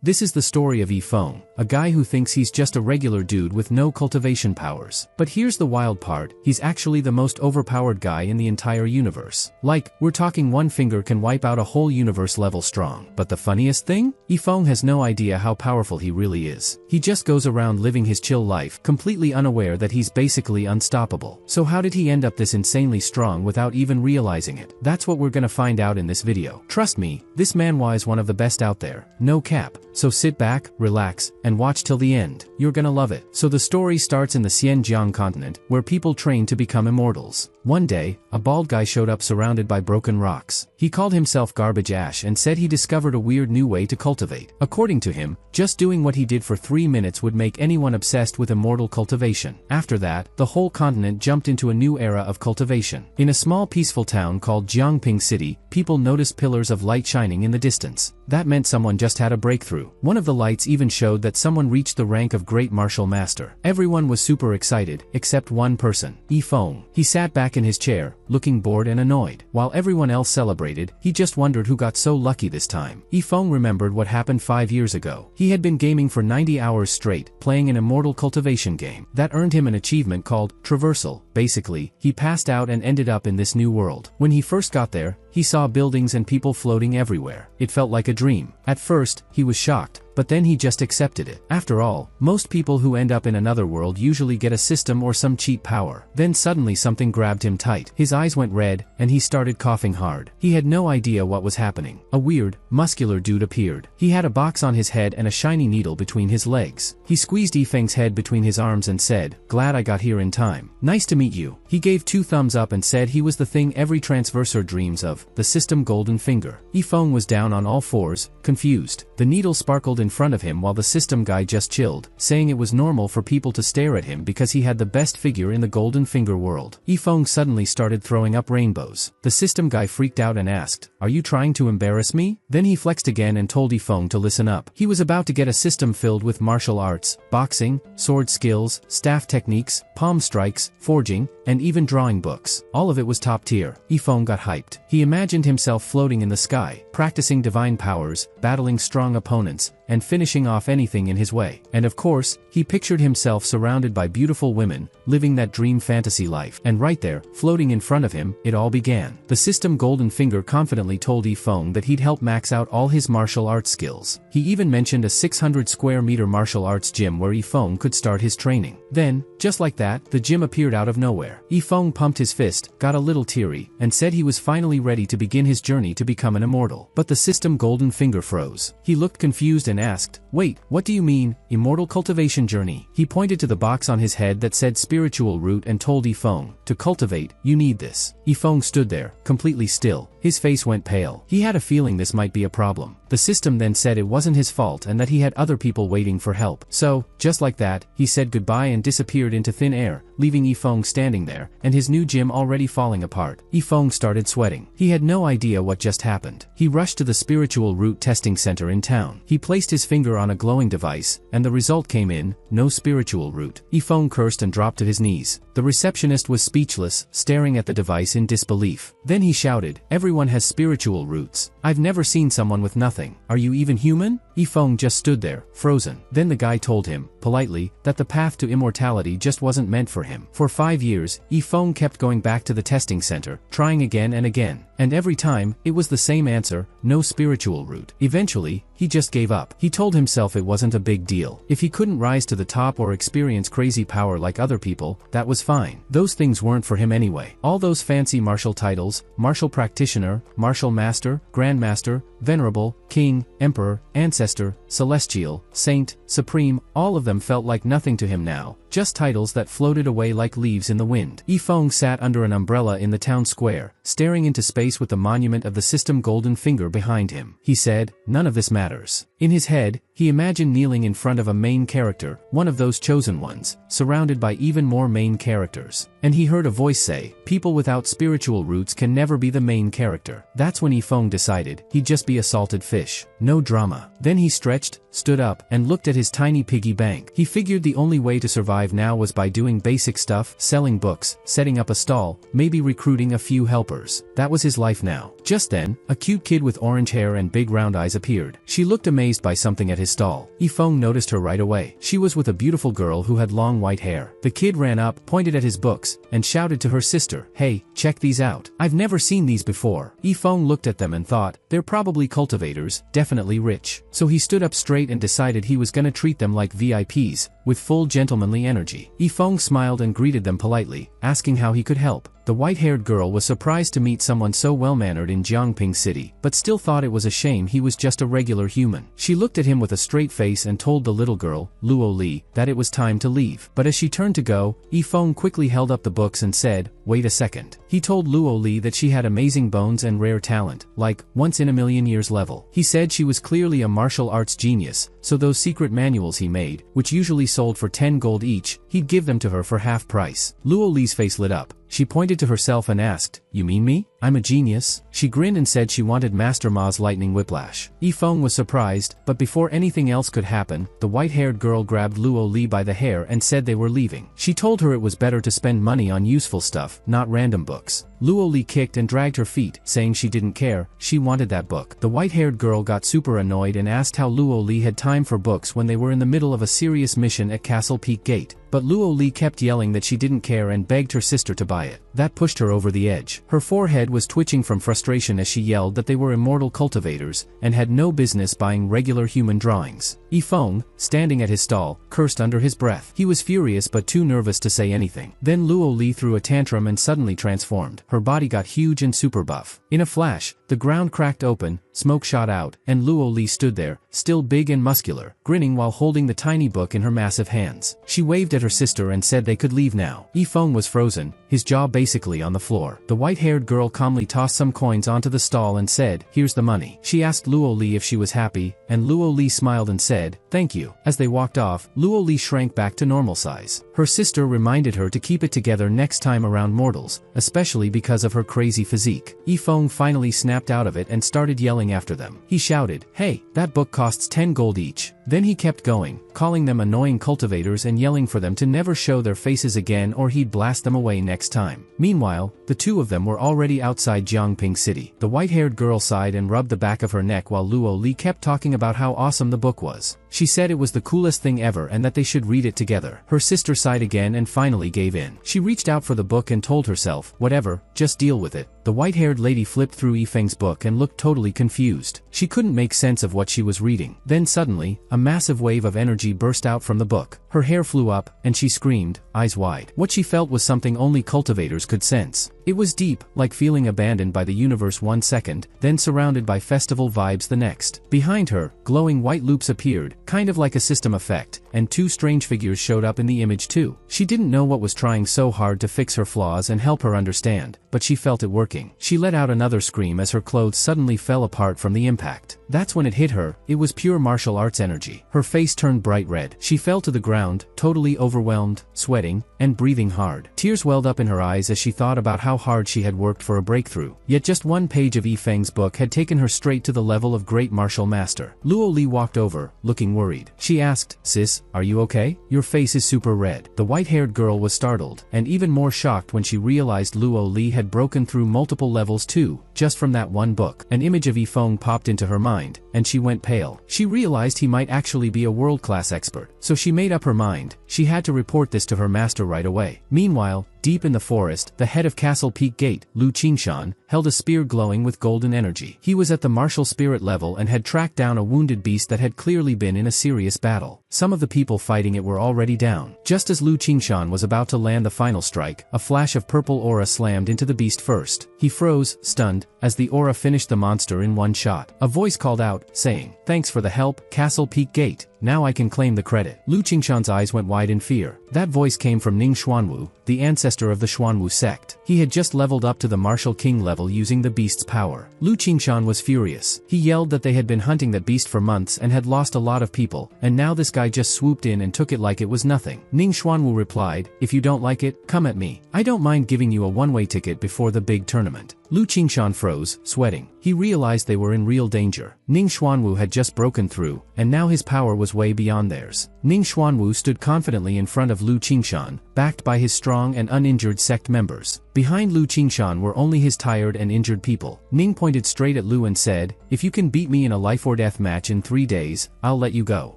This is the story of Yifeng, a guy who thinks he's just a regular dude with no cultivation powers. But here's the wild part, he's actually the most overpowered guy in the entire universe. Like, we're talking one finger can wipe out a whole universe level strong. But the funniest thing? Yifeng has no idea how powerful he really is. He just goes around living his chill life, completely unaware that he's basically unstoppable. So how did he end up this insanely strong without even realizing it? That's what we're gonna find out in this video. Trust me, this manhwa is one of the best out there. No cap. So sit back, relax, and watch till the end. You're gonna love it. So the story starts in the Xinjiang continent, where people train to become immortals. One day, a bald guy showed up surrounded by broken rocks. He called himself Garbage Ash and said he discovered a weird new way to cultivate. According to him, just doing what he did for 3 minutes would make anyone obsessed with immortal cultivation. After that, the whole continent jumped into a new era of cultivation. In a small peaceful town called Jiangping City, people noticed pillars of light shining in the distance. That meant someone just had a breakthrough. One of the lights even showed that someone reached the rank of Great Martial Master. Everyone was super excited, except one person, Yifeng. He sat back in his chair, looking bored and annoyed. While everyone else celebrated, he just wondered who got so lucky this time. Yifeng remembered what happened 5 years ago. He had been gaming for 90 hours straight, playing an immortal cultivation game. That earned him an achievement called Traversal. Basically, he passed out and ended up in this new world. When he first got there, he saw buildings and people floating everywhere. It felt like a dream. At first, he was shocked, but then he just accepted it. After all, most people who end up in another world usually get a system or some cheat power. Then suddenly something grabbed him tight. His eyes went red, and he started coughing hard. He had no idea what was happening. A weird, muscular dude appeared. He had a box on his head and a shiny needle between his legs. He squeezed Yifeng's head between his arms and said, "Glad I got here in time. Nice to meet you." He gave 2 thumbs up and said he was the thing every transversor dreams of, the system golden finger. Yifeng was down on all fours, confused. The needle sparkled in front of him while the system guy just chilled, saying it was normal for people to stare at him because he had the best figure in the golden finger world. Yifeng suddenly started throwing up rainbows. The system guy freaked out and asked, "Are you trying to embarrass me?" Then he flexed again and told Yifeng to listen up. He was about to get a system filled with martial arts, boxing, sword skills, staff techniques, palm strikes, forging, and even drawing books. All of it was top tier. Yifeng got hyped. He imagined himself floating in the sky, practicing divine powers, battling strong opponents, and finishing off anything in his way. And of course, he pictured himself surrounded by beautiful women, living that dream fantasy life. And right there, floating in front of him, it all began. The system golden finger confidently told Yifeng that he'd help max out all his martial arts skills. He even mentioned a 600 square meter martial arts gym where Yifeng could start his training. Then, just like that, the gym appeared out of nowhere. Yifeng pumped his fist, got a little teary, and said he was finally ready to begin his journey to become an immortal. But the system golden finger froze. He looked confused and asked, "Wait, what do you mean, immortal cultivation journey?" He pointed to the box on his head that said spiritual root and told Yifeng, "To cultivate, you need this." Yifeng stood there, completely still. His face went pale. He had a feeling this might be a problem. The system then said it wasn't his fault and that he had other people waiting for help. So, just like that, he said goodbye and disappeared into thin air, leaving Yifeng standing there, and his new gym already falling apart. Yifeng started sweating. He had no idea what just happened. He rushed to the spiritual root testing center in town. He placed his finger on a glowing device, and the result came in, no spiritual root. Yifeng cursed and dropped to his knees. The receptionist was speechless, staring at the device in disbelief. Then he shouted, "Everyone has spiritual roots. I've never seen someone with nothing. Are you even human?" Yifeng just stood there, frozen. Then the guy told him, politely, that the path to immortality just wasn't meant for him. For 5 years, Yifeng kept going back to the testing center, trying again and again. And every time, it was the same answer, no spiritual root. Eventually, he just gave up. He told himself it wasn't a big deal. If he couldn't rise to the top or experience crazy power like other people, that was fine. Those things weren't for him anyway. All those fancy martial titles, martial practitioner, martial master, grandmaster, venerable, king, emperor, ancestor, celestial, saint, supreme, all of them felt like nothing to him now. Just titles that floated away like leaves in the wind. Yifeng sat under an umbrella in the town square, staring into space with the monument of the system golden finger behind him. He said, "None of this matters." In his head, he imagined kneeling in front of a main character, one of those chosen ones, surrounded by even more main characters. And he heard a voice say, "People without spiritual roots can never be the main character." That's when Yifeng decided he'd just be a salted fish. No drama. Then he stretched, stood up, and looked at his tiny piggy bank. He figured the only way to survive now was by doing basic stuff, selling books, setting up a stall, maybe recruiting a few helpers. That was his life now. Just then, a cute kid with orange hair and big round eyes appeared. She looked amazed amazed by something at his stall. Yifeng noticed her right away. She was with a beautiful girl who had long white hair. The kid ran up, pointed at his books, and shouted to her sister, "Hey, check these out. I've never seen these before." Yifeng looked at them and thought, they're probably cultivators, definitely rich. So he stood up straight and decided he was gonna treat them like VIPs, with full gentlemanly energy. Yifeng smiled and greeted them politely, asking how he could help. The white-haired girl was surprised to meet someone so well-mannered in Jiangping City, but still thought it was a shame he was just a regular human. She looked at him with a straight face and told the little girl, Luo Li, that it was time to leave. But as she turned to go, Yifeng quickly held up the books and said, "Wait a second." He told Luo Li that she had amazing bones and rare talent, like, once in a million years level. He said she was clearly a martial arts genius, so those secret manuals he made, which usually sold for 10 gold each, he'd give them to her for half price. Luo Li's face lit up. She pointed to herself and asked, "You mean me? I'm a genius?" She grinned and said she wanted Master Ma's lightning whiplash. Yifeng was surprised, but before anything else could happen, the white-haired girl grabbed Luo Li by the hair and said they were leaving. She told her it was better to spend money on useful stuff, not random books. Luo Li kicked and dragged her feet, saying she didn't care, she wanted that book. The white-haired girl got super annoyed and asked how Luo Li had time for books when they were in the middle of a serious mission at Castle Peak Gate. But Luo Li kept yelling that she didn't care and begged her sister to buy it. That pushed her over the edge. Her forehead was twitching from frustration as she yelled that they were immortal cultivators, and had no business buying regular human drawings. Yifeng, standing at his stall, cursed under his breath. He was furious but too nervous to say anything. Then Luo Li threw a tantrum and suddenly transformed. Her body got huge and super buff. In a flash, the ground cracked open, smoke shot out, and Luo Li stood there, still big and muscular, grinning while holding the tiny book in her massive hands. She waved at her sister and said they could leave now. Yifeng was frozen, his jaw basically on the floor. The white-haired girl calmly tossed some coins onto the stall and said, "Here's the money." She asked Luo Li if she was happy, and Luo Li smiled and said, "Thank you." As they walked off, Luo Li shrank back to normal size. Her sister reminded her to keep it together next time around mortals, especially because of her crazy physique. Yifeng finally snapped out of it and started yelling after them. He shouted, "Hey, that book costs 10 gold each." Then he kept going, calling them annoying cultivators and yelling for them to never show their faces again or he'd blast them away next time. Meanwhile, the two of them were already outside Jiangping City. The white-haired girl sighed and rubbed the back of her neck while Luo Li kept talking about how awesome the book was. She said it was the coolest thing ever and that they should read it together. Her sister sighed again and finally gave in. She reached out for the book and told herself, "Whatever, just deal with it." The white-haired lady flipped through Yifeng's book and looked totally confused. She couldn't make sense of what she was reading. Then suddenly, a massive wave of energy burst out from the book. Her hair flew up, and she screamed, eyes wide. What she felt was something only cultivators could sense. It was deep, like feeling abandoned by the universe one second, then surrounded by festival vibes the next. Behind her, glowing white loops appeared, kind of like a system effect, and two strange figures showed up in the image too. She didn't know what was trying so hard to fix her flaws and help her understand, but she felt it working. She let out another scream as her clothes suddenly fell apart from the impact. That's when it hit her, it was pure martial arts energy. Her face turned bright red. She fell to the ground, totally overwhelmed, sweating, and breathing hard. Tears welled up in her eyes as she thought about how hard she had worked for a breakthrough. Yet just one page of Yifeng's book had taken her straight to the level of great martial master. Luo Li walked over, looking worried. She asked, "Sis, are you okay? Your face is super red." The white-haired girl was startled, and even more shocked when she realized Luo Li had broken through multiple levels too, just from that one book. An image of Yifeng popped into her mind, and she went pale. She realized he might actually be a world-class expert, so she made up her mind. She had to report this to her master right away. Meanwhile, deep in the forest, the head of Castle Peak Gate, Lu Qingshan, held a spear glowing with golden energy. He was at the martial spirit level and had tracked down a wounded beast that had clearly been in a serious battle. Some of the people fighting it were already down. Just as Lu Qingshan was about to land the final strike, a flash of purple aura slammed into the beast first. He froze, stunned, as the aura finished the monster in one shot. A voice called out, saying, "Thanks for the help, Castle Peak Gate. Now I can claim the credit." Lu Qingshan's eyes went wide in fear. That voice came from Ning Xuanwu, the ancestor of the Xuanwu sect. He had just leveled up to the martial king level using the beast's power. Lu Qingshan was furious. He yelled that they had been hunting that beast for months and had lost a lot of people, and now this guy just swooped in and took it like it was nothing. Ning Xuanwu replied, "If you don't like it, come at me. I don't mind giving you a one-way ticket before the big tournament." Lu Qingshan froze, sweating. he realized they were in real danger. Ning Xuanwu had just broken through, and now his power was way beyond theirs. Ning Xuanwu stood confidently in front of Lu Qingshan, backed by his strong and uninjured sect members. Behind Lu Qingshan were only his tired and injured people. Ning pointed straight at Lu and said, "If you can beat me in a life-or-death match in 3 days, I'll let you go."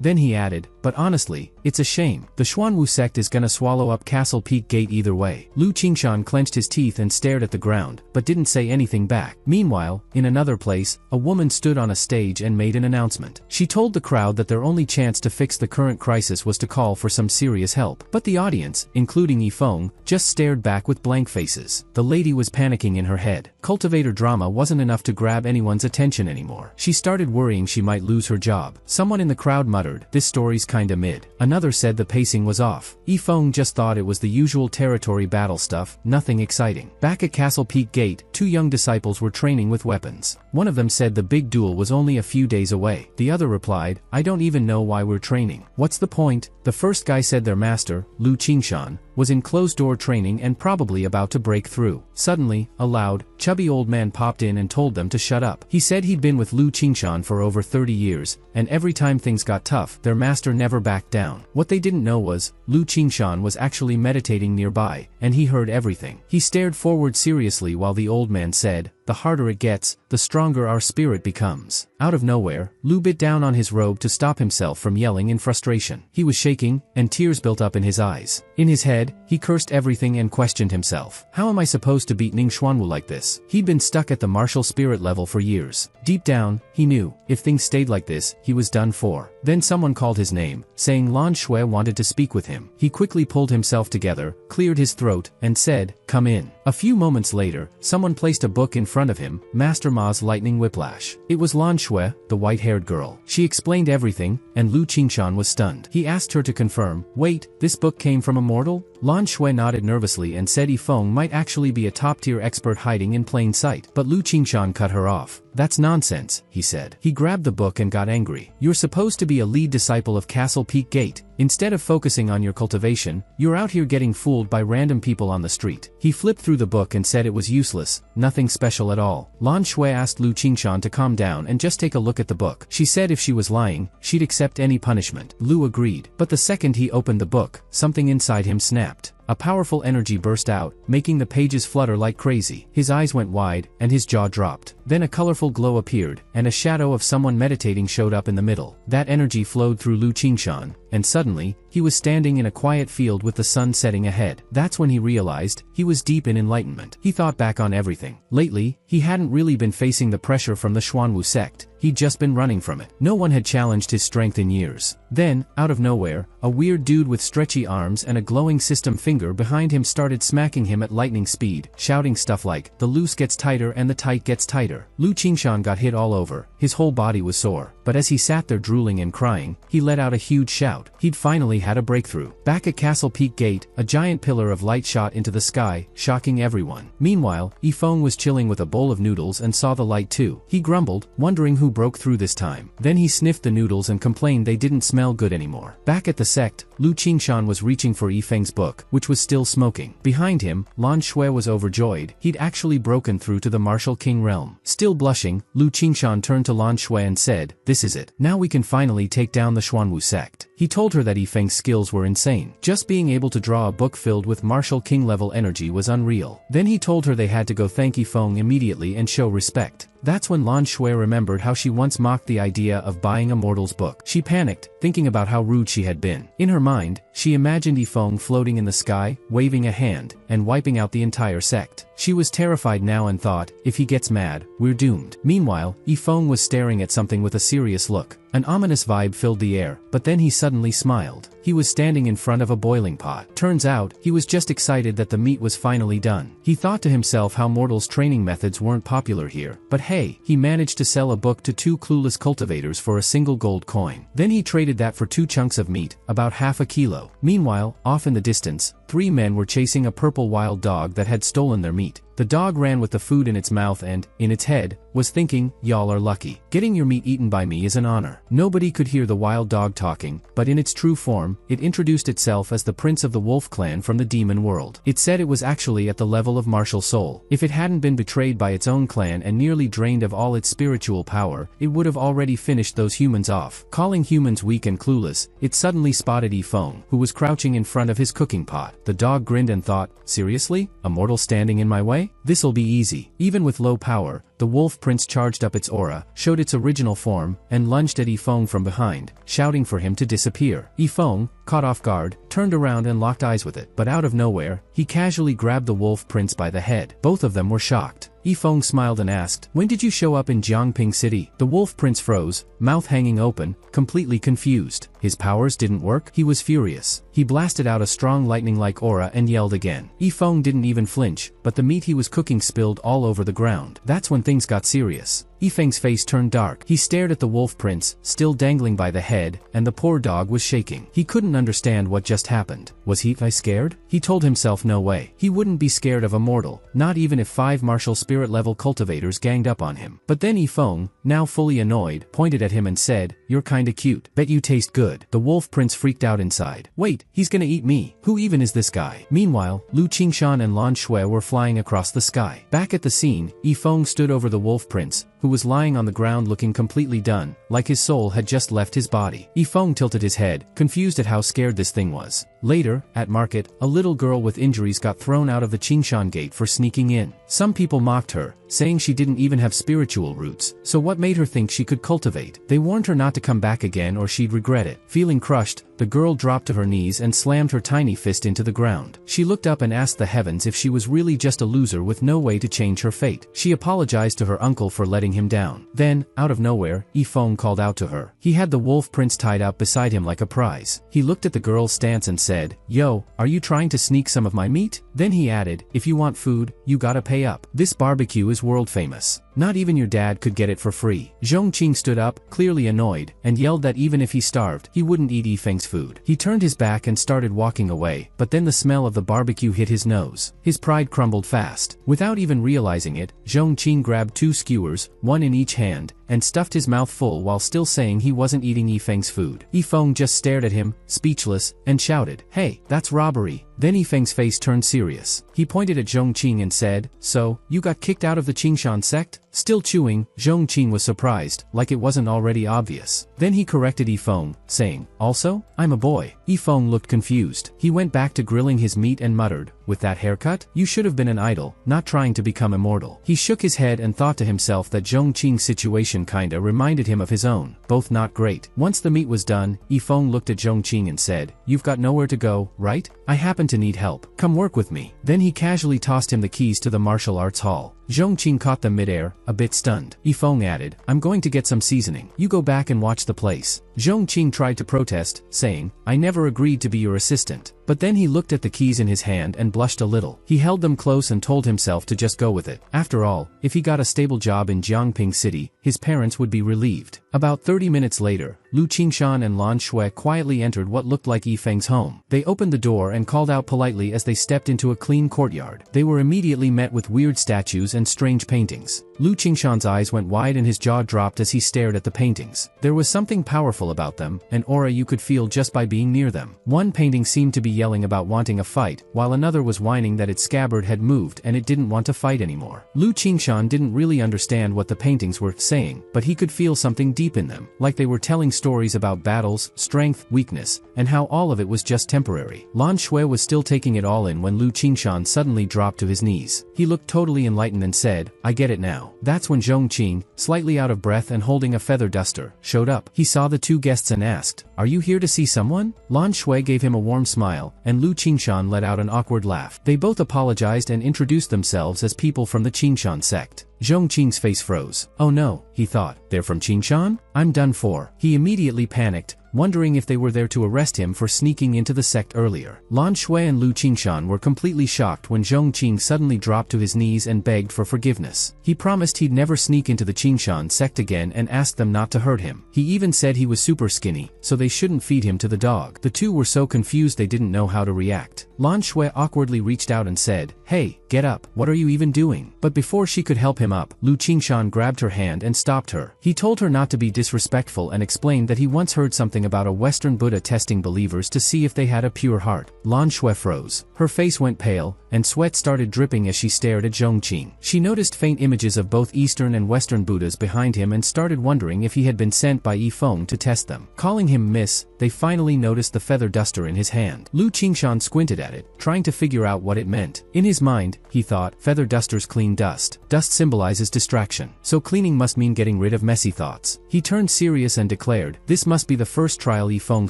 Then he added, "But honestly, it's a shame. The Xuanwu sect is gonna swallow up Castle Peak Gate either way." Lu Qingshan clenched his teeth and stared at the ground, but didn't say anything back. Meanwhile, in another place, a woman stood on a stage and made an announcement. She told the crowd that their only chance to fix the current crisis was to call for some serious help. But the audience, including Yifeng, just stared back with blank faces. The lady was panicking in her head. Cultivator drama wasn't enough to grab anyone's attention anymore. She started worrying she might lose her job. Someone in the crowd muttered, "This story's kinda mid." Another said the pacing was off. Yifeng just thought it was the usual territory battle stuff, nothing exciting. Back at Castle Peak Gate, 2 young disciples were training with weapons. One of them said the big duel was only a few days away. The other replied, "I don't even know why we're training. What's the point?" The first guy said their master, Lu Qingshan, was in closed-door training and probably about to break through. Suddenly, a loud, chubby old man popped in and told them to shut up. He said he'd been with Lu Qingshan for over 30 years, and every time things got tough, their master never backed down. What they didn't know was, Lu Qingshan was actually meditating nearby, and he heard everything. He stared forward seriously while the old man said, "The harder it gets, the stronger our spirit becomes." Out of nowhere, Lu bit down on his robe to stop himself from yelling in frustration. He was shaking, and tears built up in his eyes. In his head, he cursed everything and questioned himself. How am I supposed to beat Ning Xuanwu like this? He'd been stuck at the martial spirit level for years. Deep down, he knew, if things stayed like this, he was done for. Then someone called his name, saying Lan Shui wanted to speak with him. He quickly pulled himself together, cleared his throat, and said, "Come in." A few moments later, someone placed a book in front of him, Master Ma's Lightning Whiplash. It was Lan Shui, the white-haired girl. She explained everything, and Lu Qingshan was stunned. He asked her to confirm, "Wait, this book came from a mortal?" Lan Shui nodded nervously and said Yifeng might actually be a top-tier expert hiding in plain sight. But Lu Qingshan cut her off. "That's nonsense," he said. He grabbed the book and got angry. "You're supposed to be a lead disciple of Castle Peak Gate. Instead of focusing on your cultivation, you're out here getting fooled by random people on the street." He flipped through the book and said it was useless, nothing special at all. Lan Shui asked Lu Qingshan to calm down and just take a look at the book. She said if she was lying, she'd accept any punishment. Lu agreed. But the second he opened the book, something inside him snapped. A powerful energy burst out, making the pages flutter like crazy. His eyes went wide, and his jaw dropped. Then a colorful glow appeared, and a shadow of someone meditating showed up in the middle. That energy flowed through Lu Qingshan, and suddenly, he was standing in a quiet field with the sun setting ahead. That's when he realized, he was deep in enlightenment. He thought back on everything. Lately, he hadn't really been facing the pressure from the Xuanwu sect. He'd just been running from it. No one had challenged his strength in years. Then, out of nowhere, a weird dude with stretchy arms and a glowing system finger behind him started smacking him at lightning speed, shouting stuff like, "The loose gets tighter and the tight gets tighter." Lu Qingshan got hit all over. His whole body was sore. But as he sat there drooling and crying, he let out a huge shout. He'd finally had a breakthrough. Back at Castle Peak Gate, a giant pillar of light shot into the sky, shocking everyone. Meanwhile, Yifeng was chilling with a bowl of noodles and saw the light too. He grumbled, wondering who broke through this time. Then he sniffed the noodles and complained they didn't smell good anymore. Back at the sect, Lu Qingshan was reaching for Yifeng's book, which was still smoking. Behind him, Lan Shui was overjoyed. He'd actually broken through to the Martial King realm. Still blushing, Lu Qingshan turned to Lan Shui and said, "This is it. Now we can finally take down the Xuanwu sect." He told her that Yifeng's skills were insane. Just being able to draw a book filled with Martial King level energy was unreal. Then he told her they had to go thank Yifeng immediately and show respect. That's when Lan Shui remembered how she once mocked the idea of buying a mortal's book. She panicked, thinking about how rude she had been. In her mind, she imagined Yifeng floating in the sky, waving a hand, and wiping out the entire sect. She was terrified now and thought, if he gets mad, we're doomed. Meanwhile, Yifeng was staring at something with a serious look. An ominous vibe filled the air, but then he suddenly smiled. He was standing in front of a boiling pot. Turns out, he was just excited that the meat was finally done. He thought to himself how mortals' training methods weren't popular here, but hey, he managed to sell a book to 2 clueless cultivators for a single gold coin. Then he traded that for 2 chunks of meat, about half a kilo. Meanwhile, off in the distance, 3 men were chasing a purple wild dog that had stolen their meat. The dog ran with the food in its mouth and, in its head, was thinking, y'all are lucky. Getting your meat eaten by me is an honor. Nobody could hear the wild dog talking, but in its true form, it introduced itself as the prince of the wolf clan from the demon world. It said it was actually at the level of martial soul. If it hadn't been betrayed by its own clan and nearly drained of all its spiritual power, it would have already finished those humans off. Calling humans weak and clueless, it suddenly spotted Yifeng, who was crouching in front of his cooking pot. The dog grinned and thought, seriously? A mortal standing in my way? This'll be easy. Even with low power, the wolf prince charged up its aura, showed its original form, and lunged at Yifeng from behind, shouting for him to disappear. Yifeng, caught off guard, turned around and locked eyes with it, but out of nowhere, he casually grabbed the wolf prince by the head. Both of them were shocked. Yifeng smiled and asked, when did you show up in Jiangping City? The wolf prince froze, mouth hanging open, completely confused. His powers didn't work? He was furious. He blasted out a strong lightning-like aura and yelled again. Yifeng didn't even flinch, but the meat he was cooking spilled all over the ground. That's when things got serious. Yifeng's face turned dark. He stared at the wolf prince, still dangling by the head, and the poor dog was shaking. He couldn't understand what just happened. Was he scared? He told himself no way. He wouldn't be scared of a mortal, not even if 5 martial spirit-level cultivators ganged up on him. But then Yifeng, now fully annoyed, pointed at him and said, you're kinda cute. Bet you taste good. The wolf prince freaked out inside. Wait, he's gonna eat me. Who even is this guy? Meanwhile, Lu Qingshan and Lan Shui were flying across the sky. Back at the scene, Yifeng stood over the wolf prince, who was lying on the ground looking completely done, like his soul had just left his body. Yifeng tilted his head, confused at how scared this thing was. Later, at market, a little girl with injuries got thrown out of the Qingshan gate for sneaking in. Some people mocked her, saying she didn't even have spiritual roots, so what made her think she could cultivate? They warned her not to come back again or she'd regret it. Feeling crushed, the girl dropped to her knees and slammed her tiny fist into the ground. She looked up and asked the heavens if she was really just a loser with no way to change her fate. She apologized to her uncle for letting him down. Then, out of nowhere, Yifeng called out to her. He had the wolf prince tied up beside him like a prize. He looked at the girl's stance and said, yo, are you trying to sneak some of my meat? Then he added, if you want food, you gotta pay up. This barbecue is world famous. Not even your dad could get it for free. Zhongqing stood up, clearly annoyed, and yelled that even if he starved, he wouldn't eat Yifeng's food. He turned his back and started walking away, but then the smell of the barbecue hit his nose. His pride crumbled fast. Without even realizing it, Zhongqing grabbed 2 skewers, one in each hand, and stuffed his mouth full while still saying he wasn't eating Yifeng's food. Yifeng just stared at him, speechless, and shouted, hey, that's robbery. Then Yifeng's face turned serious. He pointed at Zhongqing and said, so, you got kicked out of the Qingshan sect? Still chewing, Zhongqing was surprised, like it wasn't already obvious. Then he corrected Yifeng, saying, also, I'm a boy. Yifeng looked confused. He went back to grilling his meat and muttered, with that haircut? You should have been an idol, not trying to become immortal. He shook his head and thought to himself that Zhongqing's situation kinda reminded him of his own, both not great. Once the meat was done, Yifeng looked at Zhongqing and said, you've got nowhere to go, right? I happen to need help. Come work with me. Then he casually tossed him the keys to the martial arts hall. Zhongqing caught them midair, a bit stunned. Yifeng added, I'm going to get some seasoning. You go back and watch the place. Zhongqing tried to protest, saying, I never agreed to be your assistant. But then he looked at the keys in his hand and blushed a little. He held them close and told himself to just go with it. After all, if he got a stable job in Jiangping City, his parents would be relieved. About 30 minutes later, Lu Qingshan and Lan Shui quietly entered what looked like Yifeng's home. They opened the door and called out politely as they stepped into a clean courtyard. They were immediately met with weird statues and strange paintings. Lu Qingshan's eyes went wide and his jaw dropped as he stared at the paintings. There was something powerful about them, an aura you could feel just by being near them. One painting seemed to be yelling about wanting a fight, while another was whining that its scabbard had moved and it didn't want to fight anymore. Lu Qingshan didn't really understand what the paintings were saying, but he could feel something deep in them, like they were telling stories about battles, strength, weakness, and how all of it was just temporary. Lan Shui was still taking it all in when Lu Qingshan suddenly dropped to his knees. He looked totally enlightened and said, I get it now. That's when Zhongqing, slightly out of breath and holding a feather duster, showed up. He saw the 2 guests and asked, are you here to see someone? Lan Shui gave him a warm smile, and Lu Qingshan let out an awkward laugh. They both apologized and introduced themselves as people from the Qingshan sect. Zhong Qing's face froze. Oh no, he thought, they're from Qingshan? I'm done for. He immediately panicked, wondering if they were there to arrest him for sneaking into the sect earlier. Lan Shui and Lu Qingshan were completely shocked when Zhong Qing suddenly dropped to his knees and begged for forgiveness. He promised he'd never sneak into the Qingshan sect again and asked them not to hurt him. He even said he was super skinny, so they shouldn't feed him to the dog. The two were so confused they didn't know how to react. Lan Shui awkwardly reached out and said, "Hey, get up, what are you even doing?" But before she could help him up, Lu Qingshan grabbed her hand and stopped her. He told her not to be disrespectful and explained that he once heard something about a Western Buddha testing believers to see if they had a pure heart. Lan Shui froze. Her face went pale, and sweat started dripping as she stared at Zhong Qing. She noticed faint images of both Eastern and Western Buddhas behind him and started wondering if he had been sent by Yifeng to test them. Calling him miss, they finally noticed the feather duster in his hand. Lu Qingshan squinted at it, trying to figure out what it meant. In his mind, he thought, feather dusters clean dust. Dust symbolizes distraction, so cleaning must mean getting rid of messy thoughts. He turned serious and declared, "This must be the first trial Yifeng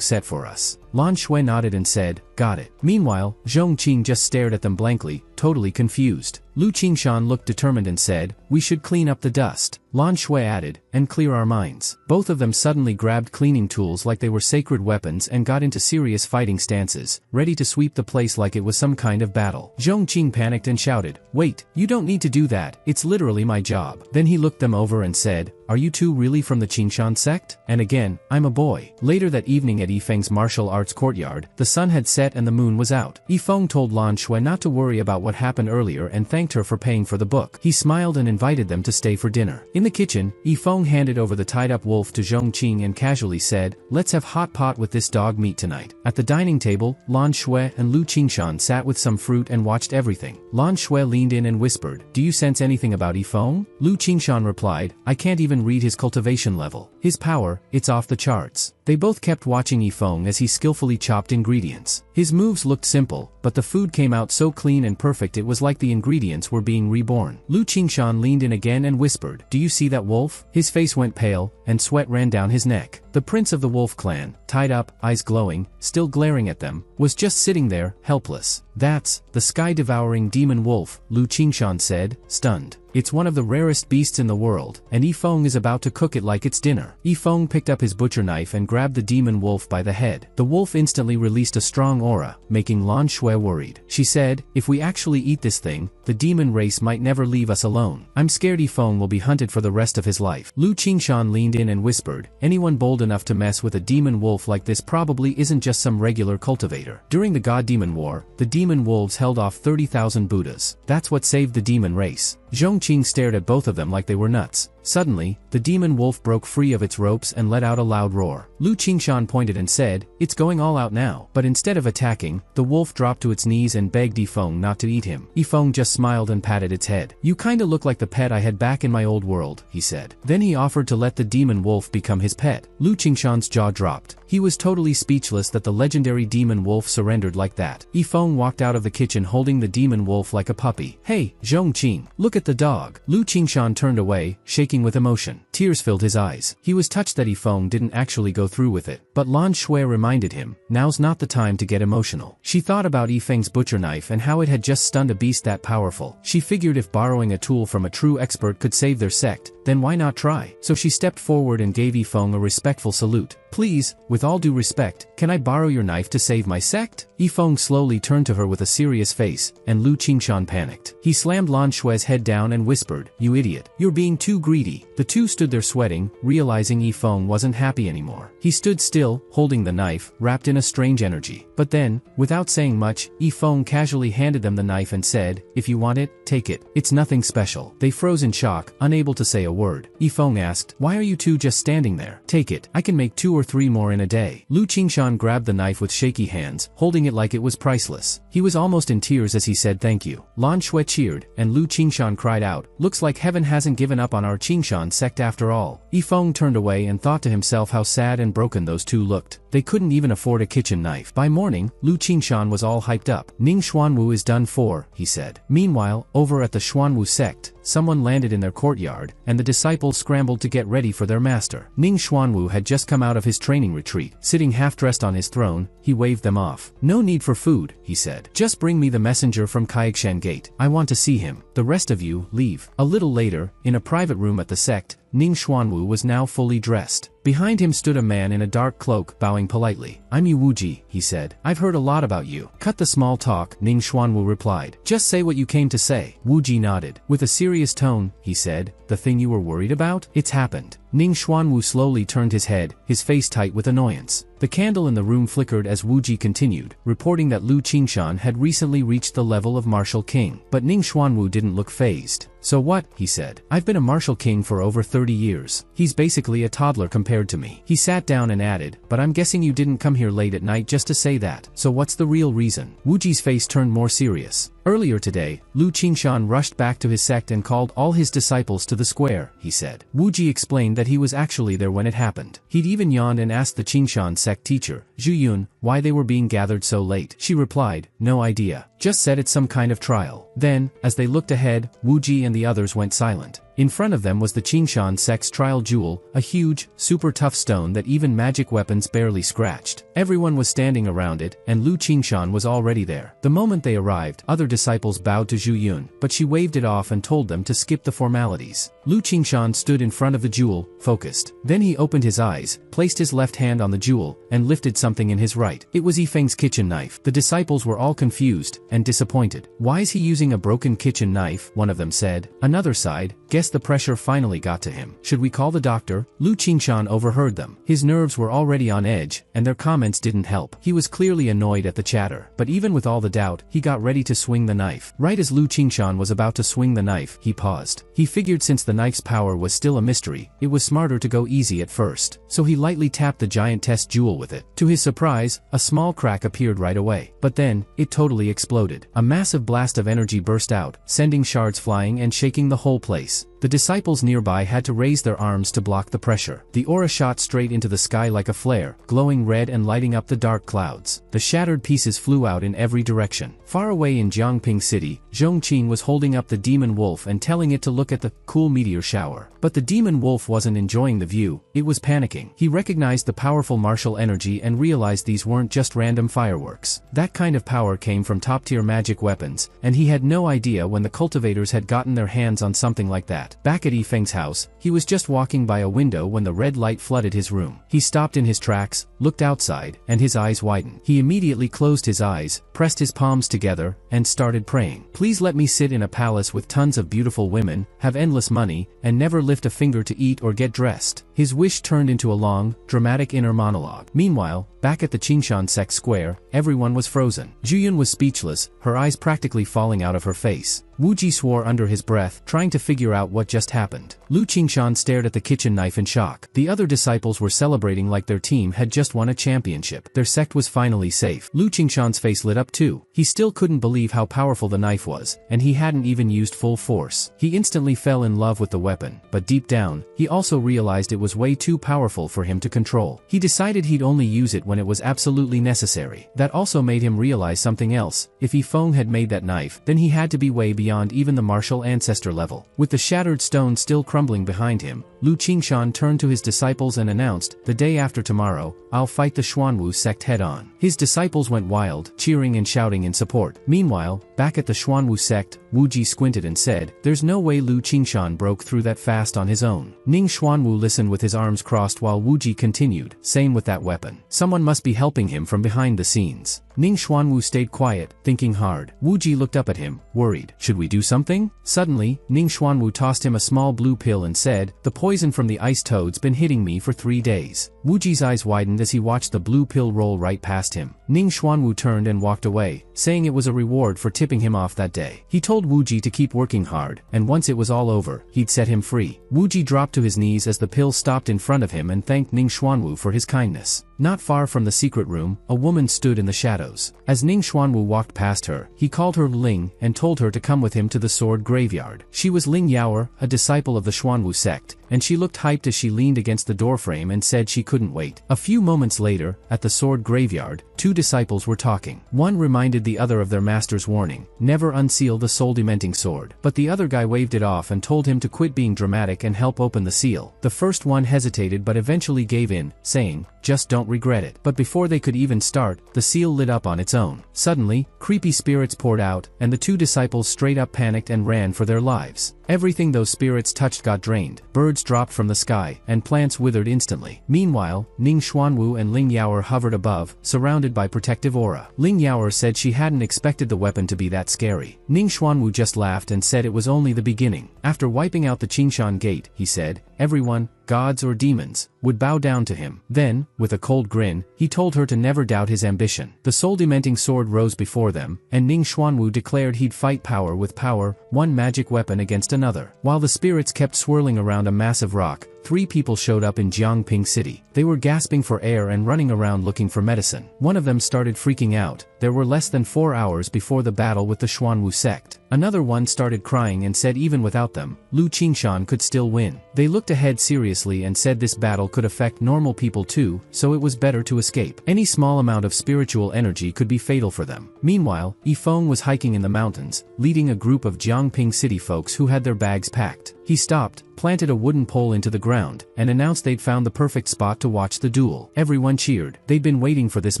set for us." Lan Shui nodded and said, "Got it." Meanwhile, Zhong Qing just stared at them blankly, totally confused. Lu Qingshan looked determined and said, "We should clean up the dust." Lan Shui added, "And clear our minds." Both of them suddenly grabbed cleaning tools like they were sacred weapons and got into serious fighting stances, ready to sweep the place like it was some kind of battle. Zhong Qing panicked and shouted, "Wait, you don't need to do that, it's literally my job." Then he looked them over and said, "Are you two really from the Qingshan sect? And again, I'm a boy." Later that evening at Yifeng's martial arts courtyard, the sun had set and the moon was out. Yifeng told Lan Shui not to worry about what happened earlier and thanked her for paying for the book. He smiled and invited them to stay for dinner. In the kitchen, Yifeng handed over the tied-up wolf to Zhong Qing and casually said, "Let's have hot pot with this dog meat tonight." At the dining table, Lan Shui and Lu Qingshan sat with some fruit and watched everything. Lan Shui leaned in and whispered, "Do you sense anything about Yifeng?" Lu Qingshan replied, "I can't even read his cultivation level. His power, it's off the charts." They both kept watching Yifeng as he skillfully chopped ingredients. His moves looked simple, but the food came out so clean and perfect it was like the ingredients were being reborn. Lu Qingshan leaned in again and whispered, "Do you see that wolf?" His face went pale, and sweat ran down his neck. The prince of the wolf clan, tied up, eyes glowing, still glaring at them, was just sitting there, helpless. "That's the sky-devouring demon wolf," Lu Qingshan said, stunned. "It's one of the rarest beasts in the world, and Yifeng is about to cook it like it's dinner." Yifeng picked up his butcher knife and grabbed the demon wolf by the head. The wolf instantly released a strong aura, making Lan Shui worried. She said, "If we actually eat this thing, the demon race might never leave us alone. I'm scared Yifeng will be hunted for the rest of his life." Lu Qingshan leaned in and whispered, "Anyone bold enough to mess with a demon wolf like this probably isn't just some regular cultivator. During the God-Demon War, the demon wolves held off 30,000 Buddhas. That's what saved the demon race." Zhong Qing stared at both of them like they were nuts. Suddenly, the demon wolf broke free of its ropes and let out a loud roar. Lu Qingshan pointed and said, "It's going all out now." But instead of attacking, the wolf dropped to its knees and begged Yifeng not to eat him. Yifeng just smiled and patted its head. "You kinda look like the pet I had back in my old world," he said. Then he offered to let the demon wolf become his pet. Lu Qingshan's jaw dropped. He was totally speechless that the legendary demon wolf surrendered like that. Yifeng walked out of the kitchen holding the demon wolf like a puppy. "Hey, Zhong Qing, look at the dog." Lu Qingshan turned away, shaking with emotion. Tears filled his eyes. He was touched that Yifeng didn't actually go through with it. But Lan Shui reminded him, now's not the time to get emotional. She thought about Yifeng's butcher knife and how it had just stunned a beast that powerful. She figured if borrowing a tool from a true expert could save their sect, then why not try? So she stepped forward and gave Yifeng a respectful salute. "Please, with all due respect, can I borrow your knife to save my sect?" Yifeng slowly turned to her with a serious face, and Lu Qingshan panicked. He slammed Lan Shui's head down and whispered, "You idiot. You're being too greedy." The two stood there sweating, realizing Yifeng wasn't happy anymore. He stood still, holding the knife, wrapped in a strange energy. But then, without saying much, Yifeng casually handed them the knife and said, "If you want it, take it. It's nothing special." They froze in shock, unable to say a word. Yifeng asked, "Why are you two just standing there? Take it. I can make 2 or 3 more in a day." Lu Qingshan grabbed the knife with shaky hands, holding it like it was priceless. He was almost in tears as he said thank you. Lan Shui cheered, and Lu Qingshan cried out, "Looks like heaven hasn't given up on our Qingshan sect after all." Yifeng turned away and thought to himself how sad and broken those two looked. They couldn't even afford a kitchen knife. By morning, Lu Qingshan was all hyped up. "Ning Xuanwu is done for," he said. Meanwhile, over at the Xuanwu sect, someone landed in their courtyard, and the disciples scrambled to get ready for their master. Ning Xuanwu had just come out of his his training retreat. Sitting half-dressed on his throne, he waved them off. "No need for food," he said. "Just bring me the messenger from Kaikshan Gate. I want to see him. The rest of you, leave." A little later, in a private room at the sect, Ning Xuanwu was now fully dressed. Behind him stood a man in a dark cloak, bowing politely. "I'm Yu Wuji," he said. "I've heard a lot about you." "Cut the small talk," Ning Xuanwu replied. "Just say what you came to say." Wuji nodded. With a serious tone, he said, "The thing you were worried about? It's happened." Ning Xuanwu slowly turned his head, his face tight with annoyance. The candle in the room flickered as Wuji continued, reporting that Lu Qingshan had recently reached the level of martial king. But Ning Xuanwu didn't look fazed. "So what?" he said. "I've been a martial king for over 30 years. He's basically a toddler compared to me." He sat down and added, "But I'm guessing you didn't come here late at night just to say that. So what's the real reason?" Wuji's face turned more serious. "Earlier today, Lu Qingshan rushed back to his sect and called all his disciples to the square," he said. Wuji explained that he was actually there when it happened. He'd even yawned and asked the Qingshan sect teacher, Zhu Yun, why they were being gathered so late. She replied, "No idea. Just said it's some kind of trial." Then, as they looked ahead, Wuji and the others went silent. In front of them was the Qingshan sect's trial jewel, a huge, super tough stone that even magic weapons barely scratched. Everyone was standing around it, and Lu Qingshan was already there. The moment they arrived, other disciples bowed to Zhu Yun, but she waved it off and told them to skip the formalities. Lu Qingshan stood in front of the jewel, focused. Then he opened his eyes, placed his left hand on the jewel, and lifted something in his right. It was Yifeng's kitchen knife. The disciples were all confused and disappointed. "Why is he using a broken kitchen knife?" one of them said. Another sighed, "Guess the pressure finally got to him. Should we call the doctor?" Lu Qingshan overheard them. His nerves were already on edge, and their comments didn't help. He was clearly annoyed at the chatter, but even with all the doubt, he got ready to swing the knife. Right as Lu Qingshan was about to swing the knife, he paused. He figured since the knife's power was still a mystery, it was smarter to go easy at first. So he lightly tapped the giant test jewel with it. To his surprise, a small crack appeared right away. But then, it totally exploded. A massive blast of energy burst out, sending shards flying and shaking the whole place. The disciples nearby had to raise their arms to block the pressure. The aura shot straight into the sky like a flare, glowing red and lighting up the dark clouds. The shattered pieces flew out in every direction. Far away in Jiangping City, Zhongqing was holding up the demon wolf and telling it to look at the cool meteor shower. But the demon wolf wasn't enjoying the view, it was panicking. He recognized the powerful martial energy and realized these weren't just random fireworks. That kind of power came from top-tier magic weapons, and he had no idea when the cultivators had gotten their hands on something like that. Back at Yifeng's house, he was just walking by a window when the red light flooded his room. He stopped in his tracks, looked outside, and his eyes widened. He immediately closed his eyes, pressed his palms together, and started praying. "Please let me sit in a palace with tons of beautiful women, have endless money, and never lift a finger to eat or get dressed." His wish turned into a long, dramatic inner monologue. Meanwhile, back at the Qingshan sect square, everyone was frozen. Zhu Yun was speechless, her eyes practically falling out of her face. Wuji swore under his breath, trying to figure out what just happened. Lu Qingshan stared at the kitchen knife in shock. The other disciples were celebrating like their team had just won a championship. Their sect was finally safe. Lu Qingshan's face lit up too. He still couldn't believe how powerful the knife was, and he hadn't even used full force. He instantly fell in love with the weapon, but deep down, he also realized it was way too powerful for him to control. He decided he'd only use it when it was absolutely necessary. That also made him realize something else. If Yifeng had made that knife, then he had to be way beyond even the martial ancestor level. With the shattered stone still crumbling behind him, Lu Qingshan turned to his disciples and announced, "The day after tomorrow, I'll fight the Xuanwu sect head-on." His disciples went wild, cheering and shouting in support. Meanwhile, back at the Xuanwu sect, Wuji squinted and said, "There's no way Lu Qingshan broke through that fast on his own." Ning Xuanwu listened with his arms crossed while Wuji continued, "Same with that weapon. Someone must be helping him from behind the scenes." Ning Xuanwu stayed quiet, thinking hard. Wuji looked up at him, worried. "Should we do something?" Suddenly, Ning Xuanwu tossed him a small blue pill and said, "The poison from the ice toad's been hitting me for 3 days." Wuji's eyes widened as he watched the blue pill roll right past him. Ning Xuanwu turned and walked away, saying it was a reward for tipping him off that day. He told Wuji to keep working hard, and once it was all over, he'd set him free. Wuji dropped to his knees as the pill stopped in front of him and thanked Ning Xuanwu for his kindness. Not far from the secret room, a woman stood in the shadows. As Ning Xuanwu walked past her, he called her Ling and told her to come with him to the sword graveyard. She was Ling Yaoer, a disciple of the Xuanwu sect, and she looked hyped as she leaned against the doorframe and said she couldn't wait. A few moments later, at the sword graveyard, 2 disciples were talking. One reminded the other of their master's warning, never unseal the soul-dementing sword. But the other guy waved it off and told him to quit being dramatic and help open the seal. The first one hesitated but eventually gave in, saying, just don't regret it. But before they could even start, the seal lit up on its own. Suddenly, creepy spirits poured out, and the two disciples straight up panicked and ran for their lives. Everything those spirits touched got drained, birds dropped from the sky, and plants withered instantly. Meanwhile, Ning Xuanwu and Ling Yaoer hovered above, surrounded by protective aura. Ling Yaoer said she hadn't expected the weapon to be that scary. Ning Xuanwu just laughed and said it was only the beginning. After wiping out the Qingshan gate, he said, everyone, gods or demons, would bow down to him. Then, with a cold grin, he told her to never doubt his ambition. The soul-dementing sword rose before them, and Ning Xuanwu declared he'd fight power with power, one magic weapon against another. While the spirits kept swirling around a massive rock, 3 people showed up in Jiangping City. They were gasping for air and running around looking for medicine. One of them started freaking out. There were less than 4 hours before the battle with the Xuanwu sect. Another one started crying and said even without them, Lu Qingshan could still win. They looked ahead seriously and said this battle could affect normal people too, so it was better to escape. Any small amount of spiritual energy could be fatal for them. Meanwhile, Yifeng was hiking in the mountains, leading a group of Jiangping City folks who had their bags packed. He stopped, planted a wooden pole into the ground, and announced they'd found the perfect spot to watch the duel. Everyone cheered. They'd been waiting for this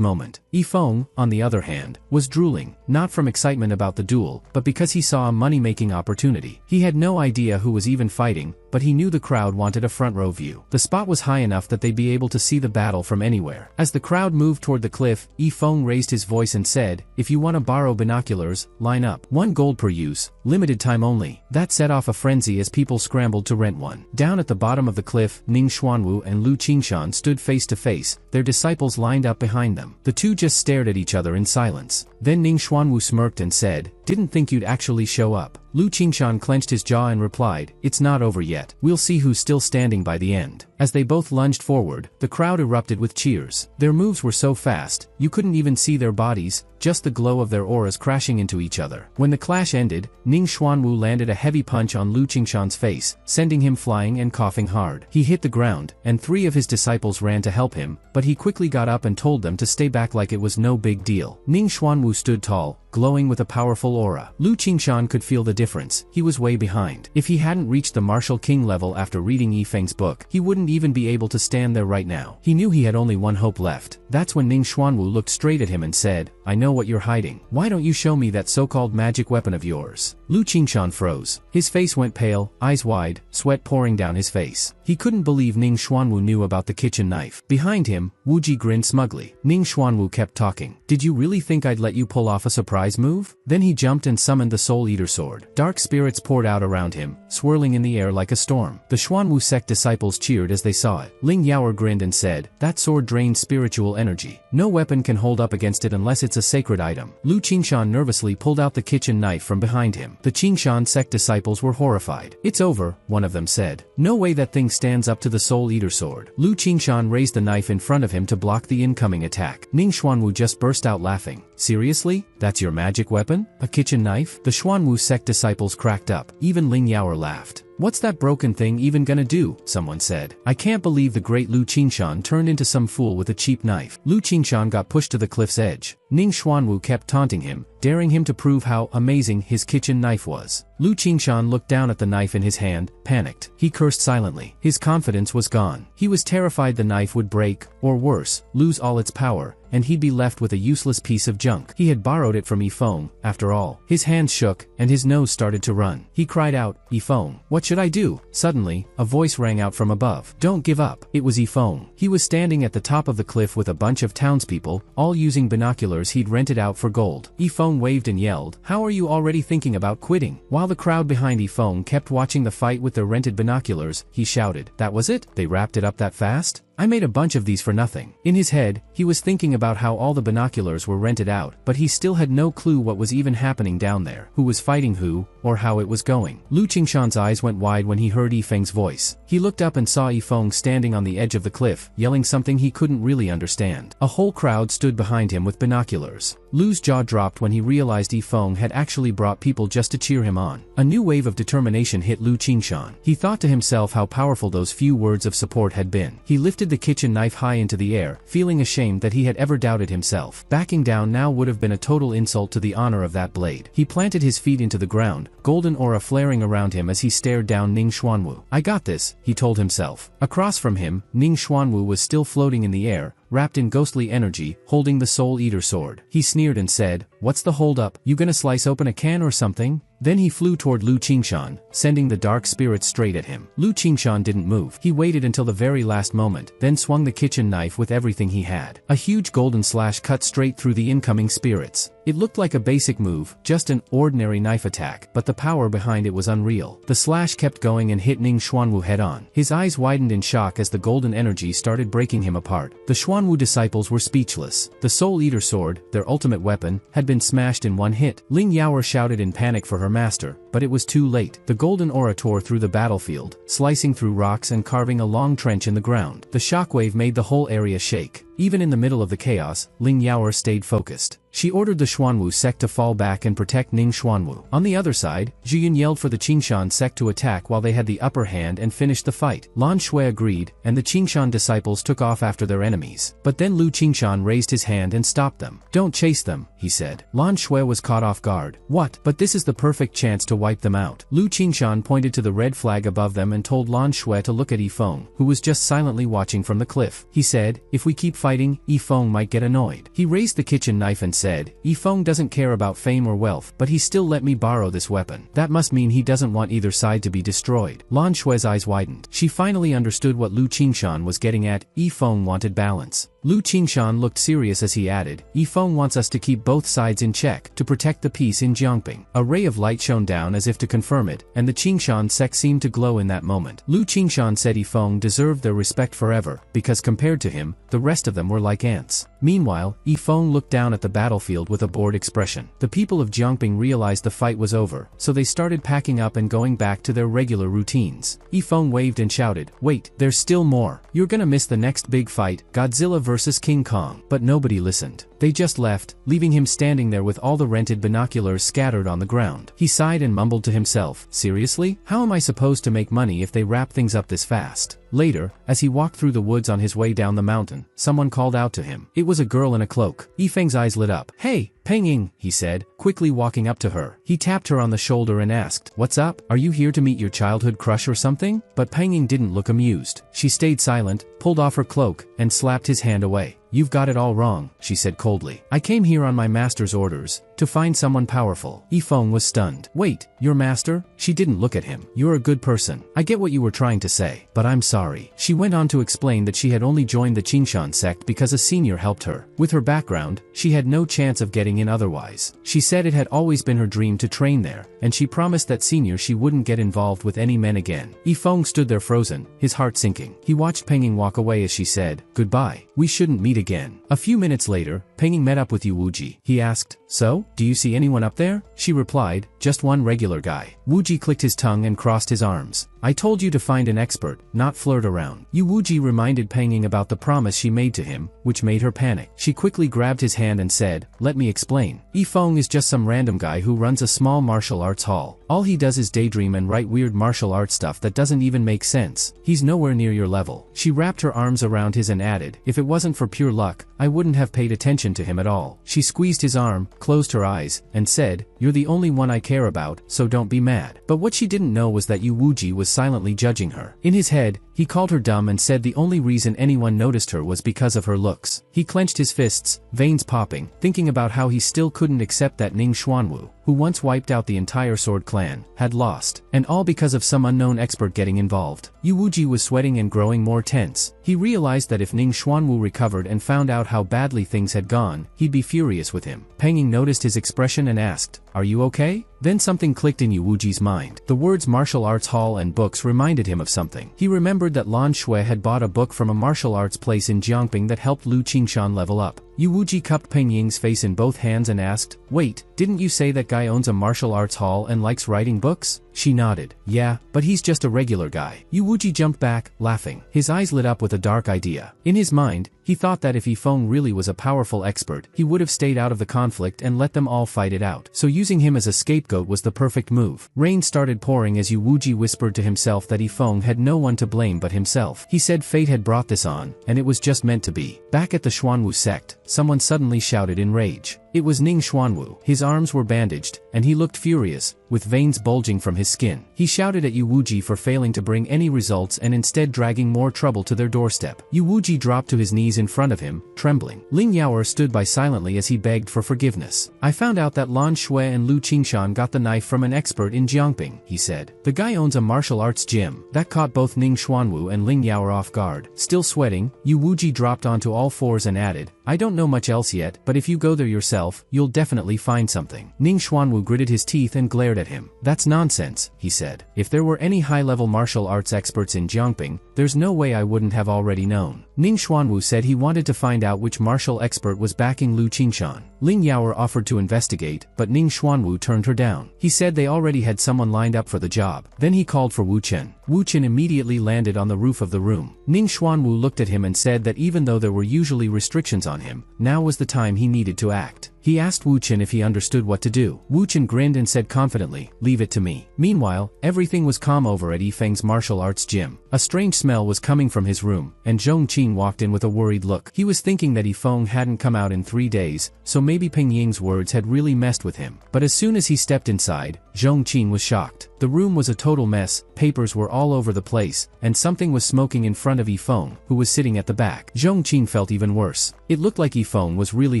moment. Yifeng, on the other hand, was drooling, not from excitement about the duel, but because he saw a money-making opportunity. He had no idea who was even fighting, but he knew the crowd wanted a front-row view. The spot was high enough that they'd be able to see the battle from anywhere. As the crowd moved toward the cliff, Yifeng raised his voice and said, if you want to borrow binoculars, line up. 1 gold per use, limited time only. That set off a frenzy as people scrambled to rent one. Down at the bottom of the cliff, Ning Xuanwu and Lu Qingshan stood face to face, their disciples lined up behind them. The two just stared at each other in silence. Then Ning Xuanwu smirked and said, didn't think you'd actually show up. Lu Qingshan clenched his jaw and replied, it's not over yet. We'll see who's still standing by the end. As they both lunged forward, the crowd erupted with cheers. Their moves were so fast, you couldn't even see their bodies, just the glow of their auras crashing into each other. When the clash ended, Ning Xuanwu landed a heavy punch on Lu Qingshan's face, sending him flying and coughing hard. He hit the ground, and 3 of his disciples ran to help him, but he quickly got up and told them to stay back like it was no big deal. Ning Xuanwu stood tall, glowing with a powerful aura. Lu Qingshan could feel the difference. He was way behind. If he hadn't reached the martial king level after reading Yifeng's book, he wouldn't even be able to stand there right now. He knew he had only one hope left. That's when Ning Xuanwu looked straight at him and said, I know what you're hiding. Why don't you show me that so-called magic weapon of yours? Lu Qingshan froze. His face went pale, eyes wide, sweat pouring down his face. He couldn't believe Ning Xuanwu knew about the kitchen knife. Behind him, Wu Ji grinned smugly. Ning Xuanwu kept talking. Did you really think I'd let you pull off a surprise move? Then he jumped and summoned the Soul Eater sword. Dark spirits poured out around him, swirling in the air like a storm. The Xuanwu sect disciples cheered as they saw it. Ling Yaoer grinned and said, that sword drains spiritual energy. No weapon can hold up against it unless it's a sacred item. Lu Qingshan nervously pulled out the kitchen knife from behind him. The Qingshan sect disciples were horrified. It's over, one of them said. No way that thing stands up to the Soul Eater sword. Lu Qingshan raised the knife in front of him to block the incoming attack. Ning Xuanwu just burst out laughing. Seriously? That's your magic weapon? A kitchen knife? The Xuanwu sect disciples cracked up. Even Ling Yaoer laughed. What's that broken thing even gonna do? Someone said. I can't believe the great Lu Qingshan turned into some fool with a cheap knife. Lu Qingshan got pushed to the cliff's edge. Ning Xuanwu kept taunting him, daring him to prove how amazing his kitchen knife was. Lu Qingshan looked down at the knife in his hand, panicked. He cursed silently. His confidence was gone. He was terrified the knife would break, or worse, lose all its power, and he'd be left with a useless piece of junk. He had borrowed it from Yifeng, after all. His hands shook, and his nose started to run. He cried out, Yifeng, what should I do? Suddenly, a voice rang out from above. Don't give up. It was Yifeng. He was standing at the top of the cliff with a bunch of townspeople, all using binoculars he'd rented out for gold. Yifeng waved and yelled, how are you already thinking about quitting? While the crowd behind Yifeng kept watching the fight with their rented binoculars, he shouted, that was it? They wrapped it up that fast? I made a bunch of these for nothing. In his head, he was thinking about how all the binoculars were rented out, but he still had no clue what was even happening down there, who was fighting who, or how it was going. Lu Qingshan's eyes went wide when he heard Yifeng's voice. He looked up and saw Yifeng standing on the edge of the cliff, yelling something he couldn't really understand. A whole crowd stood behind him with binoculars. Lu's jaw dropped when he realized Yifeng had actually brought people just to cheer him on. A new wave of determination hit Lu Qingshan. He thought to himself how powerful those few words of support had been. He lifted the kitchen knife high into the air, feeling ashamed that he had ever doubted himself. Backing down now would have been a total insult to the honor of that blade. He planted his feet into the ground, golden aura flaring around him as he stared down Ning Xuanwu. "I got this," he told himself. Across from him, Ning Xuanwu was still floating in the air, wrapped in ghostly energy, holding the Soul Eater sword. He sneered and said, "What's the hold-up? You gonna slice open a can or something?" Then he flew toward Lu Qingshan, sending the dark spirit straight at him. Lu Qingshan didn't move. He waited until the very last moment, then swung the kitchen knife with everything he had. A huge golden slash cut straight through the incoming spirits. It looked like a basic move, just an ordinary knife attack, but the power behind it was unreal. The slash kept going and hit Ning Xuanwu head-on. His eyes widened in shock as the golden energy started breaking him apart. The Xuanwu disciples were speechless. The Soul Eater sword, their ultimate weapon, had been smashed in one hit. Ling Yaoer shouted in panic for her master, but it was too late. The golden aura tore through the battlefield, slicing through rocks and carving a long trench in the ground. The shockwave made the whole area shake. Even in the middle of the chaos, Ling Yaoer stayed focused. She ordered the Xuanwu sect to fall back and protect Ning Xuanwu. On the other side, Zhu Yun yelled for the Qingshan sect to attack while they had the upper hand and finish the fight. Lan Shui agreed, and the Qingshan disciples took off after their enemies. But then Lu Qingshan raised his hand and stopped them. "Don't chase them," he said. Lan Shui was caught off guard. "What? But this is the perfect chance to wipe them out." Lu Qingshan pointed to the red flag above them and told Lan Shui to look at Yifeng, who was just silently watching from the cliff. He said, "If we keep fighting, Yifeng might get annoyed." He raised the kitchen knife and said, "Yifeng doesn't care about fame or wealth, but he still let me borrow this weapon. That must mean he doesn't want either side to be destroyed." Lan Shui's eyes widened. She finally understood what Lu Qingshan was getting at. Yifeng wanted balance. Lu Qingshan looked serious as he added, "Yifeng wants us to keep both sides in check, to protect the peace in Jiangping." A ray of light shone down as if to confirm it, and the Qingshan sect seemed to glow in that moment. Lu Qingshan said Yifeng deserved their respect forever, because compared to him, the rest of them were like ants. Meanwhile, Yifeng looked down at the battlefield with a bored expression. The people of Jiangping realized the fight was over, so they started packing up and going back to their regular routines. Yifeng waved and shouted, "Wait, there's still more. You're gonna miss the next big fight, Godzilla versus King Kong." But nobody listened. They just left, leaving him standing there with all the rented binoculars scattered on the ground. He sighed and mumbled to himself, "Seriously? How am I supposed to make money if they wrap things up this fast?" Later, as he walked through the woods on his way down the mountain, someone called out to him. It was a girl in a cloak. Yifeng's eyes lit up. "Hey, Peng Ying," he said, quickly walking up to her. He tapped her on the shoulder and asked, "What's up? Are you here to meet your childhood crush or something?" But Peng Ying didn't look amused. She stayed silent, pulled off her cloak, and slapped his hand away. "You've got it all wrong," she said coldly. "I came here on my master's orders, to find someone powerful." Yifeng was stunned. "Wait, your master?" She didn't look at him. "You're a good person. I get what you were trying to say, but I'm sorry." She went on to explain that she had only joined the Qingshan sect because a senior helped her. With her background, she had no chance of getting in otherwise. She said it had always been her dream to train there, and she promised that senior she wouldn't get involved with any men again. Yifeng stood there frozen, his heart sinking. He watched Peng Ying walk away as she said, "Goodbye. We shouldn't meet again." A few minutes later, Peng Ying met up with Yu Wuji. He asked, "So, do you see anyone up there?" She replied, "Just one regular guy." Wuji clicked his tongue and crossed his arms. "I told you to find an expert, not flirt around." Yu Wuji reminded Peng Ying about the promise she made to him, which made her panic. She quickly grabbed his hand and said, "Let me explain. Yifeng is just some random guy who runs a small martial arts hall. All he does is daydream and write weird martial arts stuff that doesn't even make sense. He's nowhere near your level." She wrapped her arms around his and added, "If it wasn't for pure luck, I wouldn't have paid attention to him at all." She squeezed his arm, closed her eyes, and said, "You're the only one I care about, so don't be mad." But what she didn't know was that Yu Wuji was silently judging her. In his head, he called her dumb and said the only reason anyone noticed her was because of her looks. He clenched his fists, veins popping, thinking about how he still couldn't accept that Ning Xuanwu, who once wiped out the entire Sword Clan, had lost. And all because of some unknown expert getting involved. Yu Wuji was sweating and growing more tense. He realized that if Ning Xuanwu recovered and found out how badly things had gone, he'd be furious with him. Peng Ying noticed his expression and asked, "Are you okay?" Then something clicked in Yu Wuji's mind. The words martial arts hall and books reminded him of something. He remembered that Lan Shui had bought a book from a martial arts place in Jiangping that helped Lu Qingshan level up. Yu Wuji cupped Peng Ying's face in both hands and asked, "Wait, didn't you say that guy owns a martial arts hall and likes writing books?" She nodded. Yeah, but he's just a regular guy. Yu Wuji jumped back, laughing. His eyes lit up with a dark idea. In his mind, he thought that if Yifeng really was a powerful expert, he would have stayed out of the conflict and let them all fight it out. So using him as a scapegoat was the perfect move. Rain started pouring as Yu Wuji whispered to himself that Yifeng had no one to blame but himself. He said fate had brought this on, and it was just meant to be. Back at the Xuanwu sect, someone suddenly shouted in rage. It was Ning Xuanwu. His arms were bandaged, and he looked furious, with veins bulging from his skin. He shouted at Yu Wuji for failing to bring any results and instead dragging more trouble to their doorstep. Yu Wuji dropped to his knees in front of him, trembling. Ling Yaoer stood by silently as he begged for forgiveness. I found out that Lan Shui and Lu Qingshan got the knife from an expert in Jiangping, he said. The guy owns a martial arts gym. That caught both Ning Xuanwu and Ling Yaoer off guard. Still sweating, Yu Wuji dropped onto all fours and added, I don't know much else yet, but if you go there yourself, you'll definitely find something. Ning Xuanwu gritted his teeth and glared at him. That's nonsense, he said. If there were any high-level martial arts experts in Jiangping, there's no way I wouldn't have already known. Ning Xuanwu said he wanted to find out which martial expert was backing Lu Qingshan. Ling Yaoer offered to investigate, but Ning Xuanwu turned her down. He said they already had someone lined up for the job. Then he called for Wu Chen. Wu Chen immediately landed on the roof of the room. Ning Xuanwu looked at him and said that even though there were usually restrictions on him, now was the time he needed to act. He asked Wu Chen if he understood what to do. Wu Chen grinned and said confidently, leave it to me. Meanwhile, everything was calm over at Yifeng's martial arts gym. A strange smell was coming from his room, and Zhong Qin walked in with a worried look. He was thinking that Yifeng hadn't come out in 3 days, so maybe Peng Ying's words had really messed with him. But as soon as he stepped inside, Zhong Qin was shocked. The room was a total mess, papers were all over the place, and something was smoking in front of Yifeng, who was sitting at the back. Zhong Qin felt even worse. It looked like Yifeng was really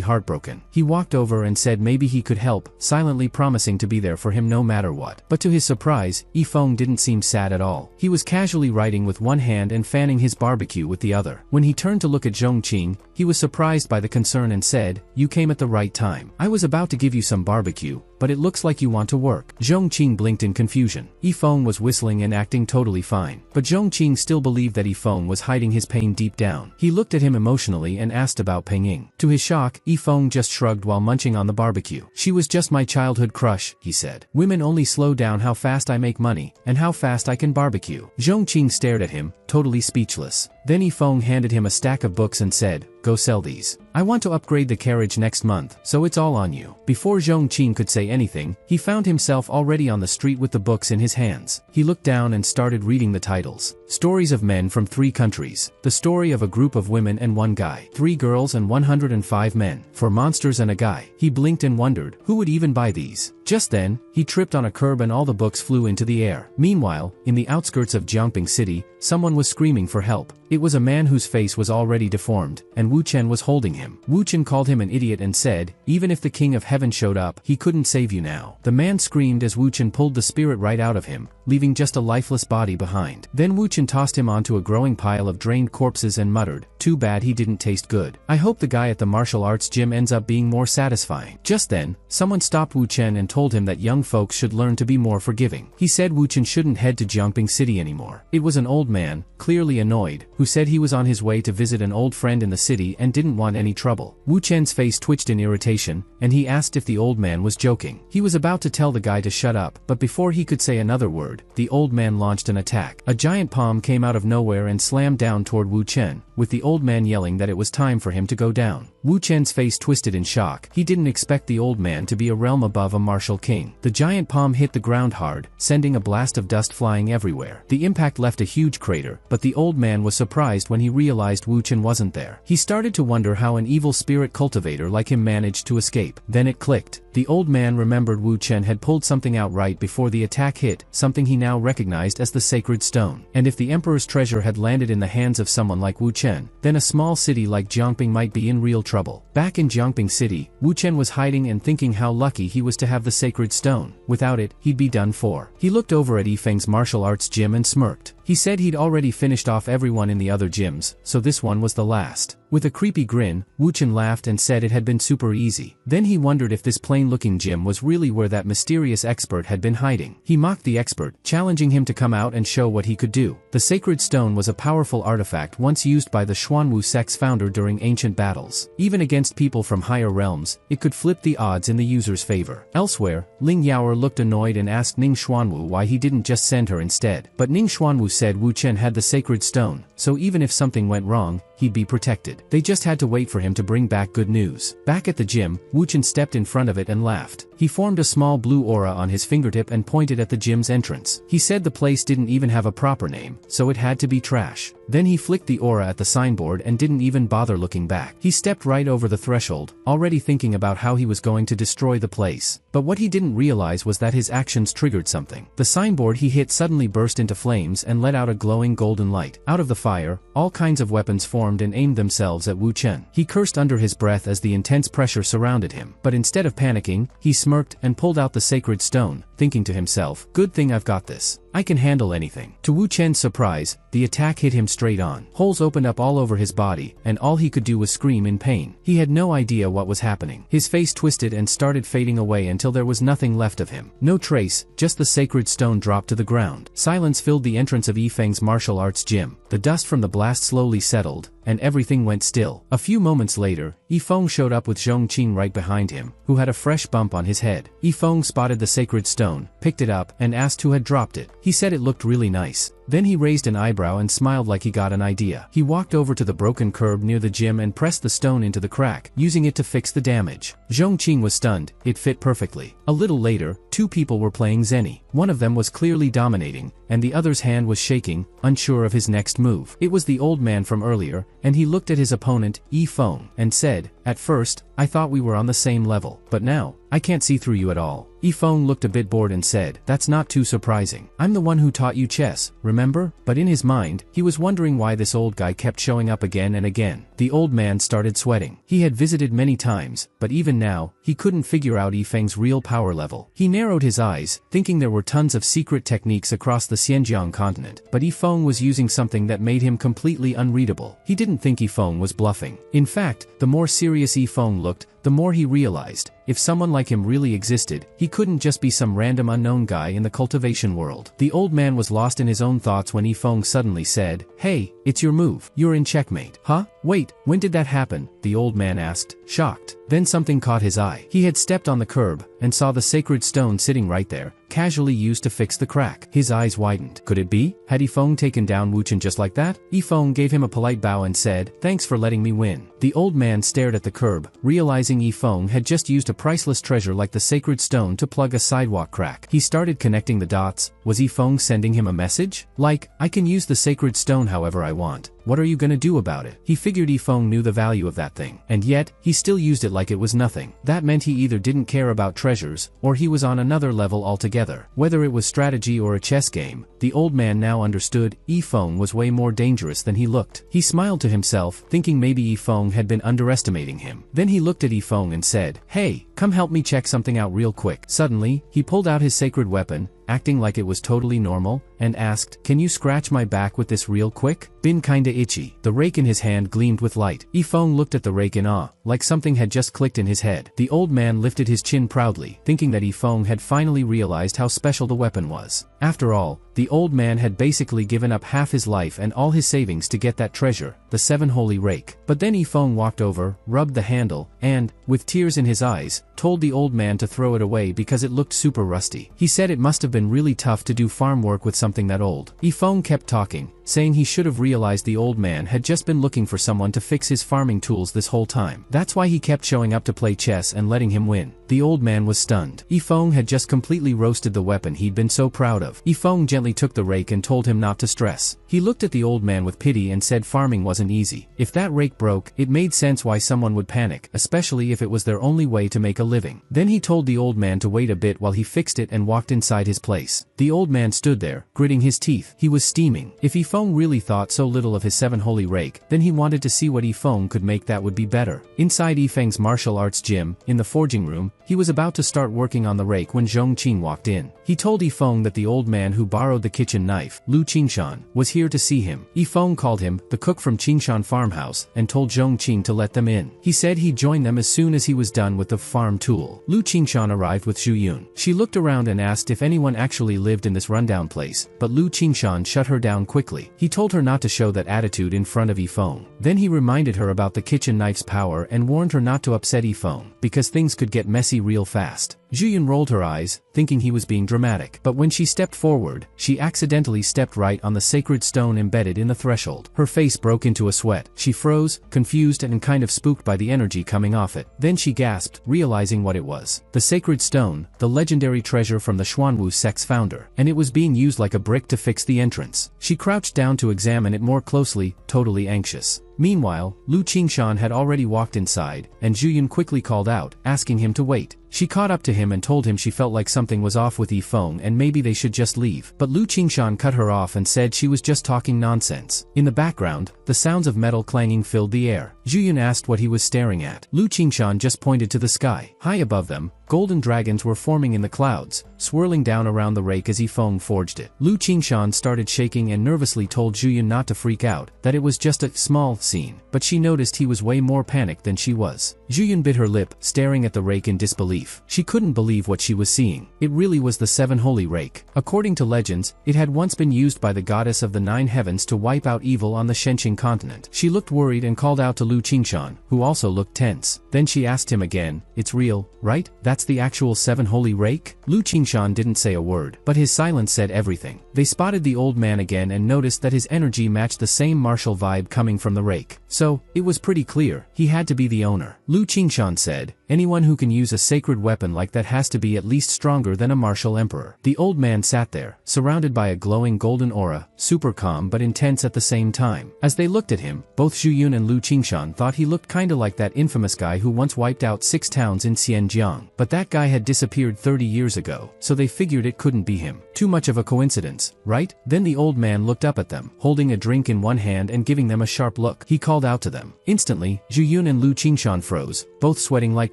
heartbroken. He walked over and said maybe he could help, silently promising to be there for him no matter what. But to his surprise, Yifeng didn't seem sad at all. He was casually writing with one hand and fanning his barbecue with the other. When he turned to look at Zhong Qin, he was surprised by the concern and said, you came at the right time. I was about to give you some barbecue, but it looks like you want to work. Zhong Qin blinked in confusion. Yifeng was whistling and acting totally fine. But Zhong Qin still believed that Yifeng was hiding his pain deep down. He looked at him emotionally and asked about Peng Ying. To his shock, Yifeng just shrugged while munching on the barbecue. She was just my childhood crush, he said. Women only slow down how fast I make money, and how fast I can barbecue. Zhong Qin stared at him, totally speechless. Then Yifeng handed him a stack of books and said, go sell these. I want to upgrade the carriage next month, so it's all on you. Before Zhong Qin could say anything, he found himself already on the street with the books in his hands. He looked down and started reading the titles. Stories of men from 3 countries. The story of a group of women and 1 guy. 3 girls and 105 men. 4 monsters and a guy. He blinked and wondered, who would even buy these? Just then, he tripped on a curb and all the books flew into the air. Meanwhile, in the outskirts of Jiangping City, someone was screaming for help. It was a man whose face was already deformed, and Wu Chen was holding him. Wu Chen called him an idiot and said, even if the King of Heaven showed up, he couldn't save you now. The man screamed as Wu Chen pulled the spirit right out of him, leaving just a lifeless body behind. Then Wu Chen tossed him onto a growing pile of drained corpses and muttered, too bad he didn't taste good. I hope the guy at the martial arts gym ends up being more satisfying. Just then, someone stopped Wu Chen and told him that young folks should learn to be more forgiving. He said Wu Chen shouldn't head to Jiangping City anymore. It was an old man, clearly annoyed, who said he was on his way to visit an old friend in the city and didn't want any trouble. Wu Chen's face twitched in irritation, and he asked if the old man was joking. He was about to tell the guy to shut up, but before he could say another word, the old man launched an attack. A giant palm came out of nowhere and slammed down toward Wu Chen, with the old man yelling that it was time for him to go down. Wu Chen's face twisted in shock. He didn't expect the old man to be a realm above a martial king. The giant palm hit the ground hard, sending a blast of dust flying everywhere. The impact left a huge crater, but the old man was surprised when he realized Wu Chen wasn't there. He started to wonder how an evil spirit cultivator like him managed to escape. Then it clicked. The old man remembered Wu Chen had pulled something out right before the attack hit, something he now recognized as the sacred stone. And if the emperor's treasure had landed in the hands of someone like Wu Chen, then a small city like Jiangping might be in real trouble. Back in Jiangping City, Wu Chen was hiding and thinking how lucky he was to have the sacred stone. Without it, he'd be done for. He looked over at Yifeng's martial arts gym and smirked. He said he'd already finished off everyone in the other gyms, so this one was the last. With a creepy grin, Wu Chen laughed and said it had been super easy. Then he wondered if this plain-looking gym was really where that mysterious expert had been hiding. He mocked the expert, challenging him to come out and show what he could do. The sacred stone was a powerful artifact once used by the Xuanwu sect's founder during ancient battles. Even against people from higher realms, it could flip the odds in the user's favor. Elsewhere, Ling Yaoer looked annoyed and asked Ning Xuanwu why he didn't just send her instead. But Ning Xuanwu said Wu Chen had the sacred stone, so even if something went wrong, he'd be protected. They just had to wait for him to bring back good news. Back at the gym, Wu Chen stepped in front of it and laughed. He formed a small blue aura on his fingertip and pointed at the gym's entrance. He said the place didn't even have a proper name, so it had to be trash. Then he flicked the aura at the signboard and didn't even bother looking back. He stepped right over the threshold, already thinking about how he was going to destroy the place. But what he didn't realize was that his actions triggered something. The signboard he hit suddenly burst into flames and let out a glowing golden light. Out of the fire, all kinds of weapons formed and aimed themselves at Wu Chen. He cursed under his breath as the intense pressure surrounded him. But instead of panicking, he smirked and pulled out the sacred stone, thinking to himself, "Good thing I've got this. I can handle anything." To Wu Chen's surprise, the attack hit him straight on. Holes opened up all over his body, and all he could do was scream in pain. He had no idea what was happening. His face twisted and started fading away until there was nothing left of him. No trace, just the sacred stone dropped to the ground. Silence filled the entrance of Yifeng's martial arts gym. The dust from the blast slowly settled, and everything went still. A few moments later, Yifeng showed up with Zhongqing right behind him, who had a fresh bump on his head. Yifeng spotted the sacred stone, picked it up, and asked who had dropped it. He said it looked really nice. Then he raised an eyebrow and smiled like he got an idea. He walked over to the broken curb near the gym and pressed the stone into the crack, using it to fix the damage. Zhongqing was stunned. It fit perfectly. A little later, two people were playing Zeni. One of them was clearly dominating, and the other's hand was shaking, unsure of his next move. It was the old man from earlier, and he looked at his opponent, Yifeng, and said, "At first, I thought we were on the same level, but now, I can't see through you at all." Yifeng looked a bit bored and said, "That's not too surprising. I'm the one who taught you chess, remember?" But in his mind, he was wondering why this old guy kept showing up again and again. The old man started sweating. He had visited many times, but even now, he couldn't figure out Yifeng's real power level. He narrowed his eyes, thinking there were tons of secret techniques across the Xinjiang continent, but Yifeng was using something that made him completely unreadable. He didn't think Yifeng was bluffing. In fact, the more serious Yifeng looked, the more he realized, if someone like him really existed, he couldn't just be some random unknown guy in the cultivation world. The old man was lost in his own thoughts when Yifeng suddenly said, "Hey, it's your move. You're in checkmate." "Huh? Wait, when did that happen?" the old man asked, shocked. Then something caught his eye. He had stepped on the curb, and saw the sacred stone sitting right there, casually used to fix the crack. His eyes widened. Could it be? Had Yifeng taken down Wu Chen just like that? Yifeng gave him a polite bow and said, "Thanks for letting me win." The old man stared at the curb, realizing Yifeng had just used a priceless treasure like the sacred stone to plug a sidewalk crack. He started connecting the dots. Was Yifeng sending him a message? Like, "I can use the sacred stone however I want. What are you gonna do about it?" He figured Yifeng knew the value of that thing. And yet, he still used it like it was nothing. That meant he either didn't care about treasures, or he was on another level altogether. Whether it was strategy or a chess game, the old man now understood, Yifeng was way more dangerous than he looked. He smiled to himself, thinking maybe Yifeng had been underestimating him. Then he looked at Yifeng and said, "Hey, come help me check something out real quick." Suddenly, he pulled out his sacred weapon, acting like it was totally normal, and asked, "Can you scratch my back with this real quick? Been kinda itchy." The rake in his hand gleamed with light. Yifeng looked at the rake in awe, like something had just clicked in his head. The old man lifted his chin proudly, thinking that Yifeng had finally realized how special the weapon was. After all, the old man had basically given up half his life and all his savings to get that treasure, the seven holy rake. But then Yifeng walked over, rubbed the handle, and, with tears in his eyes, told the old man to throw it away because it looked super rusty. He said it must have been really tough to do farm work with something that old. Yifeng kept talking, saying he should have realized the old man had just been looking for someone to fix his farming tools this whole time. That's why he kept showing up to play chess and letting him win. The old man was stunned. Yifeng had just completely roasted the weapon he'd been so proud of. Yifeng gently took the rake and told him not to stress. He looked at the old man with pity and said farming wasn't easy. If that rake broke, it made sense why someone would panic, especially if it was their only way to make a living. Then he told the old man to wait a bit while he fixed it and walked inside his place. The old man stood there, gritting his teeth. He was steaming. If Yifeng really thought so little of his seven holy rake, then he wanted to see what Yifeng could make that would be better. Inside Yifeng's martial arts gym, in the forging room, He was about to start working on the rake when Zhong Qing walked in. He told Yifeng that the old man who borrowed the kitchen knife, Lu Qingshan, was here to see him. Yifeng called him, the cook from Qingshan farmhouse, and told Zhong Qing to let them in. He said he'd join them as soon as he was done with the farm tool. Lu Qingshan arrived with Zhu Yun. She looked around and asked if anyone actually lived in this rundown place, but Lu Qingshan shut her down quickly. He told her not to show that attitude in front of Yifeng. Then he reminded her about the kitchen knife's power and warned her not to upset Yifeng, because things could get messy real fast. Zhu Yun rolled her eyes, thinking he was being dramatic. But when she stepped forward, she accidentally stepped right on the sacred stone embedded in the threshold. Her face broke into a sweat. She froze, confused and kind of spooked by the energy coming off it. Then she gasped, realizing what it was. The sacred stone, the legendary treasure from the Xuanwu sect's founder. And it was being used like a brick to fix the entrance. She crouched down to examine it more closely, totally anxious. Meanwhile, Lu Qingshan had already walked inside, and Zhu Yun quickly called out, asking him to wait. She caught up to him and told him she felt like something was off with Yifeng and maybe they should just leave. But Lu Qingshan cut her off and said she was just talking nonsense. In the background, the sounds of metal clanging filled the air. Zhu Yun asked what he was staring at. Lu Qingshan just pointed to the sky. High above them, golden dragons were forming in the clouds, swirling down around the rake as Yifeng forged it. Lu Qingshan started shaking and nervously told Zhu Yun not to freak out, that it was just a small scene. But she noticed he was way more panicked than she was. Zhu Yun bit her lip, staring at the rake in disbelief. She couldn't believe what she was seeing. It really was the seven holy rake. According to legends, it had once been used by the goddess of the nine heavens to wipe out evil on the Shenqing continent. She looked worried and called out to Lu Qingshan, who also looked tense. Then she asked him again, "It's real, right? That's the actual seven holy rake?" Lu Qingshan didn't say a word, but his silence said everything. They spotted the old man again and noticed that his energy matched the same martial vibe coming from the rake. So, it was pretty clear, he had to be the owner. Lu Qingshan said, "Anyone who can use a sacred weapon like that has to be at least stronger than a martial emperor." The old man sat there, surrounded by a glowing golden aura, super calm but intense at the same time. As they looked at him, both Zhu Yun and Lu Qingshan thought he looked kinda like that infamous guy who once wiped out 6 towns in Xianjiang. But that guy had disappeared 30 years ago, so they figured it couldn't be him. Too much of a coincidence, right? Then the old man looked up at them, holding a drink in one hand and giving them a sharp look. He called out to them. Instantly, Zhu Yun and Lu Qingshan froze, both sweating like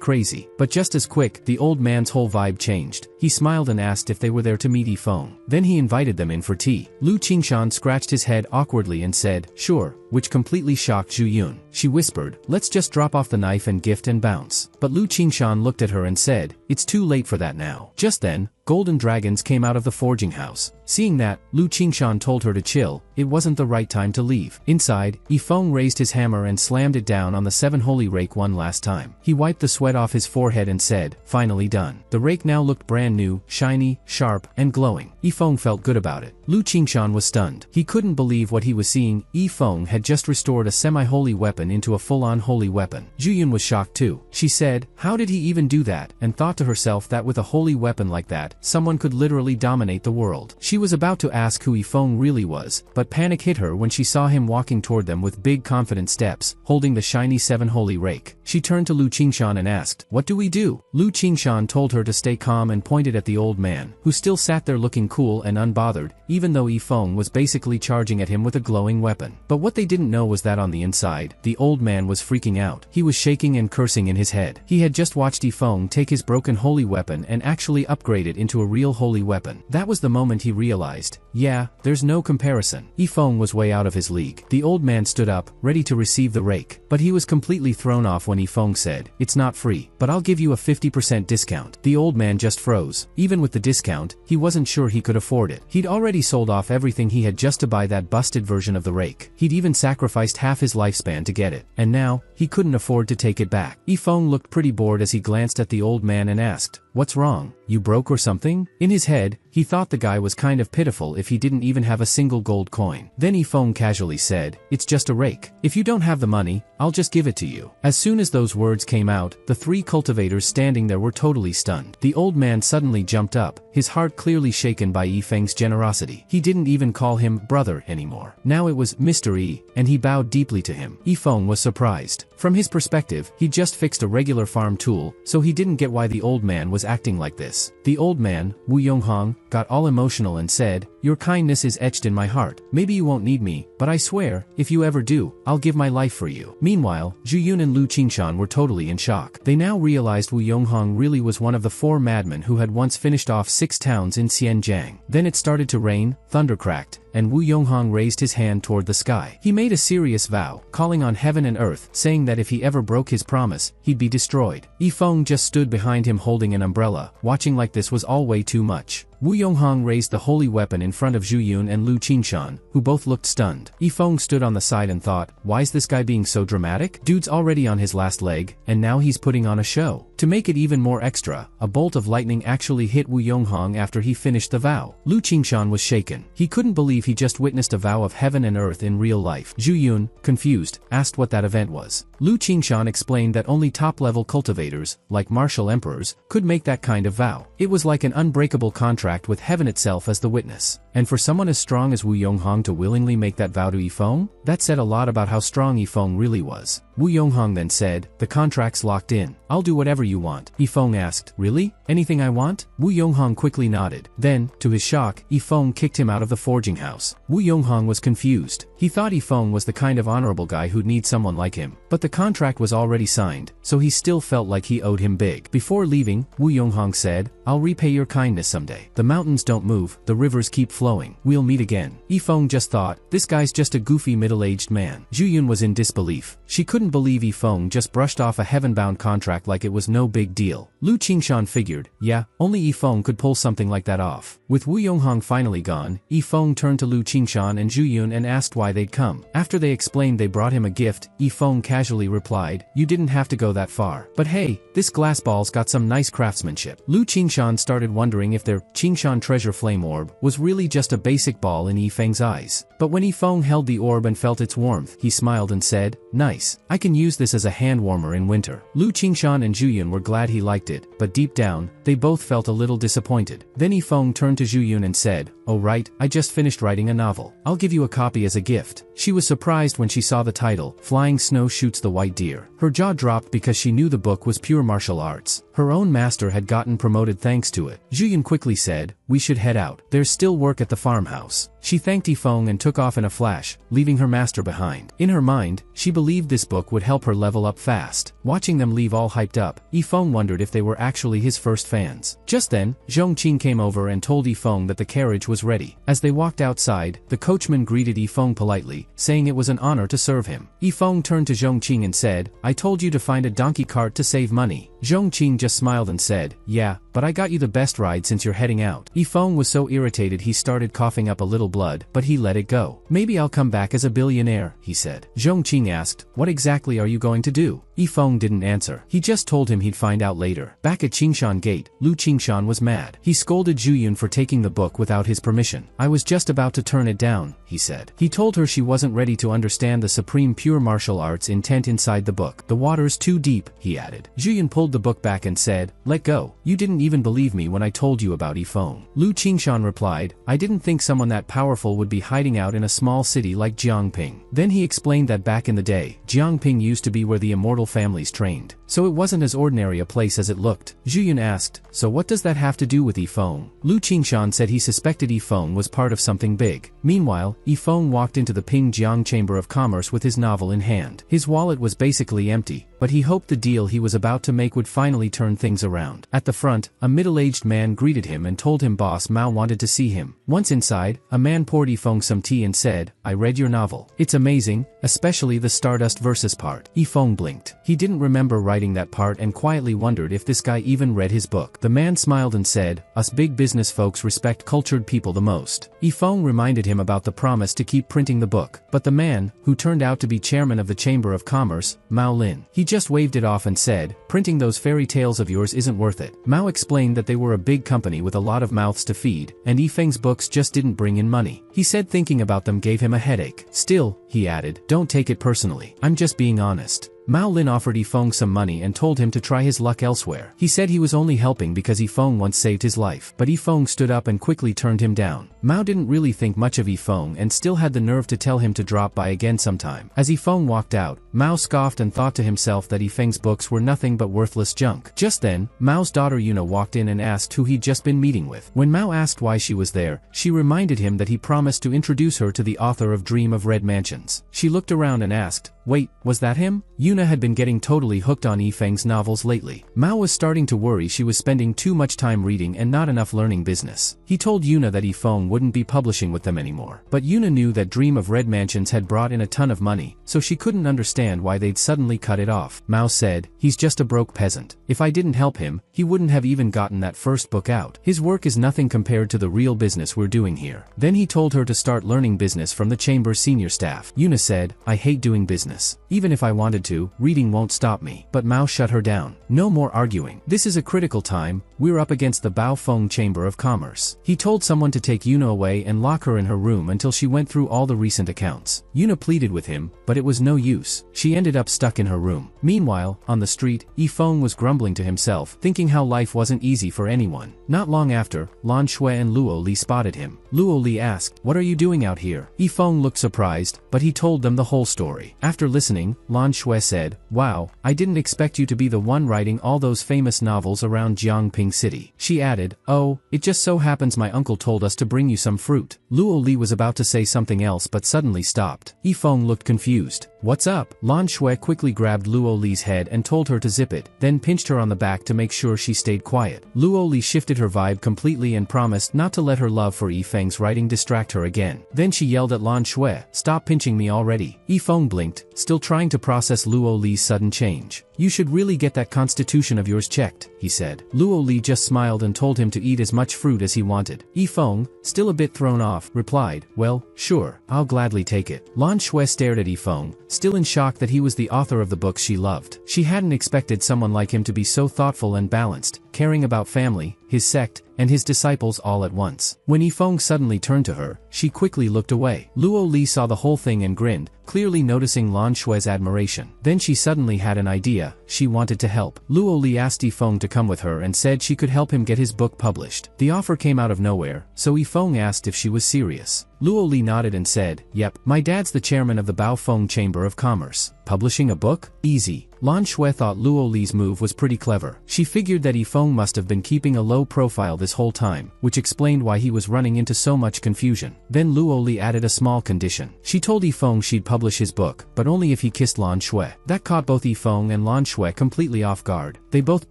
crazy. But just as quick, the old man's whole vibe changed. He smiled and asked if they were there to meet Yifeng. Then he invited them in for tea. Lu Qingshan scratched his head awkwardly and said, "Sure," which completely shocked Zhu Yun. She whispered, "Let's just drop off the knife and gift and bounce." But Lu Qingshan looked at her and said, "It's too late for that now." Just then, golden dragons came out of the forging house. Seeing that, Lu Qingshan told her to chill, it wasn't the right time to leave. Inside, Yifeng raised his hammer and slammed it down on the seven holy rake one last time. He wiped the sweat off his forehead and said, "Finally done." The rake now looked brand new, shiny, sharp, and glowing. Yifeng felt good about it. Lu Qingshan was stunned. He couldn't believe what he was seeing. Yifeng had just restored a semi-holy weapon into a full-on holy weapon. Zhu Yun was shocked too. She said, "How did he even do that?" and thought to herself that with a holy weapon like that, someone could literally dominate the world. She was about to ask who Yifeng really was, but panic hit her when she saw him walking toward them with big confident steps, holding the shiny seven holy rake. She turned to Lu Qingshan and asked, "What do we do?" Lu Qingshan told her to stay calm and pointed at the old man, who still sat there looking cool and unbothered, even though Yifeng was basically charging at him with a glowing weapon. But what they didn't know was that on the inside, the old man was freaking out. He was shaking and cursing in his head. He had just watched Yifeng take his broken holy weapon and actually upgrade it into a real holy weapon. That was the moment he realized, yeah, there's no comparison. Yifeng was way out of his league. The old man stood up, ready to receive the rake. But he was completely thrown off when Yifeng said, "It's not free, but I'll give you a 50% discount." The old man just froze. Even with the discount, he wasn't sure he could afford it. He'd already sold off everything he had just to buy that busted version of the rake. He'd even sacrificed half his lifespan to get it. And now, he couldn't afford to take it back. Yifeng looked pretty bored as he glanced at the old man and asked, "What's wrong? You broke or something?" In his head, he thought the guy was kind of pitiful if he didn't even have a single gold coin. Then Yifeng casually said, "It's just a rake. If you don't have the money, I'll just give it to you." As soon as those words came out, the 3 cultivators standing there were totally stunned. The old man suddenly jumped up, his heart clearly shaken by Yifeng's generosity. He didn't even call him brother anymore. Now it was Mr. E, and he bowed deeply to him. Yifeng was surprised. From his perspective, he just fixed a regular farm tool, so he didn't get why the old man was was acting like this. The old man, Wu Yonghong, got all emotional and said, "Your kindness is etched in my heart. Maybe you won't need me, but I swear, if you ever do, I'll give my life for you." Meanwhile, Zhu Yun and Lu Qingshan were totally in shock. They now realized Wu Yonghong really was one of the 4 madmen who had once finished off 6 towns in Xianjiang. Then it started to rain, thunder cracked, and Wu Yonghong raised his hand toward the sky. He made a serious vow, calling on heaven and earth, saying that if he ever broke his promise, he'd be destroyed. Yifeng just stood behind him holding an umbrella, watching like this was all way too much. Wu Yonghong raised the holy weapon in front of Zhu Yun and Lu Qingshan, who both looked stunned. Yifeng stood on the side and thought, why's this guy being so dramatic? Dude's already on his last leg, and now he's putting on a show. To make it even more extra, a bolt of lightning actually hit Wu Yonghong after he finished the vow. Lu Qingshan was shaken. He couldn't believe he just witnessed a vow of heaven and earth in real life. Zhu Yun, confused, asked what that event was. Lu Qingshan explained that only top-level cultivators, like martial emperors, could make that kind of vow. It was like an unbreakable contract with heaven itself as the witness. And for someone as strong as Wu Yonghong to willingly make that vow to Yifeng, that said a lot about how strong Yifeng really was. Wu Yonghong then said, "The contract's locked in. I'll do whatever you want." Yifeng asked, "Really? Anything I want?" Wu Yonghong quickly nodded. Then, to his shock, Yifeng kicked him out of the forging house. Wu Yonghong was confused. He thought Yifeng was the kind of honorable guy who'd need someone like him. But the contract was already signed, so he still felt like he owed him big. Before leaving, Wu Yonghong said, "I'll repay your kindness someday. The mountains don't move, the rivers keep flowing. We'll meet again." Yifeng just thought, this guy's just a goofy middle-aged man. Zhu Yun was in disbelief. She couldn't believe Yifeng just brushed off a heaven-bound contract like it was no big deal. Lu Qingshan figured, yeah, only Yifeng could pull something like that off. With Wu Yonghong finally gone, Yifeng turned to Lu Qingshan and Zhu Yun and asked why they'd come. After they explained they brought him a gift, Yifeng casually replied, "You didn't have to go that far. But hey, this glass ball's got some nice craftsmanship." Lu Qingshan started wondering if their Qingshan treasure flame orb was really just a basic ball in Yifeng's eyes. But when Yifeng held the orb and felt its warmth, he smiled and said, "Nice. I can use this as a hand warmer in winter." Lu Qingshan and Zhu Yun were glad he liked it, but deep down, they both felt a little disappointed. Then Yifeng turned to Zhu Yun and said, "Oh right, I just finished writing a novel. I'll give you a copy as a gift." She was surprised when she saw the title, Flying Snow Shoots the White Deer. Her jaw dropped because she knew the book was pure martial arts. Her own master had gotten promoted thanks to it. Zhu Yun quickly said, "We should head out. There's still work at the farmhouse." She thanked Yifeng and took off in a flash, leaving her master behind. In her mind, she believed this book would help her level up fast. Watching them leave all hyped up, Yifeng wondered if they were actually his first fans. Just then, Zhongqing came over and told Yifeng that the carriage was ready. As they walked outside, the coachman greeted Yifeng politely, saying it was an honor to serve him. Yifeng turned to Zhongqing and said, "I told you to find a donkey cart to save money." Zhongqing just smiled and said, "Yeah, but I got you the best ride since you're heading out." Yifeng was so irritated he started coughing up a little blood, but he let it go. "Maybe I'll come back as a billionaire," he said. Zhongqing asked, "What exactly are you going to do?" Yifeng didn't answer. He just told him he'd find out later. Back at Qingshan Gate, Lu Qingshan was mad. He scolded Zhu Yun for taking the book without his permission. "I was just about to turn it down," he said. He told her she wasn't ready to understand the supreme pure martial arts intent inside the book. "The water's too deep," he added. Zhu Yun pulled the book back and said, "Let go. You didn't even believe me when I told you about Yifeng." Lu Qingshan replied, "I didn't think someone that powerful would be hiding out in a small city like Jiangping." Then he explained that back in the day, Jiangping used to be where the immortal families trained. So it wasn't as ordinary a place as it looked. Zhu Yun asked, "So what does that have to do with Yifeng?" Lu Qingshan said he suspected Yifeng was part of something big. Meanwhile, Yifeng walked into the Pingjiang Chamber of Commerce with his novel in hand. His wallet was basically empty, but he hoped the deal he was about to make would finally turn things around. At the front, a middle-aged man greeted him and told him Boss Mao wanted to see him. Once inside, a man poured Yifeng some tea and said, "I read your novel. It's amazing, especially the Stardust versus part." Yifeng blinked. He didn't remember writing that part and quietly wondered if this guy even read his book. The man smiled and said, "Us big business folks respect cultured people the most." Yifeng reminded him about the promise to keep printing the book. But the man, who turned out to be chairman of the Chamber of Commerce, Mao Lin, he just waved it off and said, "Printing those fairy tales of yours isn't worth it." Mao explained that they were a big company with a lot of mouths to feed, and Yifeng's books just didn't bring in money. He said thinking about them gave him a headache. Still, he added. Don't take it personally. I'm just being honest. Mao Lin offered Yifeng some money and told him to try his luck elsewhere. He said he was only helping because Yifeng once saved his life, but Yifeng stood up and quickly turned him down. Mao didn't really think much of Yifeng and still had the nerve to tell him to drop by again sometime. As Yifeng walked out, Mao scoffed and thought to himself that Yifeng's books were nothing but worthless junk. Just then, Mao's daughter Yuna walked in and asked who he'd just been meeting with. When Mao asked why she was there, she reminded him that he promised to introduce her to the author of Dream of Red Mansions. She looked around and asked, "Wait, was that him?" Yuna had been getting totally hooked on Yifeng's novels lately. Mao was starting to worry she was spending too much time reading and not enough learning business. He told Yuna that Yifeng wouldn't be publishing with them anymore. But Yuna knew that Dream of Red Mansions had brought in a ton of money, so she couldn't understand why they'd suddenly cut it off. Mao said, "He's just a broke peasant. If I didn't help him, he wouldn't have even gotten that first book out. His work is nothing compared to the real business we're doing here." Then he told her to start learning business from the chamber's senior staff. Yuna said, "I hate doing business. Even if I wanted to, reading won't stop me." But Mao shut her down. "No more arguing. This is a critical time. We're up against the Baofeng Chamber of Commerce." He told someone to take Yuna away and lock her in her room until she went through all the recent accounts. Yuna pleaded with him, but it was no use. She ended up stuck in her room. Meanwhile, on the street, Yifeng was grumbling to himself, thinking how life wasn't easy for anyone. Not long after, Lan Shui and Luo Li spotted him. Luo Li asked, "What are you doing out here?" Yifeng looked surprised, but he told them the whole story. After listening, Lan Shui said, "Wow, I didn't expect you to be the one writing all those famous novels around Jiangping City." She added, "Oh, it just so happens my uncle told us to bring you some fruit." Luo Li was about to say something else but suddenly stopped. Yifeng looked confused. "What's up?" Lan Shui quickly grabbed Luo Li's head and told her to zip it, then pinched her on the back to make sure she stayed quiet. Luo Li shifted her vibe completely and promised not to let her love for Yifeng's writing distract her again. Then she yelled at Lan Shui, "Stop pinching me already." Yifeng blinked, still trying to process Luo Li's sudden change. "You should really get that constitution of yours checked," he said. Luo Li just smiled and told him to eat as much fruit as he wanted. Yifeng, still a bit thrown off, replied, "Well, sure, I'll gladly take it." Lan Shui stared at Yifeng, still in shock that he was the author of the books she loved. She hadn't expected someone like him to be so thoughtful and balanced, caring about family, his sect, and his disciples all at once. When Yifeng suddenly turned to her, she quickly looked away. Luo Li saw the whole thing and grinned, clearly noticing Lan Shui's admiration. Then she suddenly had an idea. She wanted to help. Luo Li asked Yifeng to come with her and said she could help him get his book published. The offer came out of nowhere, so Yifeng asked if she was serious. Luo Li nodded and said, "Yep, my dad's the chairman of the Baofeng Chamber of Commerce. Publishing a book? Easy." Lan Shui thought Luo Li's move was pretty clever. She figured that Yifeng must have been keeping a low profile this whole time, which explained why he was running into so much confusion. Then Luo Li added a small condition. She told Yifeng she'd publish his book, but only if he kissed Lan Shui. That caught both Yifeng and Lan Shui completely off guard. They both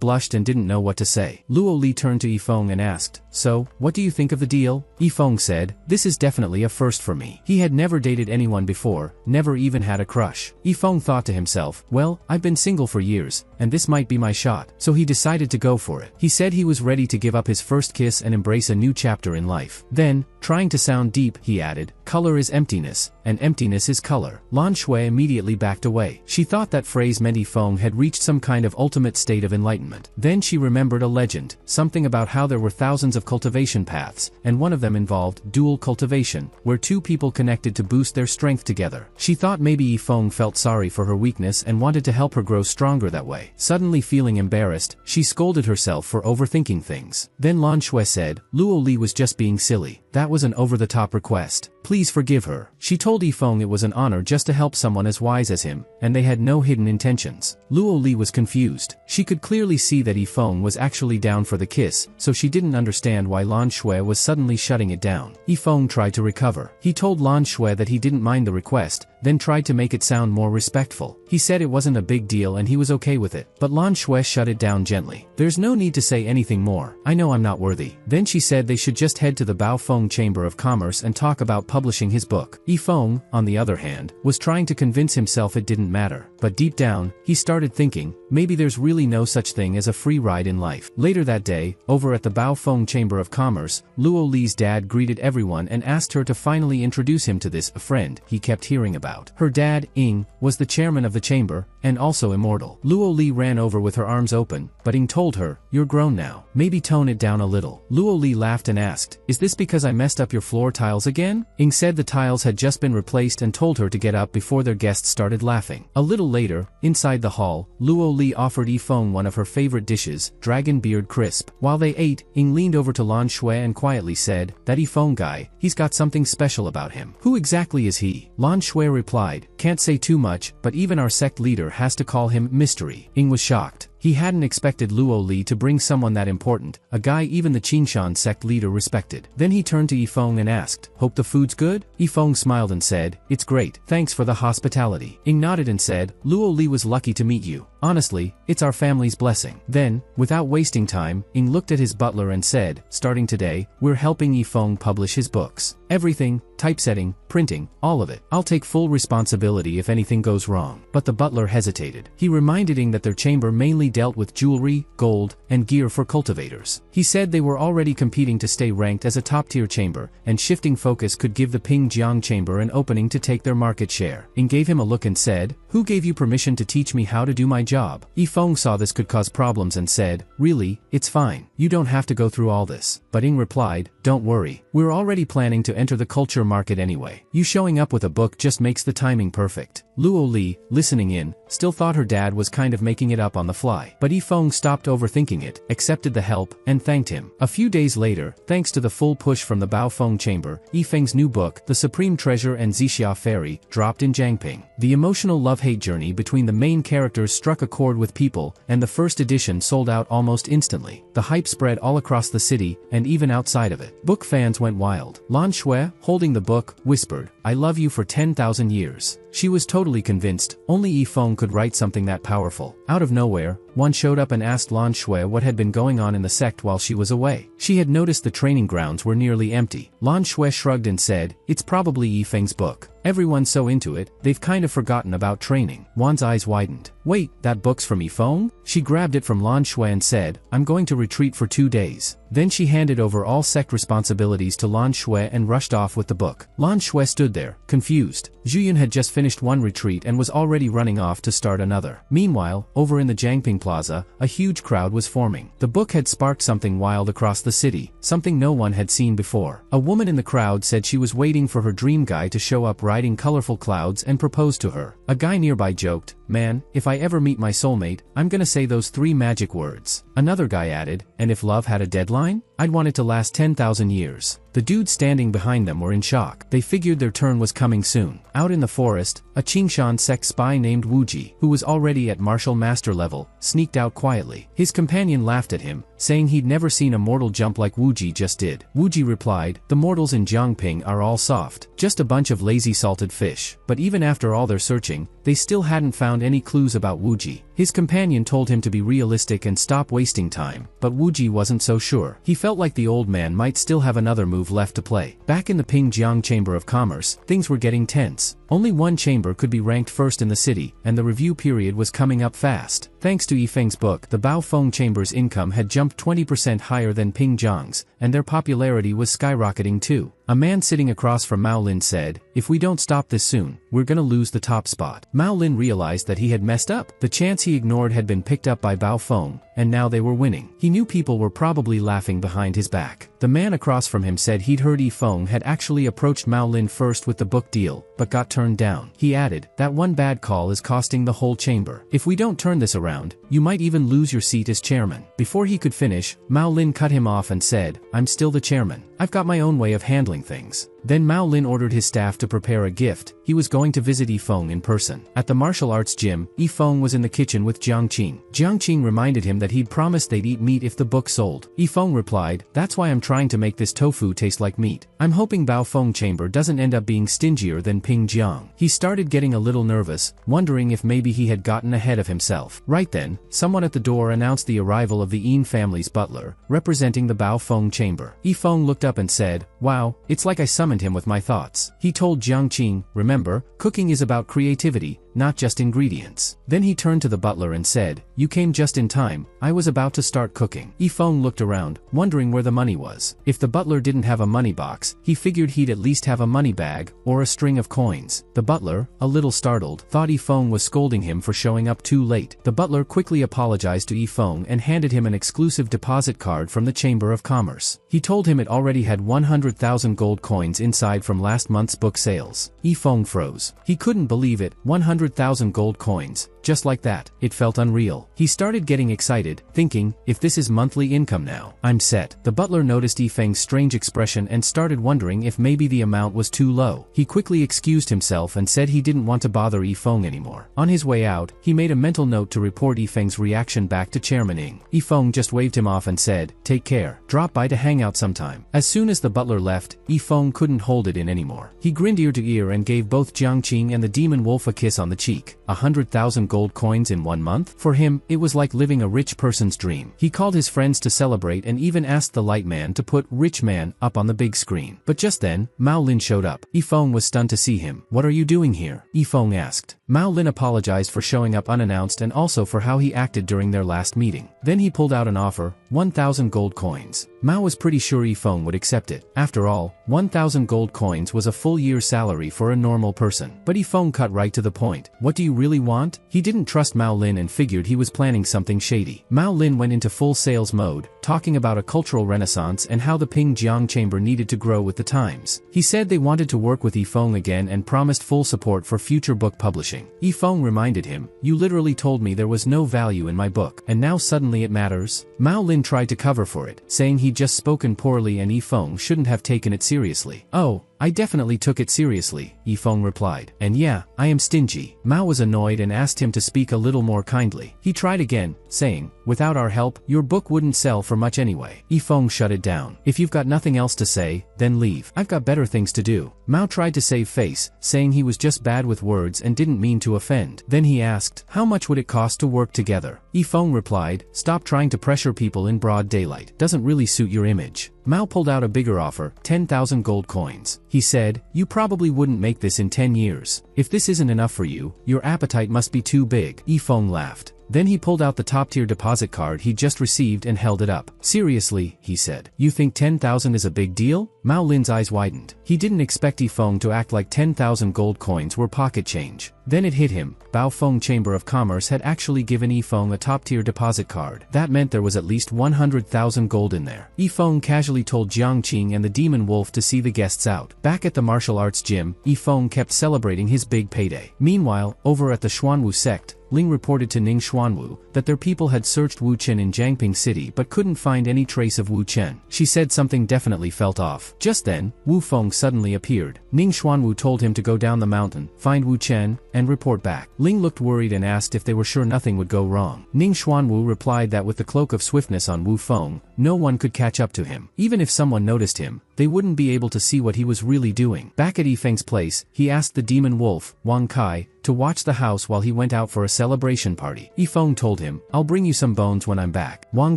blushed and didn't know what to say. Luo Li turned to Yifeng and asked, "So, what do you think of the deal?" Yifeng said, "This is definitely a first for me." He had never dated anyone before, never even had a crush. Yifeng thought to himself, "Well, I've been single for years, and this might be my shot." So he decided to go for it. He said he was ready to give up his first kiss and embrace a new chapter in life. Then, trying to sound deep, he added, "Color is emptiness, and emptiness is color." Lan Shui immediately backed away. She thought that phrase meant Yifeng had reached some kind of ultimate state of enlightenment. Then she remembered a legend, something about how there were thousands of cultivation paths, and one of them involved dual cultivation, where two people connected to boost their strength together. She thought maybe Yifeng felt sorry for her weakness and wanted to help her grow stronger that way. Suddenly feeling embarrassed, she scolded herself for overthinking things. Then Lan Shui said, "Luo Li was just being silly. That was an over-the-top request. Please forgive her." She told Yifeng it was an honor just to help someone as wise as him, and they had no hidden intentions. Luo Li was confused. She could clearly see that Yifeng was actually down for the kiss, so she didn't understand why Lan Shui was suddenly shutting it down. Yifeng tried to recover. He told Lan Shui that he didn't mind the request, then tried to make it sound more respectful. He said it wasn't a big deal and he was okay with it, but Lan Shui shut it down gently. "There's no need to say anything more. I know I'm not worthy." Then she said they should just head to the Baofeng Chamber of Commerce and talk about publishing his book. Yifeng, on the other hand, was trying to convince himself it didn't matter. but deep down, he started thinking, maybe there's really no such thing as a free ride in life. Later that day, over at the Baofeng Chamber of Commerce, Luo Li's dad greeted everyone and asked her to finally introduce him to this friend he kept hearing about. Her dad, Ying, was the chairman of the chamber, and also immortal. Luo Li ran over with her arms open, but Ying told her, "You're grown now. Maybe tone it down a little." Luo Li laughed and asked, "Is this because I messed up your floor tiles again?" Ying said the tiles had just been replaced and told her to get up before their guests started laughing. A little later, inside the hall, Luo Li offered Yifeng one of her favorite dishes, dragon beard crisp. While they ate, Ying leaned over to Lan Shui and quietly said, "That Yifeng guy, he's got something special about him." "Who exactly is he?" Lan Shui replied, "Can't say too much, but even our sect leader has to call him Mystery." Ying was shocked. He hadn't expected Luo Li to bring someone that important, a guy even the Qinshan sect leader respected. Then he turned to Yifeng and asked, "Hope the food's good?" Yifeng smiled and said, "It's great, thanks for the hospitality." Ying nodded and said, "Luo Li was lucky to meet you. Honestly, it's our family's blessing." Then, without wasting time, Ying looked at his butler and said, "Starting today, we're helping Yifeng publish his books. Everything, typesetting, printing, all of it. I'll take full responsibility if anything goes wrong." But the butler hesitated. He reminded Ying that their chamber mainly dealt with jewelry, gold, and gear for cultivators. He said they were already competing to stay ranked as a top-tier chamber, and shifting focus could give the Pingjiang chamber an opening to take their market share. Ying gave him a look and said, "Who gave you permission to teach me how to do my job?" Yifeng saw this could cause problems and said, "Really, it's fine. You don't have to go through all this." But Ying replied, "Don't worry. We're already planning to enter the culture market anyway. You showing up with a book just makes the timing perfect." Luo Li, listening in, still thought her dad was kind of making it up on the fly. But Yifeng stopped overthinking it, accepted the help, and thanked him. A few days later, thanks to the full push from the Baofeng chamber, Yifeng's new book, The Supreme Treasure and Xixia Fairy, dropped in Jiangping. The emotional love-hate journey between the main characters struck a chord with people, and the first edition sold out almost instantly. The hype spread all across the city, and even outside of it. Book fans went wild. Lan Shui, holding the book, whispered, "I love you for 10,000 years." She was totally convinced, only Yifeng could write something that powerful. Out of nowhere, one showed up and asked Lan Shui what had been going on in the sect while she was away. She had noticed the training grounds were nearly empty. Lan Shui shrugged and said, "It's probably Yifeng's book. Everyone's so into it, they've kind of forgotten about training." Wan's eyes widened. "Wait, that book's from Yifeng?" She grabbed it from Lan Shui and said, "I'm going to retreat for 2 days." Then she handed over all sect responsibilities to Lan Shui and rushed off with the book. Lan Shui stood there, confused. Zhuyun had just finished one retreat and was already running off to start another. Meanwhile, over in the Jiangping Plaza, a huge crowd was forming. The book had sparked something wild across the city, something no one had seen before. A woman in the crowd said she was waiting for her dream guy to show up riding colorful clouds and propose to her. A guy nearby joked, "Man, if I ever meet my soulmate, I'm gonna say those 3 magic words." Another guy added, "And if love had a deadline? I'd want it to last 10,000 years." The dudes standing behind them were in shock. They figured their turn was coming soon. Out in the forest, a Qingshan sect spy named Wuji, who was already at martial master level, sneaked out quietly. His companion laughed at him, saying he'd never seen a mortal jump like Wuji just did. Wuji replied, "The mortals in Jiangping are all soft, just a bunch of lazy salted fish." But even after all their searching, they still hadn't found any clues about Wuji. His companion told him to be realistic and stop wasting time, but Wuji wasn't so sure. He felt like the old man might still have another move left to play. Back in the Pingjiang Chamber of Commerce, things were getting tense. Only one chamber could be ranked first in the city, and the review period was coming up fast. Thanks to Yifeng's book, the Baofeng Chamber's income had jumped 20% higher than Pingjiang's, and their popularity was skyrocketing too. A man sitting across from Mao Lin said, "If we don't stop this soon, we're gonna lose the top spot." Mao Lin realized that he had messed up. The chance he ignored had been picked up by Baofeng, and now they were winning. He knew people were probably laughing behind his back. The man across from him said he'd heard Yifeng had actually approached Mao Lin first with the book deal, but got turned down. He added, "That one bad call is costing the whole chamber. If we don't turn this around, you might even lose your seat as chairman." Before he could finish, Mao Lin cut him off and said, "I'm still the chairman. I've got my own way of handling things." Then Mao Lin ordered his staff to prepare a gift. He was going to visit Yifeng in person. At the martial arts gym, Yifeng was in the kitchen with Jiang Qing. Jiang Qing reminded him that he'd promised they'd eat meat if the book sold. Yifeng replied, "That's why I'm trying to make this tofu taste like meat. I'm hoping Baofeng Chamber doesn't end up being stingier than Pingjiang." He started getting a little nervous, wondering if maybe he had gotten ahead of himself. Right then, someone at the door announced the arrival of the Yin family's butler, representing the Baofeng Chamber. Yifeng looked up and said, "Wow, it's like I summoned him with my thoughts." He told Jiang Qing, "Remember, cooking is about creativity, not just ingredients. Then he turned to the butler and said, "You came just in time, I was about to start cooking." Yifeng looked around, wondering where the money was. If the butler didn't have a money box, he figured he'd at least have a money bag, or a string of coins. The butler, a little startled, thought Yifeng was scolding him for showing up too late. The butler quickly apologized to Yifeng and handed him an exclusive deposit card from the Chamber of Commerce. He told him it already had 100,000 gold coins inside from last month's book sales. Yifeng froze. He couldn't believe it, 100,000 gold coins. Just like that, it felt unreal. He started getting excited, thinking, if this is monthly income now, I'm set. The butler noticed Yifeng's strange expression and started wondering if maybe the amount was too low. He quickly excused himself and said he didn't want to bother Yifeng anymore. On his way out, he made a mental note to report Yifeng's reaction back to Chairman Ing. Yifeng just waved him off and said, "Take care, drop by to hang out sometime." As soon as the butler left, Yifeng couldn't hold it in anymore. He grinned ear to ear and gave both Jiang Qing and the demon wolf a kiss on the cheek. 100,000 gold coins in 1 month? For him, it was like living a rich person's dream. He called his friends to celebrate and even asked the light man to put "Rich Man" up on the big screen. But just then, Mao Lin showed up. Yifeng was stunned to see him. "What are you doing here?" Yifeng asked. Mao Lin apologized for showing up unannounced and also for how he acted during their last meeting. Then he pulled out an offer, 1,000 gold coins. Mao was pretty sure Yifeng would accept it. After all, 1,000 gold coins was a full year's salary for a normal person. But Yifeng cut right to the point. "What do you really want?" He didn't trust Mao Lin and figured he was planning something shady. Mao Lin went into full sales mode, talking about a cultural renaissance and how the Pingjiang Chamber needed to grow with the times. He said they wanted to work with Yifeng again and promised full support for future book publishing. Yifeng reminded him, "You literally told me there was no value in my book, and now suddenly it matters?" Mao Lin tried to cover for it, saying he'd just spoken poorly and Yifeng shouldn't have taken it seriously. "Oh, I definitely took it seriously," Yifeng replied. "And yeah, I am stingy." Mao was annoyed and asked him to speak a little more kindly. He tried again, saying, "Without our help, your book wouldn't sell for much anyway." Yifeng shut it down. "If you've got nothing else to say, then leave. I've got better things to do." Mao tried to save face, saying he was just bad with words and didn't mean to offend. Then he asked, "How much would it cost to work together?" Yifeng replied, "Stop trying to pressure people in broad daylight. Doesn't really suit your image." Mao pulled out a bigger offer, 10,000 gold coins. He said, "You probably wouldn't make this in 10 years. If this isn't enough for you, your appetite must be too big." Yifeng laughed. Then he pulled out the top-tier deposit card he just received and held it up. "Seriously," he said. "You think 10,000 is a big deal?" Mao Lin's eyes widened. He didn't expect Yifeng to act like 10,000 gold coins were pocket change. Then it hit him. Baofeng Chamber of Commerce had actually given Yifeng a top-tier deposit card. That meant there was at least 100,000 gold in there. Yifeng casually told Jiang Qing and the demon wolf to see the guests out. Back at the martial arts gym, Yifeng kept celebrating his big payday. Meanwhile, over at the Xuanwu sect, Ling reported to Ning Xuanwu that their people had searched Wu Chen in Jiangping City but couldn't find any trace of Wu Chen. She said something definitely felt off. Just then, Wu Feng suddenly appeared. Ning Xuanwu told him to go down the mountain, find Wu Chen, and report back. Ling looked worried and asked if they were sure nothing would go wrong. Ning Xuanwu replied that with the cloak of swiftness on Wu Feng, no one could catch up to him. Even if someone noticed him, they wouldn't be able to see what he was really doing. Back at Yifeng's place, he asked the demon wolf, Wang Kai, to watch the house while he went out for a celebration party. Yifeng told him, "I'll bring you some bones when I'm back." Wang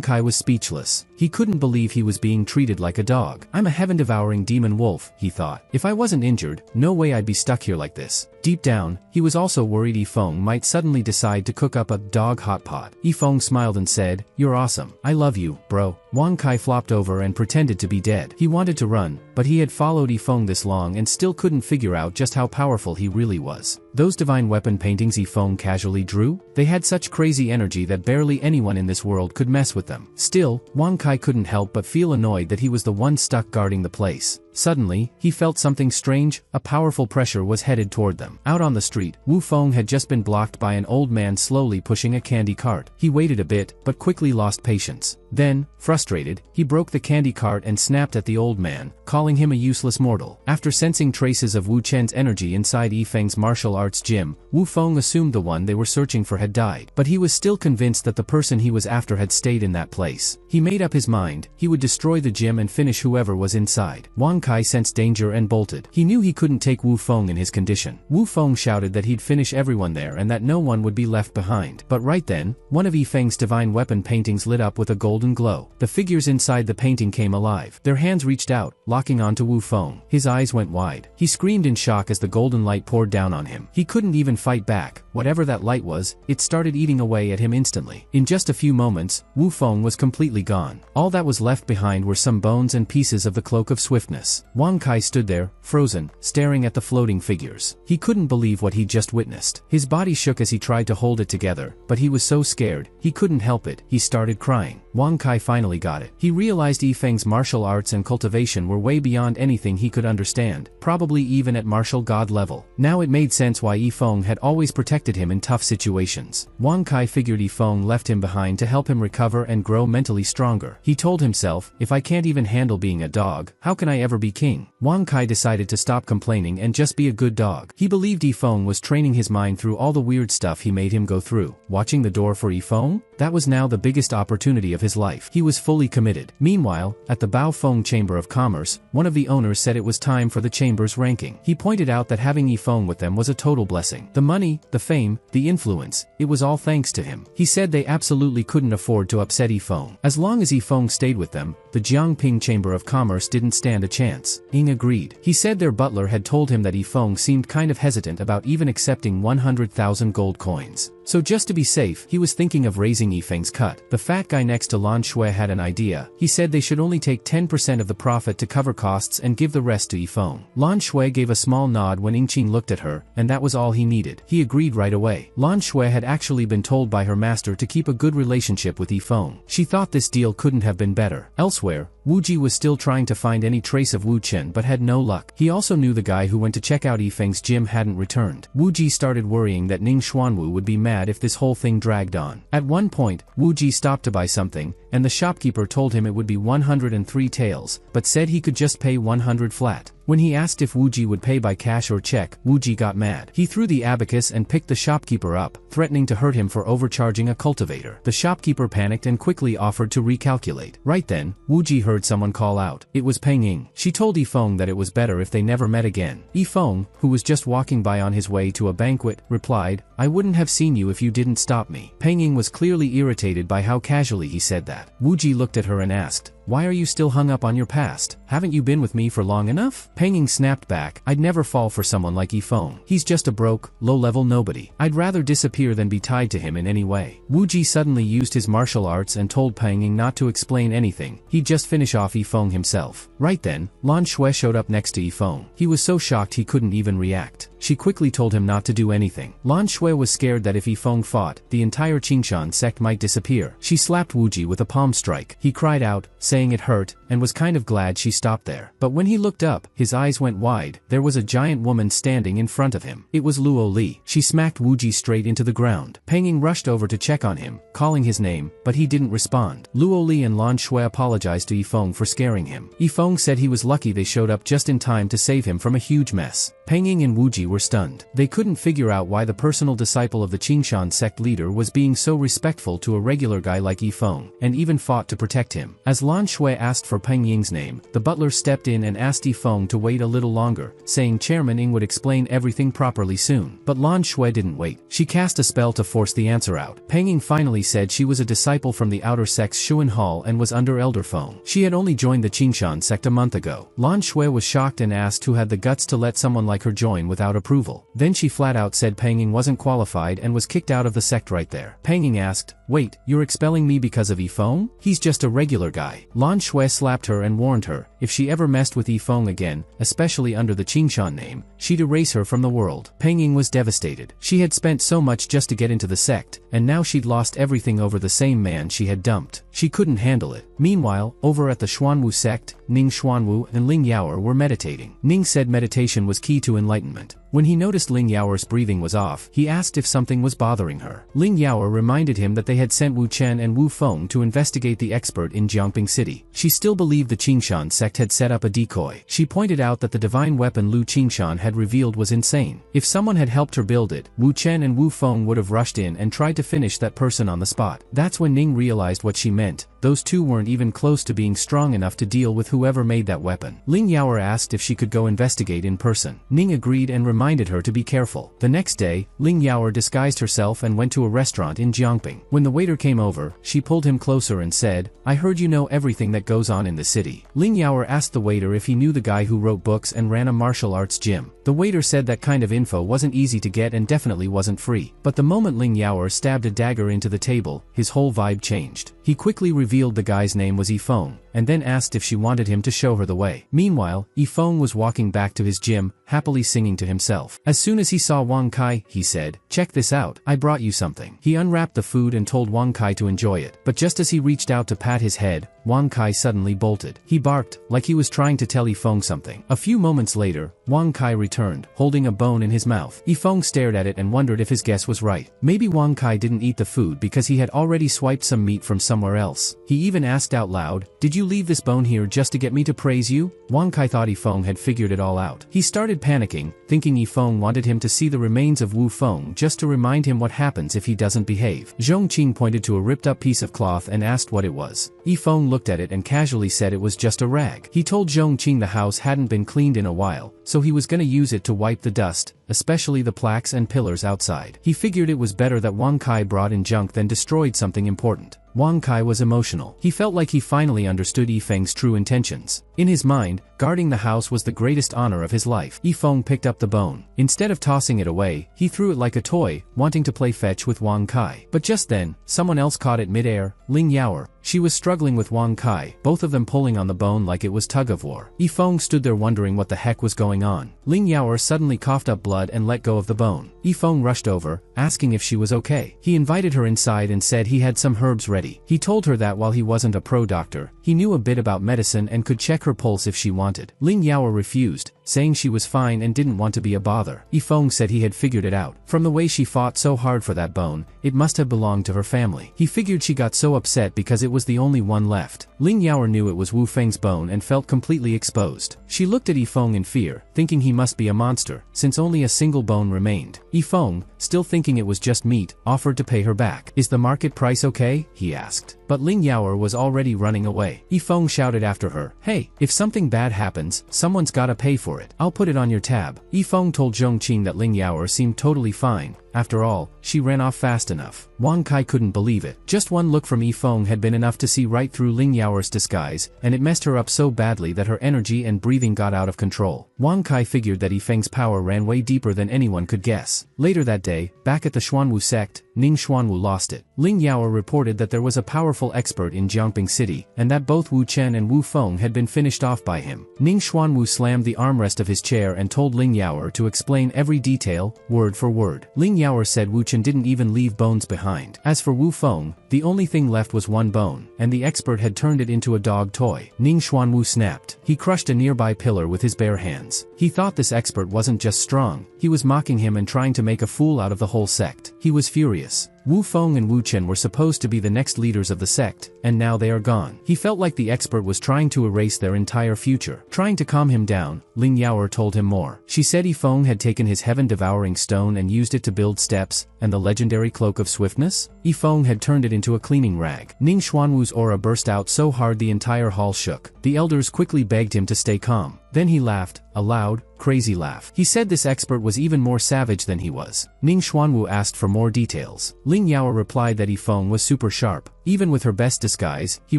Kai was speechless. He couldn't believe he was being treated like a dog. "I'm a heaven-devouring demon wolf," he thought. "If I wasn't injured, no way I'd be stuck here like this." Deep down, he was also worried Yifeng might suddenly decide to cook up a dog hot pot. Yifeng smiled and said, "You're awesome. I love you, bro." Wang Kai flopped over and pretended to be dead. He wanted to run, but he had followed Yifeng this long and still couldn't figure out just how powerful he really was. Those divine weapon paintings Yifeng casually drew? They had such crazy energy that barely anyone in this world could mess with them. Still, Wang Kai couldn't help but feel annoyed that he was the one stuck guarding the place. Suddenly, he felt something strange. A powerful pressure was headed toward them. Out on the street, Wu Feng had just been blocked by an old man slowly pushing a candy cart. He waited a bit, but quickly lost patience. Then, frustrated, he broke the candy cart and snapped at the old man, calling him a useless mortal. After sensing traces of Wu Chen's energy inside Yifeng's martial arts gym, Wu Feng assumed the one they were searching for had died. But he was still convinced that the person he was after had stayed in that place. He made up his mind, he would destroy the gym and finish whoever was inside. Wang Kai sensed danger and bolted. He knew he couldn't take Wu Feng in his condition. Wu Feng shouted that he'd finish everyone there and that no one would be left behind. But right then, one of Yifeng's divine weapon paintings lit up with a golden glow. The figures inside the painting came alive. Their hands reached out, locking onto Wu Feng. His eyes went wide. He screamed in shock as the golden light poured down on him. He couldn't even fight back. Whatever that light was, it started eating away at him instantly. In just a few moments, Wu Feng was completely gone. All that was left behind were some bones and pieces of the cloak of swiftness. Wang Kai stood there, frozen, staring at the floating figures. He couldn't believe what he'd just witnessed. His body shook as he tried to hold it together, but he was so scared, he couldn't help it. He started crying. Wang Kai finally got it. He realized Yifeng's martial arts and cultivation were way beyond anything he could understand, probably even at martial god level. Now it made sense why Yifeng had always protected him in tough situations. Wang Kai figured Yifeng left him behind to help him recover and grow mentally stronger. He told himself, if I can't even handle being a dog, how can I ever be king? Wang Kai decided to stop complaining and just be a good dog. He believed Yifeng was training his mind through all the weird stuff he made him go through. Watching the door for Yifeng? That was now the biggest opportunity of his life. He was fully committed. Meanwhile, at the Baofeng Chamber of Commerce, one of the owners said it was time for the chamber's ranking. He pointed out that having Yifeng with them was a total blessing. The money, the fame, the influence, it was all thanks to him. He said they absolutely couldn't afford to upset Yifeng. As long as Yifeng stayed with them, the Jiangping Chamber of Commerce didn't stand a chance. Ying agreed. He said their butler had told him that Yifeng seemed kind of hesitant about even accepting 100,000 gold coins. So just to be safe, he was thinking of raising Yifeng's cut. The fat guy next to Lan Shui had an idea. He said they should only take 10% of the profit to cover costs and give the rest to Yifeng. Lan Shui gave a small nod when Yingqing looked at her, and that was all he needed. He agreed right away. Lan Shui had actually been told by her master to keep a good relationship with Yifeng. She thought this deal couldn't have been better. Elsewhere, Wu Ji was still trying to find any trace of Wu Chen but had no luck. He also knew the guy who went to check out Yifeng's gym hadn't returned. Wu Ji started worrying that Ning Xuanwu would be mad if this whole thing dragged on. At one point, Wu Ji stopped to buy something, and the shopkeeper told him it would be 103 taels, but said he could just pay 100 flat. When he asked if Wu Ji would pay by cash or check, Wu Ji got mad. He threw the abacus and picked the shopkeeper up, threatening to hurt him for overcharging a cultivator. The shopkeeper panicked and quickly offered to recalculate. Right then, Wu Ji heard someone call out. It was Peng Ying. She told Yifeng that it was better if they never met again. Yifeng, who was just walking by on his way to a banquet, replied, I wouldn't have seen you if you didn't stop me. Peng Ying was clearly irritated by how casually he said that. Wu Ji looked at her and asked, why are you still hung up on your past? Haven't you been with me for long enough? Peng Ying snapped back, I'd never fall for someone like Yifeng. He's just a broke, low-level nobody. I'd rather disappear than be tied to him in any way. Wu Ji suddenly used his martial arts and told Peng Ying not to explain anything. He'd just finish off Yifeng himself. Right then, Lan Shui showed up next to Yifeng. He was so shocked he couldn't even react. She quickly told him not to do anything. Lan Shui was scared that if Yifeng fought, the entire Qingshan sect might disappear. She slapped Wu Ji with a palm strike. He cried out, saying it hurt, and was kind of glad she stopped there. But when he looked up, his eyes went wide. There was a giant woman standing in front of him. It was Luo Li. She smacked Wu Ji straight into the ground. Peng Ying rushed over to check on him, calling his name, but he didn't respond. Luo Li and Lan Shui apologized to Yifeng for scaring him. Yifeng said he was lucky they showed up just in time to save him from a huge mess. Peng Ying and Wu Ji were stunned. They couldn't figure out why the personal disciple of the Qingshan sect leader was being so respectful to a regular guy like Yifeng, and even fought to protect him. As Lan Shui asked for Peng Ying's name, the butler stepped in and asked Yifeng to wait a little longer, saying Chairman Ying would explain everything properly soon. But Lan Shui didn't wait. She cast a spell to force the answer out. Peng Ying finally said she was a disciple from the outer sect's Shuan Hall and was under Elder Feng. She had only joined the Qingshan sect a month ago. Lan Shui was shocked and asked who had the guts to let someone like her join without approval. Then she flat out said Peng Ying wasn't qualified and was kicked out of the sect right there. Peng Ying asked, wait, you're expelling me because of Yifeng? He's just a regular guy. Lan Shui slapped her and warned her, if she ever messed with Yifeng again, especially under the Qingshan name, she'd erase her from the world. Peng Ying was devastated. She had spent so much just to get into the sect, and now she'd lost everything over the same man she had dumped. She couldn't handle it. Meanwhile, over at the Xuanwu sect, Ning Xuanwu and Ling Yaoer were meditating. Ning said meditation was key to enlightenment. When he noticed Ling Yaoer's breathing was off, he asked if something was bothering her. Ling Yaoer reminded him that they had sent Wu Chen and Wu Feng to investigate the expert in Jiangping City. She still believed the Qingshan sect had set up a decoy. She pointed out that the divine weapon Lu Qingshan had revealed was insane. If someone had helped her build it, Wu Chen and Wu Feng would have rushed in and tried to finish that person on the spot. That's when Ning realized what she meant. those two weren't even close to being strong enough to deal with whoever made that weapon. Ling Yaoer asked if she could go investigate in person. Ning agreed and reminded her to be careful. The next day, Ling Yaoer disguised herself and went to a restaurant in Jiangping. When the waiter came over, she pulled him closer and said, "I heard you know everything that goes on in the city." Ling Yaoer asked the waiter if he knew the guy who wrote books and ran a martial arts gym. The waiter said that kind of info wasn't easy to get and definitely wasn't free. But the moment Ling Yaoer stabbed a dagger into the table, his whole vibe changed. He quickly revealed the guy's name was Yifeng, and then asked if she wanted him to show her the way. Meanwhile, Yifeng was walking back to his gym, happily singing to himself. As soon as he saw Wang Kai, he said, "Check this out, I brought you something." He unwrapped the food and told Wang Kai to enjoy it. But just as he reached out to pat his head, Wang Kai suddenly bolted. He barked, like he was trying to tell Yifeng something. A few moments later, Wang Kai returned, holding a bone in his mouth. Yifeng stared at it and wondered if his guess was right. Maybe Wang Kai didn't eat the food because he had already swiped some meat from somewhere else. He even asked out loud, "Did you leave this bone here just to get me to praise you?" Wang Kai thought Yifeng had figured it all out. He started panicking, thinking Yifeng wanted him to see the remains of Wu Feng just to remind him what happens if he doesn't behave. Zhong Qing pointed to a ripped-up piece of cloth and asked what it was. Yifeng looked at it and casually said it was just a rag. He told Zhong Qing the house hadn't been cleaned in a while, so he was gonna use it to wipe the dust, especially the plaques and pillars outside. He figured it was better that Wang Kai brought in junk than destroyed something important. Wang Kai was emotional. He felt like he finally understood Yifeng's true intentions. In his mind, guarding the house was the greatest honor of his life. Yifeng picked up the bone. Instead of tossing it away, he threw it like a toy, wanting to play fetch with Wang Kai. But just then, someone else caught it mid-air, Ling Yaoer. She was struggling with Wang Kai, both of them pulling on the bone like it was tug-of-war. Yifeng stood there wondering what the heck was going on. Ling Yaoer suddenly coughed up blood and let go of the bone. Yifeng rushed over, asking if she was okay. He invited her inside and said he had some herbs ready. He told her that while he wasn't a pro doctor, he knew a bit about medicine and could check her pulse if she wanted. Ling Yaoer refused, saying she was fine and didn't want to be a bother. Yifeng said he had figured it out. From the way she fought so hard for that bone, it must have belonged to her family. He figured she got so upset because it was the only one left. Ling Yaoer knew it was Wu Feng's bone and felt completely exposed. She looked at Yifeng in fear, thinking he must be a monster, since only a single bone remained. Yifeng, still thinking it was just meat, offered to pay her back. "Is the market price okay?" he asked. But Ling Yaoer was already running away. Yifeng shouted after her, "Hey, if something bad happens, someone's gotta pay for it. I'll put it on your tab." Yifeng told Zhong Qing that Ling Yaoer seemed totally fine. After all, she ran off fast enough. Wang Kai couldn't believe it. Just one look from Yifeng had been enough to see right through Ling Yaoer's disguise, and it messed her up so badly that her energy and breathing got out of control. Wang Kai figured that Yifeng's power ran way deeper than anyone could guess. Later that day, back at the Xuanwu sect, Ning Xuanwu lost it. Ling Yaoer reported that there was a powerful expert in Jiangping City, and that both Wu Chen and Wu Feng had been finished off by him. Ning Xuanwu slammed the armrest of his chair and told Ling Yaoer to explain every detail, word for word. Ling Yaoer said Wu Chen didn't even leave bones behind. As for Wu Feng, the only thing left was one bone, and the expert had turned it into a dog toy. Ning Xuanwu snapped. He crushed a nearby pillar with his bare hands. He thought this expert wasn't just strong, he was mocking him and trying to make a fool out of the whole sect. He was furious. Wu Feng and Wu Chen were supposed to be the next leaders of the sect, and now they are gone. He felt like the expert was trying to erase their entire future. Trying to calm him down, Ling Yaoer told him more. She said Yifeng had taken his heaven-devouring stone and used it to build steps, and the legendary cloak of swiftness? Yifeng had turned it into a cleaning rag. Ning Xuanwu's aura burst out so hard the entire hall shook. The elders quickly begged him to stay calm. Then he laughed, a loud, crazy laugh. He said this expert was even more savage than he was. Ning Xuanwu asked for more details. Ling Yaoer replied that Yifeng was super sharp. Even with her best disguise, he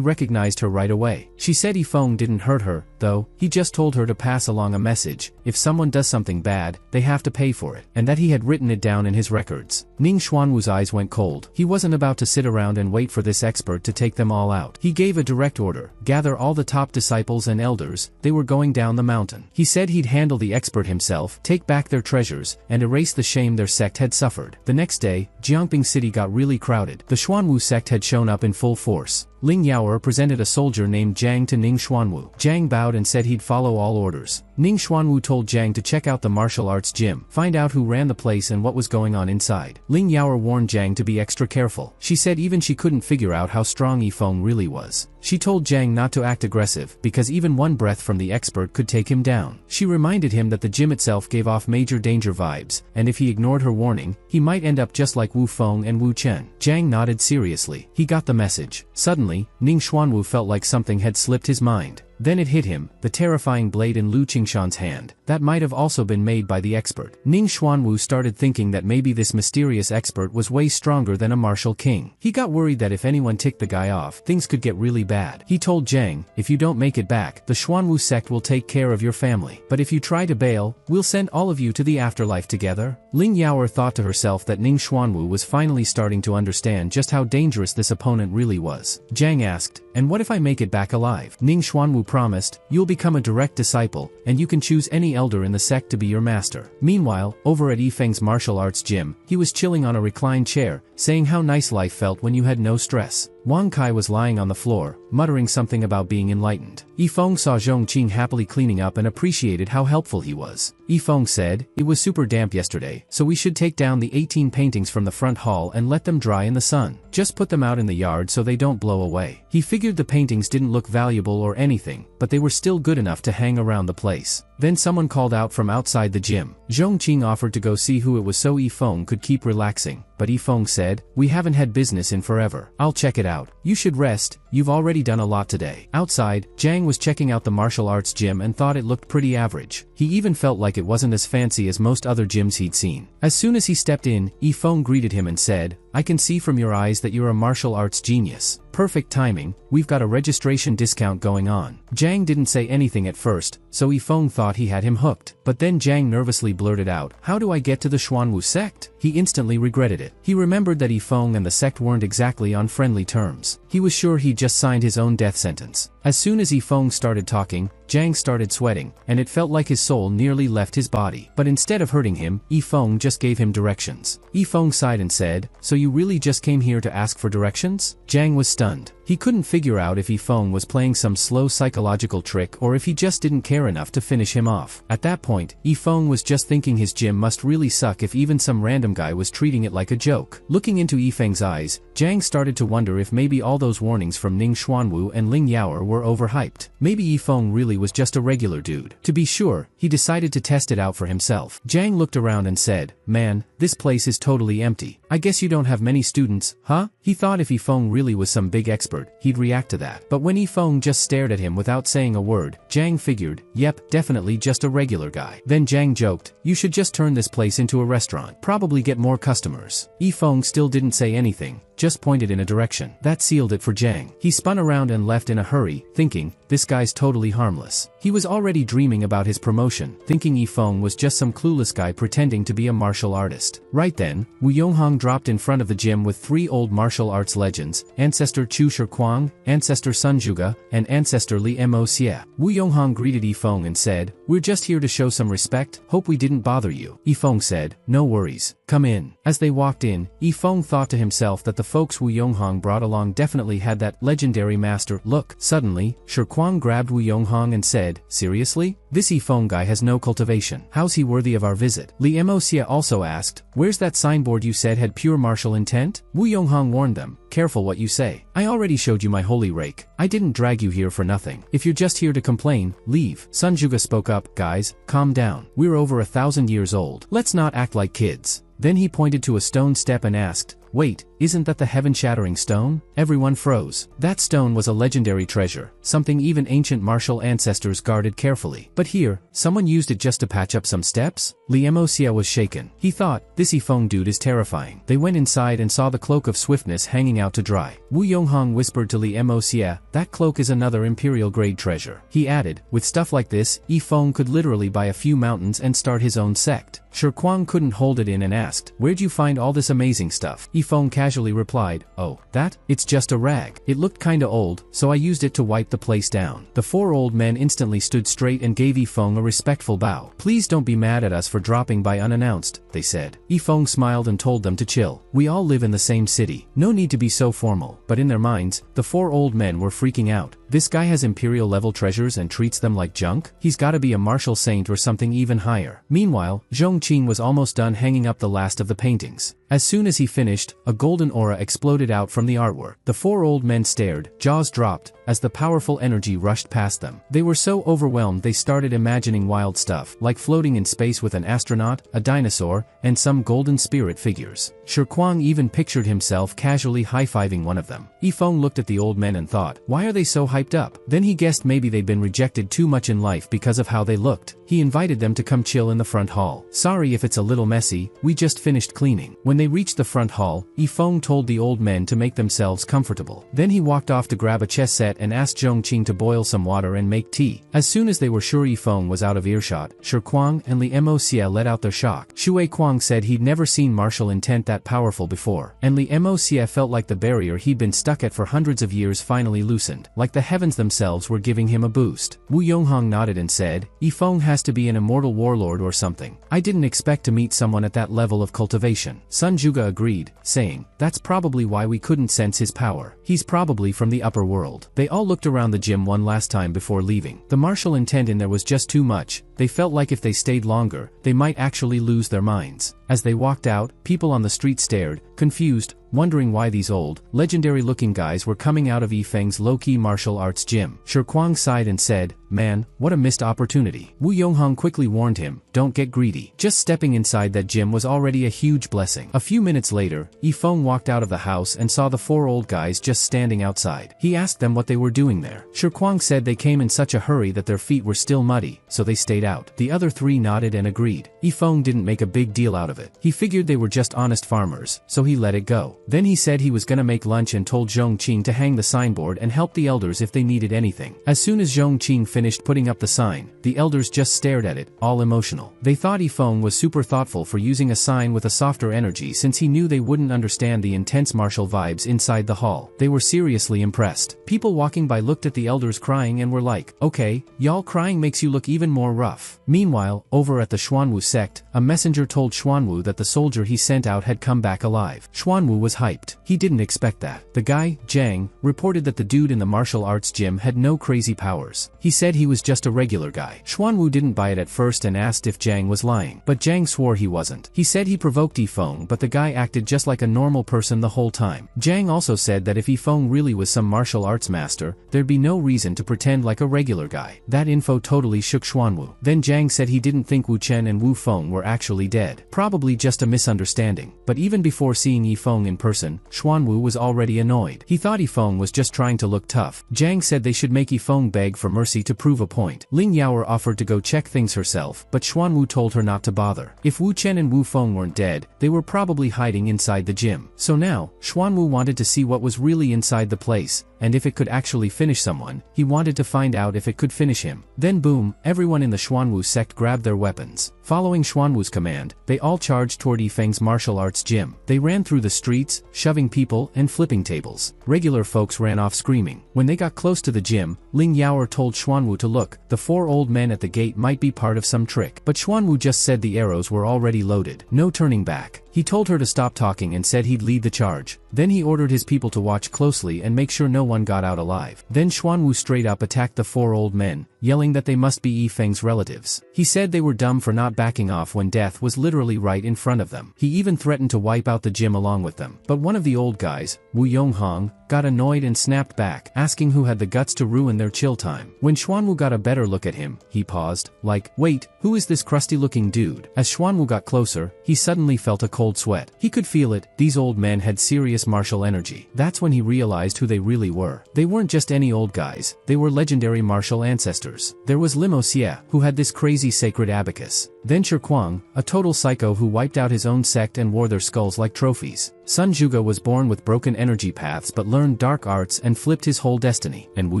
recognized her right away. She said Yifeng didn't hurt her, though. He just told her to pass along a message. If someone does something bad, they have to pay for it. And that he had written it down in his records. Ning Xuanwu's eyes went cold. He wasn't about to sit around and wait for this expert to take them all out. He gave a direct order. Gather all the top disciples and elders. They were going down the mountain. He said he'd handle the expert himself, take back their treasures, and erase the shame their sect had suffered. The next day, Jiangping City got really crowded. The Xuanwu sect had shown up in full force. Ling Yaoer presented a soldier named Jiang to Ning Xuanwu. Jiang bowed and said he'd follow all orders. Ning Xuanwu told Jiang to check out the martial arts gym, find out who ran the place and what was going on inside. Ling Yaoer warned Jiang to be extra careful. She said even she couldn't figure out how strong Yifeng really was. She told Jiang not to act aggressive, because even one breath from the expert could take him down. She reminded him that the gym itself gave off major danger vibes, and if he ignored her warning, he might end up just like Wu Feng and Wu Chen. Jiang nodded seriously. He got the message. Suddenly, Suddenly, Ning Xuanwu felt like something had slipped his mind. Then it hit him, the terrifying blade in Lu Qingshan's hand. That might have also been made by the expert. Ning Xuanwu started thinking that maybe this mysterious expert was way stronger than a martial king. He got worried that if anyone ticked the guy off, things could get really bad. He told Zhang, if you don't make it back, the Xuanwu sect will take care of your family. But if you try to bail, we'll send all of you to the afterlife together. Ling Yaoer thought to herself that Ning Xuanwu was finally starting to understand just how dangerous this opponent really was. Zhang asked, and what if I make it back alive? Ning Xuanwu promised, you'll become a direct disciple, and you can choose any elder in the sect to be your master. Meanwhile, over at Yifeng's martial arts gym, he was chilling on a reclined chair, saying how nice life felt when you had no stress. Wang Kai was lying on the floor, muttering something about being enlightened. Yifeng saw Zhong Qing happily cleaning up and appreciated how helpful he was. Yifeng said, it was super damp yesterday, so we should take down the 18 paintings from the front hall and let them dry in the sun. Just put them out in the yard so they don't blow away. He figured the paintings didn't look valuable or anything, but they were still good enough to hang around the place. Then someone called out from outside the gym. Zhong Qing offered to go see who it was so Yifeng could keep relaxing, but Yifeng said, we haven't had business in forever. I'll check it out. You should rest, you've already done a lot today. Outside, Zhang was checking out the martial arts gym and thought it looked pretty average. He even felt like it wasn't as fancy as most other gyms he'd seen. As soon as he stepped in, Yifeng greeted him and said, I can see from your eyes that you're a martial arts genius. Perfect timing, we've got a registration discount going on. Zhang didn't say anything at first, so Yifeng thought he had him hooked. But then Zhang nervously blurted out, how do I get to the Xuanwu sect? He instantly regretted it. He remembered that Yifeng and the sect weren't exactly on friendly terms. He was sure he'd just signed his own death sentence. As soon as Yifeng started talking, Zhang started sweating, and it felt like his soul nearly left his body. But instead of hurting him, Yifeng just gave him directions. Yifeng sighed and said, so you really just came here to ask for directions? Zhang was stunned. He couldn't figure out if Yifeng was playing some slow psychological trick or if he just didn't care enough to finish him off. At that point, Yifeng was just thinking his gym must really suck if even some random guy was treating it like a joke. Looking into Yifeng's eyes, Zhang started to wonder if maybe all those warnings from Ning Xuanwu and Ling Yaoer were overhyped. Maybe Yifeng really was just a regular dude. To be sure, he decided to test it out for himself. Zhang looked around and said, man, this place is totally empty. I guess you don't have many students, huh? He thought if Yifeng really was some big expert, he'd react to that. But when Yifeng just stared at him without saying a word, Zhang figured, yep, definitely just a regular guy. Then Zhang joked, you should just turn this place into a restaurant. Probably get more customers. Yifeng still didn't say anything, just pointed in a direction. That sealed it for Zhang. He spun around and left in a hurry, thinking, this guy's totally harmless. He was already dreaming about his promotion, thinking Yifeng was just some clueless guy pretending to be a martial artist. Right then, Wu Yonghong dropped in front of the gym with three old martial arts legends, Ancestor Chu Shikuang, Ancestor Sun Zhuge, and Ancestor Li Mo Xie. Wu Yonghong greeted Yifeng and said, we're just here to show some respect, hope we didn't bother you. Yifeng said, no worries, come in. As they walked in, Yifeng thought to himself that the folks Wu Yonghong brought along definitely had that legendary master look. Suddenly, Shikuang grabbed Wu Yonghong and said, seriously? This Yifeng guy has no cultivation. How's he worthy of our visit? Li Mo Xie also asked, where's that signboard you said had pure martial intent? Wu Yonghong warned them, careful what you say. I already showed you my holy rake. I didn't drag you here for nothing. If you're just here to complain, leave. Sun Zhuge spoke up, guys, calm down. We're over 1,000 years old. Let's not act like kids. Then he pointed to a stone step and asked, wait, isn't that the heaven-shattering stone? Everyone froze. That stone was a legendary treasure, something even ancient martial ancestors guarded carefully. But here, someone used it just to patch up some steps? Li Mo Xie was shaken. He thought, this Yifeng dude is terrifying. They went inside and saw the cloak of swiftness hanging out to dry. Wu Yonghong whispered to Li Mo Xie, that cloak is another imperial-grade treasure. He added, with stuff like this, Yifeng could literally buy a few mountains and start his own sect. Shikuang couldn't hold it in and asked, where'd you find all this amazing stuff? Yifeng casually replied, oh, that? It's just a rag. It looked kinda old, so I used it to wipe the place down. The four old men instantly stood straight and gave Yifeng a respectful bow. Please don't be mad at us for dropping by unannounced, they said. Yifeng smiled and told them to chill. We all live in the same city. No need to be so formal. But in their minds, the four old men were freaking out. This guy has imperial-level treasures and treats them like junk? He's gotta be a martial saint or something even higher. Meanwhile, Zhong Qing was almost done hanging up the last of the paintings. As soon as he finished, a golden aura exploded out from the artwork. The four old men stared, jaws dropped, as the powerful energy rushed past them. They were so overwhelmed they started imagining wild stuff, like floating in space with an astronaut, a dinosaur, and some golden spirit figures. Kwang even pictured himself casually high-fiving one of them. Yifeng looked at the old men and thought, why are they so hyped up? Then he guessed maybe they'd been rejected too much in life because of how they looked. He invited them to come chill in the front hall. Sorry if it's a little messy, we just finished cleaning. When they reached the front hall, Yifeng told the old men to make themselves comfortable. Then he walked off to grab a chess set and asked Zhongqing to boil some water and make tea. As soon as they were sure Yifeng was out of earshot, Kwang and Li Moxia let out their shock. Shui Kwang said he'd never seen martial intent that powerful before, and Li Moxia felt like the barrier he'd been stuck at for hundreds of years finally loosened, like the heavens themselves were giving him a boost. Wu Yonghong nodded and said, Yifeng has to be an immortal warlord or something. I didn't expect to meet someone at that level of cultivation. Sun Juga agreed, saying, that's probably why we couldn't sense his power. He's probably from the upper world. They all looked around the gym one last time before leaving. The martial intent in there was just too much. They felt like if they stayed longer, they might actually lose their minds. As they walked out, people on the street stared, confused, wondering why these old, legendary-looking guys were coming out of Yifeng's low-key martial arts gym. Kwang sighed and said, man, what a missed opportunity. Wu Yonghong quickly warned him, don't get greedy. Just stepping inside that gym was already a huge blessing. A few minutes later, Yifeng walked out of the house and saw the four old guys just standing outside. He asked them what they were doing there. Kwang said they came in such a hurry that their feet were still muddy, so they stayed out. The other three nodded and agreed. Yifeng didn't make a big deal out of it. He figured they were just honest farmers, so he let it go. Then he said he was gonna make lunch and told Zhongqing to hang the signboard and help the elders if they needed anything. As soon as Zhongqing finished putting up the sign, the elders just stared at it, all emotional. They thought Yifeng was super thoughtful for using a sign with a softer energy since he knew they wouldn't understand the intense martial vibes inside the hall. They were seriously impressed. People walking by looked at the elders crying and were like, okay, y'all crying makes you look even more rough. Meanwhile, over at the Xuanwu sect, a messenger told Xuanwu that the soldier he sent out had come back alive. Xuanwu was hyped. He didn't expect that. The guy, Zhang, reported that the dude in the martial arts gym had no crazy powers. He said he was just a regular guy. Xuanwu didn't buy it at first and asked if Zhang was lying, but Zhang swore he wasn't. He said he provoked Yifeng, but the guy acted just like a normal person the whole time. Zhang also said that if Yifeng really was some martial arts master, there'd be no reason to pretend like a regular guy. That info totally shook Xuanwu. Then Zhang said he didn't think Wu Chen and Wu Feng were actually dead. Probably just a misunderstanding. But even before seeing Yifeng in person, Xuanwu was already annoyed. He thought Yifeng was just trying to look tough. Zhang said they should make Yifeng beg for mercy to prove a point. Ling Yaoer offered to go check things herself, but Xuanwu told her not to bother. If Wu Chen and Wu Feng weren't dead, they were probably hiding inside the gym. So now, Xuanwu wanted to see what was really inside the place, and if it could actually finish someone, he wanted to find out if it could finish him. Then boom, everyone in the Xuanwu sect grabbed their weapons. Following Xuanwu's command, they all charged toward Yifeng's martial arts gym. They ran through the streets, shoving people and flipping tables. Regular folks ran off screaming. When they got close to the gym, Ling Yaoer told Xuanwu to look. The four old men at the gate might be part of some trick. But Xuanwu just said the arrows were already loaded. No turning back. He told her to stop talking and said he'd lead the charge. Then he ordered his people to watch closely and make sure no one got out alive. Then Xuanwu straight up attacked the four old men, yelling that they must be Yifeng's relatives. He said they were dumb for not backing off when death was literally right in front of them. He even threatened to wipe out the gym along with them. But one of the old guys, Wu Yonghong, got annoyed and snapped back, asking who had the guts to ruin their chill time. When Xuanwu got a better look at him, he paused, like, wait, who is this crusty-looking dude? As Xuanwu got closer, he suddenly felt a cold sweat. He could feel it. These old men had serious martial energy. That's when he realized who they really were. They weren't just any old guys. They were legendary martial ancestors. There was Li Moxia, who had this crazy sacred abacus. Then Kwang, a total psycho who wiped out his own sect and wore their skulls like trophies. Sun Juga was born with broken energy paths but learned dark arts and flipped his whole destiny. And Wu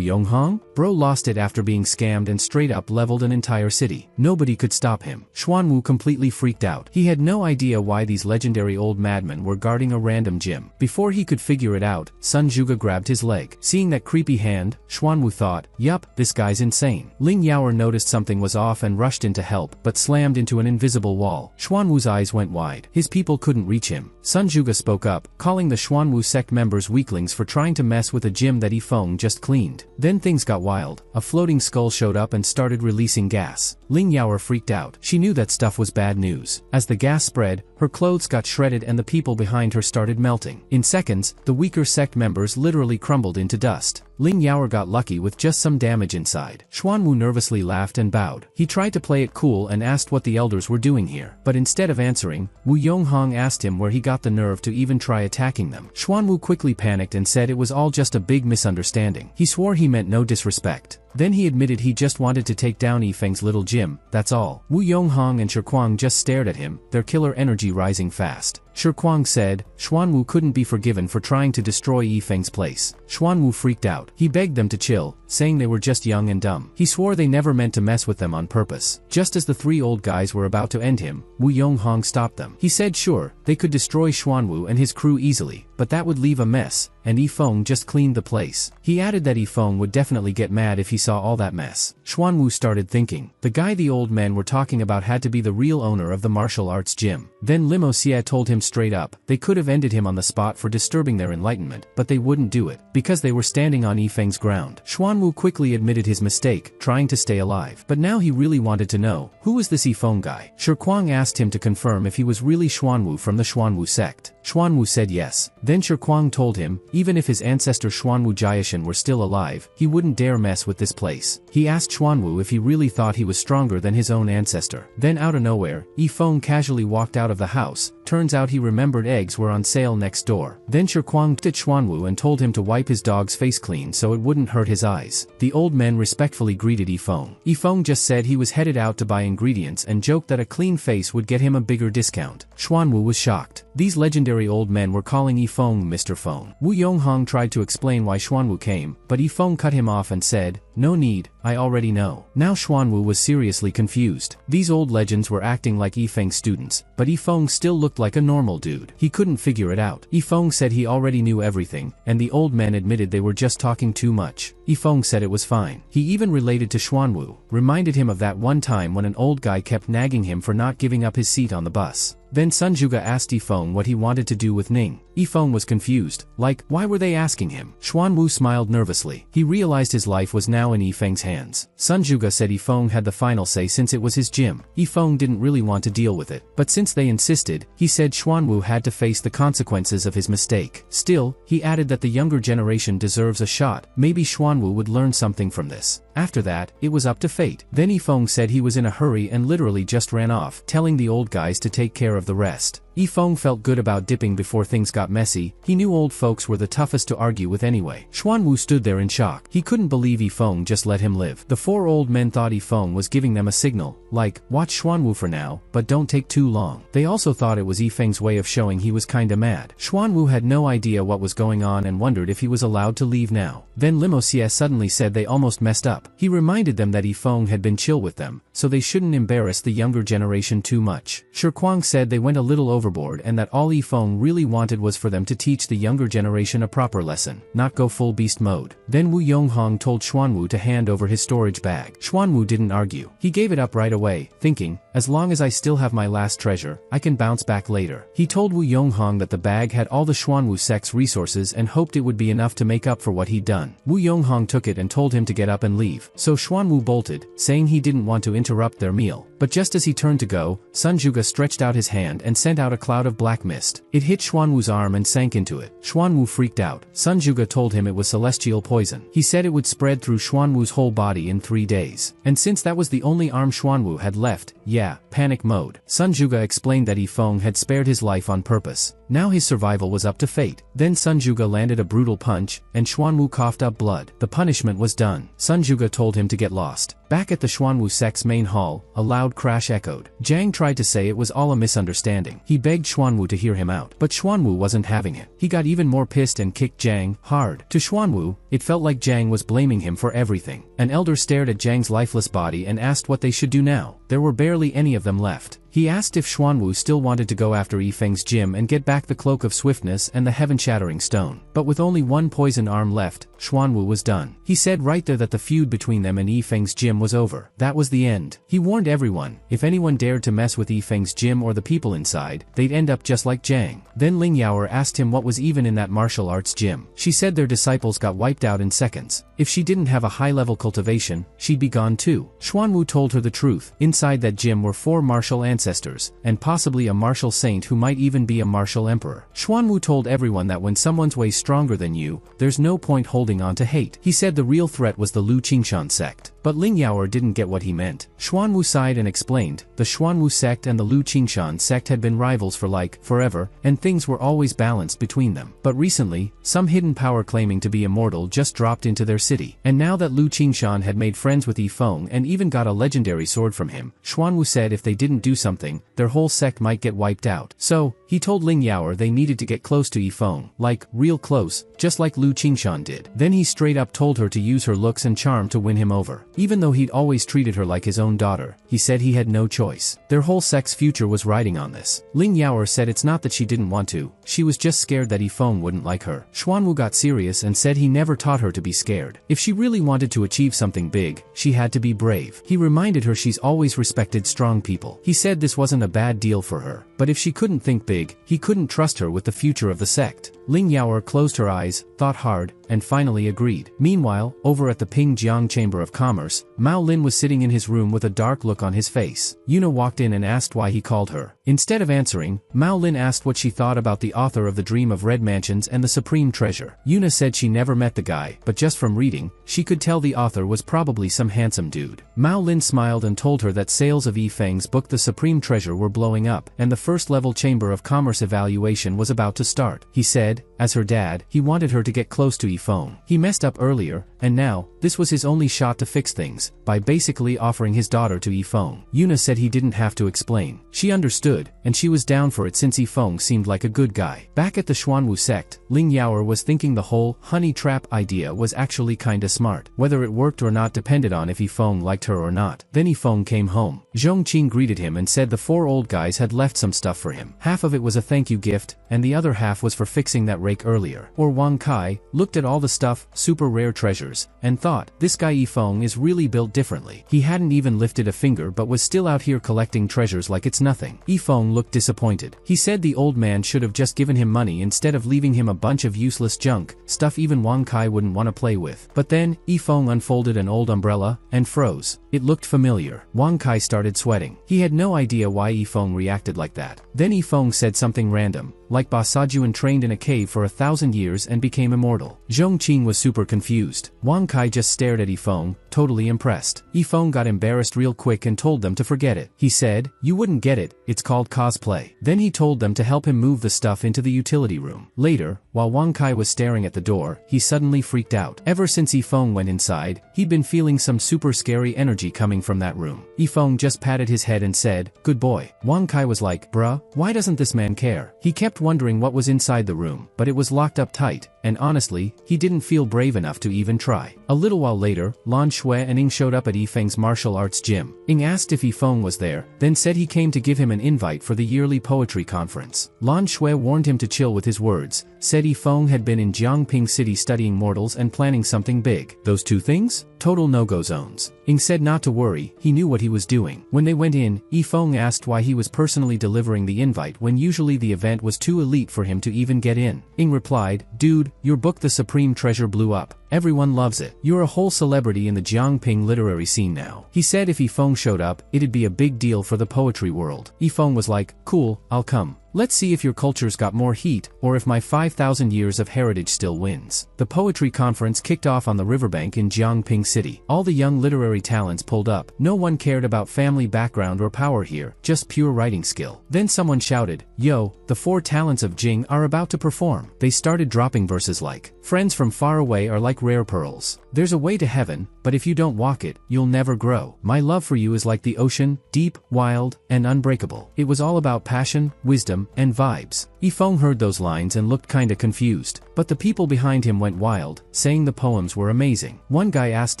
Yonghong? Bro lost it after being scammed and straight up leveled an entire city. Nobody could stop him. Xuanwu completely freaked out. He had no idea why these legendary old madmen were guarding a random gym. Before he could figure it out, Sun Juga grabbed his leg. Seeing that creepy hand, Xuanwu thought, yup, this guy's insane. Ling Yaoer noticed something was off and rushed in to help, but slammed into an invisible wall. Xuanwu's eyes went wide. His people couldn't reach him. Sun Juga spoke up, calling the Xuanwu sect members weaklings for trying to mess with a gym that Yifeng just cleaned. Then things got wild. A floating skull showed up and started releasing gas. Ling Yaoer freaked out. She knew that stuff was bad news. As the gas spread, her clothes got shredded and the people behind her started melting. In seconds, the weaker sect members literally crumbled into dust. Ling Yaoer got lucky with just some damage inside. Xuanwu nervously laughed and bowed. He tried to play it cool and asked what the elders were doing here. But instead of answering, Wu Yonghong asked him where he got the nerve to even try attacking them. Xuanwu quickly panicked and said it was all just a big misunderstanding. He swore he meant no disrespect. Then he admitted he just wanted to take down Yifeng's little gym, that's all. Wu Yonghong and Shirkwang just stared at him, their killer energy rising fast. Shirkwang said, Xuanwu couldn't be forgiven for trying to destroy Yifeng's place. Xuanwu freaked out. He begged them to chill, saying they were just young and dumb. He swore they never meant to mess with them on purpose. Just as the three old guys were about to end him, Wu Yonghong stopped them. He said sure, they could destroy Xuanwu and his crew easily, but that would leave a mess, and Yifeng just cleaned the place. He added that Yifeng would definitely get mad if he saw all that mess. Xuanwu started thinking. The guy the old men were talking about had to be the real owner of the martial arts gym. Then Limo Xie told him straight up, they could have ended him on the spot for disturbing their enlightenment, but they wouldn't do it, because they were standing on Yifeng's ground. Xuanwu quickly admitted his mistake, trying to stay alive. But now he really wanted to know, who was this Yifeng guy? Shirkwang asked him to confirm if he was really Xuanwu from the Xuanwu sect. Xuanwu said yes. Then Shirkwang told him, even if his ancestor Xuanwu Jiashan were still alive, he wouldn't dare mess with this place. He asked Xuanwu if he really thought he was stronger than his own ancestor. Then out of nowhere, Yifeng casually walked out of the house. Turns out he remembered eggs were on sale next door. Then Shirkwang looked at Xuanwu and told him to wipe his dog's face clean so it wouldn't hurt his eyes. The old men respectfully greeted Yifeng. Yifeng just said he was headed out to buy ingredients and joked that a clean face would get him a bigger discount. Xuanwu was shocked. These legendary old men were calling Yifeng Mr. Feng. Wu Yonghong tried to explain why Xuanwu came, but Yifeng cut him off and said, no need, I already know. Now Xuanwu was seriously confused. These old legends were acting like Yifeng's students, but Yifeng still looked like a normal dude. He couldn't figure it out. Yifeng said he already knew everything, and the old men admitted they were just talking too much. Yifeng said it was fine. He even related to Xuanwu, reminded him of that one time when an old guy kept nagging him for not giving up his seat on the bus. Then Sun Zhuge asked Yifeng what he wanted to do with Ning. Yifeng was confused, like, why were they asking him? Xuanwu smiled nervously. He realized his life was now in Yifeng's hands. Sun Zhuge said Yifeng had the final say since it was his gym. Yifeng didn't really want to deal with it, but since they insisted, he said Xuanwu had to face the consequences of his mistake. Still, he added that the younger generation deserves a shot. Maybe Xuanwu would learn something from this. After that, it was up to fate. Then Yifeng said he was in a hurry and literally just ran off, telling the old guys to take care of the rest. Yifeng felt good about dipping before things got messy. He knew old folks were the toughest to argue with anyway. Xuanwu stood there in shock. He couldn't believe Yifeng just let him live. The four old men thought Yifeng was giving them a signal, like, watch Xuanwu for now, but don't take too long. They also thought it was Yifeng's way of showing he was kinda mad. Xuanwu had no idea what was going on and wondered if he was allowed to leave now. Then Limo Xie suddenly said they almost messed up. He reminded them that Yifeng had been chill with them, so they shouldn't embarrass the younger generation too much. Shirkwang said they went a little overboard and that all Yifeng really wanted was for them to teach the younger generation a proper lesson, not go full beast mode. Then Wu Yonghong told Xuanwu to hand over his storage bag. Xuanwu didn't argue. He gave it up right away, thinking, as long as I still have my last treasure, I can bounce back later. He told Wu Yonghong that the bag had all the Xuanwu sect's resources and hoped it would be enough to make up for what he'd done. Wu Yonghong took it and told him to get up and leave. So Xuanwu bolted, saying he didn't want to interrupt their meal. But just as he turned to go, Sun Zhuge stretched out his hand and sent out a cloud of black mist. It hit Xuanwu's arm and sank into it. Xuanwu freaked out. Sun Zhuge told him it was celestial poison. He said it would spread through Xuanwu's whole body in 3 days. And since that was the only arm Xuanwu had left, yeah, panic mode. Sun Zhuge explained that Yifeng had spared his life on purpose. Now his survival was up to fate. Then Sun Zhuge landed a brutal punch, and Xuanwu coughed up blood. The punishment was done. Sun Zhuge told him to get lost. Back at the Xuanwu sect's main hall, a loud crash echoed. Jiang tried to say it was all a misunderstanding. He begged Xuanwu to hear him out, but Xuanwu wasn't having it. He got even more pissed and kicked Jiang hard. To Xuanwu, it felt like Jiang was blaming him for everything. An elder stared at Jiang's lifeless body and asked what they should do now. There were barely any of them left. He asked if Xuanwu still wanted to go after Yifeng's gym and get back the Cloak of Swiftness and the Heaven-Shattering Stone. But with only one poison arm left, Xuanwu was done. He said right there that the feud between them and Yifeng's gym was over. That was the end. He warned everyone, if anyone dared to mess with Yifeng's gym or the people inside, they'd end up just like Jiang. Then Ling Yaoer asked him what was even in that martial arts gym. She said their disciples got wiped out in seconds. If she didn't have a high-level cultivation, she'd be gone too. Xuanwu told her the truth. Inside that gym were 4 martial ancestors ancestors, and possibly a martial saint who might even be a martial emperor. Xuanwu told everyone that when someone's way stronger than you, there's no point holding on to hate. He said the real threat was the Lu Qingshan sect. But Ling Yaoer didn't get what he meant. Xuanwu sighed and explained, the Xuanwu sect and the Lu Qingshan sect had been rivals for like, forever, and things were always balanced between them. But recently, some hidden power claiming to be immortal just dropped into their city. And now that Lu Qingshan had made friends with Yifeng and even got a legendary sword from him, Xuanwu said if they didn't do something, their whole sect might get wiped out. So, he told Ling Yaoer they needed to get close to Yifeng, like, real close, just like Lu Qingshan did. Then he straight up told her to use her looks and charm to win him over. Even though he'd always treated her like his own daughter, he said he had no choice. Their whole sect's future was riding on this. Ling Yaoer said it's not that she didn't want to, she was just scared that Yifeng wouldn't like her. Xuanwu got serious and said he never taught her to be scared. If she really wanted to achieve something big, she had to be brave. He reminded her she's always respected strong people. He said this wasn't a bad deal for her, but if she couldn't think big, he couldn't trust her with the future of the sect. Ling Yaoer closed her eyes, thought hard, and finally agreed. Meanwhile, over at the Pingjiang Chamber of Commerce, Mao Lin was sitting in his room with a dark look on his face. Yuna walked in and asked why he called her. Instead of answering, Mao Lin asked what she thought about the author of The Dream of Red Mansions and the Supreme Treasure. Yuna said she never met the guy, but just from reading, she could tell the author was probably some handsome dude. Mao Lin smiled and told her that sales of Yifeng's book The Supreme Treasure were blowing up, and the first-level Chamber of Commerce evaluation was about to start. He said, as her dad, he wanted her to get close to Yifeng. He messed up earlier, and now, this was his only shot to fix things, by basically offering his daughter to Yifeng. Yuna said he didn't have to explain. She understood, and she was down for it since Yifeng seemed like a good guy. Back at the Xuanwu sect, Ling Yaoer was thinking the whole honey trap idea was actually kinda smart. Whether it worked or not depended on if Yifeng liked her or not. Then Yifeng came home. Zhongqing greeted him and said the 4 old guys had left some stuff for him. Half of it was a thank you gift, and the other half was for fixing that rake earlier. Or Wang Kai looked at all the stuff, super rare treasures, and thought, this guy Yifeng is really built differently. He hadn't even lifted a finger but was still out here collecting treasures like it's nothing. Yifeng looked disappointed. He said the old man should have just given him money instead of leaving him a bunch of useless junk, stuff even Wang Kai wouldn't want to play with. But then, Yifeng unfolded an old umbrella, and froze. It looked familiar. Wang Kai started sweating. He had no idea why Yifeng reacted like that. Then Yifeng said something random, like Basajuan trained in a cave for 1,000 years and became immortal. Zhongqing was super confused. Wang Kai just stared at Yifeng, totally impressed. Yifeng got embarrassed real quick and told them to forget it. He said, you wouldn't get it, it's called cosplay. Then he told them to help him move the stuff into the utility room. Later, while Wang Kai was staring at the door, he suddenly freaked out. Ever since Yifeng went inside, he'd been feeling some super scary energy coming from that room. Yifeng just patted his head and said, good boy. Wang Kai was like, bruh, why doesn't this man care? He kept wondering what was inside the room, but it was locked up tight, and honestly, he didn't feel brave enough to even try. A little while later, Lan Shui and Ying showed up at Yifeng's martial arts gym. Ying asked if Yifeng was there, then said he came to give him an invite for the yearly poetry conference. Lan Shui warned him to chill with his words, said Yifeng had been in Jiangping City studying mortals and planning something big. Those two things? Total no-go zones. Ying said not to worry, he knew what he was doing. When they went in, Yifeng asked why he was personally delivering the invite when usually the event was too elite for him to even get in. Ying replied, dude, your book The Supreme Treasure blew up. Everyone loves it. You're a whole celebrity in the Jiangping literary scene now. He said if Yifeng showed up, it'd be a big deal for the poetry world. Yifeng was like, cool, I'll come. Let's see if your culture's got more heat, or if my 5,000 years of heritage still wins. The poetry conference kicked off on the riverbank in Jiangping City. All the young literary talents pulled up. No one cared about family background or power here, just pure writing skill. Then someone shouted, yo, the 4 talents of Jing are about to perform. They started dropping verses like, friends from far away are like rare pearls. There's a way to heaven, but if you don't walk it, you'll never grow. My love for you is like the ocean, deep, wild, and unbreakable. It was all about passion, wisdom, and vibes. Yifeng heard those lines and looked kinda confused, but the people behind him went wild, saying the poems were amazing. One guy asked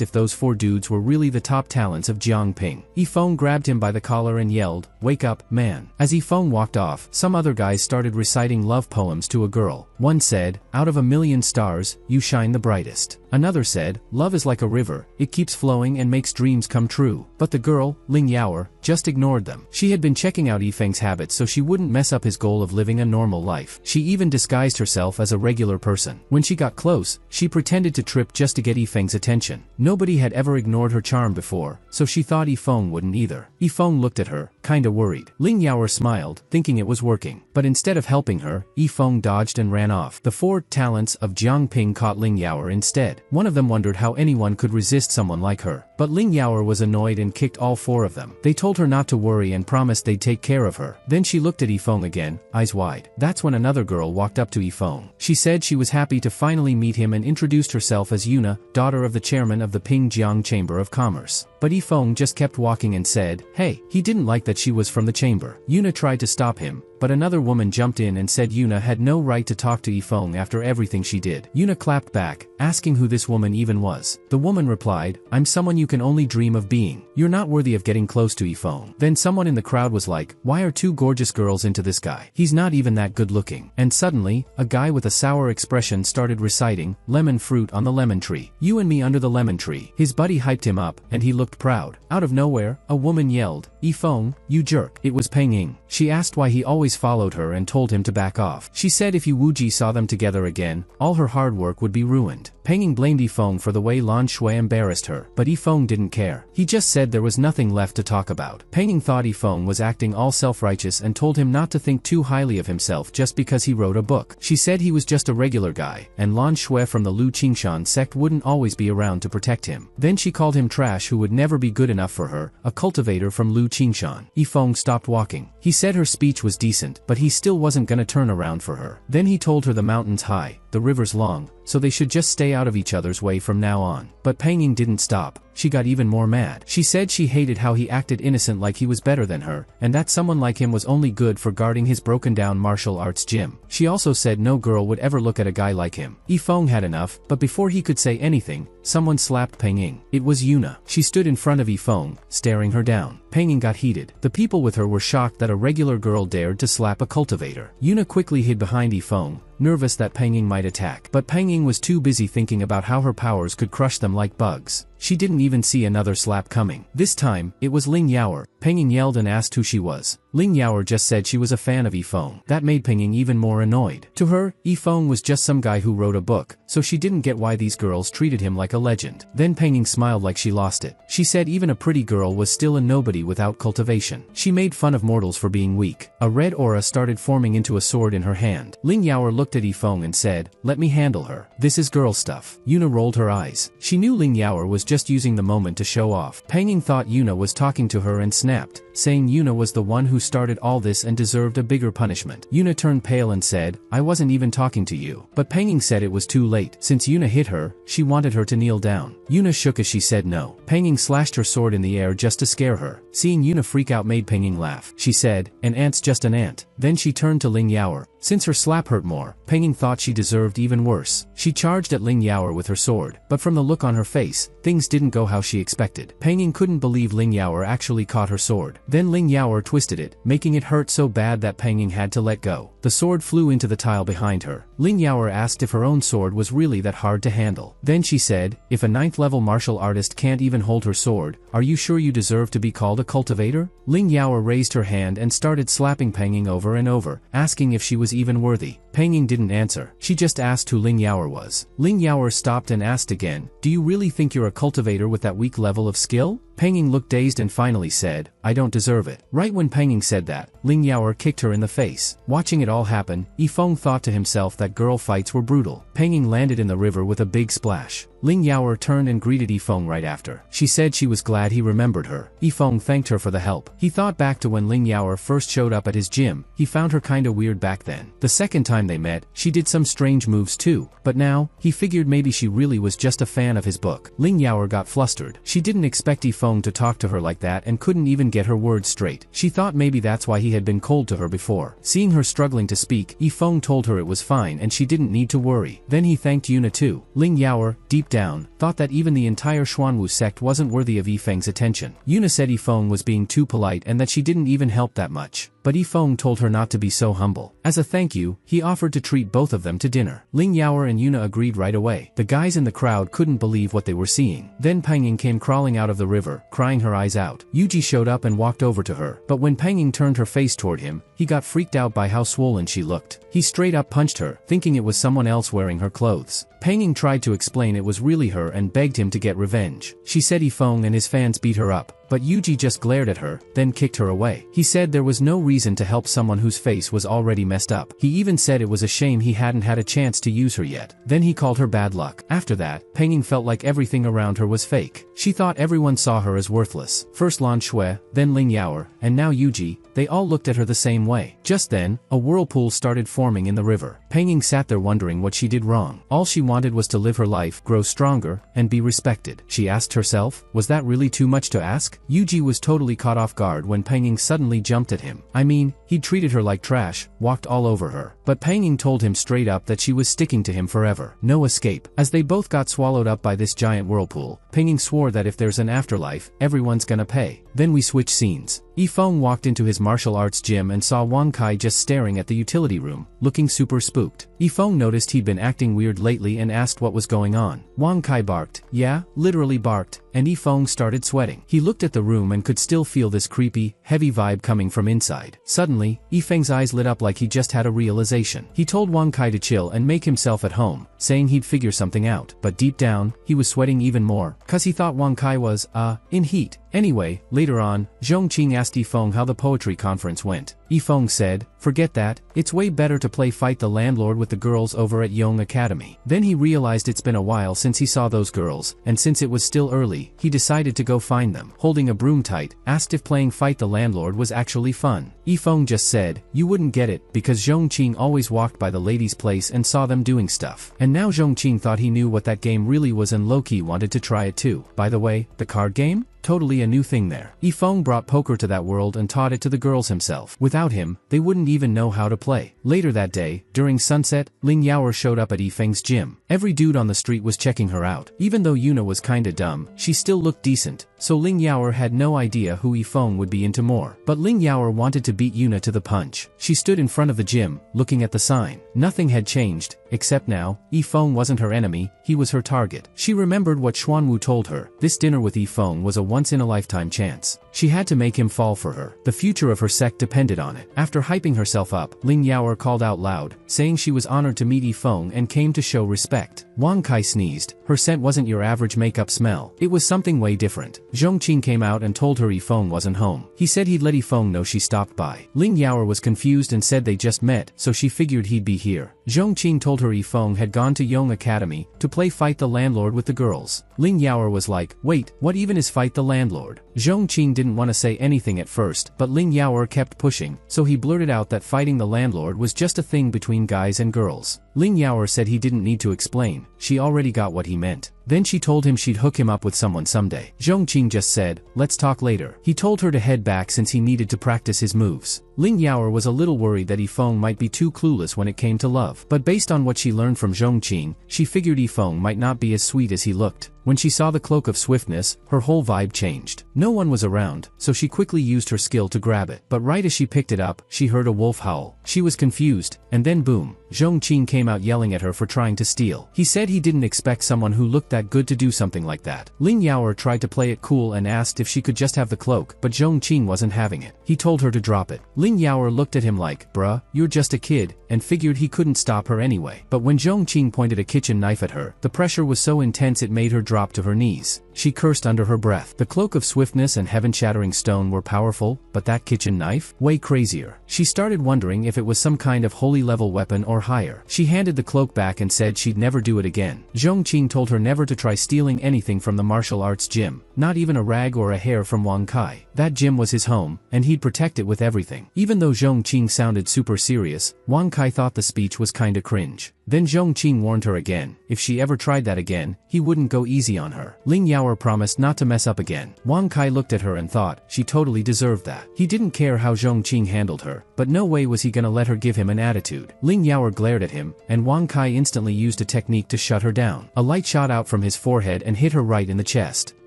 if those 4 dudes were really the top talents of Jiangping. Yifeng grabbed him by the collar and yelled, wake up, man. As Yifeng walked off, some other guys started reciting love poems to a girl. One said, out of a million stars, you shine the brightest. Another said, love is like a river, it keeps flowing and makes dreams come true. But the girl, Ling Yaoer, just ignored them. She had been checking out Yifeng's habits so she wouldn't mess up his goal of living a normal life. She even disguised herself as a regular person. When she got close, she pretended to trip just to get Yifeng's attention. Nobody had ever ignored her charm before, so she thought Yifeng wouldn't either. Yifeng looked at her, kinda worried. Ling Yaoer smiled, thinking it was working. But instead of helping her, Yifeng dodged and ran off. The 4 talents of Jiang Ping caught Ling Yaoer instead. One of them wondered how anyone could resist someone like her. But Ling Yaoer was annoyed and kicked all 4 of them. They told her not to worry and promised they'd take care of her. Then she looked at Yifeng again, eyes wide. That's when another girl walked up to Yifeng. She said she was happy to finally meet him and introduced herself as Yuna, daughter of the chairman of the Pingjiang Chamber of Commerce. But Yifeng just kept walking and said, "Hey." He didn't like that she was from the chamber. Yuna tried to stop him, but another woman jumped in and said Yuna had no right to talk to Yifeng after everything she did. Yuna clapped back, asking who this woman even was. The woman replied, "I'm someone you can only dream of being. You're not worthy of getting close to Yifeng." Then someone in the crowd was like, "Why are 2 gorgeous girls into this guy? He's not even that good looking." And suddenly, a guy with a sour expression started reciting, "Lemon fruit on the lemon tree. You and me under the lemon tree." His buddy hyped him up, and he looked proud. Out of nowhere, a woman yelled, "Yifeng, you jerk." It was Peng Ying. She asked why he always followed her and told him to back off. She said if Wuji saw them together again, all her hard work would be ruined. Peng Ying blamed Yifeng for the way Lan Shui embarrassed her, but Yifeng didn't care. He just said there was nothing left to talk about. Peng Ying thought Yifeng was acting all self-righteous and told him not to think too highly of himself just because he wrote a book. She said he was just a regular guy, and Lan Shui from the Lu Qingshan sect wouldn't always be around to protect him. Then she called him trash who would never be good enough for her, a cultivator from Lu Qingshan. Yifeng stopped walking. He said her speech was decent, but he still wasn't gonna turn around for her. Then he told her the mountain's high, the river's long, so they should just stay out of each other's way from now on. But Peng Ying didn't stop. She got even more mad. She said she hated how he acted innocent like he was better than her, and that someone like him was only good for guarding his broken-down martial arts gym. She also said no girl would ever look at a guy like him. Yifeng had enough, but before he could say anything, someone slapped Peng Ying. It was Yuna. She stood in front of Yifeng, staring her down. Peng Ying got heated. The people with her were shocked that a regular girl dared to slap a cultivator. Yuna quickly hid behind Yifeng, nervous that Peng Ying might attack. But Peng Ying was too busy thinking about how her powers could crush them like bugs. She didn't even see another slap coming. This time, it was Ling Yaoer. Peng Ying yelled and asked who she was. Ling Yaoer just said she was a fan of Yifeng. That made Peng Ying even more annoyed. To her, Yifeng was just some guy who wrote a book, so she didn't get why these girls treated him like a legend. Then Peng Ying smiled like she lost it. She said even a pretty girl was still a nobody without cultivation. She made fun of mortals for being weak. A red aura started forming into a sword in her hand. Ling Yaoer looked at Yifeng and said, "Let me handle her. This is girl stuff." Yuna rolled her eyes. She knew Ling Yaoer was just using the moment to show off. Peng Ying thought Yuna was talking to her and snapped, saying Yuna was the one who started all this and deserved a bigger punishment. Yuna turned pale and said, "I wasn't even talking to you." But Peng Ying said it was too late. Since Yuna hit her, she wanted her to kneel down. Yuna shook as she said no. Peng Ying slashed her sword in the air just to scare her. Seeing Yuna freak out made Peng Ying laugh. She said, "An ant's just an ant." Then she turned to Ling Yaoer. Since her slap hurt more, Peng Ying thought she deserved even worse. She charged at Ling Yaoer with her sword, but from the look on her face, things didn't go how she expected. Peng Ying couldn't believe Ling Yaoer actually caught her sword. Then Ling Yaoer twisted it, making it hurt so bad that Peng Ying had to let go. The sword flew into the tile behind her. Ling Yaoer asked if her own sword was really that hard to handle. Then she said, "If a 9th level martial artist can't even hold her sword, are you sure you deserve to be called a cultivator?" Ling Yaoer raised her hand and started slapping Peng Ying over and over, asking if she was even worthy. Peng Ying didn't answer. She just asked who Ling Yaoer was. Ling Yaoer stopped and asked again, "Do you really think you're a cultivator with that weak level of skill?" Peng Ying looked dazed and finally said, "I don't deserve it." Right when Peng Ying said that, Ling Yaoer kicked her in the face. Watching it all happen, Yifeng thought to himself that girl fights were brutal. Peng Ying landed in the river with a big splash. Ling Yaoer turned and greeted Yifeng right after. She said she was glad he remembered her. Yifeng thanked her for the help. He thought back to when Ling Yaoer first showed up at his gym. He found her kinda weird back then. The second time they met, she did some strange moves too. But now, he figured maybe she really was just a fan of his book. Ling Yaoer got flustered. She didn't expect Yifeng to talk to her like that and couldn't even get her words straight. She thought maybe that's why he had been cold to her before. Seeing her struggling to speak, Yifeng told her it was fine and she didn't need to worry. Then he thanked Yuna too. Ling Yaoer, deep down, thought that even the entire Xuanwu sect wasn't worthy of Yifeng's attention. Yuna said Yifeng was being too polite and that she didn't even help that much. But Yifeng told her not to be so humble. As a thank you, he offered to treat both of them to dinner. Ling Yaoer and Yuna agreed right away. The guys in the crowd couldn't believe what they were seeing. Then Peng Ying came crawling out of the river, crying her eyes out. Yuji showed up and walked over to her. But when Peng Ying turned her face toward him, he got freaked out by how swollen she looked. He straight up punched her, thinking it was someone else wearing her clothes. Peng Ying tried to explain it was really her and begged him to get revenge. She said Yifeng and his fans beat her up, but Yuji just glared at her, then kicked her away. He said there was no reason to help someone whose face was already messed up. He even said it was a shame he hadn't had a chance to use her yet. Then he called her bad luck. After that, Pengying felt like everything around her was fake. She thought everyone saw her as worthless. First Lan Shui, then Ling Yaoer, and now Yuji. They all looked at her the same way. Just then, a whirlpool started forming in the river. Pengying sat there wondering what she did wrong. All she wanted was to live her life, grow stronger, and be respected. She asked herself, was that really too much to ask? Yuji was totally caught off guard when Pengying suddenly jumped at him. I mean, he'd treated her like trash, walked all over her. But Pengying told him straight up that she was sticking to him forever. No escape. As they both got swallowed up by this giant whirlpool, Pengying swore that if there's an afterlife, everyone's gonna pay. Then we switch scenes. Yifeng walked into his martial arts gym and saw Wang Kai just staring at the utility room, looking super spooked. Yifeng noticed he'd been acting weird lately and asked what was going on. Wang Kai barked, yeah, literally barked, and Yifeng started sweating. He looked at the room and could still feel this creepy, heavy vibe coming from inside. Suddenly, Yifeng's eyes lit up like he just had a realization. He told Wang Kai to chill and make himself at home, saying he'd figure something out. But deep down, he was sweating even more, cause he thought Wang Kai was, in heat. Anyway, later on, Zhongqing asked Yifeng how the poetry conference went. Yifeng said, forget that, it's way better to play fight the landlord with the girls over at Yong Academy. Then he realized it's been a while since he saw those girls, and since it was still early, he decided to go find them. Holding a broom tight, asked if playing fight the landlord was actually fun. Yifeng just said, you wouldn't get it, because Zhongqing always walked by the ladies' place and saw them doing stuff. And now Zhongqing thought he knew what that game really was and low-key wanted to try it too. By the way, the card game? Totally a new thing there. Yifeng brought poker to that world and taught it to the girls himself. Without him, they wouldn't even know how to play. Later that day, during sunset, Ling Yaoer showed up at Yifeng's gym. Every dude on the street was checking her out. Even though Yuna was kinda dumb, she still looked decent, so Ling Yaoer had no idea who Yifeng would be into more. But Ling Yaoer wanted to beat Yuna to the punch. She stood in front of the gym, looking at the sign. Nothing had changed, except now, Yifeng wasn't her enemy, he was her target. She remembered what Xuanwu told her. This dinner with Yifeng was a once-in-a-lifetime chance. She had to make him fall for her. The future of her sect depended on it. After hyping herself up, Ling Yaoer called out loud, saying she was honored to meet Yifeng and came to show respect. Wang Kai sneezed. Her scent wasn't your average makeup smell. It was something way different. Zhongqing came out and told her Yifeng wasn't home. He said he'd let Yifeng know she stopped by. Ling Yaoer was confused and said they just met, so she figured he'd be here. Zhongqing told her Yifeng had gone to Yong Academy to play fight the landlord with the girls. Ling Yaoer was like, wait, what even is fight the landlord? Zhongqing didn't want to say anything at first, but Ling Yaoer kept pushing, so he blurted out that fighting the landlord was just a thing between guys and girls. Ling Yaoer said he didn't need to explain, she already got what he meant. Then she told him she'd hook him up with someone someday. Zhongqing just said, let's talk later. He told her to head back since he needed to practice his moves. Ling Yaoer was a little worried that Yifeng might be too clueless when it came to love. But based on what she learned from Zhongqing, she figured Yifeng might not be as sweet as he looked. When she saw the cloak of swiftness, her whole vibe changed. No one was around, so she quickly used her skill to grab it. But right as she picked it up, she heard a wolf howl. She was confused, and then boom, Zhongqing came out yelling at her for trying to steal. He said he didn't expect someone who looked that good to do something like that. Ling Yaoer tried to play it cool and asked if she could just have the cloak, but Zhongqing wasn't having it. He told her to drop it. Ling Yaoer looked at him like, bruh, you're just a kid, and figured he couldn't stop her anyway. But when Zhongqing pointed a kitchen knife at her, the pressure was so intense it made her drop to her knees. She cursed under her breath. The cloak of swiftness and heaven-shattering stone were powerful, but that kitchen knife? Way crazier. She started wondering if it was some kind of holy level weapon or higher. She handed the cloak back and said she'd never do it again. Zhongqing told her never to try stealing anything from the martial arts gym, not even a rag or a hair from Wang Kai. That gym was his home, and he'd protect it with everything. Even though Zhongqing sounded super serious, Wang Kai thought the speech was kinda cringe. Then Zhongqing warned her again, if she ever tried that again, he wouldn't go easy on her. Ling Yaoer promised not to mess up again. Wang Kai looked at her and thought, she totally deserved that. He didn't care how Zhongqing handled her, but no way was he gonna let her give him an attitude. Ling Yaoer glared at him, and Wang Kai instantly used a technique to shut her down. A light shot out from his forehead and hit her right in the chest.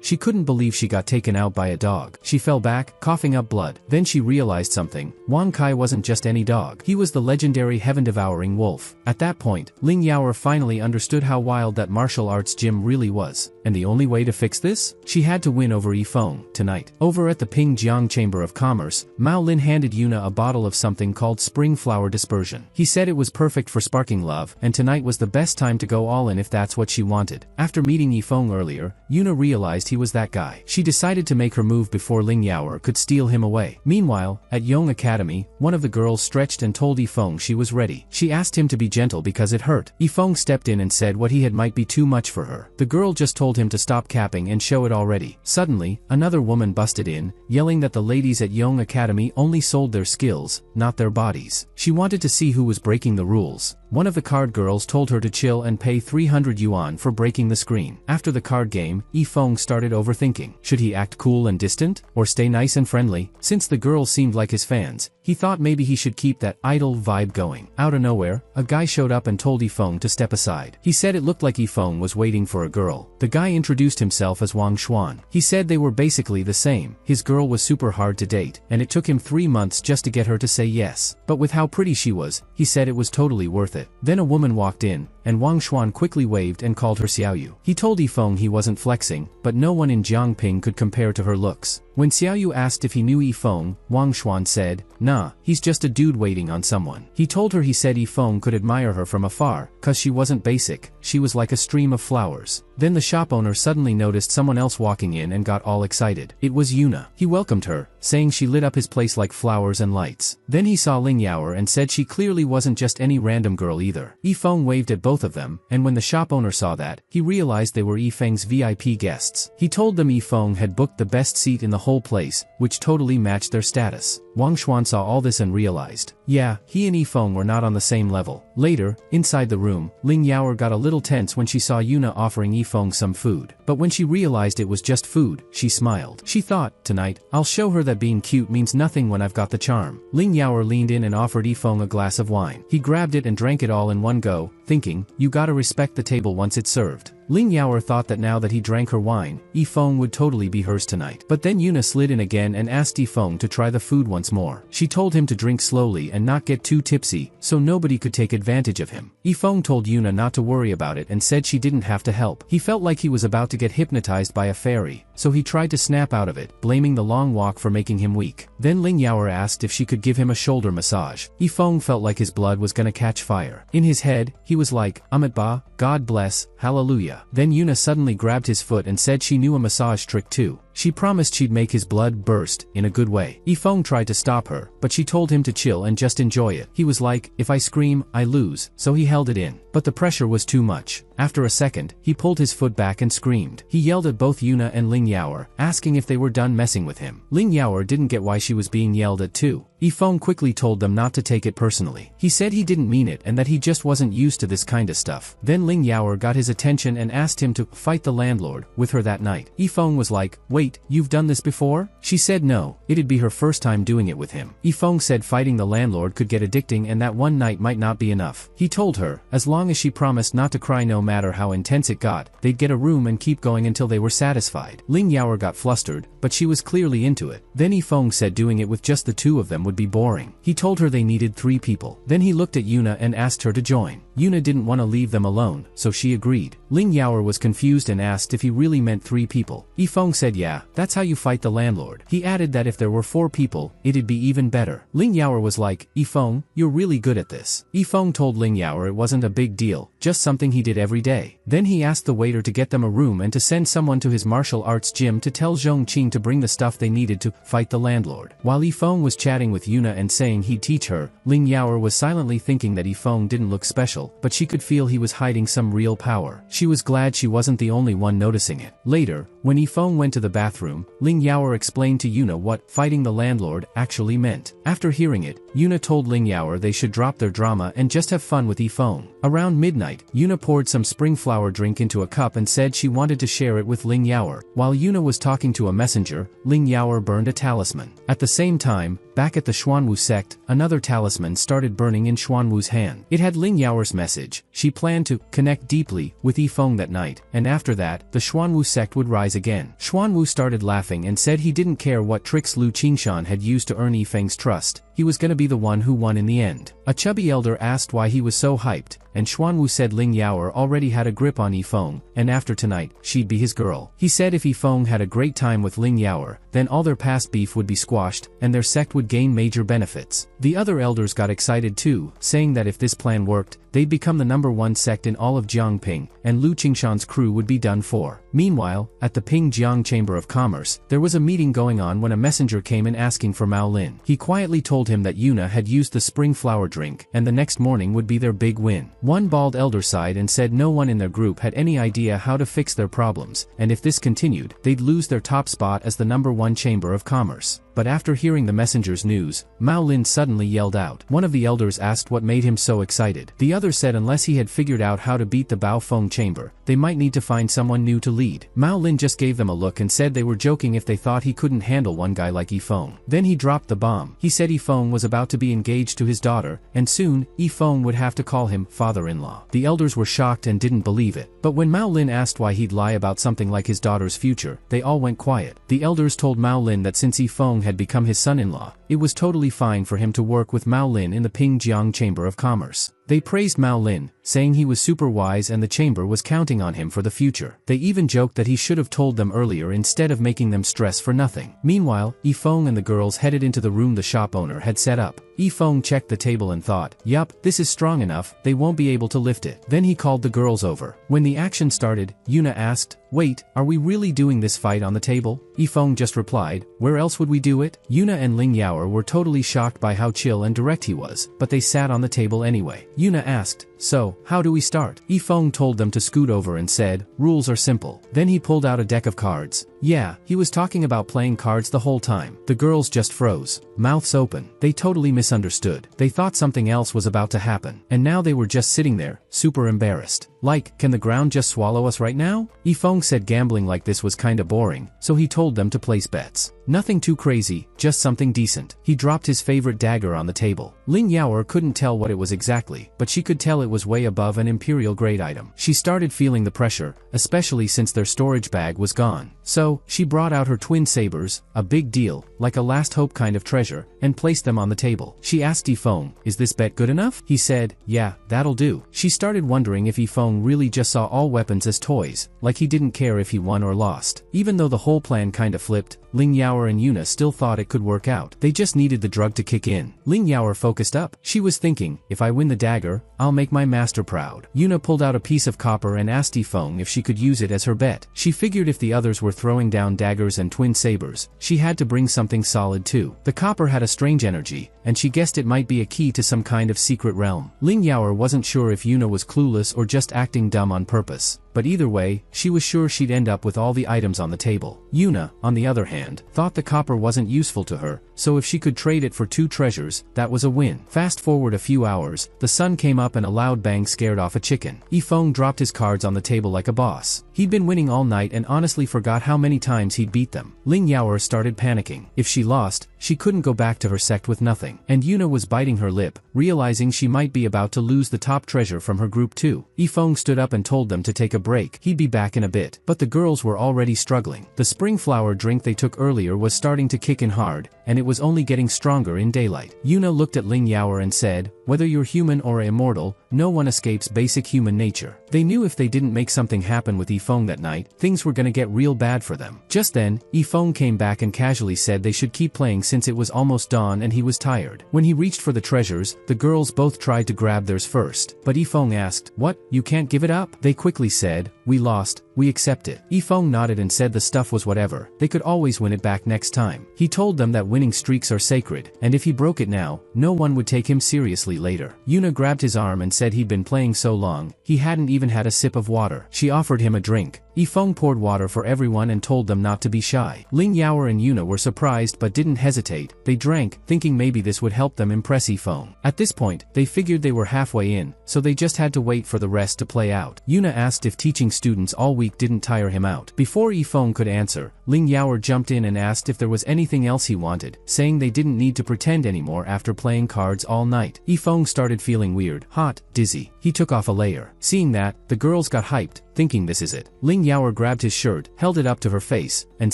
She couldn't believe she got taken out by a dog. She fell back, coughing up blood. Then she realized something. Wang Kai wasn't just any dog. He was the legendary heaven-devouring wolf. At that point, Ling Yaoer finally understood how wild that martial arts gym really was. And the only way to fix this? She had to win over Yifeng, tonight. Over at the Pingjiang Chamber of Commerce, Mao Lin handed Yuna a bottle of something called spring flower dispersion. He said it was perfect for sparking love, and tonight was the best time to go all in if that's what she wanted. After meeting Yifeng earlier, Yuna realized he was that guy. She decided to make her move before Ling Yaoer could steal him away. Meanwhile, at Yong Academy, one of the girls stretched and told Yifeng she was ready. She asked him to be gentle because it hurt. Yifeng stepped in and said what he had might be too much for her. The girl just told him to stop capping and show it already. Suddenly, another woman busted in, yelling that the ladies at Yong Academy only sold their skills, not their bodies. She wanted to see who was breaking the rules. One of the card girls told her to chill and pay 300 yuan for breaking the screen. After the card game, Yifeng started overthinking. Should he act cool and distant, or stay nice and friendly? Since the girls seemed like his fans, he thought maybe he should keep that idle vibe going. Out of nowhere, a guy showed up and told Yifeng to step aside. He said it looked like Yifeng was waiting for a girl. The guy introduced himself as Wang Xuan. He said they were basically the same. His girl was super hard to date, and it took him 3 months just to get her to say yes. But with how pretty she was, he said it was totally worth it. Then a woman walked in, and Wang Xuan quickly waved and called her Xiaoyu. He told Yifeng he wasn't flexing, but no one in Jiangping could compare to her looks. When Xiaoyu asked if he knew Yifeng, Wang Xuan said, "Nah, he's just a dude waiting on someone." He told her he said Yifeng could admire her from afar, cause she wasn't basic, she was like a stream of flowers. Then the shop owner suddenly noticed someone else walking in and got all excited. It was Yuna. He welcomed her, saying she lit up his place like flowers and lights. Then he saw Ling Yaoer and said she clearly wasn't just any random girl either. Yifeng waved at both of them, and when the shop owner saw that, he realized they were Yifeng's VIP guests. He told them Yifeng had booked the best seat in the whole place, which totally matched their status. Wang Xuan saw all this and realized, yeah, he and Yifeng were not on the same level. Later, inside the room, Ling Yaoer got a little tense when she saw Yuna offering Yifeng some food. But when she realized it was just food, she smiled. She thought, tonight, I'll show her that being cute means nothing when I've got the charm. Ling Yaoer leaned in and offered Yifeng a glass of wine. He grabbed it and drank it all in one go, thinking, you gotta respect the table once it's served. Ling Yaoer thought that now that he drank her wine, Yifeng would totally be hers tonight. But then Yuna slid in again and asked Yifeng to try the food once more. She told him to drink slowly and not get too tipsy, so nobody could take advantage of him. Yifeng told Yuna not to worry about it and said she didn't have to help. He felt like he was about to get hypnotized by a fairy, so he tried to snap out of it, blaming the long walk for making him weak. Then Ling Yaoer asked if she could give him a shoulder massage. Yifeng felt like his blood was gonna catch fire. In his head, he was like, Amit Ba, God bless, hallelujah. Then Yuna suddenly grabbed his foot and said she knew a massage trick too. She promised she'd make his blood burst, in a good way. Yifeng tried to stop her, but she told him to chill and just enjoy it. He was like, if I scream, I lose, so he held it in. But the pressure was too much. After a second, he pulled his foot back and screamed. He yelled at both Yuna and Ling Yaoer, asking if they were done messing with him. Ling Yaoer didn't get why she was being yelled at too. Yifeng quickly told them not to take it personally. He said he didn't mean it and that he just wasn't used to this kind of stuff. Then Ling Yaoer got his attention and asked him to fight the landlord with her that night. Yifeng was like, wait, you've done this before? She said no, it'd be her first time doing it with him. Yifeng said fighting the landlord could get addicting and that one night might not be enough. He told her, as long as she promised not to cry no matter how intense it got, they'd get a room and keep going until they were satisfied. Ling Yaoer got flustered, but she was clearly into it. Then Yifeng said doing it with just the two of them would be boring. He told her they needed 3 people. Then he looked at Yuna and asked her to join. Yuna didn't want to leave them alone, so she agreed. Ling Yaoer was confused and asked if he really meant 3 people. Yifeng said yeah, that's how you fight the landlord. He added that if there were 4 people, it'd be even better. Ling Yaoer was like, Yifeng, you're really good at this. Yifeng told Ling Yaoer it wasn't a big deal, just something he did every day. Then he asked the waiter to get them a room and to send someone to his martial arts gym to tell Zhongqing to bring the stuff they needed to fight the landlord. While Yifeng was chatting with Yuna and saying he'd teach her, Ling Yaoer was silently thinking that Yifeng didn't look special, but she could feel he was hiding some real power. She was glad she wasn't the only one noticing it. Later, when Yifeng went to the bathroom, Ling Yaoer explained to Yuna what fighting the landlord actually meant. After hearing it, Yuna told Ling Yaoer they should drop their drama and just have fun with Yifeng. Around midnight, Yuna poured some spring flower drink into a cup and said she wanted to share it with Ling Yaoer. While Yuna was talking to a messenger, Ling Yaoer burned a talisman. At the same time, back at the Xuanwu sect, another talisman started burning in Xuanwu's hand. It had Ling Yaoer's message. She planned to connect deeply with Yifeng that night, and after that, the Xuanwu sect would rise again. Xuanwu started laughing and said he didn't care what tricks Lu Qingshan had used to earn Yifeng's trust. He was gonna be the one who won in the end. A chubby elder asked why he was so hyped, and Xuanwu said Ling Yaoer already had a grip on Yifeng, and after tonight, she'd be his girl. He said if Yifeng had a great time with Ling Yaoer, then all their past beef would be squashed, and their sect would gain major benefits. The other elders got excited too, saying that if this plan worked, they'd become the #1 sect in all of Jiangping, and Lu Qingshan's crew would be done for. Meanwhile, at the Pingjiang Chamber of Commerce, there was a meeting going on when a messenger came in asking for Mao Lin. He quietly told him that Yuna had used the spring flower drink, and the next morning would be their big win. One bald elder sighed and said no one in their group had any idea how to fix their problems, and if this continued, they'd lose their top spot as the #1 Chamber of Commerce. But after hearing the messenger's news, Mao Lin suddenly yelled out. One of the elders asked what made him so excited. The other said unless he had figured out how to beat the Bao Feng chamber, they might need to find someone new to lead. Mao Lin just gave them a look and said they were joking if they thought he couldn't handle one guy like Yifeng. Then he dropped the bomb. He said Yifeng was about to be engaged to his daughter, and soon, Yifeng would have to call him father-in-law. The elders were shocked and didn't believe it. But when Mao Lin asked why he'd lie about something like his daughter's future, they all went quiet. The elders told Mao Lin that since Yifeng had become his son-in-law, it was totally fine for him to work with Mao Lin in the Pingjiang Chamber of Commerce. They praised Mao Lin, saying he was super wise and the chamber was counting on him for the future. They even joked that he should have told them earlier instead of making them stress for nothing. Meanwhile, Yifeng and the girls headed into the room the shop owner had set up. Yifeng checked the table and thought, yup, this is strong enough, they won't be able to lift it. Then he called the girls over. When the action started, Yuna asked, wait, are we really doing this fight on the table? Yifeng just replied, where else would we do it? Yuna and Ling Yaoer were totally shocked by how chill and direct he was, but they sat on the table anyway. Yuna asked, so, how do we start? Yifeng told them to scoot over and said, rules are simple. Then he pulled out a deck of cards. Yeah, he was talking about playing cards the whole time. The girls just froze, mouths open. They totally misunderstood. They thought something else was about to happen. And now they were just sitting there, super embarrassed. Like, can the ground just swallow us right now? Yifeng said gambling like this was kinda boring, so he told them to place bets. Nothing too crazy, just something decent. He dropped his favorite dagger on the table. Ling Yaoer couldn't tell what it was exactly, but she could tell it was way above an imperial grade item. She started feeling the pressure, especially since their storage bag was gone. So, she brought out her twin sabers, a big deal, like a last hope kind of treasure, and placed them on the table. She asked Yifeng, is this bet good enough? He said, yeah, that'll do. She started wondering if Yifeng really just saw all weapons as toys, like he didn't care if he won or lost. Even though the whole plan kinda flipped, Ling Yaoer and Yuna still thought it could work out. They just needed the drug to kick in. Ling Yaoer focused up. She was thinking, if I win the dagger, I'll make my master proud. Yuna pulled out a piece of copper and asked Yifeng if she could use it as her bet. She figured if the others were throwing down daggers and twin sabers, she had to bring something solid too. The copper had a strange energy, and she guessed it might be a key to some kind of secret realm. Ling Yaoer wasn't sure if Yuna was clueless or just acting dumb on purpose. But either way, she was sure she'd end up with all the items on the table. Yuna, on the other hand, thought the copper wasn't useful to her, so if she could trade it for 2 treasures, that was a win. Fast forward a few hours, the sun came up and a loud bang scared off a chicken. Yifeng dropped his cards on the table like a boss. He'd been winning all night and honestly forgot how many times he'd beat them. Ling Yaoer started panicking. If she lost, she couldn't go back to her sect with nothing. And Yuna was biting her lip, realizing she might be about to lose the top treasure from her group too. Yifeng stood up and told them to take a break. He'd be back in a bit. But the girls were already struggling. The spring flower drink they took earlier was starting to kick in hard, and it was only getting stronger in daylight. Yuna looked at Ling Yaoer and said, whether you're human or immortal, no one escapes basic human nature. They knew if they didn't make something happen with Yifeng that night, things were gonna get real bad for them. Just then, Yifeng came back and casually said they should keep playing since it was almost dawn and he was tired. When he reached for the treasures, the girls both tried to grab theirs first. But Yifeng asked, what, you can't give it up? They quickly said, we lost, we accept it. Yifeng nodded and said the stuff was whatever, they could always win it back next time. He told them that winning streaks are sacred, and if he broke it now, no one would take him seriously later. Yuna grabbed his arm and said he'd been playing so long, he hadn't even had a sip of water. She offered him a drink. Yifeng poured water for everyone and told them not to be shy. Ling Yaoer and Yuna were surprised but didn't hesitate. They drank, thinking maybe this would help them impress Yifeng. At this point, they figured they were halfway in, so they just had to wait for the rest to play out. Yuna asked if teaching students all week didn't tire him out. Before Yifeng could answer, Ling Yaoer jumped in and asked if there was anything else he wanted, saying they didn't need to pretend anymore after playing cards all night. Yifeng started feeling weird, hot, dizzy. He took off a layer. Seeing that, the girls got hyped, thinking this is it. Ling Yaoer grabbed his shirt, held it up to her face, and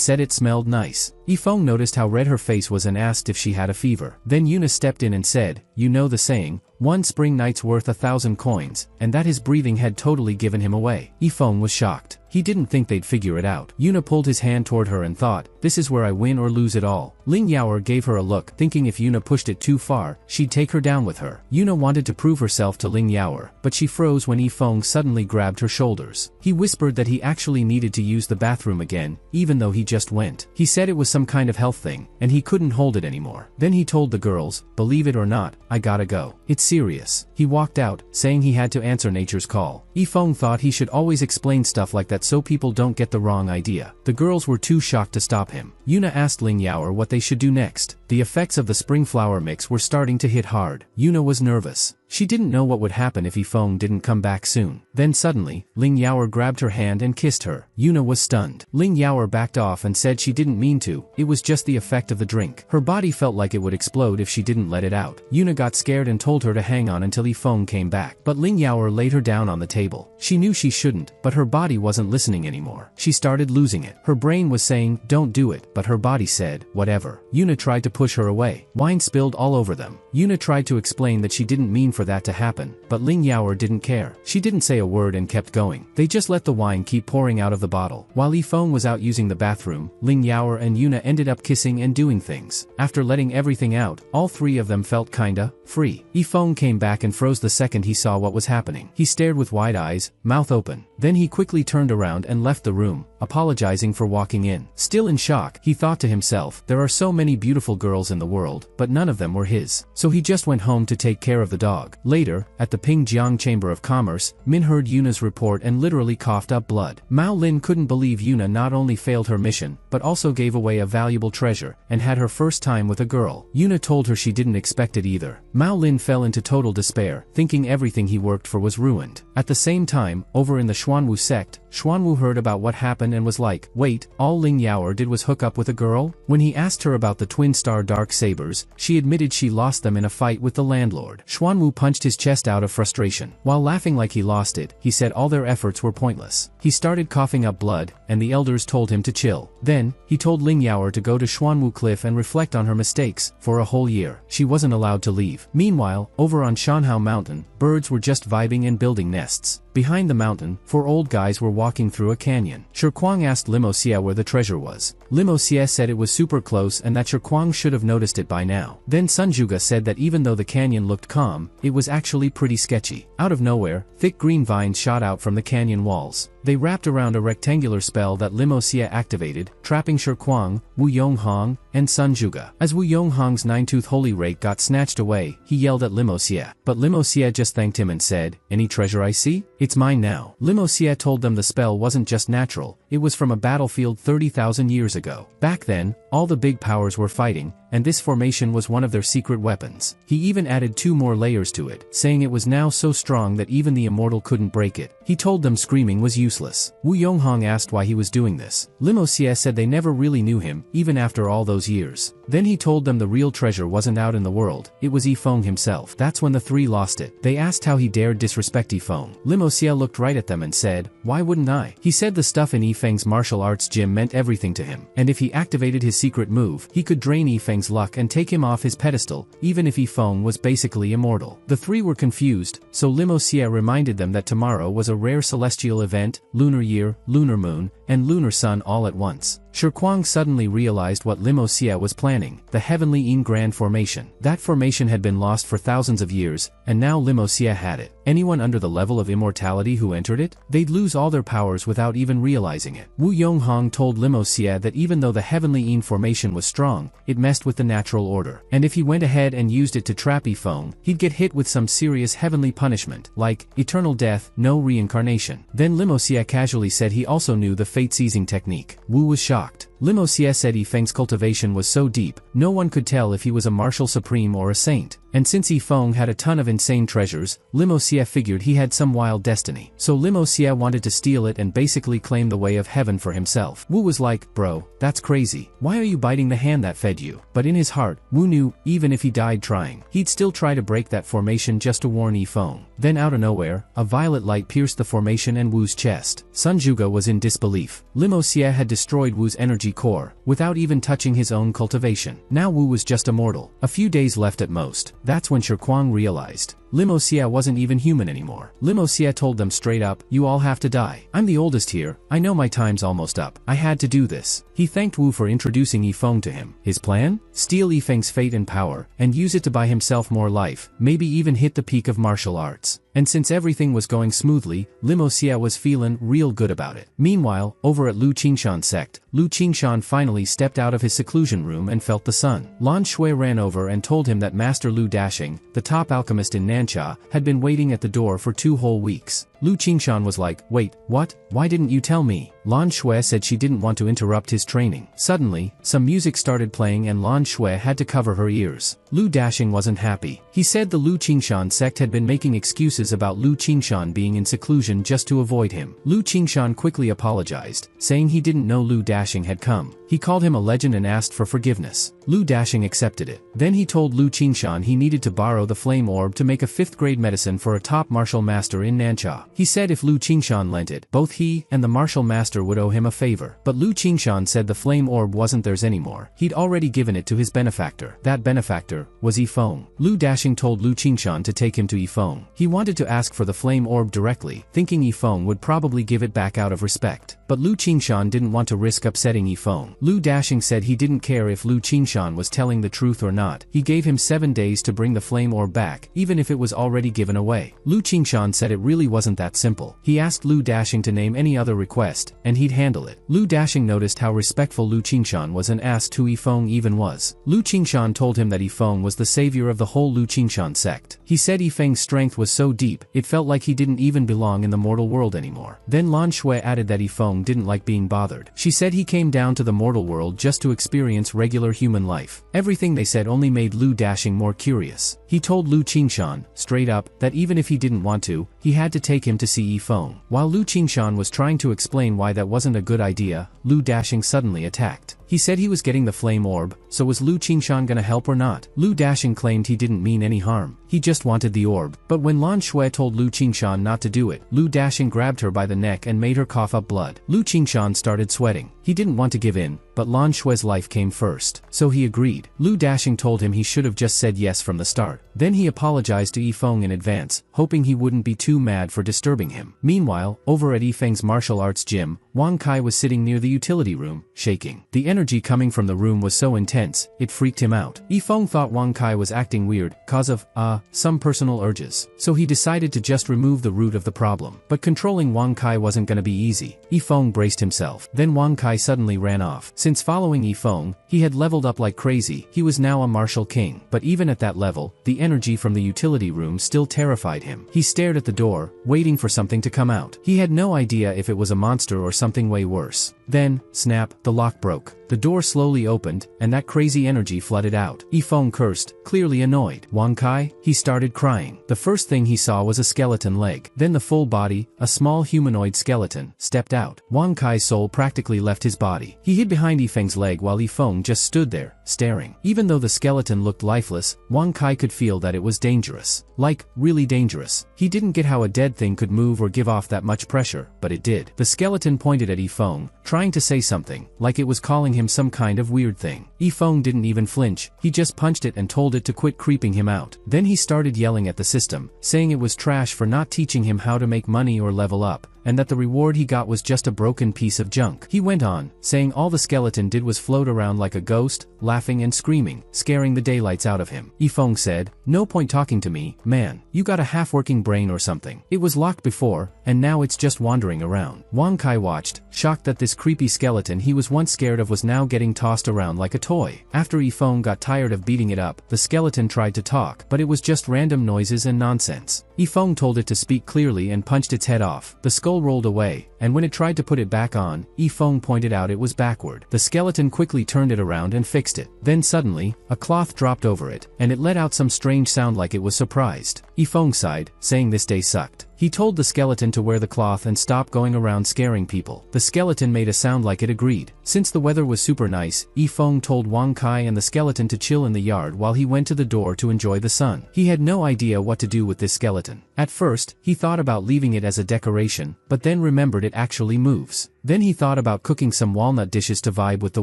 said it smelled nice. Yifeng noticed how red her face was and asked if she had a fever. Then Yuna stepped in and said, "You know the saying, one spring night's worth 1,000 coins, and that his breathing had totally given him away." Yifeng was shocked. He didn't think they'd figure it out. Yuna pulled his hand toward her and thought, "This is where I win or lose it all." Ling Yaoer gave her a look, thinking if Yuna pushed it too far, she'd take her down with her. Yuna wanted to prove herself to Ling Yaoer, but she froze when Yifeng suddenly grabbed her shoulders. He whispered that he actually needed to use the bathroom again, even though he just went. He said it was some kind of health thing, and he couldn't hold it anymore. Then he told the girls, "Believe it or not, I gotta go. It's serious." He walked out, saying he had to answer nature's call. Yifeng thought he should always explain stuff like that so people don't get the wrong idea. The girls were too shocked to stop him. Yuna asked Ling Yaoer what they should do next. The effects of the spring flower mix were starting to hit hard. Yuna was nervous. She didn't know what would happen if Yifeng didn't come back soon. Then suddenly, Ling Yaoer grabbed her hand and kissed her. Yuna was stunned. Ling Yaoer backed off and said she didn't mean to, it was just the effect of the drink. Her body felt like it would explode if she didn't let it out. Yuna got scared and told her to hang on until Yifeng came back. But Ling Yaoer laid her down on the table. She knew she shouldn't, but her body wasn't listening anymore. She started losing it. Her brain was saying, "Don't do it," but her body said, "Whatever." Yuna tried to push her away. Wine spilled all over them. Yuna tried to explain that she didn't mean for that to happen, but Ling Yaoer didn't care. She didn't say a word and kept going. They just let the wine keep pouring out of the bottle. While Yifeng was out using the bathroom, Ling Yaoer and Yuna ended up kissing and doing things. After letting everything out, all three of them felt kinda free. Yifeng came back and froze the second he saw what was happening. He stared with wide eyes, mouth open. Then he quickly turned around and left the room, apologizing for walking in. Still in shock, he thought to himself, there are so many beautiful girls in the world, but none of them were his. So he just went home to take care of the dog. Later, at the Pingjiang Chamber of Commerce, Min heard Yuna's report and literally coughed up blood. Mao Lin couldn't believe Yuna not only failed her mission, but also gave away a valuable treasure, and had her first time with a girl. Yuna told her she didn't expect it either. Mao Lin fell into total despair, thinking everything he worked for was ruined. At the same time, over in the Xuanwu sect, Xuanwu heard about what happened and was like, "Wait, all Ling Yaoer did was hook up with a girl?" When he asked her about the twin-star dark sabers, she admitted she lost them in a fight with the landlord. Xuanwu punched his chest out of frustration. While laughing like he lost it, he said all their efforts were pointless. He started coughing up blood, and the elders told him to chill. Then, he told Ling Yaoer to go to Xuanwu Cliff and reflect on her mistakes. For a whole year, she wasn't allowed to leave. Meanwhile, over on Shanhao Mountain, birds were just vibing and building nests. Behind the mountain, 4 old guys were walking through a canyon. Shirkwang asked Limoxia where the treasure was. Limoxia said it was super close and that Shirkwang should have noticed it by now. Then Sunjuga said that even though the canyon looked calm, it was actually pretty sketchy. Out of nowhere, thick green vines shot out from the canyon walls. They wrapped around a rectangular spell that Limoxia activated, trapping Shirkwang, Wu Yonghong, and Sunjuga. As Wu Yonghong's 9-tooth holy rake got snatched away, he yelled at Limoxia. But Limoxia just thanked him and said, "Any treasure I see? It's mine now." Limoxia told them the spell wasn't just natural, it was from a battlefield 30,000 years ago. Back then, all the big powers were fighting, and this formation was one of their secret weapons. He even added 2 more layers to it, saying it was now so strong that even the immortal couldn't break it. He told them screaming was useless. Wu Yonghong asked why he was doing this. Limoxia said they never really knew him, even after all those years. Then he told them the real treasure wasn't out in the world, it was Yifeng himself. That's when the 3 lost it. They asked how he dared disrespect Yifeng. Limoxia looked right at them and said, "Why wouldn't I?" He said the stuff in Yifeng's martial arts gym meant everything to him, and if he activated his secret move, he could drain Yifeng's luck and take him off his pedestal, even if Yifeng was basically immortal. The 3 were confused, so Limoxia reminded them that tomorrow was a rare celestial event, lunar year, lunar moon, and lunar sun all at once. Shirkwang suddenly realized what Limoxia was planning, the Heavenly Yin Grand Formation. That formation had been lost for thousands of years, and now Limoxia had it. Anyone under the level of immortality who entered it, they'd lose all their powers without even realizing it. Wu Yonghong told Limoxia that even though the Heavenly Yin Formation was strong, it messed with the natural order. And if he went ahead and used it to trap Yifeng, he'd get hit with some serious heavenly punishment, like eternal death, no reincarnation. Then Limoxia casually said he also knew the fate-seizing technique. Wu was shocked. Limoxia said Yifeng's cultivation was so deep, no one could tell if he was a martial supreme or a saint. And since Yifeng had a ton of insane treasures, Limoxia figured he had some wild destiny. So Limoxia wanted to steal it and basically claim the way of heaven for himself. Wu was like, "Bro, that's crazy. Why are you biting the hand that fed you?" But in his heart, Wu knew, even if he died trying, he'd still try to break that formation just to warn Yifeng. Then out of nowhere, a violet light pierced the formation and Wu's chest. Sunjuga was in disbelief. Limoxia had destroyed Wu's energy energy core, without even touching his own cultivation. Now Wu was just a mortal. A few days left at most. That's when Shirkwang realized Limosia wasn't even human anymore. Limosia told them straight up, "You all have to die. I'm the oldest here, I know my time's almost up. I had to do this." He thanked Wu for introducing Yifeng to him. His plan? Steal Yifeng's fate and power, and use it to buy himself more life, maybe even hit the peak of martial arts. And since everything was going smoothly, Limosia was feeling real good about it. Meanwhile, over at Lu Qingshan's sect, Lu Qingshan finally stepped out of his seclusion room and felt the sun. Lan Shui ran over and told him that Master Lu Dashing, the top alchemist in Nancha, had been waiting at the door for 2 whole weeks. Lu Qingshan was like, "Wait, what? Why didn't you tell me?" Lan Shui said she didn't want to interrupt his training. Suddenly, some music started playing and Lan Shui had to cover her ears. Lu Dashing wasn't happy. He said the Lu Qingshan sect had been making excuses about Lu Qingshan being in seclusion just to avoid him. Lu Qingshan quickly apologized, saying he didn't know Lu Dashing had come. He called him a legend and asked for forgiveness. Lu Dashing accepted it. Then he told Lu Qingshan he needed to borrow the flame orb to make a 5th grade medicine for a top martial master in Nancha. He said if Lu Qingshan lent it, both he and the martial master would owe him a favor. But Lu Qingshan said the flame orb wasn't theirs anymore. He'd already given it to his benefactor. That benefactor was Yifeng. Lu Dashing told Lu Qingshan to take him to Yifeng. He wanted to ask for the flame orb directly, thinking Yifeng would probably give it back out of respect. But Lu Qingshan didn't want to risk upsetting Yifeng. Lu Dashing said he didn't care if Lu Qingshan was telling the truth or not. He gave him 7 days to bring the flame orb back, even if it was already given away. Lu Qingshan said it really wasn't that simple. He asked Lu Dashing to name any other request, and he'd handle it. Lu Dashing noticed how respectful Lu Qingshan was and asked who Yifeng even was. Lu Qingshan told him that Yifeng was the savior of the whole Lu Qingshan sect. He said Yifeng's strength was so deep, it felt like he didn't even belong in the mortal world anymore. Then Lan Shui added that Yifeng didn't like being bothered. She said he came down to the mortal world just to experience regular human life. Everything they said only made Lu Dashing more curious. He told Lu Qingshan, straight up, that even if he didn't want to, he had to take him to see Yifeng. While Lu Qingshan was trying to explain why that wasn't a good idea, Lu Dashing suddenly attacked. He said he was getting the flame orb, so was Lu Qingshan gonna help or not? Lu Dashing claimed he didn't mean any harm. He just wanted the orb. But when Lan Shui told Lu Qingshan not to do it, Lu Dashing grabbed her by the neck and made her cough up blood. Lu Qingshan started sweating. He didn't want to give in, but Lan Shui's life came first. So he agreed. Lu Dashing told him he should have just said yes from the start. Then he apologized to Yifeng in advance, hoping he wouldn't be too mad for disturbing him. Meanwhile, over at Yifeng's martial arts gym, Wang Kai was sitting near the utility room, shaking. The energy coming from the room was so intense, it freaked him out. Yifeng thought Wang Kai was acting weird, cause of, some personal urges. So he decided to just remove the root of the problem. But controlling Wang Kai wasn't gonna be easy. Yifeng braced himself. Then Wang Kai suddenly ran off. Since following Yifeng, he had leveled up like crazy. He was now a martial king. But even at that level, the energy from the utility room still terrified him. He stared at the door, waiting for something to come out. He had no idea if it was a monster or something way worse. Then, snap, the lock broke. The door slowly opened, and that crazy energy flooded out. Yifeng cursed, clearly annoyed. Wang Kai? He started crying. The first thing he saw was a skeleton leg. Then the full body, a small humanoid skeleton, stepped out. Wang Kai's soul practically left his body. He hid behind Yifeng's leg while Yifeng just stood there, staring. Even though the skeleton looked lifeless, Wang Kai could feel that it was dangerous. Like, really dangerous. He didn't get how a dead thing could move or give off that much pressure, but it did. The skeleton pointed at Yifeng, trying to say something, like it was calling him some kind of weird thing. Yifeng didn't even flinch. He just punched it and told it to quit creeping him out. Then he started yelling at the system, saying it was trash for not teaching him how to make money or level up, and that the reward he got was just a broken piece of junk. He went on, saying all the skeleton did was float around like a ghost, laughing and screaming, scaring the daylights out of him. Yifeng said, "No point talking to me, man. You got a half-working brain or something. It was locked before, and now it's just wandering around." Wang Kai watched, shocked that this creepy skeleton he was once scared of was now getting tossed around like a toy. After Yifeng got tired of beating it up, the skeleton tried to talk, but it was just random noises and nonsense. Yifeng told it to speak clearly and punched its head off. The skull rolled away, and when it tried to put it back on, Yifeng pointed out it was backward. The skeleton quickly turned it around and fixed it. Then suddenly, a cloth dropped over it, and it let out some strange sound like it was surprised. Yifeng sighed, saying this day sucked. He told the skeleton to wear the cloth and stop going around scaring people. The skeleton made a sound like it agreed. Since the weather was super nice, Yifeng told Wang Kai and the skeleton to chill in the yard while he went to the door to enjoy the sun. He had no idea what to do with this skeleton. At first, he thought about leaving it as a decoration, but then remembered it actually moves. Then he thought about cooking some walnut dishes to vibe with the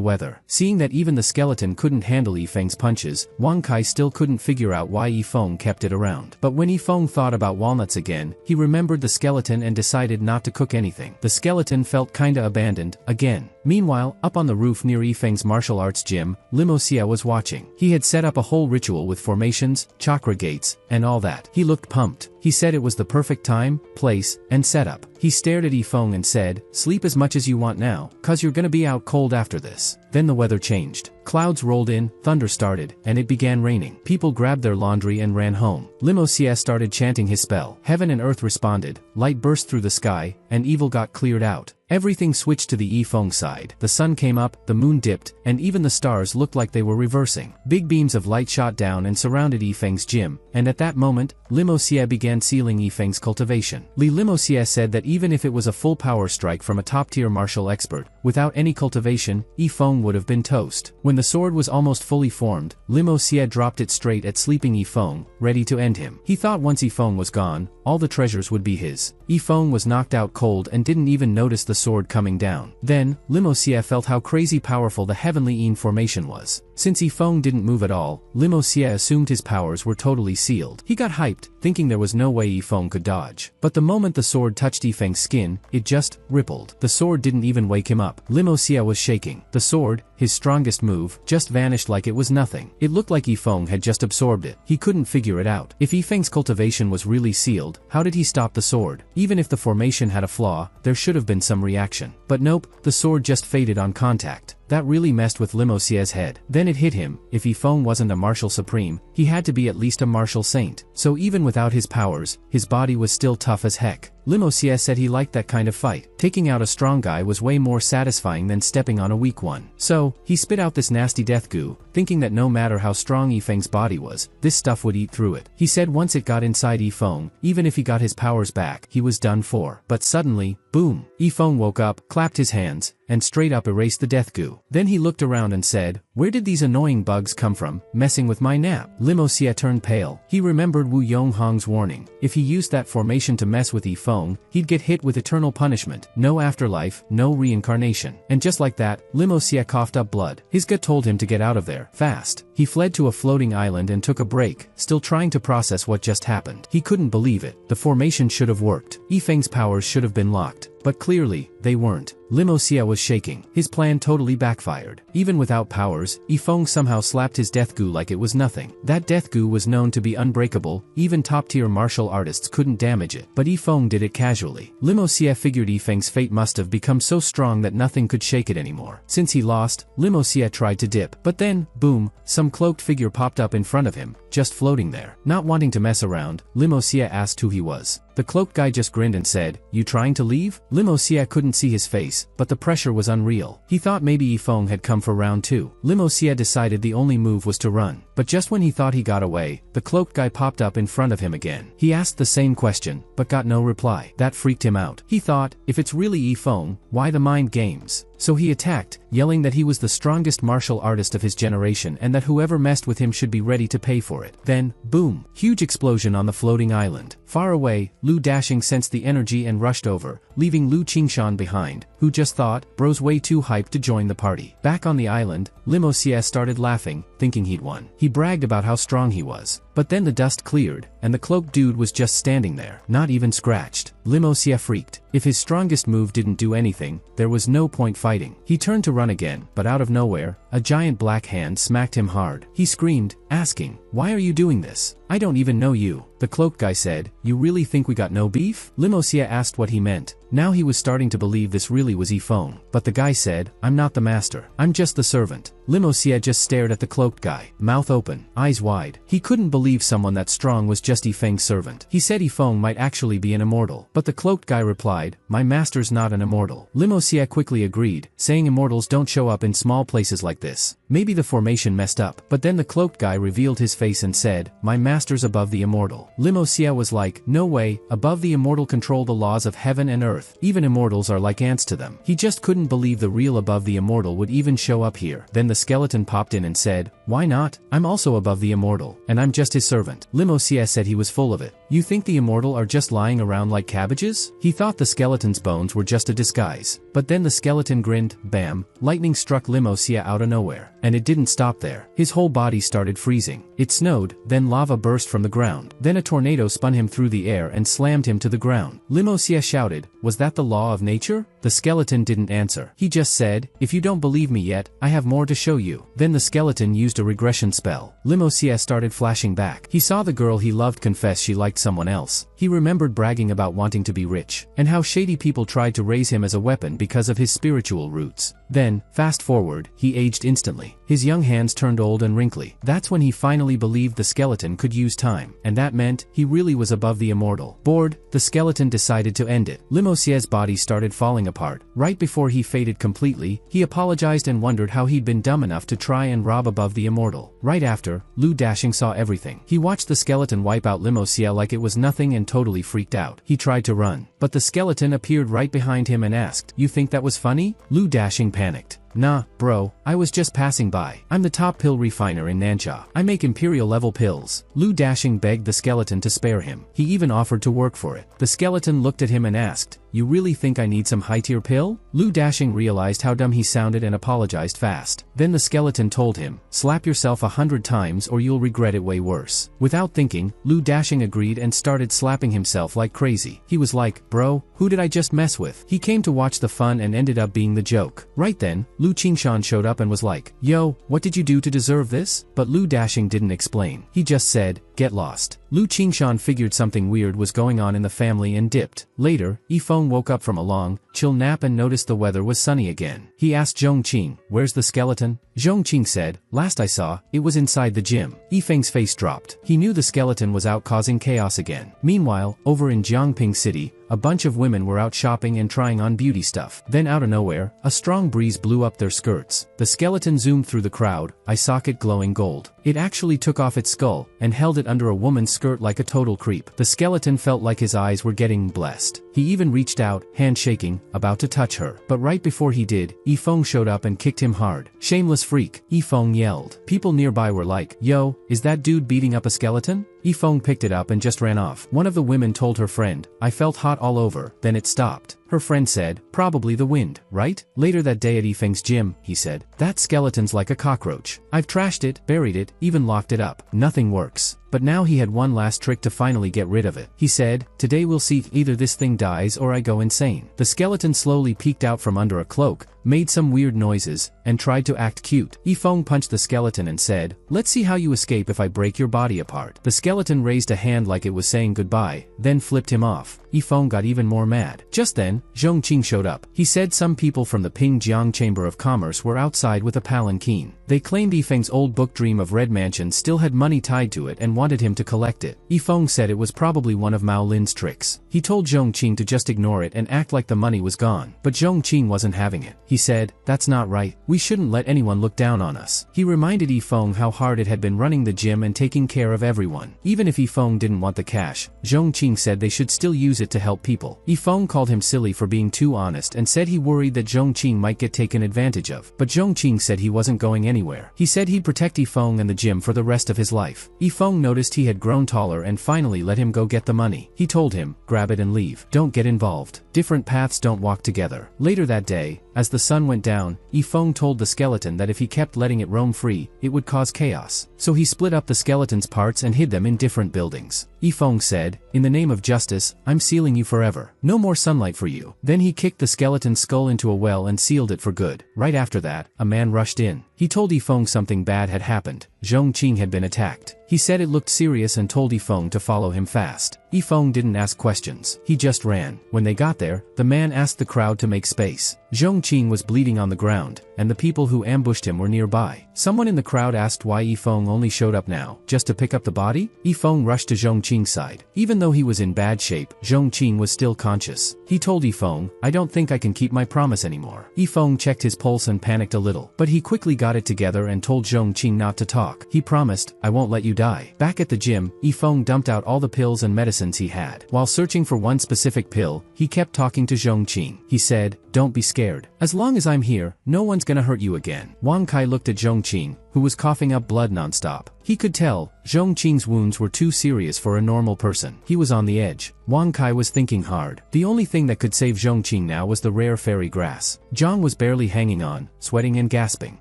weather. Seeing that even the skeleton couldn't handle Yifeng's punches, Wang Kai still couldn't figure out why Yifeng kept it around. But when Yifeng thought about walnuts again, he remembered the skeleton and decided not to cook anything. The skeleton felt kinda abandoned, again. Meanwhile, up on the roof near Yifeng's martial arts gym, Limosia was watching. He had set up a whole ritual with formations, chakra gates, and all that. He looked pumped. He said it was the perfect time, place, and setup. He stared at Yifeng and said, "Sleep as much as you want now, cause you're gonna be out cold after this." Then the weather changed. Clouds rolled in, thunder started, and it began raining. People grabbed their laundry and ran home. Limosia started chanting his spell. Heaven and earth responded, light burst through the sky, and evil got cleared out. Everything switched to the Yifeng side. The sun came up, the moon dipped, and even the stars looked like they were reversing. Big beams of light shot down and surrounded Yifeng's gym, and at that moment, Limosia began sealing Yifeng's cultivation. Limosia said that even if it was a full power strike from a top-tier martial expert, without any cultivation, Yifeng would have been toast. When the sword was almost fully formed, Limosia dropped it straight at sleeping Yifeng, ready to end him. He thought once Yifeng was gone, all the treasures would be his. Yifeng was knocked out cold and didn't even notice the sword coming down. Then, Limosia felt how crazy powerful the heavenly Yin formation was. Since Yifeng didn't move at all, Limosia assumed his powers were totally sealed. He got hyped, thinking there was no way Yifeng could dodge. But the moment the sword touched Yifeng's skin, it just rippled. The sword didn't even wake him up. Limosia was shaking. The sword, his strongest move, just vanished like it was nothing. It looked like Yifeng had just absorbed it. He couldn't figure it out. If Yifeng's cultivation was really sealed, how did he stop the sword? Even if the formation had a flaw, there should have been some reaction. But nope, the sword just faded on contact. That really messed with Limosia's head. Then it hit him, if Yifeng wasn't a martial supreme, he had to be at least a martial saint. So even without his powers, his body was still tough as heck. Limosia said he liked that kind of fight. Taking out a strong guy was way more satisfying than stepping on a weak one. So, he spit out this nasty death goo, thinking that no matter how strong Yifeng's body was, this stuff would eat through it. He said once it got inside Yifeng, even if he got his powers back, he was done for. But suddenly, boom! Yifeng woke up, clapped his hands, and straight up erased the death goo. Then he looked around and said, "Where did these annoying bugs come from, messing with my nap?" Limosia turned pale. He remembered Wu Yonghong's warning. If he used that formation to mess with Yifeng, he'd get hit with eternal punishment, no afterlife, no reincarnation. And just like that, Limosia coughed up blood. His gut told him to get out of there, fast. He fled to a floating island and took a break, still trying to process what just happened. He couldn't believe it. The formation should have worked. Yifeng's powers should have been locked. But clearly, they weren't. Limosia was shaking. His plan totally backfired. Even without powers, Yifeng somehow slapped his death goo like it was nothing. That death goo was known to be unbreakable, even top-tier martial artists couldn't damage it. But Yifeng did it casually. Limosia figured Yifeng's fate must have become so strong that nothing could shake it anymore. Since he lost, Limosia tried to dip. But then, boom, some cloaked figure popped up in front of him, just floating there. Not wanting to mess around, Limosia asked who he was. The cloaked guy just grinned and said, "You trying to leave?" Limosia couldn't see his face, but the pressure was unreal. He thought maybe Yifeng had come for round 2. Limosia decided the only move was to run. But just when he thought he got away, the cloaked guy popped up in front of him again. He asked the same question, but got no reply. That freaked him out. He thought, if it's really Yifeng, why the mind games? So he attacked, yelling that he was the strongest martial artist of his generation and that whoever messed with him should be ready to pay for it. Then, boom! Huge explosion on the floating island. Far away, Lu Dashing sensed the energy and rushed over, leaving Lu Qingshan behind, who just thought, bro's way too hyped to join the party. Back on the island, Limosia started laughing, thinking he'd won. He bragged about how strong he was. But then the dust cleared, and the cloaked dude was just standing there, not even scratched. Limosia freaked. If his strongest move didn't do anything, there was no point fighting. He turned to run again, but out of nowhere, a giant black hand smacked him hard. He screamed, asking, "Why are you doing this? I don't even know you." The cloaked guy said, "You really think we got no beef?" Limosia asked what he meant. Now he was starting to believe this really was Yifeng. But the guy said, "I'm not the master. I'm just the servant." Limosia just stared at the cloaked guy, mouth open, eyes wide. He couldn't believe someone that strong was just Yifeng's servant. He said Yifeng might actually be an immortal. But the cloaked guy replied, "My master's not an immortal." Limosia quickly agreed, saying immortals don't show up in small places like this. Maybe the formation messed up. But then the cloaked guy revealed his face and said, "My master's above the immortal." Limosia was like, "No way, above the immortal control the laws of heaven and earth. Even immortals are like ants to them." He just couldn't believe the real above the immortal would even show up here. Then the skeleton popped in and said, "Why not? I'm also above the immortal, and I'm just his servant." Limosia said he was full of it. You think the immortal are just lying around like cabbages? He thought the skeleton's bones were just a disguise. But then the skeleton grinned, bam, lightning struck Limosia out of nowhere. And it didn't stop there. His whole body started freezing. It snowed, then lava burst from the ground. Then a tornado spun him through the air and slammed him to the ground. Limosia shouted, "Was that the law of nature?" The skeleton didn't answer. He just said, "If you don't believe me yet, I have more to show you." Then the skeleton used a regression spell. Limosia started flashing back. He saw the girl he loved confess she liked someone else. He remembered bragging about wanting to be rich, and how shady people tried to raise him as a weapon because of his spiritual roots. Then, fast forward, he aged instantly. His young hands turned old and wrinkly. That's when he finally believed the skeleton could use time, and that meant he really was above the immortal. Bored, the skeleton decided to end it. Limosia's body started falling apart. Right before he faded completely, he apologized and wondered how he'd been dumb enough to try and rob above the immortal. Right after, Lu Dashing saw everything. He watched the skeleton wipe out Limosia like it was nothing and totally freaked out. He tried to run, but the skeleton appeared right behind him and asked, "You think that was funny?" Lu Dashing panicked. "Nah, bro, I was just passing by. I'm the top pill refiner in Nansha. I make imperial level pills." Lu Dashing begged the skeleton to spare him. He even offered to work for it. The skeleton looked at him and asked, "You really think I need some high-tier pill?" Lu Dashing realized how dumb he sounded and apologized fast. Then the skeleton told him, "Slap yourself 100 times or you'll regret it way worse." Without thinking, Lu Dashing agreed and started slapping himself like crazy. He was like, "Bro, who did I just mess with?" He came to watch the fun and ended up being the joke. Right then, Lu Qingshan showed up and was like, "Yo, what did you do to deserve this?" But Lu Dashing didn't explain. He just said, "Get lost." Lu Qingshan figured something weird was going on in the family and dipped. Later, Yifeng woke up from a long, chill nap and noticed the weather was sunny again. He asked Zhongqing, "Where's the skeleton?" Zhongqing said, "Last I saw, it was inside the gym." Yifeng's face dropped. He knew the skeleton was out causing chaos again. Meanwhile, over in Jiangping City, a bunch of women were out shopping and trying on beauty stuff. Then out of nowhere, a strong breeze blew up their skirts. The skeleton zoomed through the crowd, eye socket glowing gold. It actually took off its skull and held it under a woman's skirt like a total creep. The skeleton felt like his eyes were getting blessed. He even reached out, hand shaking, about to touch her. But right before he did, Yifeng showed up and kicked him hard. "Shameless freak," Yifeng yelled. People nearby were like, "Yo, is that dude beating up a skeleton?" Yifeng picked it up and just ran off. One of the women told her friend, "I felt hot all over," then it stopped. Her friend said, "Probably the wind, right?" Later that day at Yifeng's gym, he said, "That skeleton's like a cockroach. I've trashed it, buried it, even locked it up. Nothing works." But now he had one last trick to finally get rid of it. He said, "Today we'll see, either this thing dies or I go insane." The skeleton slowly peeked out from under a cloak, made some weird noises, and tried to act cute. Yifeng punched the skeleton and said, "Let's see how you escape if I break your body apart." The skeleton raised a hand like it was saying goodbye, then flipped him off. Yifeng got even more mad. Just then, Zhongqing showed up. He said some people from the Pingjiang Chamber of Commerce were outside with a palanquin. They claimed Yifeng's old book Dream of Red Mansion still had money tied to it and wanted him to collect it. Yifeng said it was probably one of Mao Lin's tricks. He told Zhongqing to just ignore it and act like the money was gone. But Zhongqing wasn't having it. He said, "That's not right. We shouldn't let anyone look down on us." He reminded Yifeng how hard it had been running the gym and taking care of everyone. Even if Yifeng didn't want the cash, Zhongqing said they should still use it to help people. Yifeng called him silly for being too honest and said he worried that Zhongqing might get taken advantage of. But Zhongqing said he wasn't going anywhere. He said he'd protect Yifeng and the gym for the rest of his life. Yifeng noticed he had grown taller and finally let him go get the money. He told him, "Grab it and leave. Don't get involved. Different paths don't walk together." Later that day, as the sun went down, Yifeng told the skeleton that if he kept letting it roam free, it would cause chaos. So he split up the skeleton's parts and hid them in different buildings. Yifeng said, "In the name of justice, I'm sealing you forever. No more sunlight for you." Then he kicked the skeleton's skull into a well and sealed it for good. Right after that, a man rushed in. He told Yifeng something bad had happened. Zhongqing had been attacked. He said it looked serious and told Yifeng to follow him fast. Yifeng didn't ask questions. He just ran. When they got there, the man asked the crowd to make space. Zhongqing was bleeding on the ground, and the people who ambushed him were nearby. Someone in the crowd asked why Yifeng only showed up now, just to pick up the body? Yifeng rushed to Zhongqing's side. Even though he was in bad shape, Zhongqing was still conscious. He told Yifeng, "I don't think I can keep my promise anymore." Yifeng checked his pulse and panicked a little, but he quickly got it together and told Zhongqing not to talk. He promised, "I won't let you die." Back at the gym, Yifeng dumped out all the pills and medicines he had. While searching for one specific pill, he kept talking to Zhongqing. He said, "Don't be scared. As long as I'm here, no one's gonna hurt you again." Wang Kai looked at Zhongqing, who was coughing up blood nonstop. He could tell, Zhong Qing's wounds were too serious for a normal person. He was on the edge. Wang Kai was thinking hard. The only thing that could save Zhong Qing now was the rare fairy grass. Zhang was barely hanging on, sweating and gasping.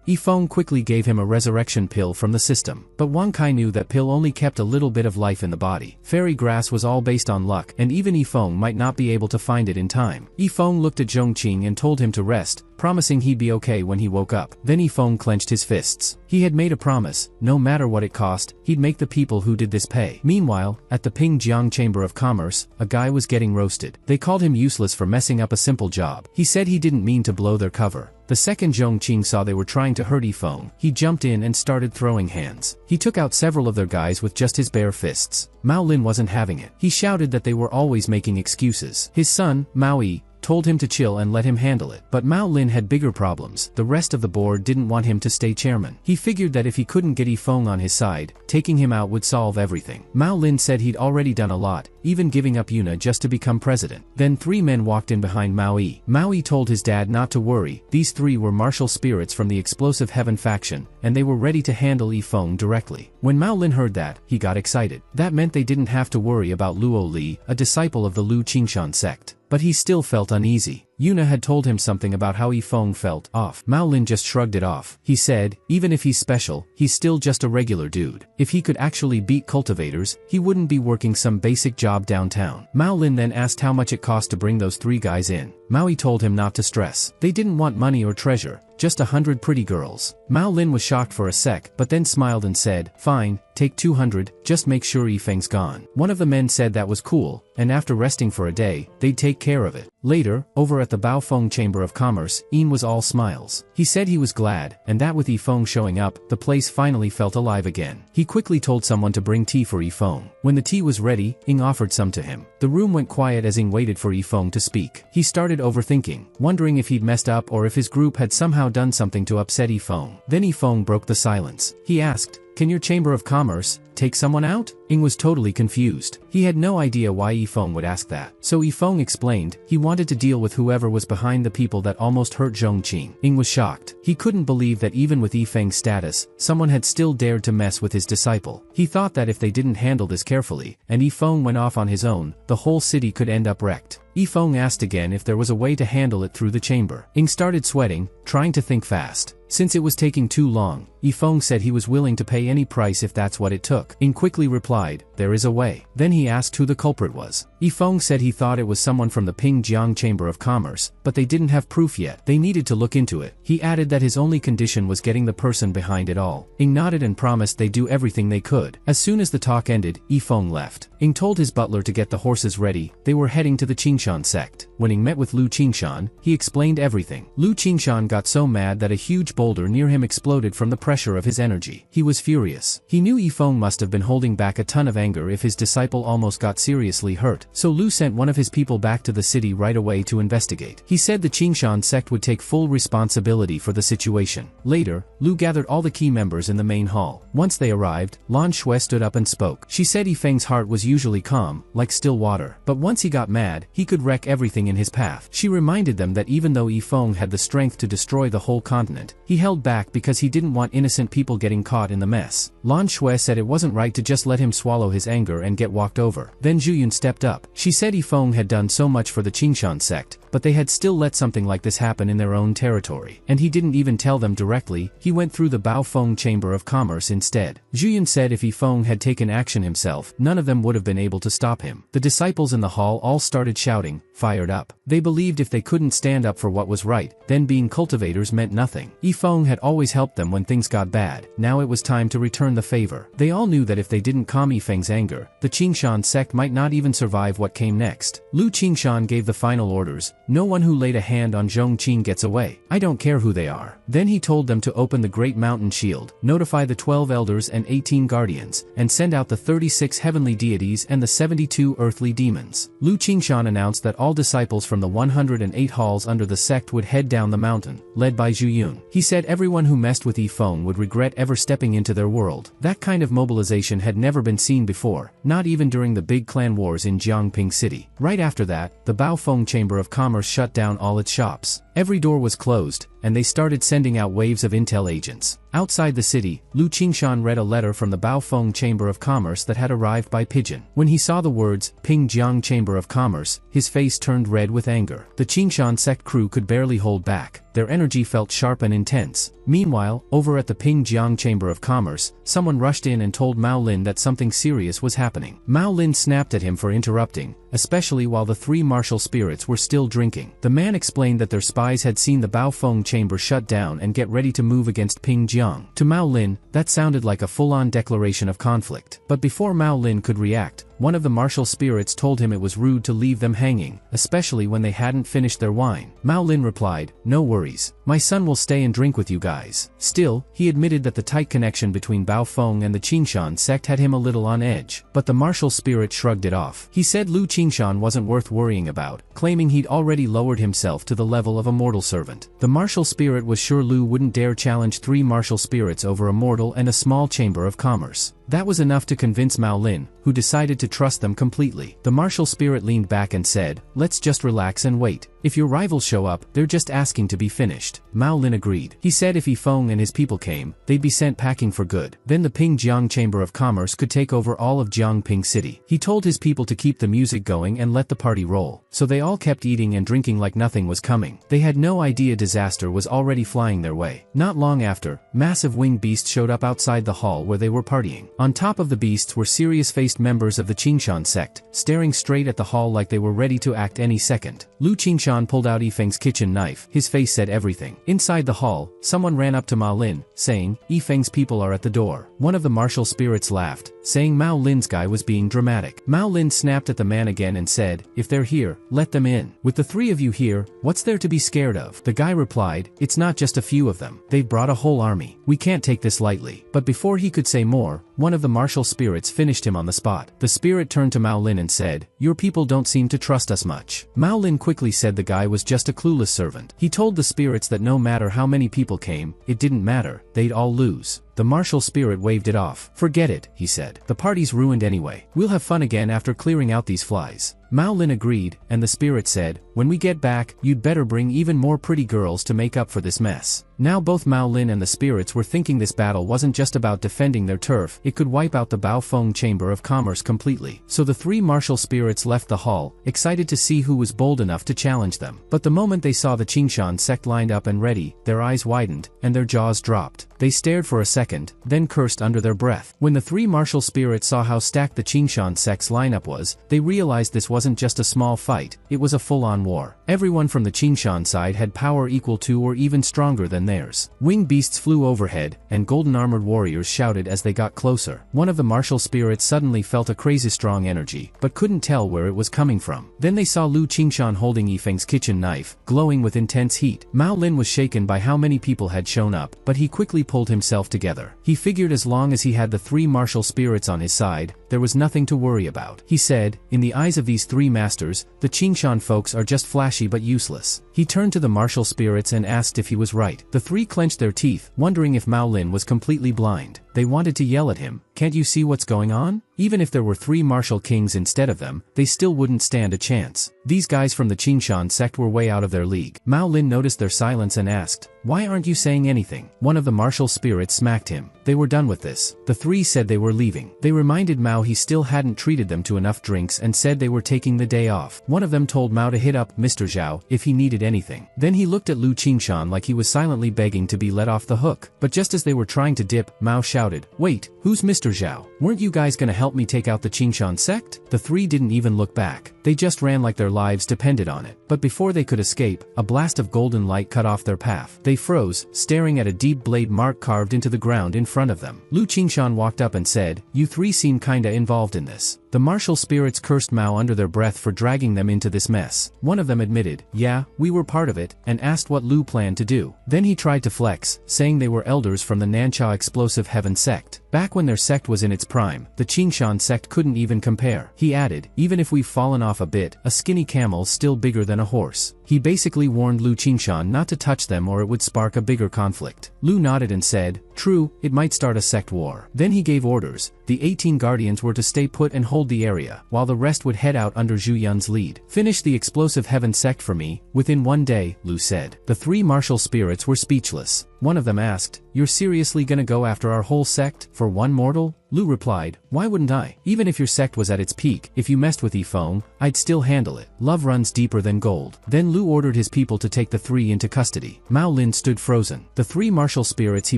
Yifeng quickly gave him a resurrection pill from the system. But Wang Kai knew that pill only kept a little bit of life in the body. Fairy grass was all based on luck, and even Yifeng might not be able to find it in time. Yifeng looked at Zhong Qing and told him to rest, promising he'd be okay when he woke up. Then Yifeng clenched his fists. He had made a promise, no matter what it cost, he'd make the people who did this pay. Meanwhile, at the Pingjiang Chamber of Commerce, a guy was getting roasted. They called him useless for messing up a simple job. He said he didn't mean to blow their cover. The second Zhong Qing saw they were trying to hurt Yifeng, he jumped in and started throwing hands. He took out several of their guys with just his bare fists. Mao Lin wasn't having it. He shouted that they were always making excuses. His son, Mao Yi, told him to chill and let him handle it. But Mao Lin had bigger problems. The rest of the board didn't want him to stay chairman. He figured that if he couldn't get Yifeng on his side, taking him out would solve everything. Mao Lin said he'd already done a lot, even giving up Yuna just to become president. Then 3 men walked in behind Mao Yi. Mao Yi told his dad not to worry. These 3 were martial spirits from the Explosive Heaven faction, and they were ready to handle Yifeng directly. When Mao Lin heard that, he got excited. That meant they didn't have to worry about Luo Li, a disciple of the Lu Qingshan sect. But he still felt uneasy. Yuna had told him something about how Yifeng felt off. Mao Lin just shrugged it off. He said, even if he's special, he's still just a regular dude. If he could actually beat cultivators, he wouldn't be working some basic job downtown. Mao Lin then asked how much it cost to bring those 3 guys in. Mao Yi told him not to stress. They didn't want money or treasure, just 100 pretty girls. Mao Lin was shocked for a sec, but then smiled and said, fine, take 200, just make sure Yifeng's gone. One of the men said that was cool, and after resting for a day, they'd take care of it. Later, over at the Baofeng Chamber of Commerce, Yin was all smiles. He said he was glad, and that with Yifeng showing up, the place finally felt alive again. He quickly told someone to bring tea for Yifeng. When the tea was ready, Ying offered some to him. The room went quiet as Ying waited for Yifeng to speak. He started overthinking, wondering if he'd messed up or if his group had somehow done something to upset Yifeng. Then Yifeng broke the silence. He asked, can your Chamber of Commerce take someone out? Ying was totally confused. He had no idea why Yifeng would ask that. So Yifeng explained, he wanted to deal with whoever was behind the people that almost hurt Zhong Qing. Ying was shocked. He couldn't believe that even with Yifeng's status, someone had still dared to mess with his disciple. He thought that if they didn't handle this carefully, and Yifeng went off on his own, the whole city could end up wrecked. Yifeng asked again if there was a way to handle it through the chamber. Ying started sweating, trying to think fast. Since it was taking too long, Yifeng said he was willing to pay any price if that's what it took. Ying quickly replied, there is a way. Then he asked who the culprit was. Yifeng said he thought it was someone from the Pingjiang Chamber of Commerce, but they didn't have proof yet. They needed to look into it. He added that his only condition was getting the person behind it all. Ying nodded and promised they'd do everything they could. As soon as the talk ended, Yifeng left. Ying told his butler to get the horses ready. They were heading to the Qingshan sect. When Ying met with Lu Qingshan, he explained everything. Lu Qingshan got so mad that a huge boulder near him exploded from the pressure of his energy. He was furious. He knew Yifeng must have been holding back a ton of anger if his disciple almost got seriously hurt, so Lu sent one of his people back to the city right away to investigate. He said the Qingshan sect would take full responsibility for the situation. Later, Lu gathered all the key members in the main hall. Once they arrived, Lan Shui stood up and spoke. She said Yifeng's heart was usually calm, like still water, but once he got mad, he could wreck everything in his path. She reminded them that even though Yifeng had the strength to destroy the whole continent, he held back because he didn't want innocent people getting caught in the mess. Lan Shui said it wasn't right to just let him swallow his anger and get walked over. Then Zhu stepped up. She said Yifeng had done so much for the Qingshan sect, but they had still let something like this happen in their own territory. And he didn't even tell them directly, he went through the Baofeng Chamber of Commerce instead. Zhu said if Yifeng had taken action himself, none of them would have been able to stop him. The disciples in the hall all started shouting, fired up. They believed if they couldn't stand up for what was right, then being cultivators meant nothing. Yifeng had always helped them when things got bad. Now it was time to return the favor. They all knew that if they didn't calm Yifeng's anger, the Qingshan sect might not even survive what came next. Lu Qingshan gave the final orders. No one who laid a hand on Zhong Qing gets away. I don't care who they are. Then he told them to open the Great Mountain Shield, notify the 12 elders and 18 guardians, and send out the 36 heavenly deities and the 72 earthly demons. Lu Qingshan announced that all disciples from the 108 halls under the sect would head down the mountain, led by Zhu Yun. He said everyone who messed with Yifeng would regret ever stepping into their world. That kind of mobilization had never been seen before, not even during the big clan wars in Jiangping City. Right after that, the Baofeng Chamber of Commerce shut down all its shops. Every door was closed, and they started sending out waves of intel agents. Outside the city, Lu Qingshan read a letter from the Baofeng Chamber of Commerce that had arrived by pigeon. When he saw the words, Pingjiang Chamber of Commerce, his face turned red with anger. The Qingshan sect crew could barely hold back. Their energy felt sharp and intense. Meanwhile, over at the Pingjiang Chamber of Commerce, someone rushed in and told Mao Lin that something serious was happening. Mao Lin snapped at him for interrupting, especially while the three martial spirits were still drinking. The man explained that their spies had seen the Baofeng Chamber shut down and get ready to move against Pingjiang. To Mao Lin, that sounded like a full-on declaration of conflict. But before Mao Lin could react, one of the martial spirits told him it was rude to leave them hanging, especially when they hadn't finished their wine. Mao Lin replied, "No worries. My son will stay and drink with you guys." Still, he admitted that the tight connection between Baofeng and the Qingshan sect had him a little on edge. But the martial spirit shrugged it off. He said Lu Qingshan wasn't worth worrying about, claiming he'd already lowered himself to the level of a mortal servant. The martial spirit was sure Lu wouldn't dare challenge three martial spirits over a mortal and a small chamber of commerce. That was enough to convince Mao Lin, who decided to trust them completely. The martial spirit leaned back and said, "Let's just relax and wait. If your rivals show up, they're just asking to be finished." Mao Lin agreed. He said if Yifeng and his people came, they'd be sent packing for good. Then the Pingjiang Chamber of Commerce could take over all of Jiangping City. He told his people to keep the music going and let the party roll. So they all kept eating and drinking like nothing was coming. They had no idea disaster was already flying their way. Not long after, massive winged beasts showed up outside the hall where they were partying. On top of the beasts were serious-faced members of the Qingshan sect, staring straight at the hall like they were ready to act any second. Lu Qingshan pulled out Yifeng's kitchen knife. His face said everything. Inside the hall, someone ran up to Mao Lin, saying, "Yifeng's people are at the door." One of the martial spirits laughed, saying Mao Lin's guy was being dramatic. Mao Lin snapped at the man again and said, "If they're here, let them in. With the three of you here, what's there to be scared of?" The guy replied, "It's not just a few of them. They've brought a whole army. We can't take this lightly." But before he could say more, one of the martial spirits finished him on the spot. The spirit turned to Mao Lin and said, "Your people don't seem to trust us much." Mao Lin quickly said the guy was just a clueless servant. He told the spirits that no matter how many people came, it didn't matter, they'd all lose. The martial spirit waved it off. "Forget it," he said. "The party's ruined anyway. We'll have fun again after clearing out these flies." Mao Lin agreed, and the spirit said, "When we get back, you'd better bring even more pretty girls to make up for this mess." Now both Mao Lin and the spirits were thinking this battle wasn't just about defending their turf, it could wipe out the Baofeng Chamber of Commerce completely. So the three martial spirits left the hall, excited to see who was bold enough to challenge them. But the moment they saw the Qingshan sect lined up and ready, their eyes widened, and their jaws dropped. They stared for a second, then cursed under their breath. When the three martial spirits saw how stacked the Qingshan sect's lineup was, they realized this wasn't just a small fight, it was a full-on war. Everyone from the Qingshan side had power equal to or even stronger than theirs. Winged beasts flew overhead, and golden-armored warriors shouted as they got closer. One of the martial spirits suddenly felt a crazy strong energy, but couldn't tell where it was coming from. Then they saw Lu Qingshan holding Yifeng's kitchen knife, glowing with intense heat. Mao Lin was shaken by how many people had shown up, but he quickly pulled himself together. He figured as long as he had the three martial spirits on his side, there was nothing to worry about. He said, "In the eyes of these three masters, the Qingshan folks are just flashy but useless." He turned to the martial spirits and asked if he was right. The three clenched their teeth, wondering if Mao Lin was completely blind. They wanted to yell at him, "Can't you see what's going on?" Even if there were three martial kings instead of them, they still wouldn't stand a chance. These guys from the Qingshan sect were way out of their league. Mao Lin noticed their silence and asked, "Why aren't you saying anything?" One of the martial spirits smacked him. They were done with this. The three said they were leaving. They reminded Mao he still hadn't treated them to enough drinks and said they were taking the day off. One of them told Mao to hit up Mr. Zhao if he needed anything. Then he looked at Lu Qingshan like he was silently begging to be let off the hook. But just as they were trying to dip, Mao shouted, "Wait, who's Mr. Zhao? Weren't you guys gonna help me take out the Qingshan sect?" The three didn't even look back. They just ran like their lives depended on it. But before they could escape, a blast of golden light cut off their path. They froze, staring at a deep blade mark carved into the ground in front of them. Lu Qingshan walked up and said, "You three seem kinda involved in this." The martial spirits cursed Mao under their breath for dragging them into this mess. One of them admitted, "Yeah, we were part of it," and asked what Lu planned to do. Then he tried to flex, saying they were elders from the Nancha Explosive Heaven sect. Back when their sect was in its prime, the Qingshan sect couldn't even compare. He added, "Even if we've fallen off a bit, a skinny camel's still bigger than a horse." He basically warned Lu Qingshan not to touch them or it would spark a bigger conflict. Lu nodded and said, "True, it might start a sect war." Then he gave orders. The 18 guardians were to stay put and hold the area, while the rest would head out under Zhu Yun's lead. "Finish the explosive heaven sect for me, within 1 day," Lu said. The 3 martial spirits were speechless. One of them asked, "You're seriously gonna go after our whole sect, for one mortal?" Lu replied, "Why wouldn't I? Even if your sect was at its peak, if you messed with Yifeng, I'd still handle it. Love runs deeper than gold." Then Lu ordered his people to take the 3 into custody. Mao Lin stood frozen. The 3 martial spirits he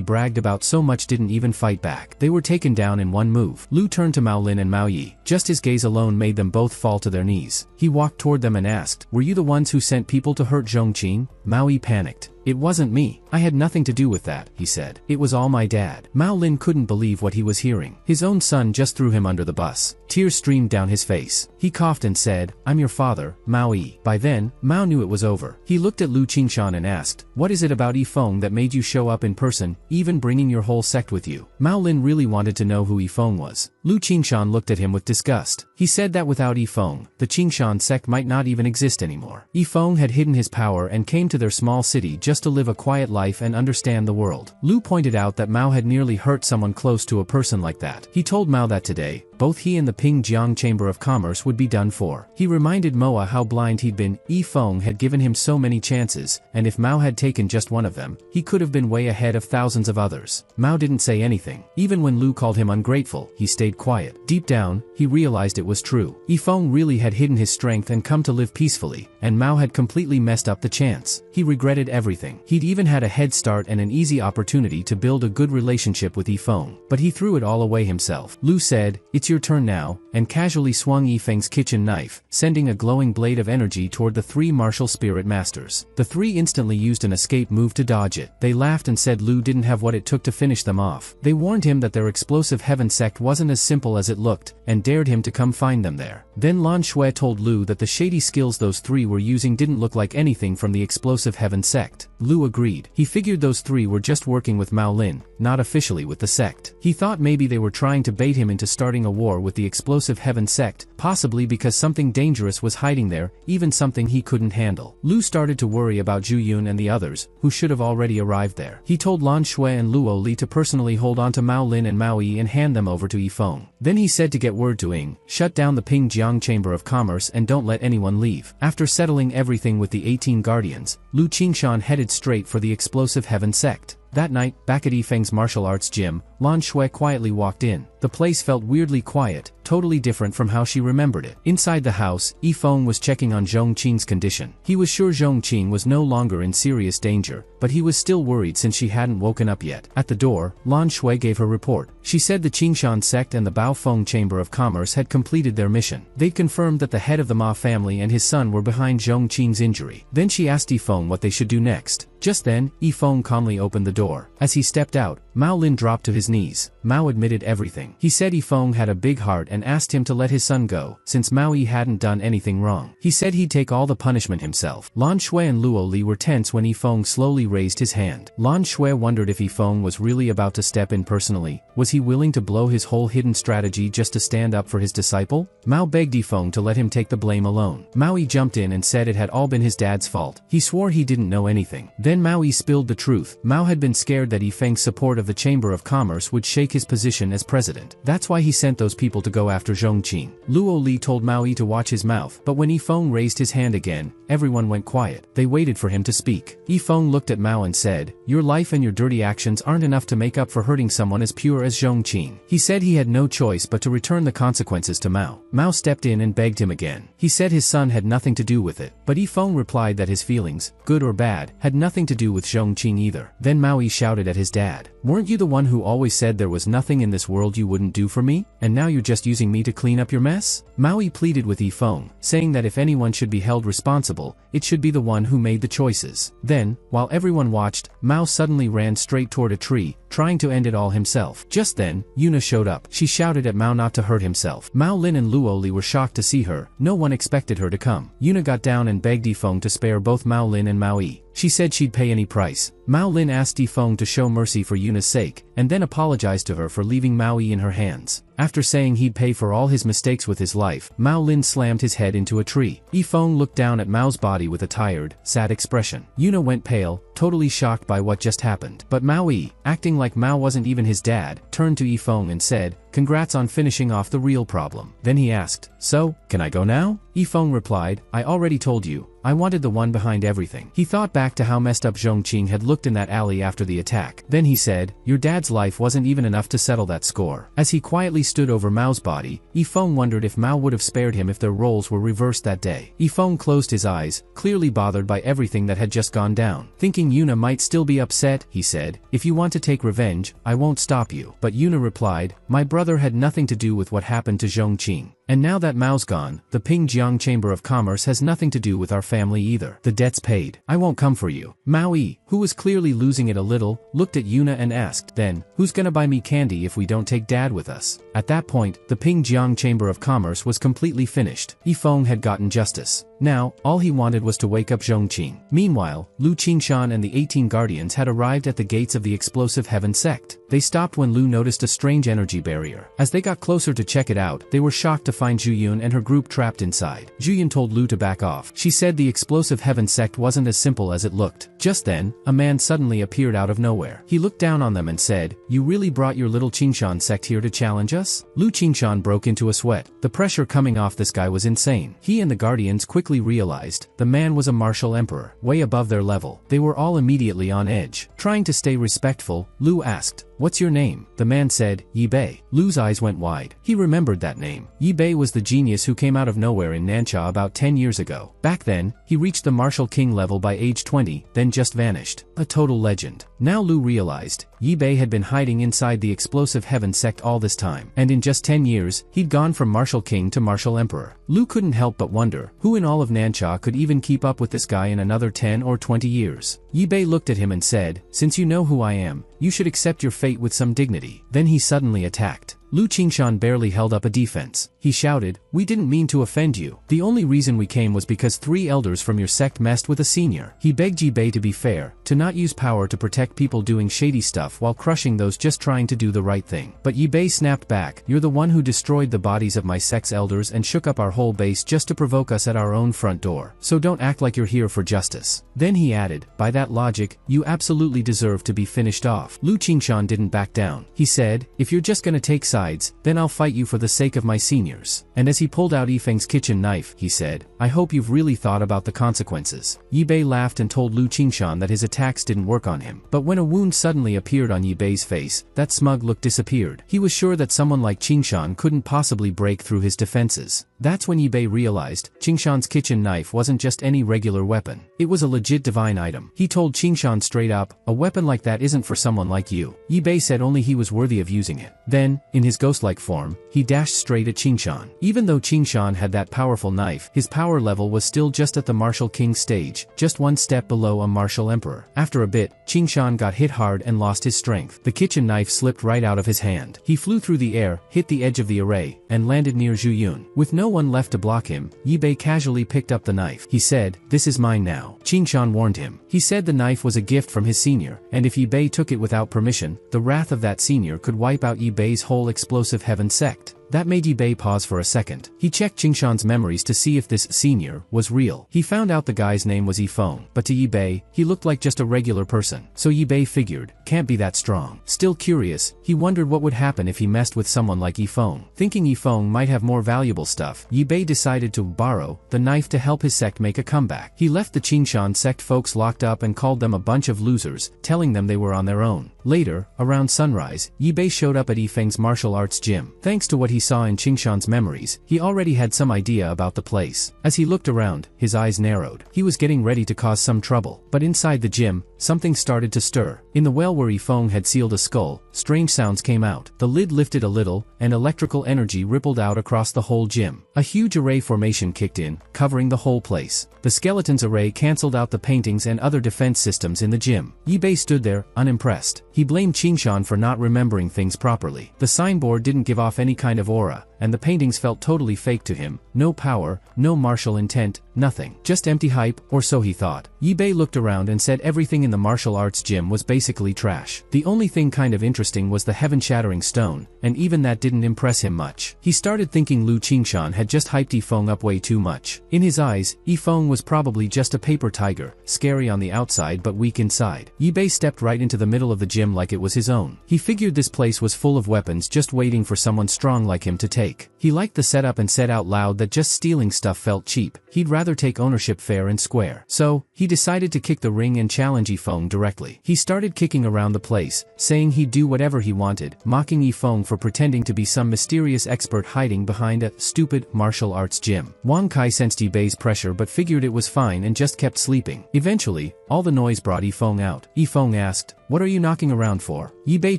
bragged about so much didn't even fight back. They were taken down in one move. Lu turned to Mao Lin and Mao Yi. Just his gaze alone made them both fall to their knees. He walked toward them and asked, "Were you the ones who sent people to hurt Zhongqing?" Mao Yi panicked. "It wasn't me. I had nothing to do with that," he said. "It was all my dad." Mao Lin couldn't believe what he was hearing. His own son just threw him under the bus. Tears streamed down his face. He coughed and said, "I'm your father, Mao Yi." By then, Mao knew it was over. He looked at Lu Qingshan and asked, "What is it about Yifeng that made you show up in person, even bringing your whole sect with you?" Mao Lin really wanted to know who Yifeng was. Lu Qingshan looked at him with disgust. He said that without Yifeng, the Qingshan sect might not even exist anymore. Yifeng had hidden his power and came to their small city just to live a quiet life and understand the world. Lu pointed out that Mao had nearly hurt someone close to a person like that. He told Mao that today, both he and the Pingjiang Chamber of Commerce would be done for. He reminded Moa how blind he'd been. Yifeng had given him so many chances, and if Mao had taken just one of them, he could have been way ahead of thousands of others. Mao didn't say anything. Even when Lu called him ungrateful, he stayed quiet. Deep down, he realized it was true. Yifeng really had hidden his strength and come to live peacefully, and Mao had completely messed up the chance. He regretted everything. He'd even had a head start and an easy opportunity to build a good relationship with Yifeng, but he threw it all away himself. Lu said, "It's your turn now," and casually swung Yifeng's kitchen knife, sending a glowing blade of energy toward the 3 martial spirit masters. The 3 instantly used an escape move to dodge it. They laughed and said Lu didn't have what it took to finish them off. They warned him that their explosive heaven sect wasn't as simple as it looked, and dared him to come find them there. Then Lan Shui told Lu that the shady skills those 3 were using didn't look like anything from the explosive heaven sect. Lu agreed. He figured those 3 were just working with Mao Lin, not officially with the sect. He thought maybe they were trying to bait him into starting a war with the explosive heaven sect, possibly because something dangerous was hiding there, even something he couldn't handle. Lu started to worry about Zhu Yun and the others, who should have already arrived there. He told Lan Shui and Luo Li to personally hold on to Mao Lin and Mao Yi and hand them over to Yifeng. Then he said to get word to Ying, shut down the Pingjiang Chamber of Commerce and don't let anyone leave. After settling everything with the 18 guardians, Lu Qingshan headed straight for the explosive heaven sect. That night, back at Yifeng's martial arts gym, Lan Shui quietly walked in. The place felt weirdly quiet, totally different from how she remembered it. Inside the house, Yifeng was checking on Zhongqing's condition. He was sure Zhongqing was no longer in serious danger, but he was still worried since she hadn't woken up yet. At the door, Lan Shui gave her report. She said the Qingshan sect and the Baofeng Chamber of Commerce had completed their mission. They'd confirmed that the head of the Ma family and his son were behind Zhongqing's injury. Then she asked Yifeng what they should do next. Just then, Yifeng calmly opened the door. As he stepped out, Mao Lin dropped to his knees. Mao admitted everything. He said Yifeng had a big heart and asked him to let his son go, since Mao Yi hadn't done anything wrong. He said he'd take all the punishment himself. Lan Shui and Luo Li were tense when Yifeng slowly raised his hand. Lan Shui wondered if Yifeng was really about to step in personally. Was he willing to blow his whole hidden strategy just to stand up for his disciple? Mao begged Yifeng to let him take the blame alone. Mao Yi jumped in and said it had all been his dad's fault. He swore he didn't know anything. Then Mao Yi spilled the truth. Mao had been scared that Yifeng's support of the Chamber of Commerce would shake his position as president. That's why he sent those people to go after Zhongqing. Luo Li told Mao Yi to watch his mouth, but when Yifeng raised his hand again, everyone went quiet. They waited for him to speak. Yifeng looked at Mao and said, "Your life and your dirty actions aren't enough to make up for hurting someone as pure as Zhongqing." He said he had no choice but to return the consequences to Mao. Mao stepped in and begged him again. He said his son had nothing to do with it, but Yifeng replied that his feelings, good or bad, had nothing to do with Zhongqing either. Then Mao Yi shouted at his dad, "Weren't you the one who always said there was nothing in this world you wouldn't do for me? And now you're just using me to clean up your mess?" Mao Yi pleaded with Yifeng, saying that if anyone should be held responsible, it should be the one who made the choices. Then, while everyone watched, Mao suddenly ran straight toward a tree, trying to end it all himself. Just then, Yuna showed up. She shouted at Mao not to hurt himself. Mao Lin and Luo Li were shocked to see her. No one expected her to come. Yuna got down and begged Yifeng to spare both Mao Lin and Mao Yi. She said she'd pay any price. Mao Lin asked Yifeng to show mercy for Yuna's sake, and then apologized to her for leaving Mao Yi in her hands. After saying he'd pay for all his mistakes with his life, Mao Lin slammed his head into a tree. Yifeng looked down at Mao's body with a tired, sad expression. Yuna went pale, totally shocked by what just happened. But Mao Yi, acting like Mao wasn't even his dad, turned to Yifeng and said, "Congrats on finishing off the real problem." Then he asked, "So, can I go now?" Yifeng replied, "I already told you, I wanted the one behind everything." He thought back to how messed up Zhongqing had looked in that alley after the attack. Then he said, "Your dad's life wasn't even enough to settle that score." As he quietly stood over Mao's body, Yifeng wondered if Mao would have spared him if their roles were reversed that day. Yifeng closed his eyes, clearly bothered by everything that had just gone down. Thinking Yuna might still be upset, he said, "If you want to take revenge, I won't stop you." But Yuna replied, "My brother had nothing to do with what happened to Zhongqing. And now that Mao's gone, the Pingjiang Chamber of Commerce has nothing to do with our family either. The debt's paid. I won't come for you." Mao Yi, who was clearly losing it a little, looked at Yuna and asked, "Then, who's gonna buy me candy if we don't take dad with us?" At that point, the Pingjiang Chamber of Commerce was completely finished. Yifeng had gotten justice. Now, all he wanted was to wake up Zhongqing. Meanwhile, Lu Qingshan and the 18 guardians had arrived at the gates of the explosive heaven sect. They stopped when Lu noticed a strange energy barrier. As they got closer to check it out, they were shocked to find Zhuyun and her group trapped inside. Zhuyun told Lu to back off. She said the explosive heaven sect wasn't as simple as it looked. Just then, a man suddenly appeared out of nowhere. He looked down on them and said, "You really brought your little Qingshan sect here to challenge us?" Lu Qingshan broke into a sweat. The pressure coming off this guy was insane. He and the guardians quickly realized the man was a martial emperor, way above their level. They were all immediately on edge. Trying to stay respectful, Lu asked, "What's your name?" The man said, "Yi Bei." Lu's eyes went wide. He remembered that name. Yi Bei was the genius who came out of nowhere in Nancha about 10 years ago. Back then, he reached the martial king level by age 20, then just vanished. A total legend. Now Lu realized, Yi Bei had been hiding inside the explosive heaven sect all this time. And in just 10 years, he'd gone from martial king to martial emperor. Lu couldn't help but wonder, who in all of Nancha could even keep up with this guy in another 10 or 20 years? Yi Bei looked at him and said, "Since you know who I am, you should accept your fate with some dignity." Then he suddenly attacked. Lu Qingshan barely held up a defense. He shouted, "We didn't mean to offend you. The only reason we came was because 3 elders from your sect messed with a senior." He begged Yi Bei to be fair, to not use power to protect people doing shady stuff while crushing those just trying to do the right thing. But Yi Bei snapped back, "You're the one who destroyed the bodies of my sect's elders and shook up our whole base just to provoke us at our own front door. So don't act like you're here for justice." Then he added, "By that logic, you absolutely deserve to be finished off." Lu Qingshan didn't back down. He said, "If you're just gonna take sides, then I'll fight you for the sake of my seniors." And as he pulled out Yifeng's kitchen knife, he said, "I hope you've really thought about the consequences." Yi Bei laughed and told Lu Qingshan that his attacks didn't work on him. But when a wound suddenly appeared on Yi Bei's face, that smug look disappeared. He was sure that someone like Qingshan couldn't possibly break through his defenses. That's when Yi Bei realized, Qingshan's kitchen knife wasn't just any regular weapon. It was a legit divine item. He told Qingshan straight up, "A weapon like that isn't for someone like you." Yi Bei said only he was worthy of using it. Then, in his ghost-like form, he dashed straight at Qingshan. Even though Qingshan had that powerful knife, his power level was still just at the martial king stage, just one step below a martial emperor. After a bit, Qingshan got hit hard and lost his strength. The kitchen knife slipped right out of his hand. He flew through the air, hit the edge of the array, and landed near Zhuyun. With no one left to block him, Yi Bei casually picked up the knife. He said, "This is mine now." Qingshan warned him. He said the knife was a gift from his senior, and if Yi Bei took it without permission, the wrath of that senior could wipe out Yi Bei's whole explosive heaven sect. That made Yi Bei pause for a second. He checked Qingshan's memories to see if this senior was real. He found out the guy's name was Yifeng, but to Yi Bei, he looked like just a regular person. So Yi Bei figured, can't be that strong. Still curious, he wondered what would happen if he messed with someone like Yifeng. Thinking Yifeng might have more valuable stuff, Yi Bei decided to borrow the knife to help his sect make a comeback. He left the Qingshan sect folks locked up and called them a bunch of losers, telling them they were on their own. Later, around sunrise, Yi Bei showed up at Yifeng's martial arts gym. Thanks to what he saw in Qingshan's memories, he already had some idea about the place. As he looked around, his eyes narrowed. He was getting ready to cause some trouble. But inside the gym, something started to stir. In the well where Yifeng had sealed a skull, strange sounds came out. The lid lifted a little, and electrical energy rippled out across the whole gym. A huge array formation kicked in, covering the whole place. The skeleton's array cancelled out the paintings and other defense systems in the gym. Yi Bei stood there, unimpressed. He blamed Qingshan for not remembering things properly. The signboard didn't give off any kind of aura, and the paintings felt totally fake to him. No power, no martial intent, nothing. Just empty hype, or so he thought. Yibei looked around and said everything in the martial arts gym was basically trash. The only thing kind of interesting was the heaven-shattering stone, and even that didn't impress him much. He started thinking Lu Qingshan had just hyped Yifeng up way too much. In his eyes, Yifeng was probably just a paper tiger, scary on the outside but weak inside. Yibei stepped right into the middle of the gym like it was his own. He figured this place was full of weapons just waiting for someone strong like him to take. He liked the setup and said out loud that just stealing stuff felt cheap. He'd rather take ownership fair and square. So, he decided to kick the ring and challenge Yifeng directly. He started kicking around the place, saying he'd do whatever he wanted, mocking Yifeng for pretending to be some mysterious expert hiding behind a stupid martial arts gym. Wang Kai sensed Yibei's pressure but figured it was fine and just kept sleeping. Eventually, all the noise brought Yifeng out. Yifeng asked, "What are you knocking around for?" Yibei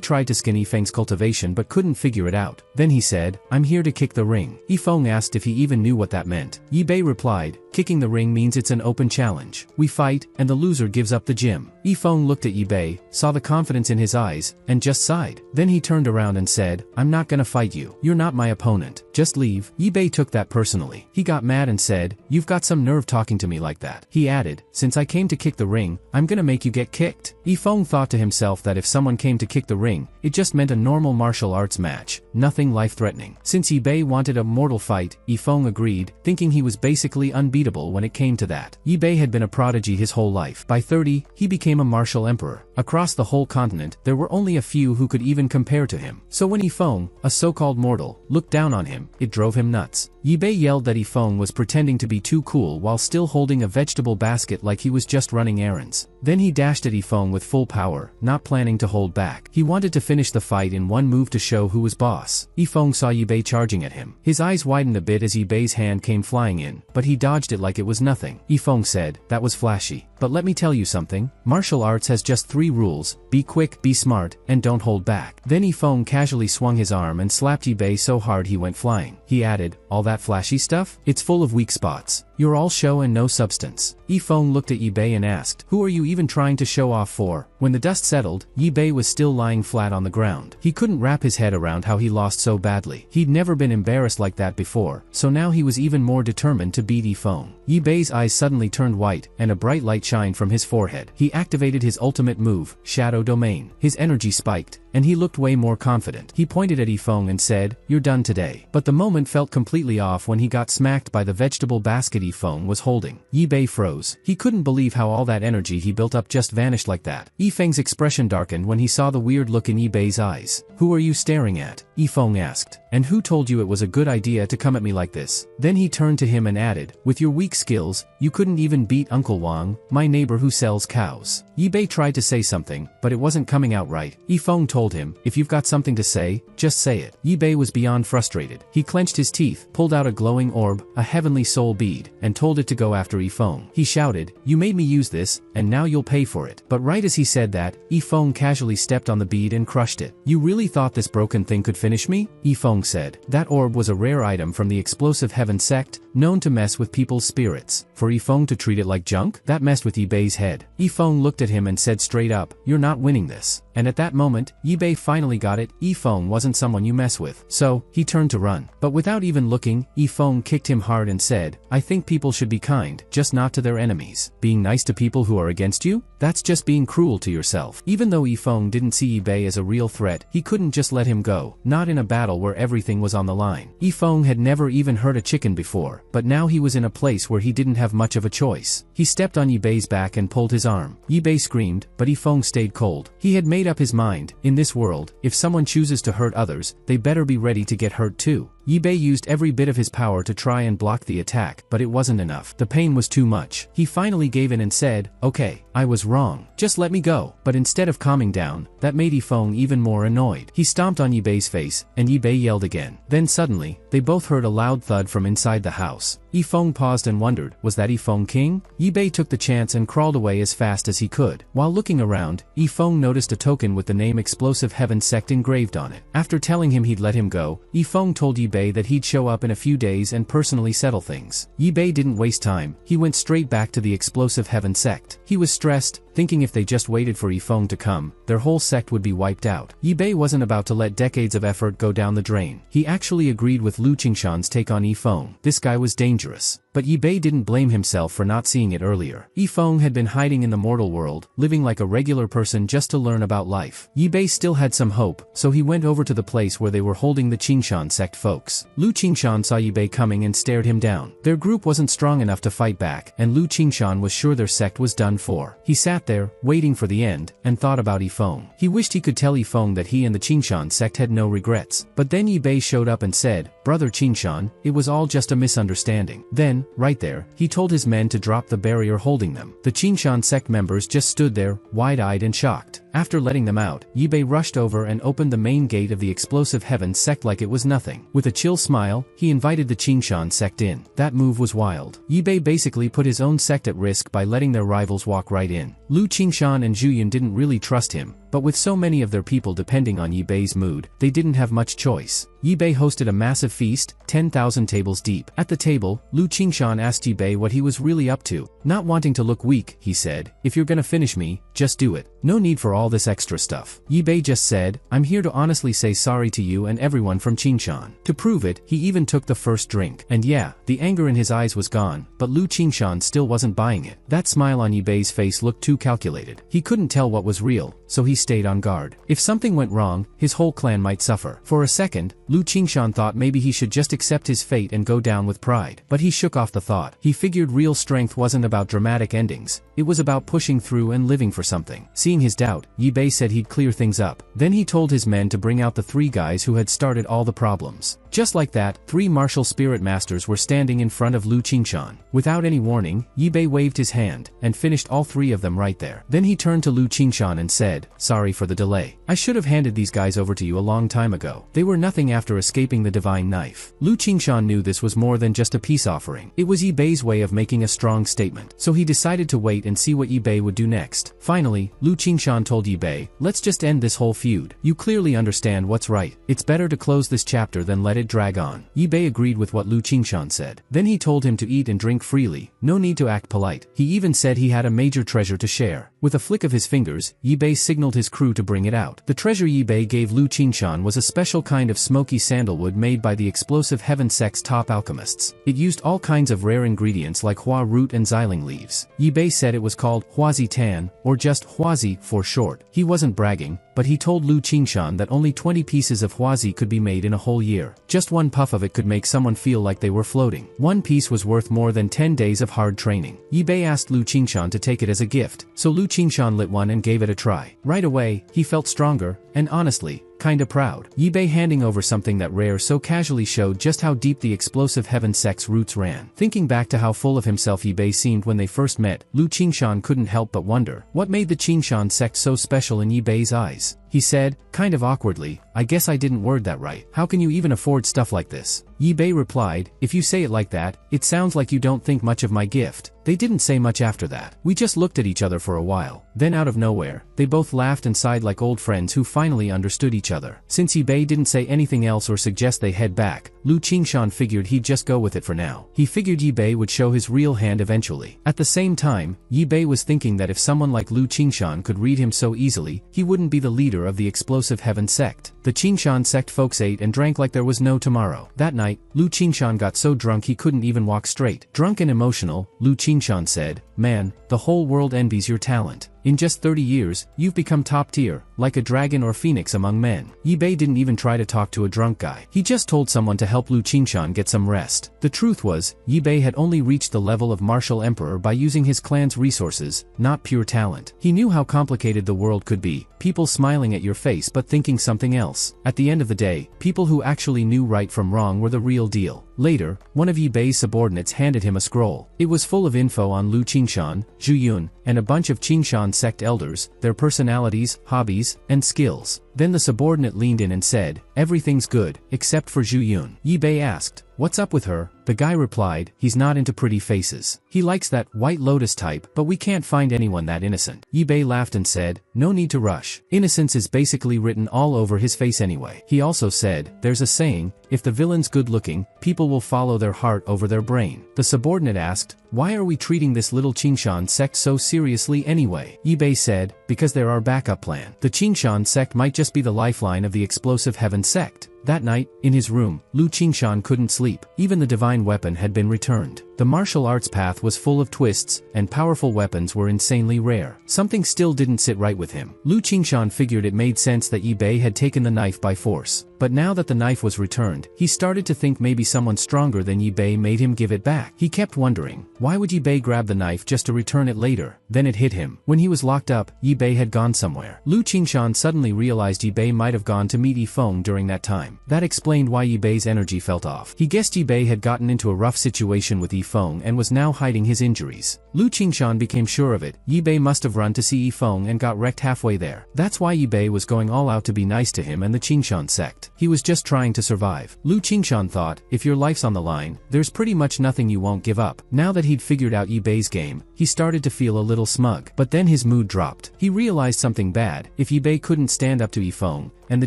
tried to skin Yifeng's cultivation but couldn't figure it out. Then he said, "I'm here to kick the ring." Yifeng asked if he even knew what that meant. Yibei replied, "Kicking the ring means it's an open challenge. We fight, and the loser gives up the gym." Yifeng looked at Yibei, saw the confidence in his eyes, and just sighed. Then he turned around and said, "I'm not gonna fight you. You're not my opponent. Just leave." Yibei took that personally. He got mad and said, "You've got some nerve talking to me like that." He added, "Since I came to kick the ring, I'm gonna make you get kicked." Yifeng thought to himself that if someone came to kick the ring, it just meant a normal martial arts match, nothing life-threatening. Since Yibei wanted a mortal fight, Yifeng agreed, thinking he was basically unbeatable when it came to that. Yibei had been a prodigy his whole life. By 30, he became a martial emperor. Across the whole continent, there were only a few who could even compare to him. So when Yifeng, a so-called mortal, looked down on him, it drove him nuts. Yibei yelled that Yifeng was pretending to be too cool while still holding a vegetable basket like he was just running errands. Then he dashed at Yifeng with full power, not planning to hold back. He wanted to finish the fight in one move to show who was boss. Yifeng saw Yibei charging at him. His eyes widened a bit as Yibei's hand came flying in, but he dodged it like it was nothing. Yifeng said, "That was flashy. But let me tell you something, martial arts has just 3 rules, be quick, be smart, and don't hold back." Then Yifeng casually swung his arm and slapped Yibei so hard he went flying. He added, "All that flashy stuff? It's full of weak spots. You're all show and no substance." Yifeng looked at Yibei and asked, "Who are you even trying to show off for?" When the dust settled, Yibei was still lying flat on the ground. He couldn't wrap his head around how he lost so badly. He'd never been embarrassed like that before, so now he was even more determined to beat Yifeng. Yibei's eyes suddenly turned white, and a bright light shined from his forehead. He activated his ultimate move, Shadow Domain. His energy spiked, and he looked way more confident. He pointed at Yifeng and said, "You're done today." But the moment felt completely off when he got smacked by the vegetable basket Yifeng was holding. Yibei froze. He couldn't believe how all that energy he built up just vanished like that. Yifeng's expression darkened when he saw the weird look in Yibei's eyes. "Who are you staring at?" Yifeng asked. "And who told you it was a good idea to come at me like this?" Then he turned to him and added, "With your weak skills, you couldn't even beat Uncle Wang, my neighbor who sells cows." Yibei tried to say something, but it wasn't coming out right. Yifeng told him, "If you've got something to say, just say it." Yibei was beyond frustrated. He clenched his teeth, pulled out a glowing orb, a heavenly soul bead, and told it to go after Yifeng. He shouted, "You made me use this, and now you'll pay for it." But right as he said that, Yifeng casually stepped on the bead and crushed it. "You really thought this broken thing could finish me?" Yifeng said. That orb was a rare item from the explosive heaven sect, known to mess with people's spirits. For Yifeng to treat it like junk? That messed with Yibei's head. Yifeng looked at him and said straight up, "You're not winning this." And at that moment, Yibei finally got it. Yifeng wasn't someone you mess with. So, he turned to run. But without even looking, Yifeng kicked him hard and said, "I think people should be kind, just not to their enemies. Being nice to people who are against you? That's just being cruel to yourself." Even though Yifeng didn't see Yibei as a real threat, he couldn't just let him go, not in a battle where everything was on the line. Yifeng had never even hurt a chicken before, but now he was in a place where he didn't have much of a choice. He stepped on Yibei's back and pulled his arm. Yibei screamed, but Yifeng stayed cold. He had made up his mind, in this world, if someone chooses to hurt others, they better be ready to get hurt too. Yibei used every bit of his power to try and block the attack, but it wasn't enough. The pain was too much. He finally gave in and said, "Okay, I was wrong. Just let me go." But instead of calming down, that made Yifeng even more annoyed. He stomped on Yibei's face, and Yibei yelled again. Then suddenly, they both heard a loud thud from inside the house. Yifeng paused and wondered, was that Yifeng King? Yibei took the chance and crawled away as fast as he could. While looking around, Yifeng noticed a token with the name Explosive Heaven Sect engraved on it. After telling him he'd let him go, Yifeng told Yibei that he'd show up in a few days and personally settle things. Yibei didn't waste time. He went straight back to the Explosive Heaven Sect. He was stressed, thinking if they just waited for Yifeng to come, their whole sect would be wiped out. Bei wasn't about to let decades of effort go down the drain. He actually agreed with Lu Qingshan's take on Yifeng. This guy was dangerous. But Bei didn't blame himself for not seeing it earlier. Yifeng had been hiding in the mortal world, living like a regular person just to learn about life. Bei still had some hope, so he went over to the place where they were holding the Qingshan sect folks. Lu Qingshan saw Bei coming and stared him down. Their group wasn't strong enough to fight back, and Lu Qingshan was sure their sect was done for. He sat there, waiting for the end, and thought about Yifeng. He wished he could tell Yifeng that he and the Qingshan sect had no regrets. But then Bei showed up and said, "Brother Qingshan, it was all just a misunderstanding." Then, right there, he told his men to drop the barrier holding them. The Qingshan sect members just stood there, wide-eyed and shocked. After letting them out, Bei rushed over and opened the main gate of the explosive heaven sect like it was nothing. With a chill smile, he invited the Qingshan sect in. That move was wild. Bei basically put his own sect at risk by letting their rivals walk right in. Lu Qingshan and Zhu Yun didn't really trust him, but with so many of their people depending on Bei's mood, they didn't have much choice. Bei hosted a massive feast, 10,000 tables deep. At the table, Lu Qingshan asked Bei what he was really up to. Not wanting to look weak, he said, "If you're gonna finish me, just do it. No need for all this extra stuff." Bei just said, "I'm here to honestly say sorry to you and everyone from Qingshan." To prove it, he even took the first drink. And yeah, the anger in his eyes was gone, but Lu Qingshan still wasn't buying it. That smile on Bei's face looked too calculated. He couldn't tell what was real, so he stayed on guard. If something went wrong, his whole clan might suffer. For a second, Lu Qingshan thought maybe he should just accept his fate and go down with pride. But he shook off the thought. He figured real strength wasn't about dramatic endings. It was about pushing through and living for something. Seeing his doubt, Bei said he'd clear things up. Then he told his men to bring out the three guys who had started all the problems. Just like that, three martial spirit masters were standing in front of Lu Qingshan. Without any warning, Bei waved his hand, and finished all three of them right there. Then he turned to Lu Qingshan and said, "Sorry for the delay. I should have handed these guys over to you a long time ago. They were nothing after escaping the divine knife." Lu Qingshan knew this was more than just a peace offering. It was Bei's way of making a strong statement. So he decided to wait and see what Bei would do next. Finally, Lu Qingshan told Bei, "Let's just end this whole feud. You clearly understand what's right. It's better to close this chapter than let it drag on." Bei agreed with what Lu Qingshan said. Then he told him to eat and drink freely, no need to act polite. He even said he had a major treasure to share. With a flick of his fingers, Bei signaled his crew to bring it out. The treasure Bei gave Lu Qingshan was a special kind of smoky sandalwood made by the explosive heaven sect's top alchemists. It used all kinds of rare ingredients like hua root and xiling leaves. Bei said it was called Huazi Tan, or just Huazi for short. He wasn't bragging, but he told Lu Qingshan that only 20 pieces of Huazi could be made in a whole year. Just one puff of it could make someone feel like they were floating. One piece was worth more than 10 days of hard training. Bei asked Lu Qingshan to take it as a gift, so Lu Qingshan lit one and gave it a try. Right away, he felt stronger, and honestly, kinda proud. Bei handing over something that rare so casually showed just how deep the explosive heaven sect's roots ran. Thinking back to how full of himself Bei seemed when they first met, Lu Qingshan couldn't help but wonder, what made the Qingshan sect so special in Bei's eyes? He said, kind of awkwardly, "I guess I didn't word that right. How can you even afford stuff like this?" Bei replied, "If you say it like that, it sounds like you don't think much of my gift." They didn't say much after that. We just looked at each other for a while. Then out of nowhere, they both laughed and sighed like old friends who finally understood each other. Since Bei didn't say anything else or suggest they head back, Lu Qingshan figured he'd just go with it for now. He figured Bei would show his real hand eventually. At the same time, Bei was thinking that if someone like Lu Qingshan could read him so easily, he wouldn't be the leader of the explosive heaven sect. The Qingshan sect folks ate and drank like there was no tomorrow. That night, Lu Qingshan got so drunk he couldn't even walk straight. Drunk and emotional, Lu Qingshan said, "Man, the whole world envies your talent. In just 30 years, you've become top tier, like a dragon or phoenix among men." Bei didn't even try to talk to a drunk guy. He just told someone to help Lu Qingshan get some rest. The truth was, Bei had only reached the level of martial emperor by using his clan's resources, not pure talent. He knew how complicated the world could be, people smiling at your face but thinking something else. At the end of the day, people who actually knew right from wrong were the real deal. Later, one of Bei's subordinates handed him a scroll. It was full of info on Lu Qingshan, Zhu Yun, and a bunch of Qingshan sect elders, their personalities, hobbies, and skills. Then the subordinate leaned in and said, "Everything's good, except for Zhu Yun." Bei asked, "What's up with her?" The guy replied, "He's not into pretty faces. He likes that White Lotus type, but we can't find anyone that innocent." Bei laughed and said, "No need to rush. Innocence is basically written all over his face anyway." He also said, "There's a saying, if the villain's good-looking, people will follow their heart over their brain. The subordinate asked, why are we treating this little Qingshan sect so seriously anyway? Yi-Bei said, because they're our backup plan. The Qingshan sect might just be the lifeline of the explosive heaven sect. That night, in his room, Lu Qingshan couldn't sleep. Even the divine weapon had been returned. The martial arts path was full of twists, and powerful weapons were insanely rare. Something still didn't sit right with him. Lu Qingshan figured it made sense that Yi-Bei had taken the knife by force. But now that the knife was returned, he started to think maybe someone stronger than Yi-Bei made him give it back. He kept wondering, why would Yi-Bei grab the knife just to return it later? Then it hit him. When he was locked up, Yi-Bei had gone somewhere. Lu Qingshan suddenly realized Yi-Bei might have gone to meet Yifeng during that time. That explained why Yi-Bei's energy felt off. He guessed Yi-Bei had gotten into a rough situation with Yifeng and was now hiding his injuries. Lu Qingshan became sure of it. Yi-Bei must have run to see Yifeng and got wrecked halfway there. That's why Yi-Bei was going all out to be nice to him and the Qingshan sect. He was just trying to survive. Lu Qingshan thought, if your life's on the line, there's pretty much nothing you won't give up. Now that he'd figured out Yi-Bei's game, he started to feel a little smug. But then his mood dropped. He realized something bad. If Yi-Bei couldn't stand up to Yifeng, and the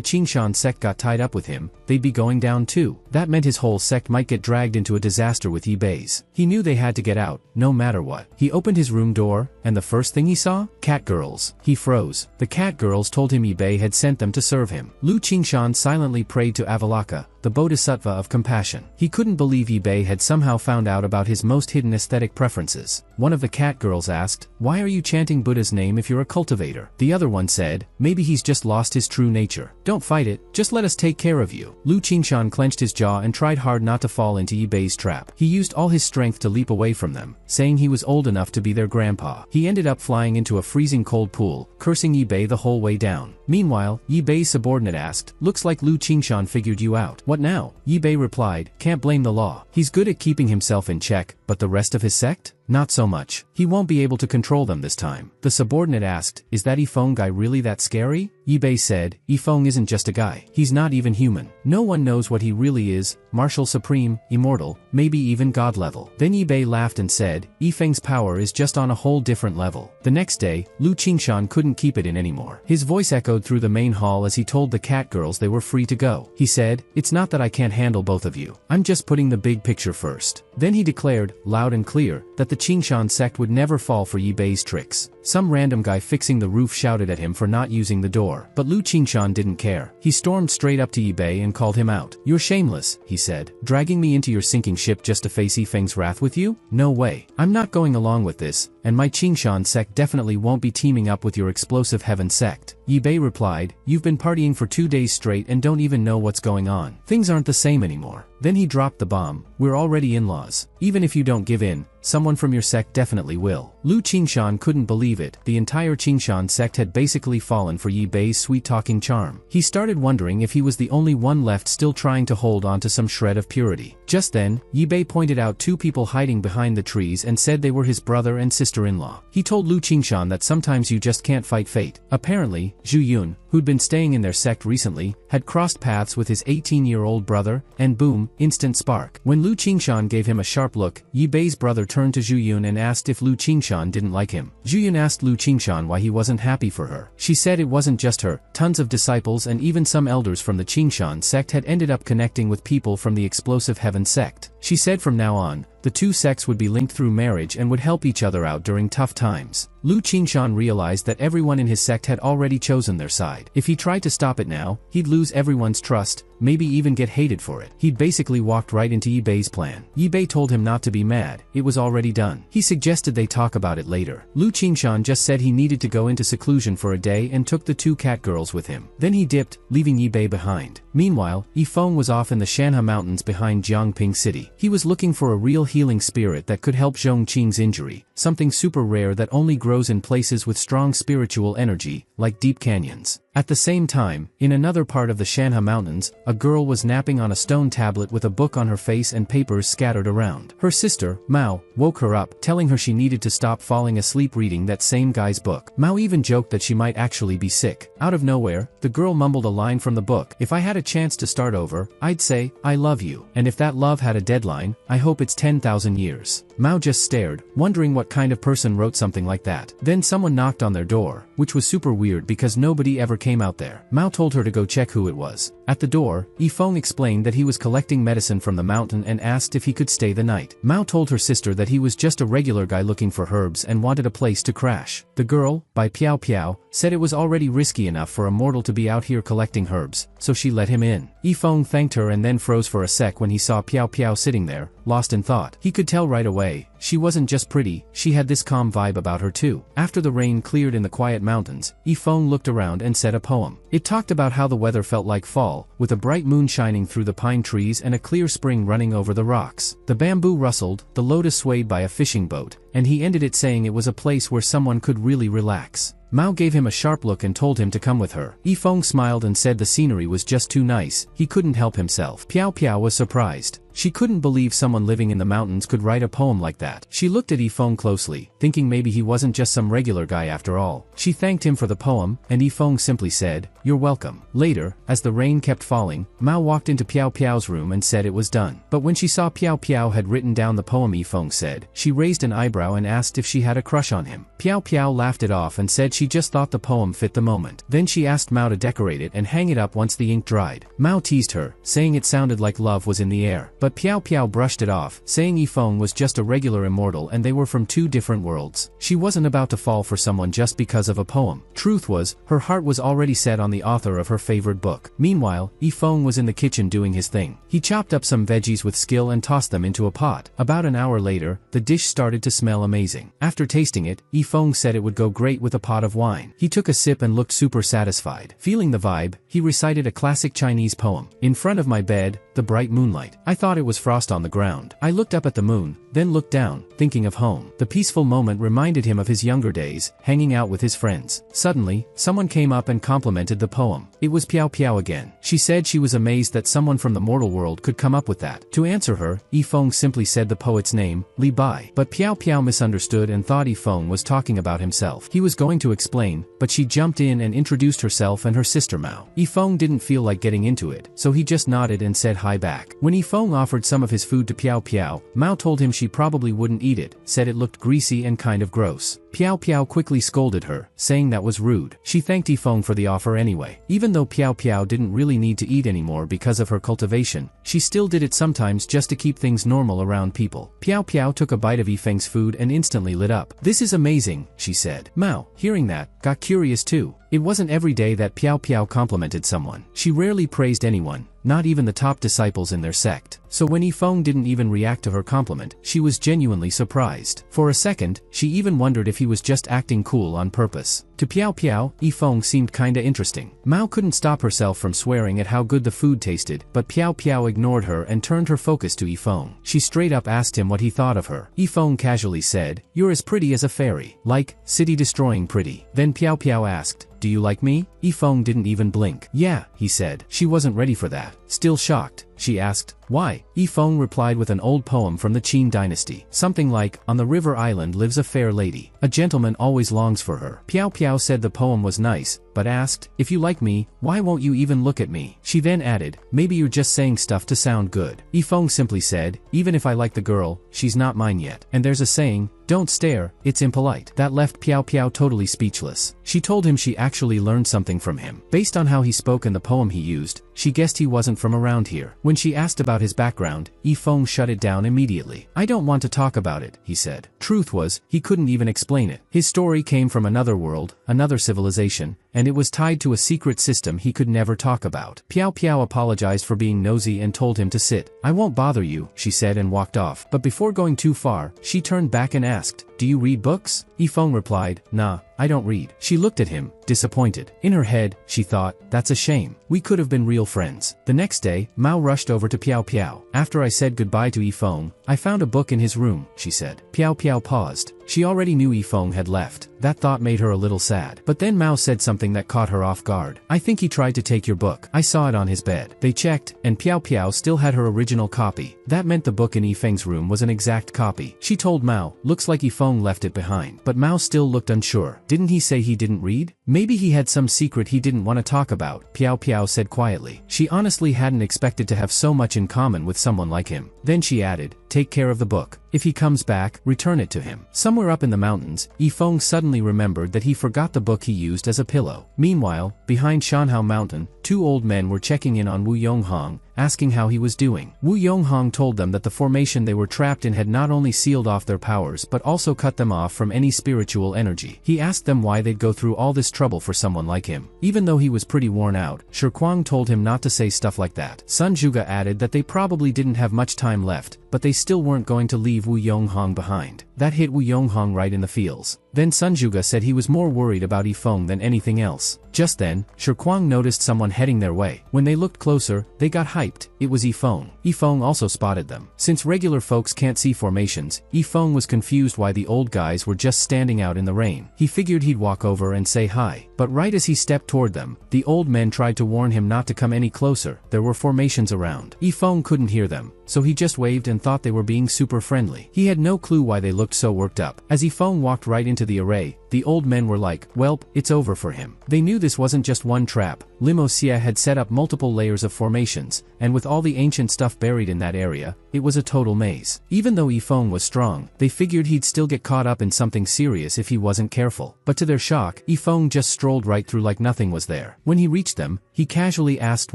Qingshan sect got tied up with him, they'd be going down too. That meant his whole sect might get dragged into a disaster with Yi-Bei's. He knew they had to get out, no matter what. He opened his room door, and the first thing he saw? Cat girls. He froze. The cat girls told him Yi-Bei had sent them to serve him. Lu Qingshan silently prayed to Avalokha, the bodhisattva of compassion. He couldn't believe Yi-Bei had somehow found out about his most hidden aesthetic preferences. One of the cat girls asked, why are you chanting Buddha's name if you're a cultivator? The other one said, maybe he's just lost his true nature. Don't fight it, just let us take care of you. Lu Qingshan clenched his jaw and tried hard not to fall into Yi-Bei's trap. He used all his strength to leap away from them, saying he was old enough to be their grandpa. He ended up flying into a freezing cold pool, cursing Yi-Bei the whole way down. Meanwhile, Yi-Bei's subordinate asked, looks like Lu Qingshan figured you out. What now? Yi-Bei replied, can't blame the law. He's good at keeping himself in check, but the rest of his sect? Not so much. He won't be able to control them this time. The subordinate asked, is that Yifeng guy really that scary? Yi-Bei said, Yifeng isn't just a guy. He's not even human. No one knows what he really is, martial supreme, immortal, maybe even god level. Then Yi-Bei laughed and said, Yifeng's power is just on a whole different level. The next day, Lu Qingshan couldn't keep it in anymore. His voice echoed through the main hall as he told the cat girls they were free to go. He said, it's not that I can't handle both of you. I'm just putting the big picture first. Then he declared, loud and clear, that the Qingshan sect would never fall for Yi-Bei's tricks. Some random guy fixing the roof shouted at him for not using the door, but Lu Qingshan didn't care. He stormed straight up to Yi-Bei and called him out. You're shameless, he said, dragging me into your sinking ship just to face Yifeng's wrath with you? No way. I'm not going along with this, and my Qingshan sect definitely won't be teaming up with your explosive heaven sect. Yi-Bei replied, you've been partying for 2 days straight and don't even know what's going on. Things aren't the same anymore. Then he dropped the bomb, we're already in-laws. Even if you don't give in, someone from your sect definitely will. Lu Qingshan couldn't believe it. The entire Qingshan sect had basically fallen for Yi-Bei's sweet-talking charm. He started wondering if he was the only one left still trying to hold on to some shred of purity. Just then, Yi-Bei pointed out 2 people hiding behind the trees and said they were his brother and sister-in-law. He told Lu Qingshan that sometimes you just can't fight fate. Apparently, Zhu Yun, who'd been staying in their sect recently, had crossed paths with his 18-year-old brother, and boom, instant spark. When Lu Qingshan gave him a sharp look, Yi-Bei's brother turned to Zhu Yun and asked if Lu Qingshan didn't like him. Zhu Yun asked Lu Qingshan why he wasn't happy for her. She said it wasn't just her, tons of disciples and even some elders from the Qingshan sect had ended up connecting with people from the explosive heaven sect. She said from now on, the 2 sects would be linked through marriage and would help each other out during tough times. Lu Qingshan realized that everyone in his sect had already chosen their side. If he tried to stop it now, he'd lose everyone's trust, maybe even get hated for it. He'd basically walked right into Yi-Bei's plan. Yi-Bei told him not to be mad, it was already done. He suggested they talk about it later. Lu Qingshan just said he needed to go into seclusion for a day and took the 2 cat girls with him. Then he dipped, leaving Yi-Bei behind. Meanwhile, Yifeng was off in the Shanha Mountains behind Jiangping City. He was looking for a real healing spirit that could help Zhongqing's injury, something super rare that only grows in places with strong spiritual energy, like deep canyons. At the same time, in another part of the Shanha Mountains, a girl was napping on a stone tablet with a book on her face and papers scattered around. Her sister, Mao, woke her up, telling her she needed to stop falling asleep reading that same guy's book. Mao even joked that she might actually be sick. Out of nowhere, the girl mumbled a line from the book. If I had a chance to start over, I'd say, I love you. And if that love had a deadline, I hope it's 10,000 years. Mao just stared, wondering what kind of person wrote something like that. Then someone knocked on their door, which was super weird because nobody ever came out there. Mao told her to go check who it was. At the door, Yifeng explained that he was collecting medicine from the mountain and asked if he could stay the night. Mao told her sister that he was just a regular guy looking for herbs and wanted a place to crash. The girl, by Piao Piao, said it was already risky enough for a mortal to be out here collecting herbs, so she let him in. Yifeng thanked her and then froze for a sec when he saw Piao Piao sitting there, lost in thought. He could tell right away, she wasn't just pretty, she had this calm vibe about her too. After the rain cleared in the quiet mountains, Yifeng looked around and said a poem. It talked about how the weather felt like fall, with a bright moon shining through the pine trees and a clear spring running over the rocks. The bamboo rustled, the lotus swayed by a fishing boat, and he ended it saying it was a place where someone could really relax. Mao gave him a sharp look and told him to come with her. Yifeng smiled and said the scenery was just too nice, he couldn't help himself. Piao Piao was surprised. She couldn't believe someone living in the mountains could write a poem like that. She looked at Yifeng closely, thinking maybe he wasn't just some regular guy after all. She thanked him for the poem, and Yifeng simply said, "You're welcome." Later, as the rain kept falling, Mao walked into Piao Piao's room and said it was done. But when she saw Piao Piao had written down the poem Yifeng said, she raised an eyebrow and asked if she had a crush on him. Piao Piao laughed it off and said she just thought the poem fit the moment. Then she asked Mao to decorate it and hang it up once the ink dried. Mao teased her, saying it sounded like love was in the air. But Piao Piao brushed it off, saying Yifeng was just a regular immortal and they were from two different worlds. She wasn't about to fall for someone just because of a poem. Truth was, her heart was already set on the author of her favorite book. Meanwhile, Yifeng was in the kitchen doing his thing. He chopped up some veggies with skill and tossed them into a pot. About an hour later, the dish started to smell amazing. After tasting it, Yifeng said it would go great with a pot of wine. He took a sip and looked super satisfied. Feeling the vibe, he recited a classic Chinese poem. In front of my bed, the bright moonlight. I thought it was frost on the ground. I looked up at the moon, then looked down, thinking of home. The peaceful moment reminded him of his younger days, hanging out with his friends. Suddenly, someone came up and complimented the poem. It was Piao Piao again. She said she was amazed that someone from the mortal world could come up with that. To answer her, Yifeng simply said the poet's name, Li Bai. But Piao Piao misunderstood and thought Yifeng was talking about himself. He was going to explain, but she jumped in and introduced herself and her sister Mao. Yifeng didn't feel like getting into it, so he just nodded and said hi back. When Yifeng offered some of his food to Piao Piao, Mao told him she probably wouldn't eat it, said it looked greasy and kind of gross. Piao Piao quickly scolded her, saying that was rude. She thanked Yifeng for the offer anyway. Even though Piao Piao didn't really need to eat anymore because of her cultivation, she still did it sometimes just to keep things normal around people. Piao Piao took a bite of Yifeng's food and instantly lit up. "This is amazing," she said. Mao, hearing that, got curious too. It wasn't every day that Piao Piao complimented someone. She rarely praised anyone, not even the top disciples in their sect. So when Yifeng didn't even react to her compliment, she was genuinely surprised. For a second, she even wondered if he was just acting cool on purpose. To Piao Piao, Yifeng seemed kinda interesting. Mao couldn't stop herself from swearing at how good the food tasted, but Piao Piao ignored her and turned her focus to Yifeng. She straight up asked him what he thought of her. Yifeng casually said, "You're as pretty as a fairy. Like, city-destroying pretty." Then Piao Piao asked, "Do you like me?" Yifeng didn't even blink. "Yeah," he said. She wasn't ready for that. Still shocked, she asked, "Why?" Yifeng replied with an old poem from the Qin dynasty. Something like, "On the river island lives a fair lady. A gentleman always longs for her." Piao Piao said the poem was nice, but asked, "If you like me, why won't you even look at me?" She then added, "Maybe you're just saying stuff to sound good." Yifeng simply said, "Even if I like the girl, she's not mine yet. And there's a saying, don't stare, it's impolite." That left Piao Piao totally speechless. She told him she actually learned something from him. Based on how he spoke and the poem he used, she guessed he wasn't from around here. When she asked about his background, Yifeng shut it down immediately. "I don't want to talk about it," he said. Truth was, he couldn't even explain it. His story came from another world, another civilization, and it was tied to a secret system he could never talk about. Piao Piao apologized for being nosy and told him to sit. "I won't bother you," she said and walked off. But before going too far, she turned back and asked, "Do you read books?" Yifeng replied, "Nah, I don't read." She looked at him, disappointed. In her head, she thought, that's a shame. We could have been real friends. The next day, Mao rushed over to Piao Piao. "After I said goodbye to Yifeng, I found a book in his room," she said. Piao Piao paused. She already knew Yifeng had left. That thought made her a little sad. But then Mao said something that caught her off guard. I think he tried to take your book. I saw it on his bed. They checked, and Piao Piao still had her original copy. That meant the book in Yifeng's room was an exact copy. She told Mao, looks like Yifeng left it behind. But Mao still looked unsure. Didn't he say he didn't read? Maybe he had some secret he didn't want to talk about, Piao Piao said quietly. She honestly hadn't expected to have so much in common with someone like him. Then she added, take care of the book. If he comes back, return it to him. Somewhere up in the mountains, Yifeng suddenly remembered that he forgot the book he used as a pillow. Meanwhile, behind Shanhao Mountain, two old men were checking in on Wu Yonghong, asking how he was doing. Wu Yonghong told them that the formation they were trapped in had not only sealed off their powers but also cut them off from any spiritual energy. He asked them why they'd go through all this trouble for someone like him. Even though he was pretty worn out, Shirkwang told him not to say stuff like that. Sun Zhuge added that they probably didn't have much time left, but they still weren't going to leave Wu Yonghong behind. That hit Wu Yonghong right in the feels. Then Sun Zhuge said he was more worried about Yifeng than anything else. Just then, Shirkwang noticed someone heading their way. When they looked closer, they got hyped. It was Yifeng. Yifeng also spotted them. Since regular folks can't see formations, Yifeng was confused why the old guys were just standing out in the rain. He figured he'd walk over and say hi. But right as he stepped toward them, the old men tried to warn him not to come any closer. There were formations around. Yifeng couldn't hear them, so he just waved and thought they were being super friendly. He had no clue why they looked so worked up. As Yifeng walked right into the array, the old men were like, "Welp, it's over for him." They knew this wasn't just one trap. Limo Xie had set up multiple layers of formations, and with all the ancient stuff buried in that area, it was a total maze. Even though Yifeng was strong, they figured he'd still get caught up in something serious if he wasn't careful. But to their shock, Yifeng just strolled right through like nothing was there. When he reached them, he casually asked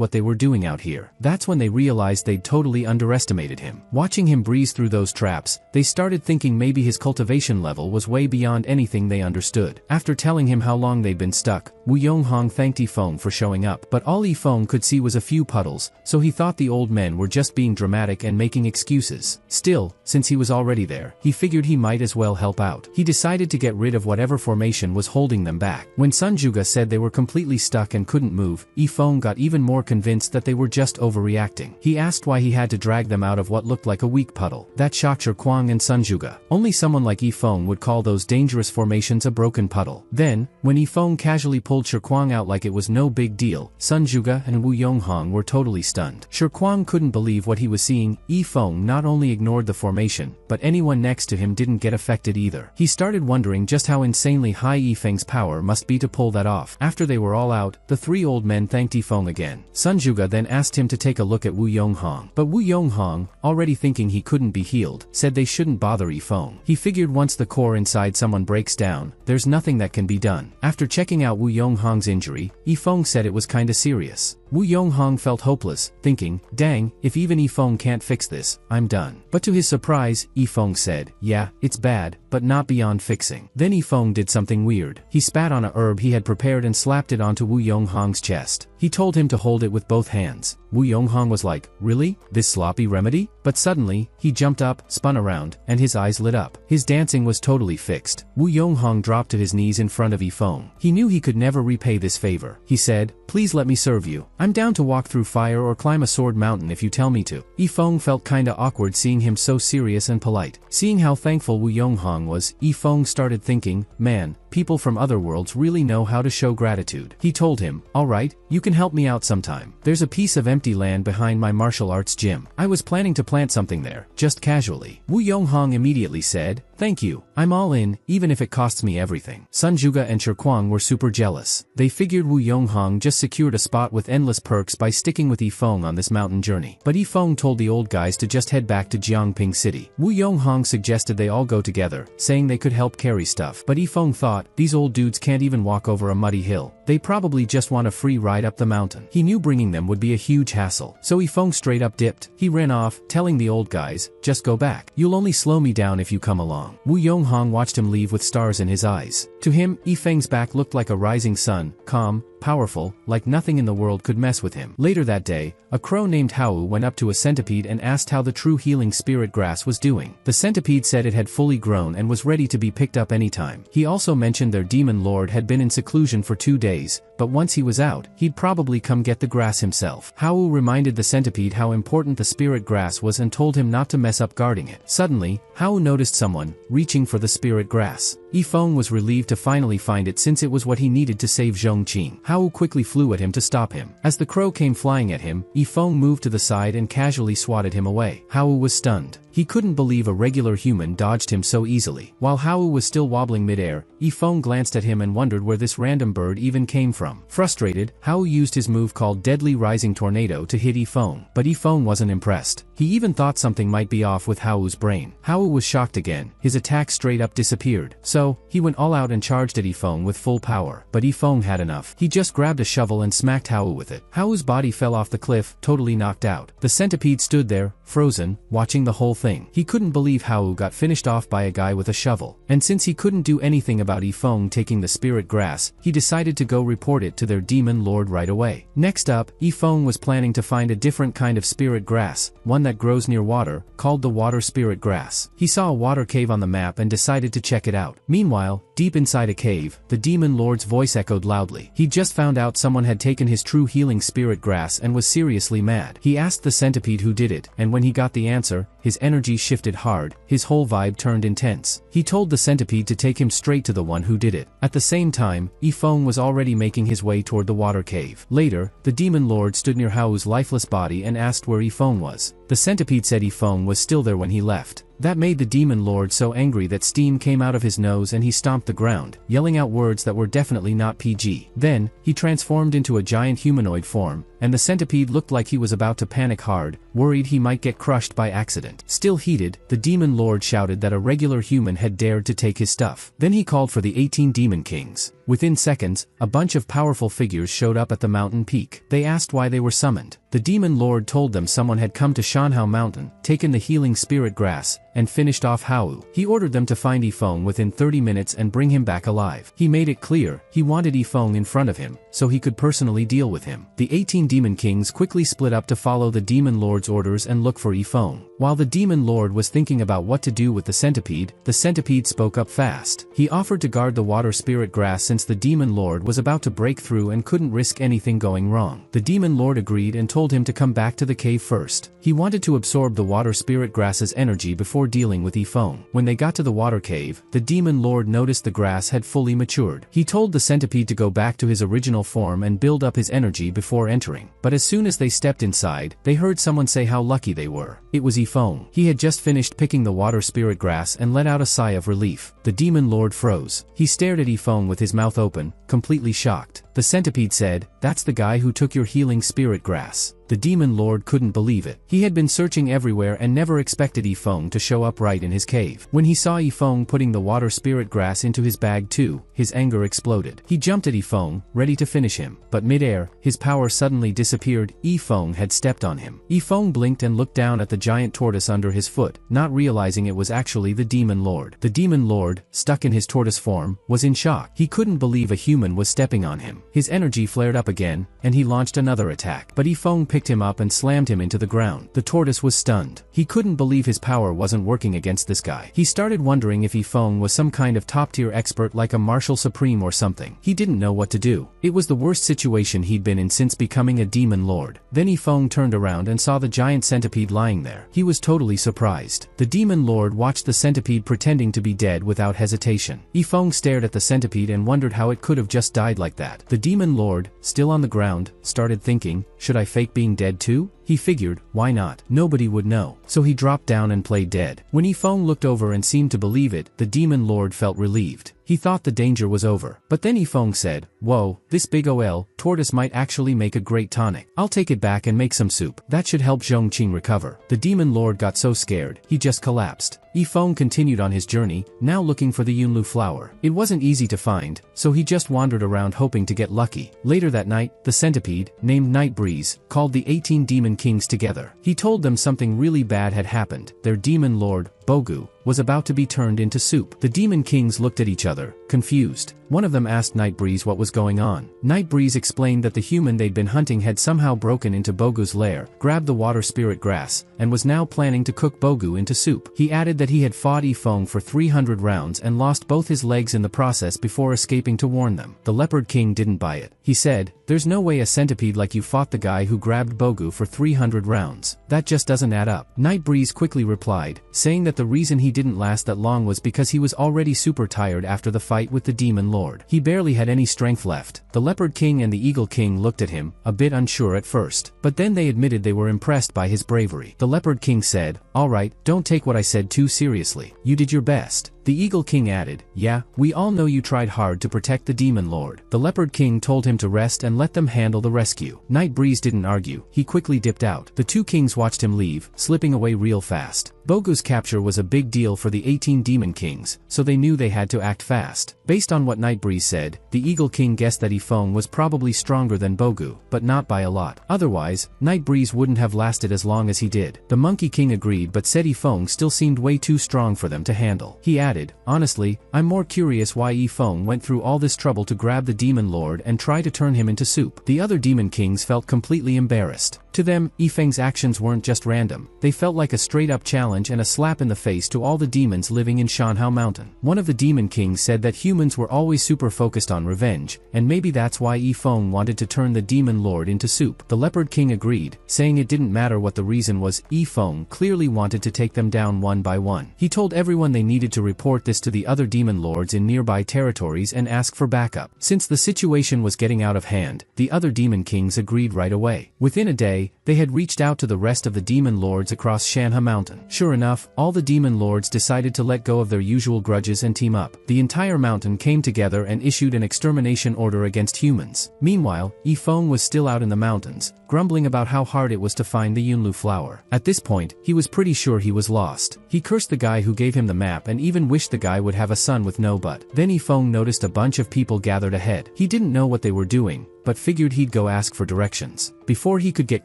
what they were doing out here. That's when they realized they'd totally underestimated him. Watching him breeze through those traps, they started thinking maybe his cultivation level was way beyond anything they understood. After telling him how long they'd been stuck, Wu Yonghong thanked Yifeng for showing up, but all Yifeng could see was a few puddles, so he thought the old men were just being dramatic and making excuses. Still, since he was already there, he figured he might as well help out. He decided to get rid of whatever formation was holding them back. When Sun Zhuge said they were completely stuck and couldn't move, Yifeng got even more convinced that they were just overreacting. He asked why he had to drag them out of what looked like a weak puddle. That shocked Shirkwang and Sun Zhuge. Only someone like Yifeng would call those dangerous formations a broken puddle. Then, when Yifeng casually pulled Shirkwang out like it was no big deal, Sun Zhuge and Wu Yonghong were totally stunned. Shirkwang couldn't believe what he was seeing. Yifeng not only ignored the formation, but anyone next to him didn't get affected either. He started wondering just how insanely high Yifeng's power must be to pull that off. After they were all out, the three old men thanked Yifeng again. Sun Zhuge then asked him to take a look at Wu Yonghong. But Wu Yonghong, already thinking he couldn't be healed, said they shouldn't bother Yifeng. He figured once the core inside someone breaks down, there's nothing that can be done. After checking out Wu Yonghong's injury, Yifeng said it was kinda serious. Wu Yonghong felt hopeless, thinking, dang, if even Yifeng can't fix this, I'm done. But to his surprise, Yifeng said, yeah, it's bad, but not beyond fixing. Then Yifeng did something weird. He spat on a herb he had prepared and slapped it onto Wu Yonghong's chest. He told him to hold it with both hands. Wu Yonghong was like, really? This sloppy remedy? But suddenly, he jumped up, spun around, and his eyes lit up. His dancing was totally fixed. Wu Yonghong dropped to his knees in front of Yifeng. He knew he could never repay this favor. He said, please let me serve you. I'm down to walk through fire or climb a sword mountain if you tell me to. Yifeng felt kinda awkward seeing him so serious and polite. Seeing how thankful Wu Yonghong was, Yifeng started thinking, man, people from other worlds really know how to show gratitude. He told him, alright, you can help me out sometime. There's a piece of empty land behind my martial arts gym. I was planning to plant something there, just casually. Wu Yonghong immediately said, thank you, I'm all in, even if it costs me everything. Sun Zhuge and Shirkwang were super jealous. They figured Wu Yonghong just secured a spot with endless perks by sticking with Yifeng on this mountain journey. But Yifeng told the old guys to just head back to Jiangping City. Wu Yonghong suggested they all go together, saying they could help carry stuff. But Yifeng thought, these old dudes can't even walk over a muddy hill. They probably just want a free ride up the mountain. He knew bringing them would be a huge hassle. So Yifeng straight up dipped. He ran off, telling the old guys, just go back. You'll only slow me down if you come along. Wu Yonghong watched him leave with stars in his eyes. To him, Yifeng's back looked like a rising sun, calm, powerful, like nothing in the world could mess with him. Later that day, a crow named Hao went up to a centipede and asked how the true healing spirit grass was doing. The centipede said it had fully grown and was ready to be picked up anytime. He also mentioned their demon lord had been in seclusion for 2 days, but once he was out, he'd probably come get the grass himself. Hao reminded the centipede how important the spirit grass was and told him not to mess up guarding it. Suddenly, Hao noticed someone reaching for the spirit grass. Yifeng was relieved to finally find it since it was what he needed to save Zhongqing. Hao quickly flew at him to stop him. As the crow came flying at him, Yifeng moved to the side and casually swatted him away. Hao was stunned. He couldn't believe a regular human dodged him so easily. While Hao was still wobbling midair, Yifeng glanced at him and wondered where this random bird even came from. Frustrated, Hao used his move called Deadly Rising Tornado to hit Yifeng, but Yifeng wasn't impressed. He even thought something might be off with Hao's brain. Hao was shocked again. His attack straight up disappeared. So, he went all out and charged at Yifeng with full power. But Yifeng had enough. He just grabbed a shovel and smacked Hao with it. Hao's body fell off the cliff, totally knocked out. The centipede stood there, frozen, watching the whole thing. He couldn't believe Hao got finished off by a guy with a shovel. And since he couldn't do anything about Yifeng taking the spirit grass, he decided to go report it to their demon lord right away. Next up, Yifeng was planning to find a different kind of spirit grass, one that grows near water, called the water spirit grass. He saw a water cave on the map and decided to check it out. Meanwhile, deep inside a cave, the demon lord's voice echoed loudly. He just found out someone had taken his true healing spirit grass and was seriously mad. He asked the centipede who did it, and when he got the answer, his energy shifted hard, his whole vibe turned intense. He told the centipede to take him straight to the one who did it. At the same time, Yifeng was already making his way toward the water cave. Later, the demon lord stood near Hao's lifeless body and asked where Yifeng was. The centipede said Yifeng was still there when he left. That made the demon lord so angry that steam came out of his nose and he stomped the ground, yelling out words that were definitely not PG. Then, he transformed into a giant humanoid form, and the centipede looked like he was about to panic hard, worried he might get crushed by accident. Still heated, the demon lord shouted that a regular human had dared to take his stuff. Then he called for the 18 demon kings. Within seconds, a bunch of powerful figures showed up at the mountain peak. They asked why they were summoned. The demon lord told them someone had come to Shanhao Mountain, taken the healing spirit grass, and finished off Hao. He ordered them to find Yifeng within 30 minutes and bring him back alive. He made it clear he wanted Yifeng in front of him, so he could personally deal with him. The 18 demon kings quickly split up to follow the demon lord's orders and look for Yifeng. While the demon lord was thinking about what to do with the centipede spoke up fast. He offered to guard the water spirit grass since the demon lord was about to break through and couldn't risk anything going wrong. The demon lord agreed and told him to come back to the cave first. He wanted to absorb the water spirit grass's energy before dealing with Yifeng. When they got to the water cave, the demon lord noticed the grass had fully matured. He told the centipede to go back to his original form and build up his energy before entering. But as soon as they stepped inside, they heard someone say how lucky they were. It was Yifeng. He had just finished picking the water spirit grass and let out a sigh of relief. The demon lord froze. He stared at Yifeng with his mouth open, completely shocked. The centipede said, "That's the guy who took your healing spirit grass." The demon lord couldn't believe it. He had been searching everywhere and never expected Yifeng to show up right in his cave. When he saw Yifeng putting the water spirit grass into his bag too, his anger exploded. He jumped at Yifeng, ready to finish him, but midair, his power suddenly disappeared. Yifeng had stepped on him. Yifeng blinked and looked down at the giant tortoise under his foot, not realizing it was actually the demon lord. The demon lord, stuck in his tortoise form, was in shock. He couldn't believe a human was stepping on him. His energy flared up again, and he launched another attack. But Yifeng picked him up and slammed him into the ground. The tortoise was stunned. He couldn't believe his power wasn't working against this guy. He started wondering if Yifeng was some kind of top-tier expert like a martial supreme or something. He didn't know what to do. It was the worst situation he'd been in since becoming a demon lord. Then Yifeng turned around and saw the giant centipede lying there. He was totally surprised. The demon lord watched the centipede pretending to be dead without hesitation. Yifeng stared at the centipede and wondered how it could have just died like that. The demon lord, still on the ground, started thinking, should I fake being dead too? He figured, why not? Nobody would know. So he dropped down and played dead. When Yifeng looked over and seemed to believe it, the demon lord felt relieved. He thought the danger was over. But then Yifeng said, "Whoa, this big ol tortoise might actually make a great tonic. I'll take it back and make some soup. That should help Zhongqing recover." The demon lord got so scared, he just collapsed. Yifeng continued on his journey, now looking for the Yunlu flower. It wasn't easy to find, so he just wandered around hoping to get lucky. Later that night, the centipede, named Night Breeze, called the 18 demon kings together. He told them something really bad had happened. Their demon lord, Bogu, was about to be turned into soup. The demon kings looked at each other, confused. One of them asked Nightbreeze what was going on. Nightbreeze explained that the human they'd been hunting had somehow broken into Bogu's lair, grabbed the water spirit grass, and was now planning to cook Bogu into soup. He added that he had fought Yifeng for 300 rounds and lost both his legs in the process before escaping to warn them. The Leopard King didn't buy it. He said, "There's no way a centipede like you fought the guy who grabbed Bogu for 300 rounds. That just doesn't add up." Nightbreeze quickly replied, saying that the reason he didn't last that long was because he was already super tired after the fight with the Demon Lord. He barely had any strength left. The Leopard King and the Eagle King looked at him, a bit unsure at first. But then they admitted they were impressed by his bravery. The Leopard King said, "Alright, don't take what I said too seriously. You did your best." The Eagle King added, "Yeah, we all know you tried hard to protect the Demon Lord." The Leopard King told him to rest and let them handle the rescue. Nightbreeze didn't argue. He quickly dipped out. The two kings watched him leave, slipping away real fast. Bogu's capture was a big deal for the 18 Demon Kings, so they knew they had to act fast. Based on what Nightbreeze said, the Eagle King guessed that Yifeng was probably stronger than Bogu, but not by a lot. Otherwise, Nightbreeze wouldn't have lasted as long as he did. The Monkey King agreed but said Yifeng still seemed way too strong for them to handle. He added, "Honestly, I'm more curious why Yifeng went through all this trouble to grab the Demon Lord and try to turn him into soup." The other Demon Kings felt completely embarrassed. To them, Yifeng's actions weren't just random. They felt like a straight-up challenge and a slap in the face to all the demons living in Shanhao Mountain. One of the Demon Kings said that humans were always super focused on revenge, and maybe that's why Yifeng wanted to turn the Demon Lord into soup. The Leopard King agreed, saying it didn't matter what the reason was, Yifeng clearly wanted to take them down one by one. He told everyone they needed to report this to the other Demon Lords in nearby territories and ask for backup. Since the situation was getting out of hand, the other Demon Kings agreed right away. Within a day, they had reached out to the rest of the Demon Lords across Shanhai Mountain. Sure enough, all the Demon Lords decided to let go of their usual grudges and team up. The entire mountain came together and issued an extermination order against humans. Meanwhile, Yifeng was still out in the mountains, grumbling about how hard it was to find the Yunlu flower. At this point, he was pretty sure he was lost. He cursed the guy who gave him the map and even wished the guy would have a son with no butt. Then Yifeng noticed a bunch of people gathered ahead. He didn't know what they were doing, but figured he'd go ask for directions. Before he could get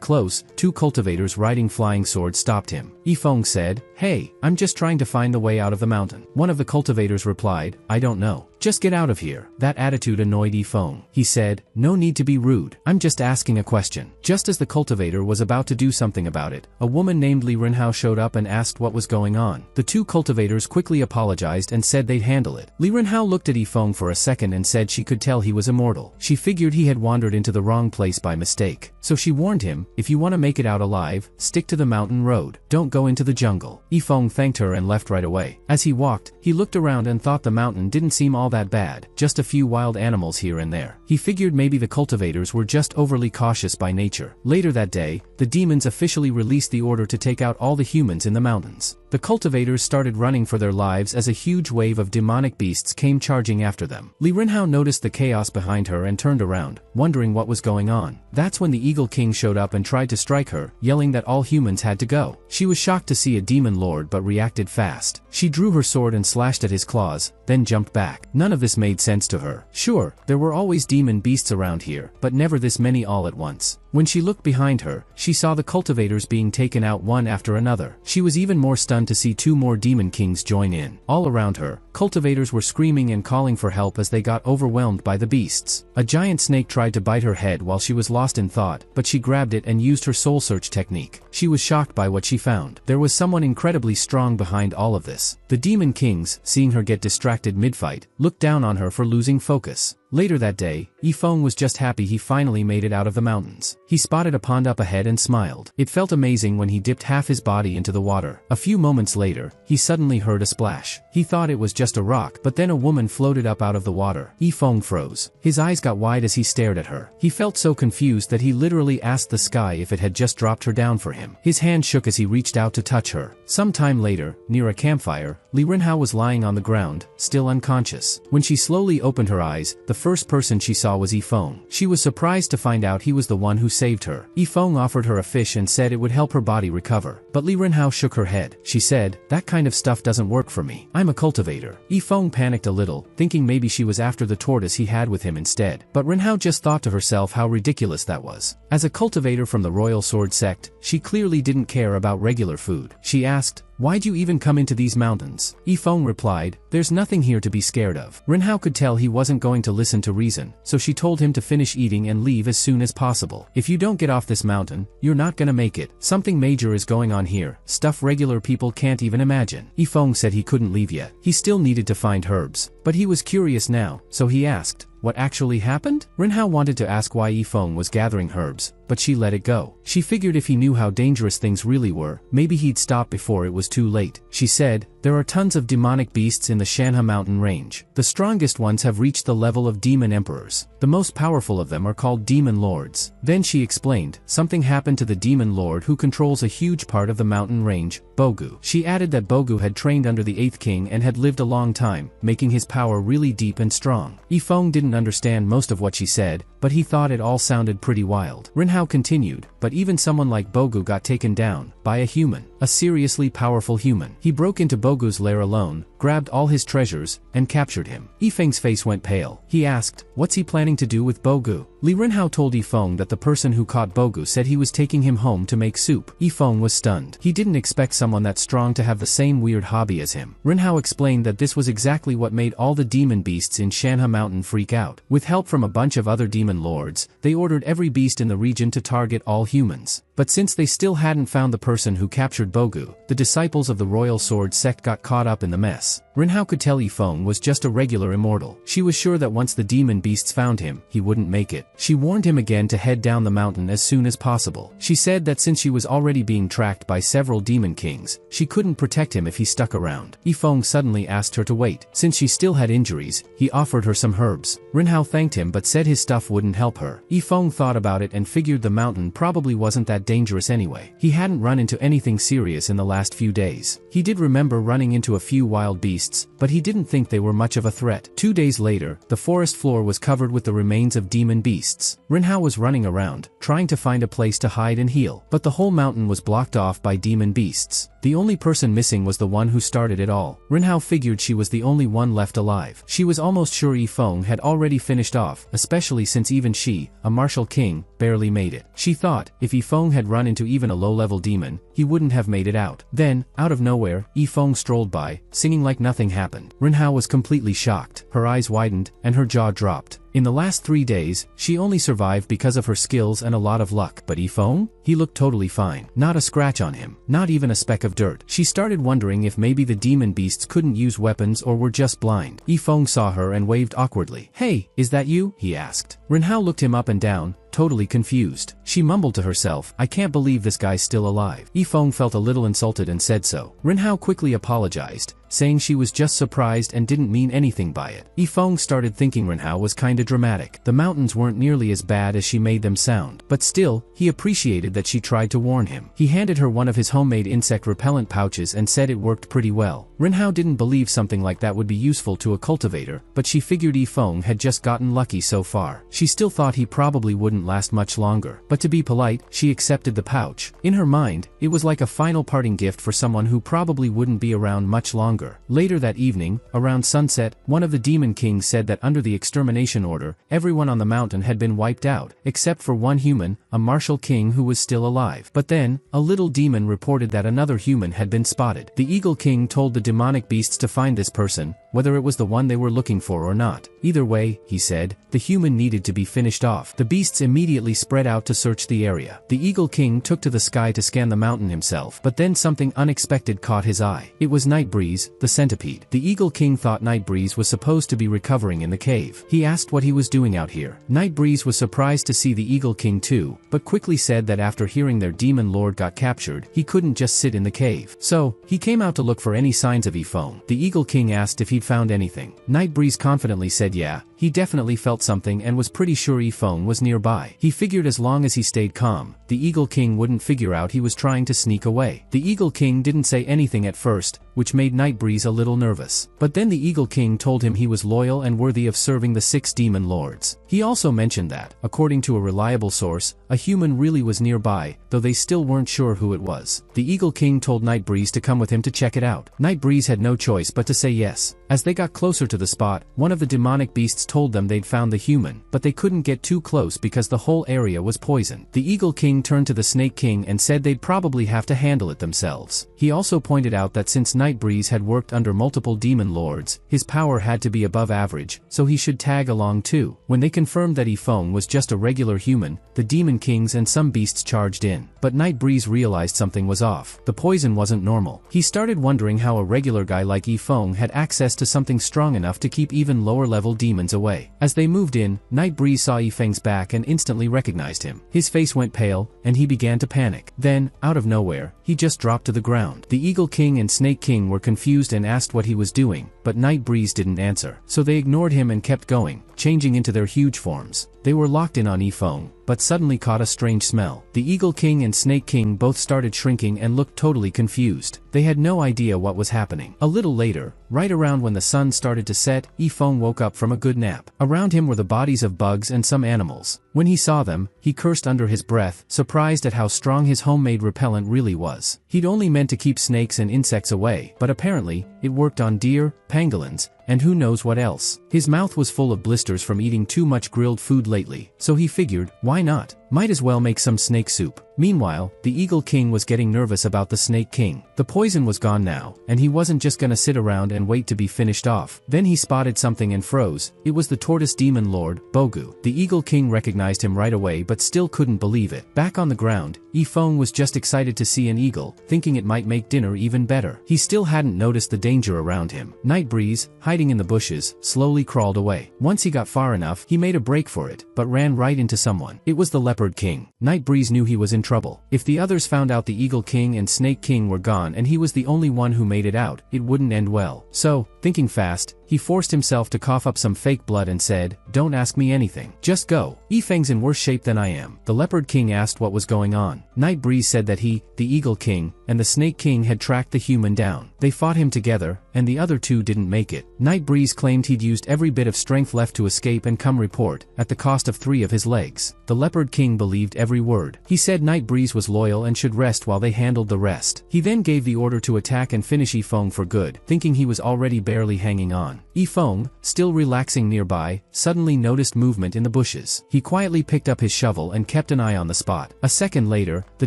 close, two cultivators riding flying swords stopped him. Yifeng said, "Hey, I'm just trying to find the way out of the mountain." One of the cultivators replied, "I don't know. Just get out of here." That attitude annoyed Yifeng. He said, "No need to be rude. I'm just asking a question." Just as the cultivator was about to do something about it, a woman named Li Renhao showed up and asked what was going on. The two cultivators quickly apologized and said they'd handle it. Li Renhao looked at Yifeng for a second and said she could tell he was immortal. She figured he had wandered into the wrong place by mistake. So she warned him, "If you want to make it out alive, stick to the mountain road. Don't go into the jungle." Yifeng thanked her and left right away. As he walked, he looked around and thought the mountain didn't seem all that bad, just a few wild animals here and there. He figured maybe the cultivators were just overly cautious by nature. Later that day, the demons officially released the order to take out all the humans in the mountains. The cultivators started running for their lives as a huge wave of demonic beasts came charging after them. Li Renhao noticed the chaos behind her and turned around, wondering what was going on. That's when the Eagle King showed up and tried to strike her, yelling that all humans had to go. She was shocked to see a demon lord but reacted fast. She drew her sword and slashed at his claws, then jumped back. None of this made sense to her. Sure, there were always demon beasts around here, but never this many all at once. When she looked behind her, she saw the cultivators being taken out one after another. She was even more stunned to see two more demon kings join in. All around her, cultivators were screaming and calling for help as they got overwhelmed by the beasts. A giant snake tried to bite her head while she was lost in thought, but she grabbed it and used her soul search technique. She was shocked by what she found. There was someone incredibly strong behind all of this. The demon kings, seeing her get distracted mid-fight, looked down on her for losing focus. Later that day, Yifeng was just happy he finally made it out of the mountains. He spotted a pond up ahead and smiled. It felt amazing when he dipped half his body into the water. A few moments later, he suddenly heard a splash. He thought it was just a rock, but then a woman floated up out of the water. Yifeng froze. His eyes got wide as he stared at her. He felt so confused that he literally asked the sky if it had just dropped her down for him. His hand shook as he reached out to touch her. Some time later, near a campfire, Li Renhao was lying on the ground, still unconscious. When she slowly opened her eyes, the first person she saw was Yifeng. She was surprised to find out he was the one who saved her. Yifeng offered her a fish and said it would help her body recover. But Li Renhao shook her head. She said, "That kind of stuff doesn't work for me. I'm a cultivator." Yifeng panicked a little, thinking maybe she was after the tortoise he had with him instead. But Renhao just thought to herself how ridiculous that was. As a cultivator from the Royal Sword Sect, she clearly didn't care about regular food. She asked, Why'd you even come into these mountains? Yifeng replied, there's nothing here to be scared of. Renhao could tell he wasn't going to listen to reason, so she told him to finish eating and leave as soon as possible. If you don't get off this mountain, you're not gonna make it. Something major is going on here, stuff regular people can't even imagine. Yifeng said he couldn't leave yet. He still needed to find herbs, but he was curious now, so he asked, what actually happened? Renhao wanted to ask why Yifeng was gathering herbs, but she let it go. She figured if he knew how dangerous things really were, maybe he'd stop before it was too late. She said, there are tons of demonic beasts in the Shanha mountain range. The strongest ones have reached the level of demon emperors. The most powerful of them are called demon lords. Then she explained, something happened to the demon lord who controls a huge part of the mountain range, Bogu. She added that Bogu had trained under the 8th king and had lived a long time, making his power really deep and strong. Yifeng didn't understand most of what she said, but he thought it all sounded pretty wild. Renhao continued, but even someone like Bogu got taken down by a human. A seriously powerful human. He broke into Bogu's lair alone, grabbed all his treasures, and captured him. Yifeng's face went pale. He asked, what's he planning to do with Bogu? Li Renhao told Yifeng that the person who caught Bogu said he was taking him home to make soup. Yifeng was stunned. He didn't expect someone that strong to have the same weird hobby as him. Renhao explained that this was exactly what made all the demon beasts in Shanha Mountain freak out. With help from a bunch of other demon lords, they ordered every beast in the region to target all humans. But since they still hadn't found the person who captured Bogu, the disciples of the Royal Sword sect got caught up in the mess. Renhao could tell Yifeng was just a regular immortal. She was sure that once the demon beasts found him, he wouldn't make it. She warned him again to head down the mountain as soon as possible. She said that since she was already being tracked by several demon kings, she couldn't protect him if he stuck around. Yifeng suddenly asked her to wait. Since she still had injuries, he offered her some herbs. Renhao thanked him but said his stuff wouldn't help her. Yifeng thought about it and figured the mountain probably wasn't that dangerous anyway. He hadn't run into anything serious in the last few days. He did remember running into a few wild beasts, but he didn't think they were much of a threat. 2 days later, the forest floor was covered with the remains of demon beasts. Renhao was running around, trying to find a place to hide and heal, but the whole mountain was blocked off by demon beasts. The only person missing was the one who started it all. Renhao figured she was the only one left alive. She was almost sure Yifeng had already finished off, especially since even she, a martial king, barely made it. She thought, if Yifeng had run into even a low-level demon, he wouldn't have made it out. Then, out of nowhere, Yifeng strolled by, singing like nothing happened. Renhao was completely shocked. Her eyes widened, and her jaw dropped. In the last 3 days, she only survived because of her skills and a lot of luck. But Yifeng? He looked totally fine. Not a scratch on him. Not even a speck of dirt. She started wondering if maybe the demon beasts couldn't use weapons or were just blind. Yifeng saw her and waved awkwardly. Hey, is that you? He asked. Renhao looked him up and down, totally confused. She mumbled to herself, I can't believe this guy's still alive. Yifeng felt a little insulted and said so. Renhao quickly apologized, saying she was just surprised and didn't mean anything by it. Yifeng started thinking Renhao was kinda dramatic. The mountains weren't nearly as bad as she made them sound. But still, he appreciated that she tried to warn him. He handed her one of his homemade insect repellent pouches and said it worked pretty well. Renhao didn't believe something like that would be useful to a cultivator, but she figured Yifeng had just gotten lucky so far. She still thought he probably wouldn't last much longer. But to be polite, she accepted the pouch. In her mind, it was like a final parting gift for someone who probably wouldn't be around much longer. Later that evening, around sunset, one of the demon kings said that under the extermination order, everyone on the mountain had been wiped out, except for one human, a martial king who was still alive. But then, a little demon reported that another human had been spotted. The Eagle King told the demonic beasts to find this person, whether it was the one they were looking for or not. Either way, he said, the human needed to be finished off. The beasts immediately spread out to search the area. The Eagle King took to the sky to scan the mountain himself, but then something unexpected caught his eye. It was Nightbreeze, the centipede. The Eagle King thought Nightbreeze was supposed to be recovering in the cave. He asked what he was doing out here. Nightbreeze was surprised to see the Eagle King too, but quickly said that after hearing their demon lord got captured, he couldn't just sit in the cave. So, he came out to look for any signs of Yifeng. The Eagle King asked if he'd found anything. Nightbreeze confidently said yeah, he definitely felt something and was pretty sure Yifeng was nearby. He figured as long as he stayed calm, the Eagle King wouldn't figure out he was trying to sneak away. The Eagle King didn't say anything at first, which made Nightbreeze a little nervous. But then the Eagle King told him he was loyal and worthy of serving the 6 demon lords. He also mentioned that, according to a reliable source, a human really was nearby, though they still weren't sure who it was. The Eagle King told Nightbreeze to come with him to check it out. Nightbreeze had no choice but to say yes. As they got closer to the spot, one of the demonic beasts beasts told them they'd found the human, but they couldn't get too close because the whole area was poisoned. The Eagle King turned to the Snake King and said they'd probably have to handle it themselves. He also pointed out that since Nightbreeze had worked under multiple demon lords, his power had to be above average, so he should tag along too. When they confirmed that Yifeng was just a regular human, the Demon Kings and some beasts charged in. But Nightbreeze realized something was off. The poison wasn't normal. He started wondering how a regular guy like Yifeng had access to something strong enough to keep even lower-level demons away. As they moved in, Nightbreeze saw Yifeng's back and instantly recognized him. His face went pale, and he began to panic. Then, out of nowhere, he just dropped to the ground. The Eagle King and Snake King were confused and asked what he was doing, but Nightbreeze didn't answer. So they ignored him and kept going, changing into their huge forms. They were locked in on Yifeng, but suddenly caught a strange smell. The Eagle King and Snake King both started shrinking and looked totally confused. They had no idea what was happening. A little later, right around when the sun started to set, Yifeng woke up from a good nap. Around him were the bodies of bugs and some animals. When he saw them, he cursed under his breath, surprised at how strong his homemade repellent really was. He'd only meant to keep snakes and insects away, but apparently, it worked on deer, pangolins, and who knows what else. His mouth was full of blisters from eating too much grilled food lately, so he figured, why not? Might as well make some snake soup. Meanwhile, the Eagle King was getting nervous about the Snake King. The poison was gone now, and he wasn't just gonna sit around and wait to be finished off. Then he spotted something and froze. It was the Tortoise Demon Lord, Bogu. The Eagle King recognized him right away but still couldn't believe it. Back on the ground, Yifeng was just excited to see an eagle, thinking it might make dinner even better. He still hadn't noticed the danger around him. Nightbreeze, hiding in the bushes, slowly crawled away. Once he got far enough, he made a break for it, but ran right into someone. It was the Leopard King. Nightbreeze knew he was in trouble. If the others found out the Eagle King and Snake King were gone and he was the only one who made it out, it wouldn't end well. So, thinking fast, he forced himself to cough up some fake blood and said, "Don't ask me anything. Just go. Yifeng's in worse shape than I am." The Leopard King asked what was going on. Nightbreeze said that he, the Eagle King, and the Snake King had tracked the human down. They fought him together, and the other two didn't make it. Nightbreeze claimed he'd used every bit of strength left to escape and come report, at the cost of 3 of his legs. The Leopard King believed every word. He said Nightbreeze was loyal and should rest while they handled the rest. He then gave the order to attack and finish Yifeng for good, thinking he was already barely hanging on. Yifeng, still relaxing nearby, suddenly noticed movement in the bushes. He quietly picked up his shovel and kept an eye on the spot. A second later, the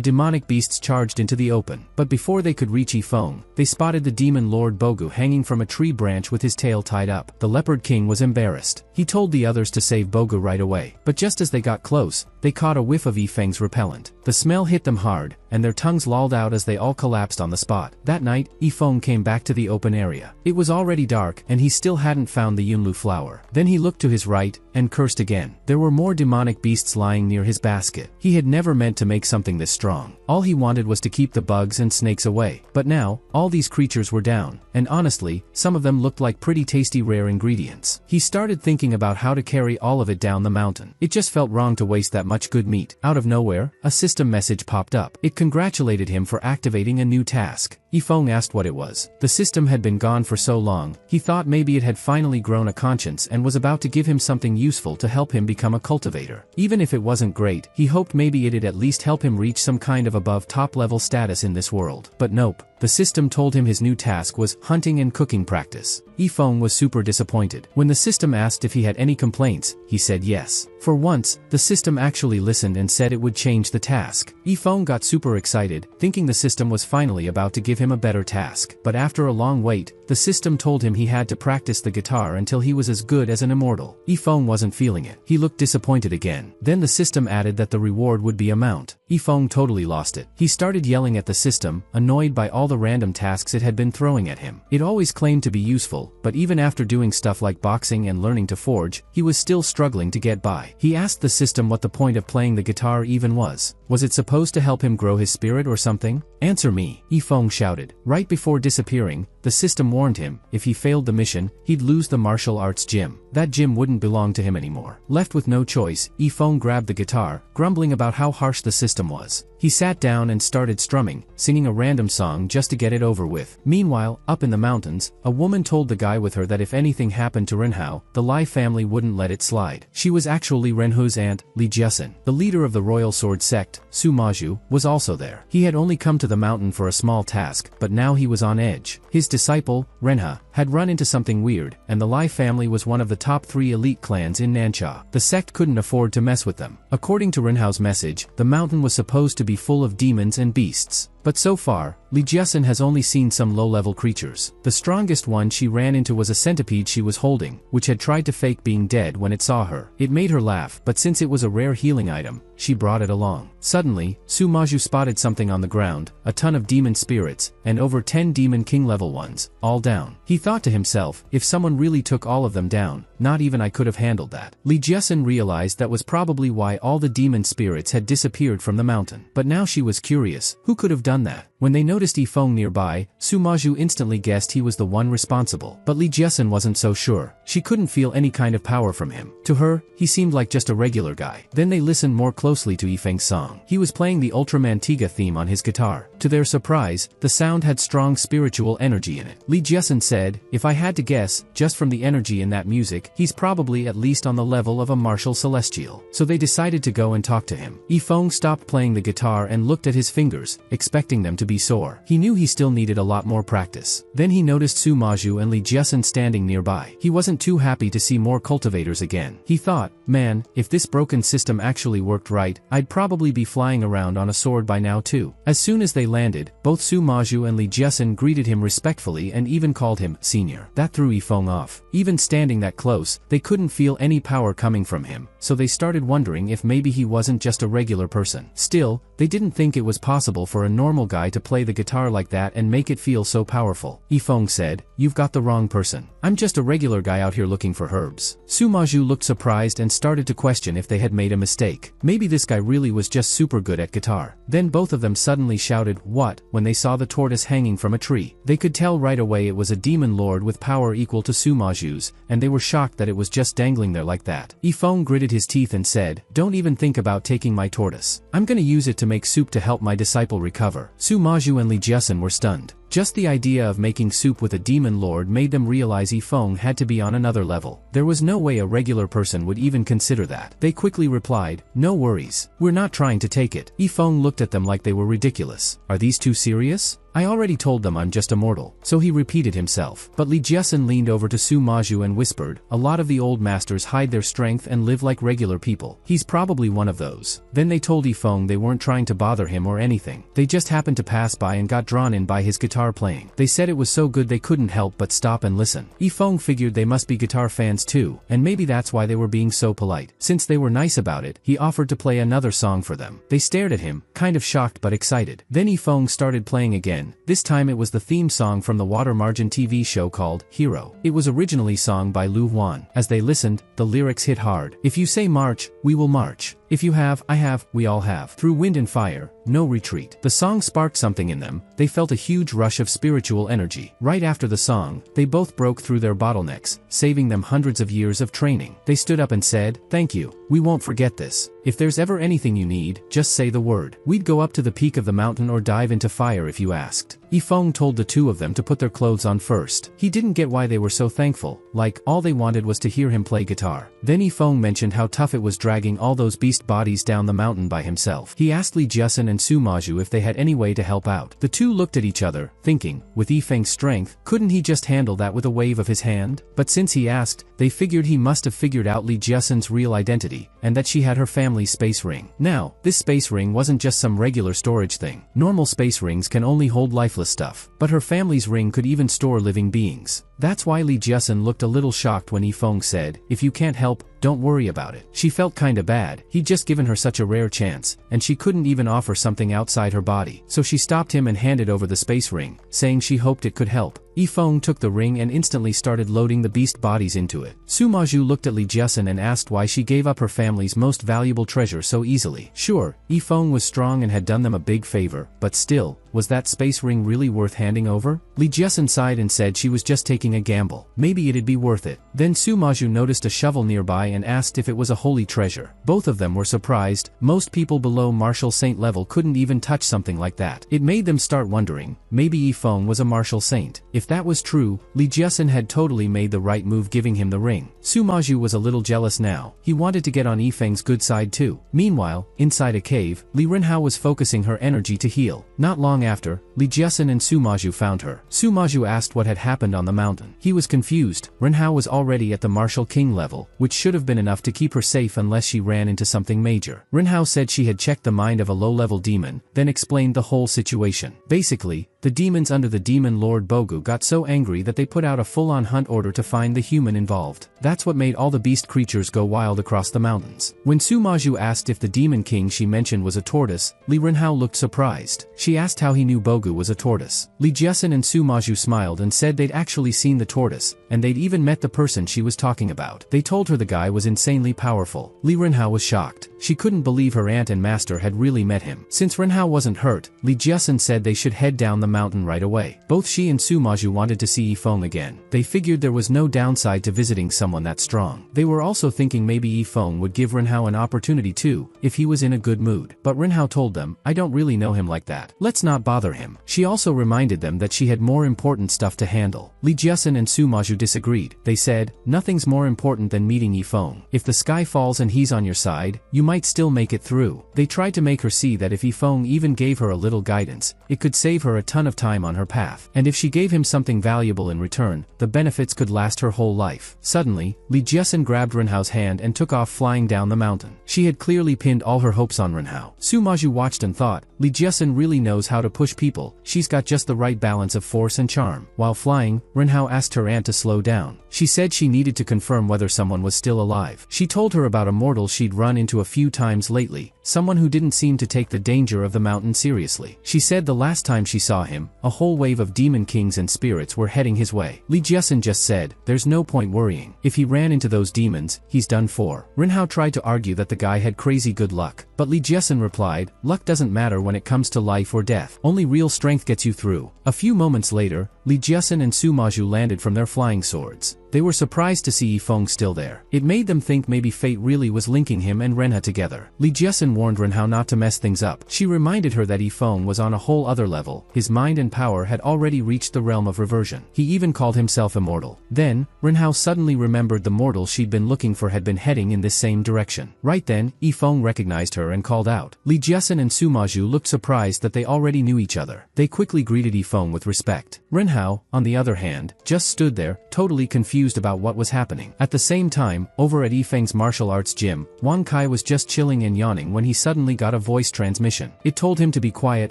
demonic beasts charged into the open. But before they could reach Yifeng, they spotted the demon lord Bogu hanging from a tree branch with his tail tied up. The Leopard King was embarrassed. He told the others to save Bogu right away. But just as they got close, they caught a whiff of Yifeng's repellent. The smell hit them hard, and their tongues lolled out as they all collapsed on the spot. That night, Yifeng came back to the open area. It was already dark, and he still hadn't found the Yunlu flower. Then he looked to his right, and cursed again. There were more demonic beasts lying near his basket. He had never meant to make something this strong. All he wanted was to keep the bugs and snakes away. But now, all these creatures were down, and honestly, some of them looked like pretty tasty rare ingredients. He started thinking about how to carry all of it down the mountain. It just felt wrong to waste that much good meat. Out of nowhere, a system message popped up. It congratulated him for activating a new task. Yifeng asked what it was. The system had been gone for so long, he thought maybe it had finally grown a conscience and was about to give him something useful to help him become a cultivator. Even if it wasn't great, he hoped maybe it'd at least help him reach some kind of above top-level status in this world. But nope. The system told him his new task was hunting and cooking practice. Yifeng was super disappointed. When the system asked if he had any complaints, he said yes. For once, the system actually listened and said it would change the task. Yifeng got super excited, thinking the system was finally about to give him a better task. But after a long wait, the system told him he had to practice the guitar until he was as good as an immortal. Yifeng wasn't feeling it. He looked disappointed again. Then the system added that the reward would be a mount. Yifeng totally lost it. He started yelling at the system, annoyed by all the random tasks it had been throwing at him. It always claimed to be useful, but even after doing stuff like boxing and learning to forge, he was still struggling to get by. He asked the system what the point of playing the guitar even was. Was it supposed to help him grow his spirit or something? "Answer me," Yifeng shouted. Right before disappearing, the system warned him, if he failed the mission, he'd lose the martial arts gym. That gym wouldn't belong to him anymore. Left with no choice, Yifeng grabbed the guitar, grumbling about how harsh the system was. He sat down and started strumming, singing a random song just to get it over with. Meanwhile, up in the mountains, a woman told the guy with her that if anything happened to Renhao, the Lai family wouldn't let it slide. She was actually Renhu's aunt, Li Jiasen. The leader of the royal sword sect, Su Maju, was also there. He had only come to the mountain for a small task, but now he was on edge. His disciple, Renha, had run into something weird, and the Lai family was one of the top 3 elite clans in Nancha. The sect couldn't afford to mess with them. According to Renhao's message, the mountain was supposed to be full of demons and beasts. But so far, Li Jiasun has only seen some low-level creatures. The strongest one she ran into was a centipede she was holding, which had tried to fake being dead when it saw her. It made her laugh, but since it was a rare healing item, she brought it along. Suddenly, Su Maju spotted something on the ground, a ton of demon spirits, and over 10 demon king level ones, all down. He thought to himself, if someone really took all of them down, not even I could have handled that. Li Jiasun realized that was probably why all the demon spirits had disappeared from the mountain. But now she was curious, who could have done that? When they noticed Yifeng nearby, Su Maju instantly guessed he was the one responsible. But Li Jiasun wasn't so sure. She couldn't feel any kind of power from him. To her, he seemed like just a regular guy. Then they listened more closely to Yifeng's song. He was playing the Ultra Mantiga theme on his guitar. To their surprise, the sound had strong spiritual energy in it. Li Jiasun said, if I had to guess, just from the energy in that music, he's probably at least on the level of a martial celestial. So they decided to go and talk to him. Yifeng stopped playing the guitar and looked at his fingers, expecting them to be sore. He knew he still needed a lot more practice. Then he noticed Su Maju and Li Jiasun standing nearby. He wasn't too happy to see more cultivators again. He thought, man, if this broken system actually worked right, I'd probably be flying around on a sword by now too. As soon as they landed, both Su Maju and Li Jiasun greeted him respectfully and even called him senior. That threw Yifeng off. Even standing that close, they couldn't feel any power coming from him, so they started wondering if maybe he wasn't just a regular person. Still, they didn't think it was possible for a normal guy to play the guitar like that and make it feel so powerful. Yifeng said, you've got the wrong person. I'm just a regular guy out here looking for herbs. Su Maju looked surprised and started to question if they had made a mistake. Maybe this guy really was just super good at guitar. Then both of them suddenly shouted, what, when they saw the tortoise hanging from a tree. They could tell right away it was a demon lord with power equal to Su Maju's, and they were shocked that it was just dangling there like that. Yifeng gritted his teeth and said, don't even think about taking my tortoise. I'm gonna use it to make soup to help my disciple recover. Su Maju and Li Jiasun were stunned. Just the idea of making soup with a demon lord made them realize Yifeng had to be on another level. There was no way a regular person would even consider that. They quickly replied, no worries. We're not trying to take it. Yifeng looked at them like they were ridiculous. Are these two serious? I already told them I'm just a mortal. So he repeated himself. But Li Jiasun leaned over to Su Maju and whispered, a lot of the old masters hide their strength and live like regular people. He's probably one of those. Then they told Yifeng they weren't trying to bother him or anything. They just happened to pass by and got drawn in by his guitar playing. They said it was so good they couldn't help but stop and listen. Yifeng figured they must be guitar fans too, and maybe that's why they were being so polite. Since they were nice about it, he offered to play another song for them. They stared at him, kind of shocked but excited. Then Yifeng started playing again. This time it was the theme song from the Water Margin TV show called Hero. It was originally sung by Lu Huan. As they listened, the lyrics hit hard. If you say march, we will march. If you have, I have, we all have. Through wind and fire, no retreat. The song sparked something in them. They felt a huge rush of spiritual energy. Right after the song, they both broke through their bottlenecks, saving them hundreds of years of training. They stood up and said, thank you. We won't forget this. If there's ever anything you need, just say the word. We'd go up to the peak of the mountain or dive into fire if you asked. Yifeng told the two of them to put their clothes on first. He didn't get why they were so thankful, like, all they wanted was to hear him play guitar. Then Yifeng mentioned how tough it was dragging all those beast bodies down the mountain by himself. He asked Li Jiasun and Su Maju if they had any way to help out. The two looked at each other, thinking, with Yifeng's strength, couldn't he just handle that with a wave of his hand? But since he asked, they figured he must have figured out Li Jiasun's real identity, and that she had her family's space ring. Now, this space ring wasn't just some regular storage thing. Normal space rings can only hold lifeless stuff, but her family's ring could even store living beings. That's why Li Jiasun looked a little shocked when Yifeng said, if you can't help, don't worry about it. She felt kinda bad. He'd just given her such a rare chance, and she couldn't even offer something outside her body. So she stopped him and handed over the space ring, saying she hoped it could help. Yifeng took the ring and instantly started loading the beast bodies into it. Su Maju looked at Li Jiasun and asked why she gave up her family's most valuable treasure so easily. Sure, Yifeng was strong and had done them a big favor, but still, was that space ring really worth handing over? Li Jiasun sighed and said she was just taking a gamble. Maybe it'd be worth it. Then Su Maju noticed a shovel nearby and asked if it was a holy treasure. Both of them were surprised. Most people below martial saint level couldn't even touch something like that. It made them start wondering, maybe Yifeng was a martial saint. If that was true, Li Jiasun had totally made the right move giving him the ring. Su Maju was a little jealous now. He wanted to get on Yifeng's good side too. Meanwhile, inside a cave, Li Renhao was focusing her energy to heal. Not long after, Li Jiasun and Su Maju found her. Su Maju asked what had happened on the mountain. mountain. He was confused. Renhao was already at the Martial King level, which should have been enough to keep her safe unless she ran into something major. Renhao said she had checked the mind of a low-level demon, then explained the whole situation. Basically, the demons under the demon Lord Bogu got so angry that they put out a full-on hunt order to find the human involved. That's what made all the beast creatures go wild across the mountains. When Sumaju asked if the demon king she mentioned was a tortoise, Li Renhao looked surprised. She asked how he knew Bogu was a tortoise. Li Jiasun and Sumaju smiled and said they'd actually seen the tortoise, and they'd even met the person she was talking about. They told her the guy was insanely powerful. Li Renhao was shocked. She couldn't believe her aunt and master had really met him. Since Renhao wasn't hurt, Li Jiasun said they should head down the mountain right away. Both she and Sumaju wanted to see Yifeng again. They figured there was no downside to visiting someone that strong. They were also thinking maybe Yifeng would give Renhao an opportunity too, if he was in a good mood. But Renhao told them, I don't really know him like that. Let's not bother him. She also reminded them that she had more important stuff to handle. Li Jiasun and Sumaju disagreed. They said, nothing's more important than meeting Yifeng. If the sky falls and he's on your side, you might still make it through. They tried to make her see that if Yifeng even gave her a little guidance, it could save her a ton of time on her path. And if she gave him something valuable in return, the benefits could last her whole life. Suddenly, Li Jiasun grabbed Renhao's hand and took off flying down the mountain. She had clearly pinned all her hopes on Renhao. Sumaju watched and thought, Li Jiasun really knows how to push people. She's got just the right balance of force and charm. While flying, Renhao asked her aunt to slow down. She said she needed to confirm whether someone was still alive. She told her about a mortal she'd run into a few times lately, someone who didn't seem to take the danger of the mountain seriously. She said the last time she saw him, a whole wave of demon kings and spirits were heading his way. Li Jiasun just said, there's no point worrying. If he ran into those demons, he's done for. Renhao tried to argue that the guy had crazy good luck, but Li Jiasun replied, luck doesn't matter when it comes to life or death. Only real strength gets you through. A few moments later, Li Jiasun and Sumaju landed from their flying swords. They were surprised to see Yifeng still there. It made them think maybe fate really was linking him and Renha together. Li Jiasun warned Renhao not to mess things up. She reminded her that Yifeng was on a whole other level. His mind and power had already reached the realm of reversion. He even called himself immortal. Then, Renhao suddenly remembered the mortal she'd been looking for had been heading in this same direction. Right then, Yifeng recognized her and called out. Li Jiasun and Sumaju looked surprised that they already knew each other. They quickly greeted Yifeng with respect. Renhao, on the other hand, just stood there, totally confused about what was happening. At the same time, over at Yifeng's martial arts gym, Wang Kai was just chilling and yawning when he suddenly got a voice transmission. It told him to be quiet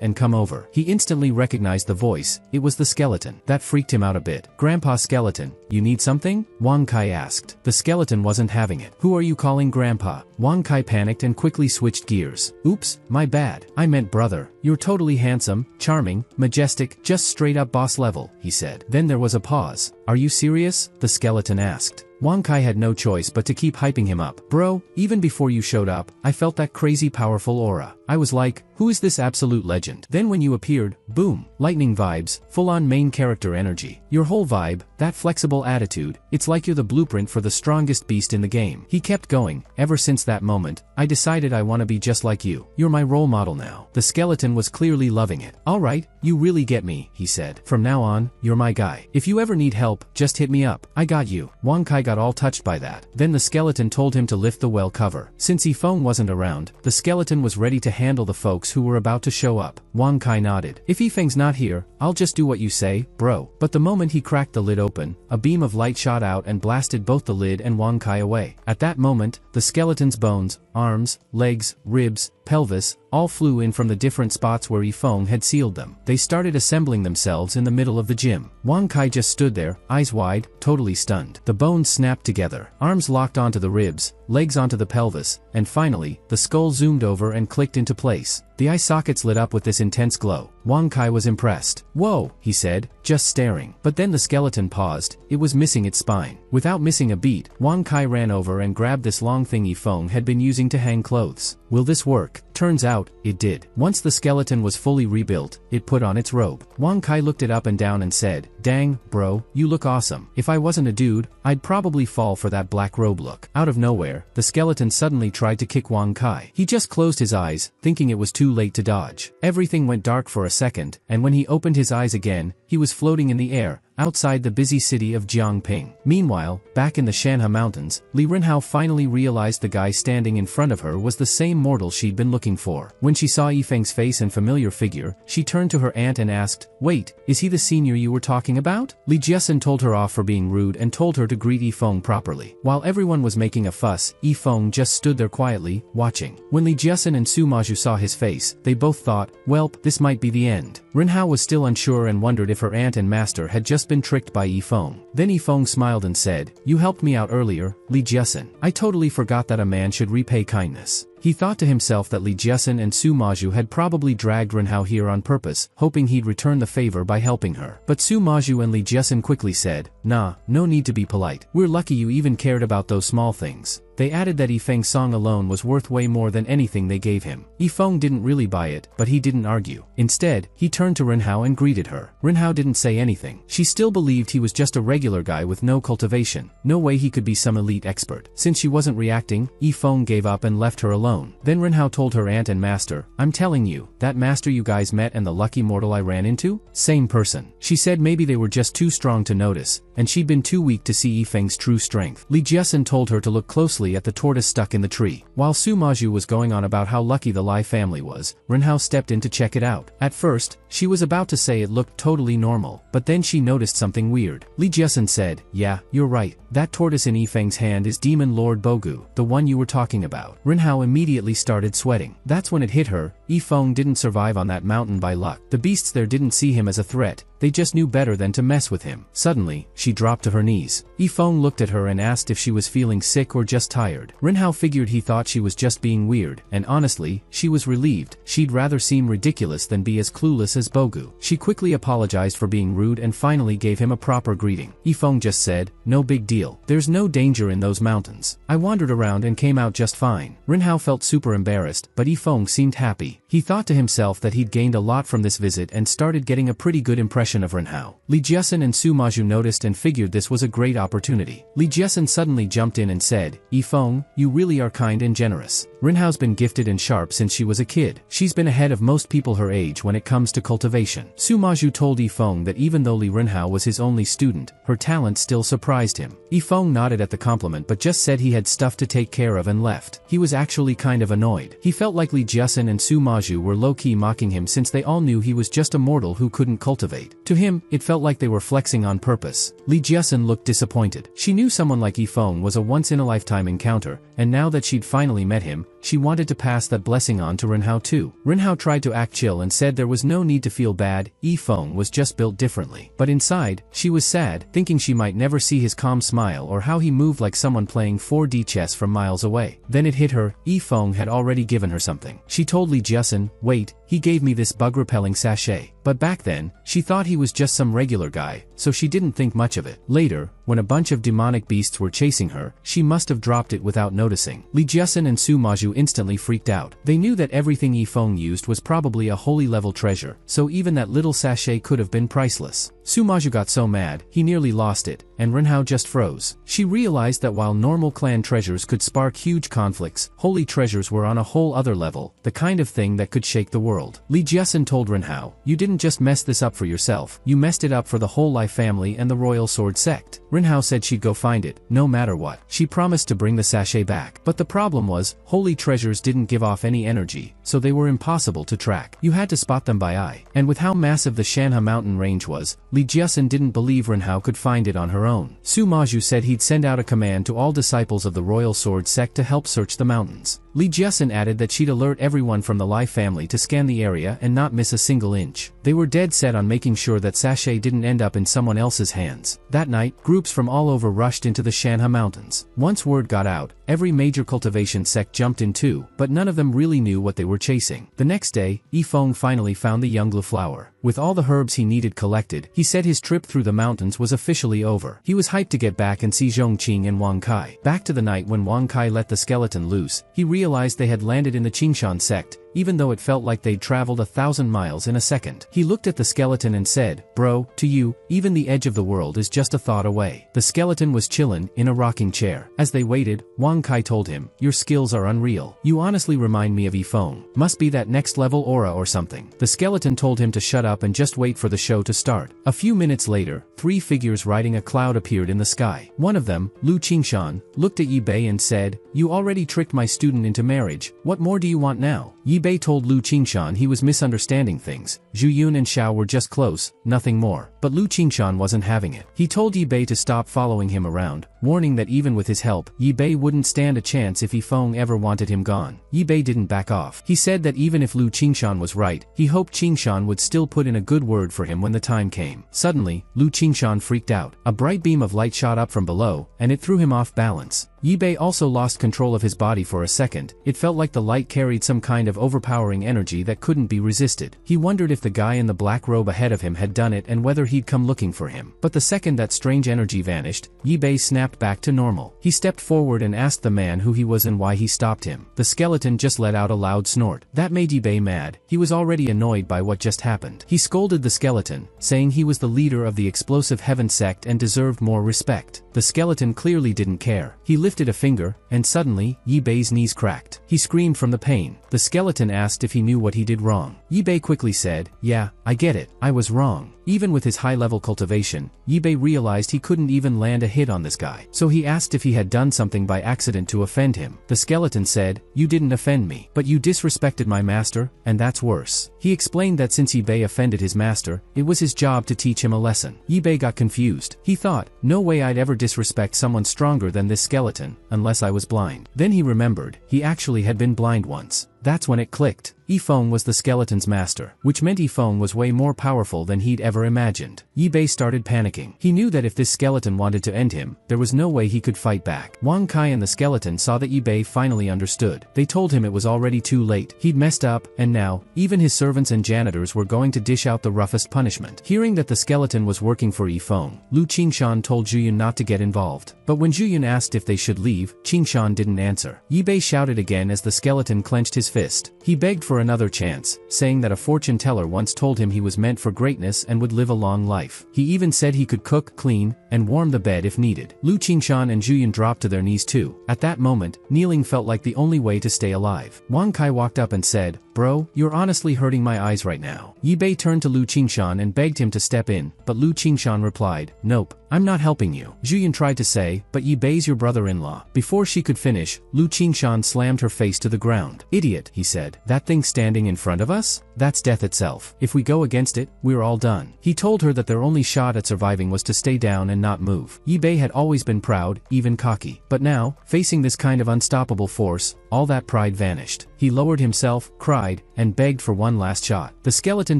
and come over. He instantly recognized the voice. It was the skeleton. That freaked him out a bit. Grandpa Skeleton, you need something? Wang Kai asked. The skeleton wasn't having it. Who are you calling Grandpa? Wang Kai panicked and quickly switched gears. Oops, my bad. I meant brother. You're totally handsome, charming, majestic, just straight up boss level, he said. Then there was a pause. Are you serious? The skeleton asked. Wang Kai had no choice but to keep hyping him up. Bro, even before you showed up, I felt that crazy powerful aura. I was like, who is this absolute legend? Then when you appeared, boom, lightning vibes, full-on main character energy. Your whole vibe, that flexible attitude, it's like you're the blueprint for the strongest beast in the game. He kept going. Ever since that moment, I decided I want to be just like you. You're my role model now. The skeleton was clearly loving it. Alright, you really get me, he said. From now on, you're my guy. If you ever need help, just hit me up. I got you. Wang Kai got all touched by that. Then the skeleton told him to lift the well cover. Since Yifeng wasn't around, the skeleton was ready to handle the folks who were about to show up. Wang Kai nodded. If Yifeng's not here, I'll just do what you say, bro. But the moment he cracked the lid open, a beam of light shot out and blasted both the lid and Wang Kai away. At that moment, the skeleton's bones, arms, legs, ribs, pelvis, all flew in from the different spots where Yifeng had sealed them. They started assembling themselves in the middle of the gym. Wang Kai just stood there, eyes wide, totally stunned. The bones snapped together, arms locked onto the ribs, legs onto the pelvis, and finally, the skull zoomed over and clicked into place. The eye sockets lit up with this intense glow. Wang Kai was impressed. Whoa, he said, just staring. But then the skeleton paused. It was missing its spine. Without missing a beat, Wang Kai ran over and grabbed this long thing Yifeng had been using to hang clothes. Will this work? Turns out, it did. Once the skeleton was fully rebuilt, it put on its robe. Wang Kai looked it up and down and said, dang, bro, you look awesome. If I wasn't a dude, I'd probably fall for that black robe look. Out of nowhere, the skeleton suddenly tried to kick Wang Kai. He just closed his eyes, thinking it was too late to dodge. Everything went dark for a second, and when he opened his eyes again, he was floating in the air, outside the busy city of Jiangping. Meanwhile, back in the Shanha Mountains, Li Renhao finally realized the guy standing in front of her was the same mortal she'd been looking for. When she saw Yifeng's face and familiar figure, she turned to her aunt and asked, wait, is he the senior you were talking talking about? Li Jiasun told her off for being rude and told her to greet Yifeng properly. While everyone was making a fuss, Yifeng just stood there quietly, watching. When Li Jiasun and Su Maju saw his face, they both thought, "Welp, this might be the end." Rinhao was still unsure and wondered if her aunt and master had just been tricked by Yifeng. Then Yifeng smiled and said, "You helped me out earlier, Li Jiasun. I totally forgot that a man should repay kindness." He thought to himself that Li Jiasun and Su Maju had probably dragged Rinhao here on purpose, hoping he'd return the favor by helping her. But Su Maju and Li Jiasun quickly said, "Nah, no need to be polite. We're lucky you even cared about those small things." They added that Yifeng's song alone was worth way more than anything they gave him. Yifeng didn't really buy it, but he didn't argue. Instead, he turned to Rinhao and greeted her. Rinhao didn't say anything. She still believed he was just a regular guy with no cultivation. No way he could be some elite expert. Since she wasn't reacting, Yifeng gave up and left her alone. Then Rinhao told her aunt and master, "I'm telling you, that master you guys met and the lucky mortal I ran into? Same person." She said maybe they were just too strong to notice, and she'd been too weak to see Yifeng's true strength. Li Jiasun told her to look closely at the tortoise stuck in the tree. While Su Maju was going on about how lucky the Lai family was, Rinhao stepped in to check it out. At first, she was about to say it looked totally normal, but then she noticed something weird. Li Jiasun said, "Yeah, you're right. That tortoise in Yifeng's hand is Demon Lord Bogu, the one you were talking about." Rinhao immediately started sweating. That's when it hit her, Yifeng didn't survive on that mountain by luck. The beasts there didn't see him as a threat. They just knew better than to mess with him. Suddenly, she dropped to her knees. Yifeng looked at her and asked if she was feeling sick or just tired. Rinhao figured he thought she was just being weird, and honestly, she was relieved. She'd rather seem ridiculous than be as clueless as Bogu. She quickly apologized for being rude and finally gave him a proper greeting. Yifeng just said, "No big deal. There's no danger in those mountains. I wandered around and came out just fine." Rinhao felt super embarrassed, but Yifeng seemed happy. He thought to himself that he'd gained a lot from this visit and started getting a pretty good impression of Rinhao. Li Jiasun and Su Maju noticed and figured this was a great opportunity. Li Jiasun suddenly jumped in and said, "Yifeng, you really are kind and generous. Rinhao's been gifted and sharp since she was a kid. She's been ahead of most people her age when it comes to cultivation." Su Maju told Yifeng that even though Li Rinhao was his only student, her talent still surprised him. Yifeng nodded at the compliment but just said he had stuff to take care of and left. He was actually kind of annoyed. He felt like Li Jiasun and Su Maju were low-key mocking him since they all knew he was just a mortal who couldn't cultivate. To him, it felt like they were flexing on purpose. Li Jiasun looked disappointed. She knew someone like Yifeng was a once-in-a-lifetime encounter, and now that she'd finally met him, she wanted to pass that blessing on to Rinhao too. Rinhao tried to act chill and said there was no need to feel bad, Yifeng was just built differently. But inside, she was sad, thinking she might never see his calm smile or how he moved like someone playing 4D chess from miles away. Then it hit her, Yifeng had already given her something. She told Li Jiasun, "Wait, he gave me this bug-repelling sachet." But back then, she thought he was just some regular guy, so she didn't think much of it. Later, when a bunch of demonic beasts were chasing her, she must have dropped it without noticing. Li Jiasun and Su Maju instantly freaked out. They knew that everything Yifeng used was probably a holy level treasure, so even that little sachet could have been priceless. Su Maju got so mad, he nearly lost it, and Rinhao just froze. She realized that while normal clan treasures could spark huge conflicts, holy treasures were on a whole other level, the kind of thing that could shake the world. Li Jiasun told Rinhao, "You didn't just mess this up for yourself, you messed it up for the whole Lai family and the Royal Sword Sect." Rinhao said she'd go find it, no matter what. She promised to bring the sachet back. But the problem was, holy treasures didn't give off any energy, so they were impossible to track. You had to spot them by eye. And with how massive the Shanha mountain range was, Li Jiasun didn't believe Rinhao could find it on her own. Su Maju said he'd send out a command to all disciples of the Royal Sword Sect to help search the mountains. Li Jiasun added that she'd alert everyone from the Lai family to scan the area and not miss a single inch. They were dead set on making sure that sachet didn't end up in someone else's hands. That night, groups from all over rushed into the Shanha mountains. Once word got out, every major cultivation sect jumped in too, but none of them really knew what they were chasing. The next day, Yifeng finally found the Younglu flower. With all the herbs he needed collected, he said his trip through the mountains was officially over. He was hyped to get back and see Zhongqing and Wang Kai. Back to the night when Wang Kai let the skeleton loose, he realized they had landed in the Qingshan sect, even though it felt like they'd traveled 1,000 miles in a second. He looked at the skeleton and said, "Bro, to you, even the edge of the world is just a thought away." The skeleton was chillin' in a rocking chair. As they waited, Wang Kai told him, "Your skills are unreal. You honestly remind me of Yifeng. Must be that next level aura or something." The skeleton told him to shut up and just wait for the show to start. A few minutes later, 3 figures riding a cloud appeared in the sky. One of them, Lu Qingshan, looked at Yi Bei and said, "You already tricked my student into marriage. What more do you want now?" Yi Bei told Lu Qingshan he was misunderstanding things. Zhu Yun and Xiao were just close, nothing more. But Lu Qingshan wasn't having it. He told Bei to stop following him around, warning that even with his help, Bei wouldn't stand a chance if Yifeng ever wanted him gone. Bei didn't back off. He said that even if Lu Qingshan was right, he hoped Qingshan would still put in a good word for him when the time came. Suddenly, Lu Qingshan freaked out. A bright beam of light shot up from below, and it threw him off balance. Bei also lost control of his body for a second. It felt like the light carried some kind of overpowering energy that couldn't be resisted. He wondered if the guy in the black robe ahead of him had done it and whether he'd come looking for him. But the second that strange energy vanished, Bei snapped back to normal. He stepped forward and asked the man who he was and why he stopped him. The skeleton just let out a loud snort. That made Bei mad. He was already annoyed by what just happened. He scolded the skeleton, saying he was the leader of the explosive heaven sect and deserved more respect. The skeleton clearly didn't care. He lifted a finger, and suddenly, Bei's knees cracked. He screamed from the pain. The skeleton asked if he knew what he did wrong. Bei quickly said, "Yeah, I get it. I was wrong." Even with his high-level cultivation, Bei realized he couldn't even land a hit on this guy. So he asked if he had done something by accident to offend him. The skeleton said, "You didn't offend me, but you disrespected my master, and that's worse." He explained that since Bei offended his master, it was his job to teach him a lesson. Bei got confused. He thought, no way I'd ever disrespect someone stronger than this skeleton, unless I was blind. Then he remembered, he actually had been blind once. That's when it clicked. Yifeng was the skeleton's master, which meant Yifeng was way more powerful than he'd ever imagined. Bei started panicking. He knew that if this skeleton wanted to end him, there was no way he could fight back. Wang Kai and the skeleton saw that Bei finally understood. They told him it was already too late. He'd messed up, and now, even his servants and janitors were going to dish out the roughest punishment. Hearing that the skeleton was working for Yifeng, Lu Qingshan told Zhu Yun not to get involved. But when Zhu Yun asked if they should leave, Qingshan didn't answer. Bei shouted again as the skeleton clenched his fist. He begged for another chance, saying that a fortune teller once told him he was meant for greatness and would live a long life. He even said he could cook, clean, and warm the bed if needed. Lu Qingshan and Zhu Yun dropped to their knees too. At that moment, kneeling felt like the only way to stay alive. Wang Kai walked up and said, "Bro, you're honestly hurting my eyes right now." Bei turned to Lu Qingshan and begged him to step in, but Lu Qingshan replied, "Nope, I'm not helping you." Zhu Yun tried to say, "But Bei's your brother-in-law." Before she could finish, Lu Qingshan slammed her face to the ground. "Idiot," he said. "That thing standing in front of us? That's death itself. If we go against it, we're all done." He told her that their only shot at surviving was to stay down and not move. Bei had always been proud, even cocky. But now, facing this kind of unstoppable force, all that pride vanished. He lowered himself, cried, and begged for one last shot. The skeleton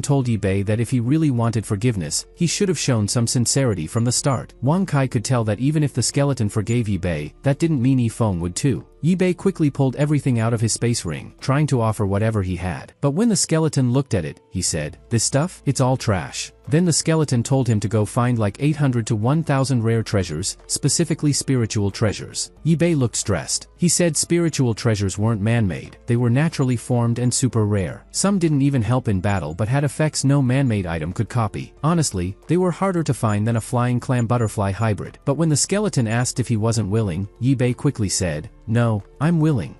told Bei that if he really wanted forgiveness, he should have shown some sincerity from the start. Wang Kai could tell that even if the skeleton forgave Bei, that didn't mean Yifeng would too. Bei quickly pulled everything out of his space ring, trying to offer whatever he had. But when the skeleton looked at it, he said, "This stuff? It's all trash." Then the skeleton told him to go find like 800 to 1,000 rare treasures, specifically spiritual treasures. Bei looked stressed. He said spiritual treasures weren't man-made, they were naturally formed and super rare. Some didn't even help in battle but had effects no man-made item could copy. Honestly, they were harder to find than a flying clam-butterfly hybrid. But when the skeleton asked if he wasn't willing, Bei quickly said, "No, I'm willing.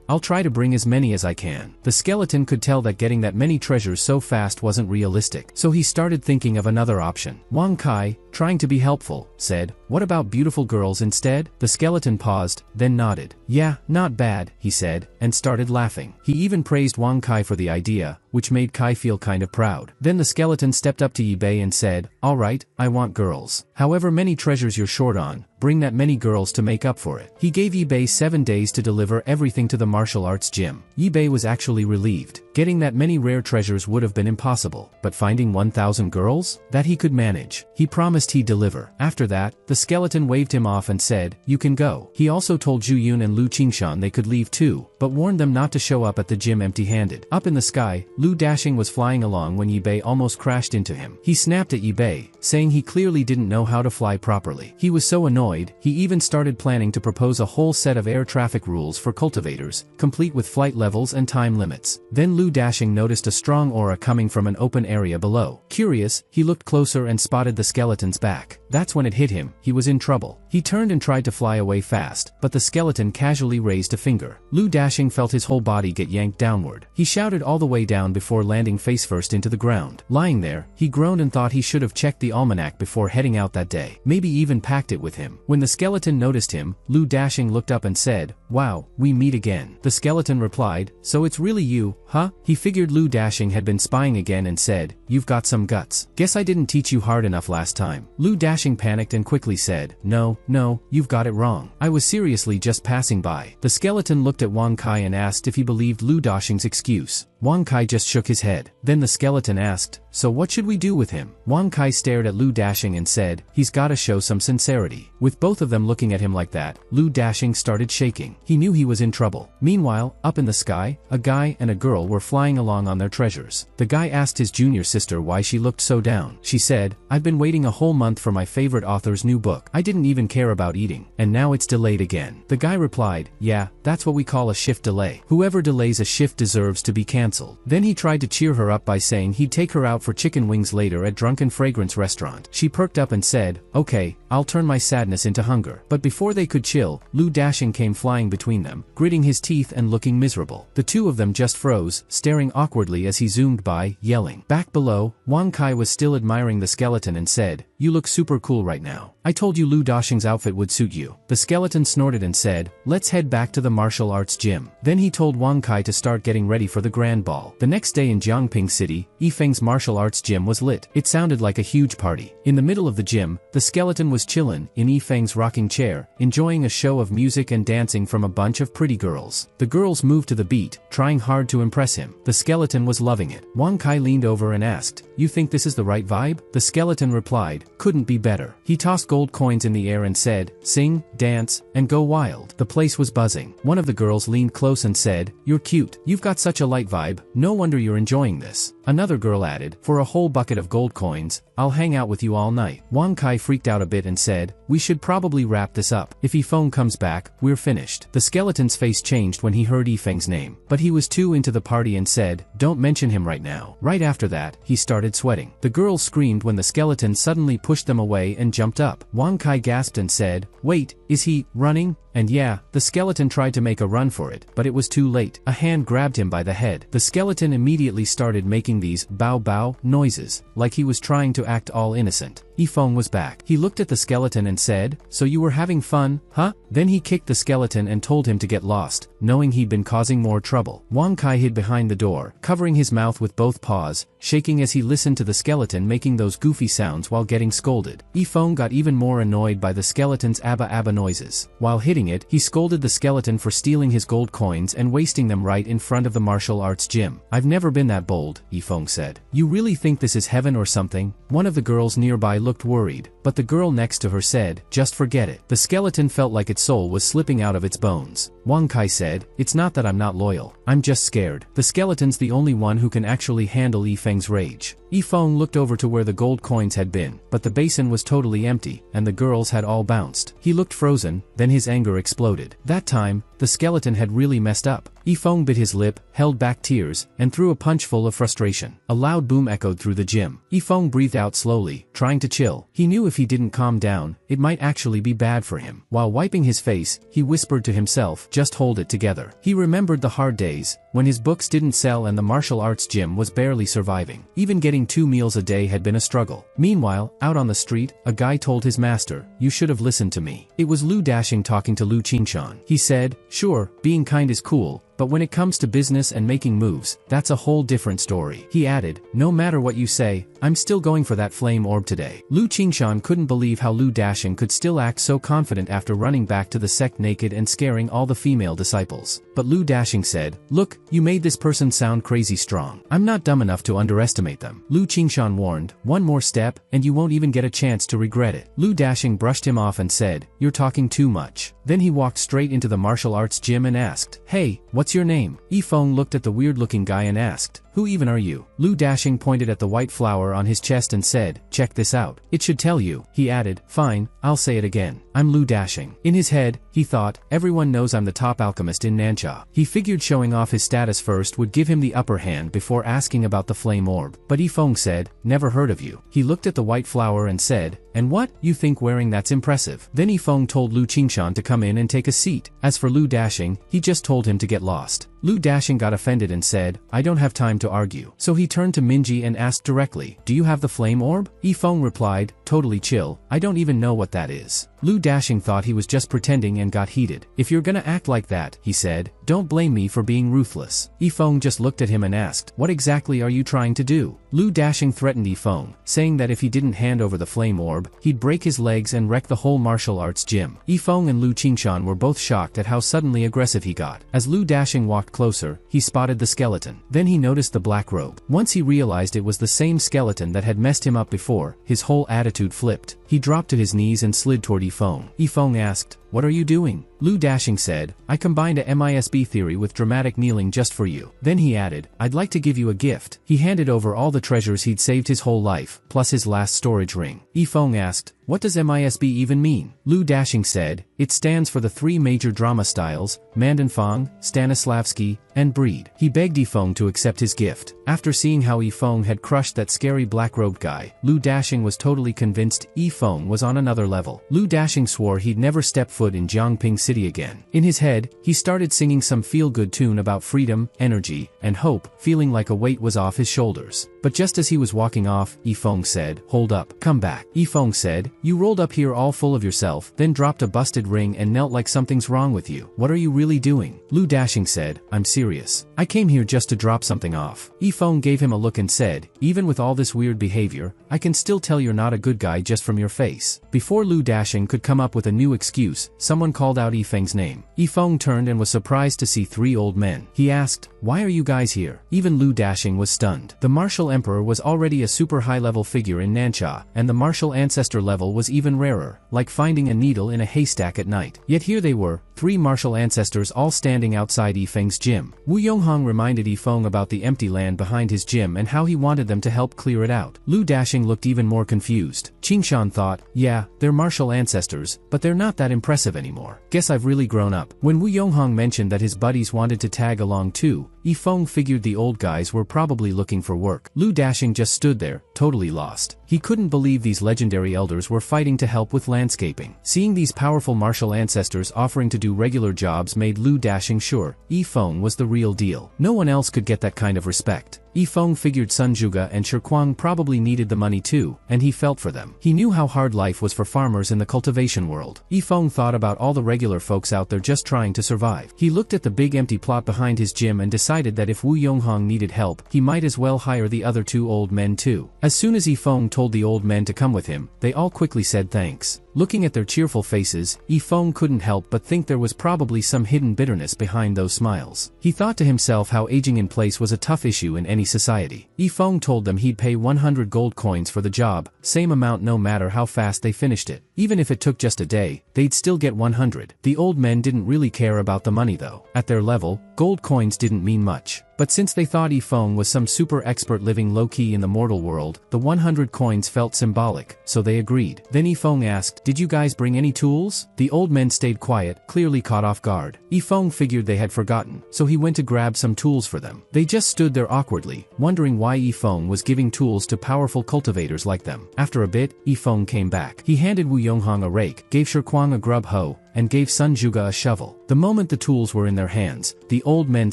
I'll try to bring as many as I can." The skeleton could tell that getting that many treasures so fast wasn't realistic, so he started thinking of another option. Wang Kai, trying to be helpful, said, "What about beautiful girls instead?" The skeleton paused, then nodded. "Yeah, not bad," he said, and started laughing. He even praised Wang Kai for the idea, which made Kai feel kind of proud. Then the skeleton stepped up to Bei and said, "All right, I want girls. However many treasures you're short on, bring that many girls to make up for it." He gave Bei 7 days to deliver everything to the martial arts gym. Bei was actually relieved. Getting that many rare treasures would have been impossible, but finding 1,000 girls? That he could manage. He promised he'd deliver. After that, the skeleton waved him off and said, "You can go." He also told Zhu Yun and Lu Qingshan they could leave too, but warned them not to show up at the gym empty-handed. Up in the sky, Lu Dashing was flying along when Bei almost crashed into him. He snapped at Bei, saying he clearly didn't know how to fly properly. He was so annoyed, he even started planning to propose a whole set of air traffic rules for cultivators, complete with flight levels and time limits. Then Lu Lu Dashing noticed a strong aura coming from an open area below. Curious, he looked closer and spotted the skeleton's back. That's when it hit him, he was in trouble. He turned and tried to fly away fast, but the skeleton casually raised a finger. Lu Dashing felt his whole body get yanked downward. He shouted all the way down before landing face first into the ground. Lying there, he groaned and thought he should have checked the almanac before heading out that day. Maybe even packed it with him. When the skeleton noticed him, Lu Dashing looked up and said, "Wow, we meet again." The skeleton replied, "So it's really you, huh?" He figured Lu Dashing had been spying again and said, "You've got some guts. Guess I didn't teach you hard enough last time." Lu Dashing panicked and quickly said, No, you've got it wrong. I was seriously just passing by." The skeleton looked at Wang Kai and asked if he believed Lu Dashing's excuse. Wang Kai just shook his head. Then the skeleton asked, "So what should we do with him?" Wang Kai stared at Lu Dashing and said, "He's gotta show some sincerity." With both of them looking at him like that, Lu Dashing started shaking. He knew he was in trouble. Meanwhile, up in the sky, a guy and a girl were flying along on their treasures. The guy asked his junior sister why she looked so down. She said, "I've been waiting a whole month for my favorite author's new book. I didn't even care about eating, and now it's delayed again." The guy replied, "Yeah, that's what we call a shift delay. Whoever delays a shift deserves to be cancelled." Then he tried to cheer her up by saying he'd take her out for chicken wings later at Drunken Fragrance restaurant. She perked up and said, "Okay, I'll turn my sadness into hunger." But before they could chill, Lu Dashing came flying between them, gritting his teeth and looking miserable. The two of them just froze, staring awkwardly as he zoomed by, yelling. Back below, Wang Kai was still admiring the skeleton and said, "You look super cool right now. I told you Lu Dashing's outfit would suit you." The skeleton snorted and said, "Let's head back to the martial arts gym." Then he told Wang Kai to start getting ready for the grand ball. The next day in Jiangping City, Yifeng's martial arts gym was lit. It sounded like a huge party. In the middle of the gym, the skeleton was chillin' in Yifeng's rocking chair, enjoying a show of music and dancing from a bunch of pretty girls. The girls moved to the beat, trying hard to impress him. The skeleton was loving it. Wang Kai leaned over and asked, "You think this is the right vibe?" The skeleton replied, "Couldn't be better." He tossed gold coins in the air and said, "Sing, dance, and go wild." The place was buzzing. One of the girls leaned close and said, "You're cute. You've got such a light vibe. No wonder you're enjoying this." Another girl added, "For a whole bucket of gold coins, I'll hang out with you all night." Wang Kai freaked out a bit and said, "We should probably wrap this up. If Yifeng comes back, we're finished." The skeleton's face changed when he heard Yifeng's name, but he was too into the party and said, "Don't mention him right now." Right after that, he started sweating. The girls screamed when the skeleton suddenly pushed them away and jumped up. Wang Kai gasped and said, "Wait, is he running?" And yeah, the skeleton tried to make a run for it, but it was too late. A hand grabbed him by the head. The skeleton immediately started making these bow bow noises, like he was trying to act all innocent. Yifeng was back. He looked at the skeleton and said, "So you were having fun, huh?" Then he kicked the skeleton and told him to get lost, knowing he'd been causing more trouble. Wang Kai hid behind the door, covering his mouth with both paws, shaking as he listened to the skeleton making those goofy sounds while getting scolded. Yifeng got even more annoyed by the skeleton's abba abba noises. While hitting it, he scolded the skeleton for stealing his gold coins and wasting them right in front of the martial arts gym. "I've never been that bold," Yifeng said. "You really think this is heaven or something?" One of the girls nearby looked worried, but the girl next to her said, "Just forget it." The skeleton felt like its soul was slipping out of its bones. Wang Kai said, "It's not that I'm not loyal. I'm just scared." The skeleton's the only one who can actually handle Yifeng's rage. Yifeng looked over to where the gold coins had been, but the basin was totally empty, and the girls had all bounced. He looked frozen, then his anger exploded. That time, the skeleton had really messed up. Yifeng bit his lip, held back tears, and threw a punch full of frustration. A loud boom echoed through the gym. Yifeng breathed out slowly, trying to chill. He knew if he didn't calm down, it might actually be bad for him. While wiping his face, he whispered to himself, "Just hold it together." He remembered the hard days, when his books didn't sell and the martial arts gym was barely surviving. Even getting 2 meals a day had been a struggle. Meanwhile, out on the street, a guy told his master, "You should have listened to me." It was Lu Dashing talking to Lu Qingshan. He said, "Sure, being kind is cool, but when it comes to business and making moves, that's a whole different story." He added, "No matter what you say, I'm still going for that flame orb today." Lu Qingshan couldn't believe how Lu Dashing could still act so confident after running back to the sect naked and scaring all the female disciples. But Lu Dashing said, "Look, you made this person sound crazy strong. I'm not dumb enough to underestimate them." Lu Qingshan warned, "One more step, and you won't even get a chance to regret it." Lu Dashing brushed him off and said, "You're talking too much." Then he walked straight into the martial arts gym and asked, "Hey, what's your name?" Yifeng looked at the weird-looking guy and asked, who even are you? Lu Dashing pointed at the white flower on his chest and said, check this out. It should tell you. He added, fine, I'll say it again. I'm Lu Dashing. In his head, he thought, everyone knows I'm the top alchemist in Nancha. He figured showing off his status first would give him the upper hand before asking about the flame orb. But Yifeng said, never heard of you. He looked at the white flower and said, and what? You think wearing that's impressive? Then Yifeng told Lu Qingshan to come in and take a seat. As for Lu Dashing, he just told him to get lost. Lu Dashing got offended and said, I don't have time to argue. So he turned to Minji and asked directly, do you have the flame orb? Yifeng replied, totally chill, I don't even know what that is. Lu Dashing thought he was just pretending and got heated. If you're gonna act like that, he said, don't blame me for being ruthless. Yifeng just looked at him and asked, what exactly are you trying to do? Lu Dashing threatened Yifeng, saying that if he didn't hand over the flame orb, he'd break his legs and wreck the whole martial arts gym. Yifeng and Lu Qingshan were both shocked at how suddenly aggressive he got. As Lu Dashing walked closer, he spotted the skeleton. Then he noticed the black robe. Once he realized it was the same skeleton that had messed him up before, his whole attitude flipped. He dropped to his knees and slid toward Yifeng. Yifeng asked, what are you doing? Lu Dashing said, I combined a MISB theory with dramatic kneeling just for you. Then he added, I'd like to give you a gift. He handed over all the treasures he'd saved his whole life, plus his last storage ring. Yifeng asked, what does MISB even mean? Lu Dashing said, it stands for the three major drama styles, Mandanfang, Stanislavski, and Breed. He begged Yifeng to accept his gift. After seeing how Yifeng had crushed that scary black-robed guy, Lu Dashing was totally convinced Yifeng was on another level. Lu Dashing swore he'd never step foot in Jiangping City again. In his head, he started singing some feel-good tune about freedom, energy, and hope, feeling like a weight was off his shoulders. But just as he was walking off, Yifeng said, hold up, come back. Yifeng said, you rolled up here all full of yourself, then dropped a busted ring and knelt like something's wrong with you. What are you really doing? Lu Dashing said, I'm serious. I came here just to drop something off. Yifeng gave him a look and said, even with all this weird behavior, I can still tell you're not a good guy just from your face. Before Lu Dashing could come up with a new excuse, someone called out Yifeng's name. Yifeng turned and was surprised to see three old men. He asked, why are you guys here? Even Lu Dashing was stunned. The martial emperor was already a super high-level figure in Nancha, and the martial ancestor level was even rarer, like finding a needle in a haystack at night. Yet here they were, three martial ancestors all standing outside Yifeng's gym. Wu Yonghong reminded Yifeng about the empty land behind his gym and how he wanted them to help clear it out. Lu Dashing looked even more confused. Qingshan thought, yeah, they're martial ancestors, but they're not that impressive anymore. Guess I've really grown up. When Wu Yonghong mentioned that his buddies wanted to tag along too, Yifeng figured the old guys were probably looking for work. Lu Dashing just stood there, totally lost. He couldn't believe these legendary elders were fighting to help with landscaping. Seeing these powerful martial ancestors offering to do regular jobs made Lu Dashing sure Yifeng was the real deal. No one else could get that kind of respect. Yifeng figured Sun Zhuge and Shikuang probably needed the money too, and he felt for them. He knew how hard life was for farmers in the cultivation world. Yifeng thought about all the regular folks out there just trying to survive. He looked at the big empty plot behind his gym and decided that if Wu Yonghong needed help, he might as well hire the other two old men too. As soon as Yifeng told the old men to come with him, they all quickly said thanks. Looking at their cheerful faces, Yifeng couldn't help but think there was probably some hidden bitterness behind those smiles. He thought to himself how aging in place was a tough issue in any society. Yifeng told them he'd pay 100 gold coins for the job, same amount no matter how fast they finished it. Even if it took just a day, they'd still get 100. The old men didn't really care about the money though. At their level, gold coins didn't mean much. But since they thought Yifeng was some super expert living low-key in the mortal world, the 100 coins felt symbolic, so they agreed. Then Yifeng asked, did you guys bring any tools? The old men stayed quiet, clearly caught off guard. Yifeng figured they had forgotten, so he went to grab some tools for them. They just stood there awkwardly, wondering why Yifeng was giving tools to powerful cultivators like them. After a bit, Yifeng came back. He handed Wu Yonghong a rake, gave Shikuang a grub hoe, and gave Sun Zhuge a shovel. The moment the tools were in their hands, the old men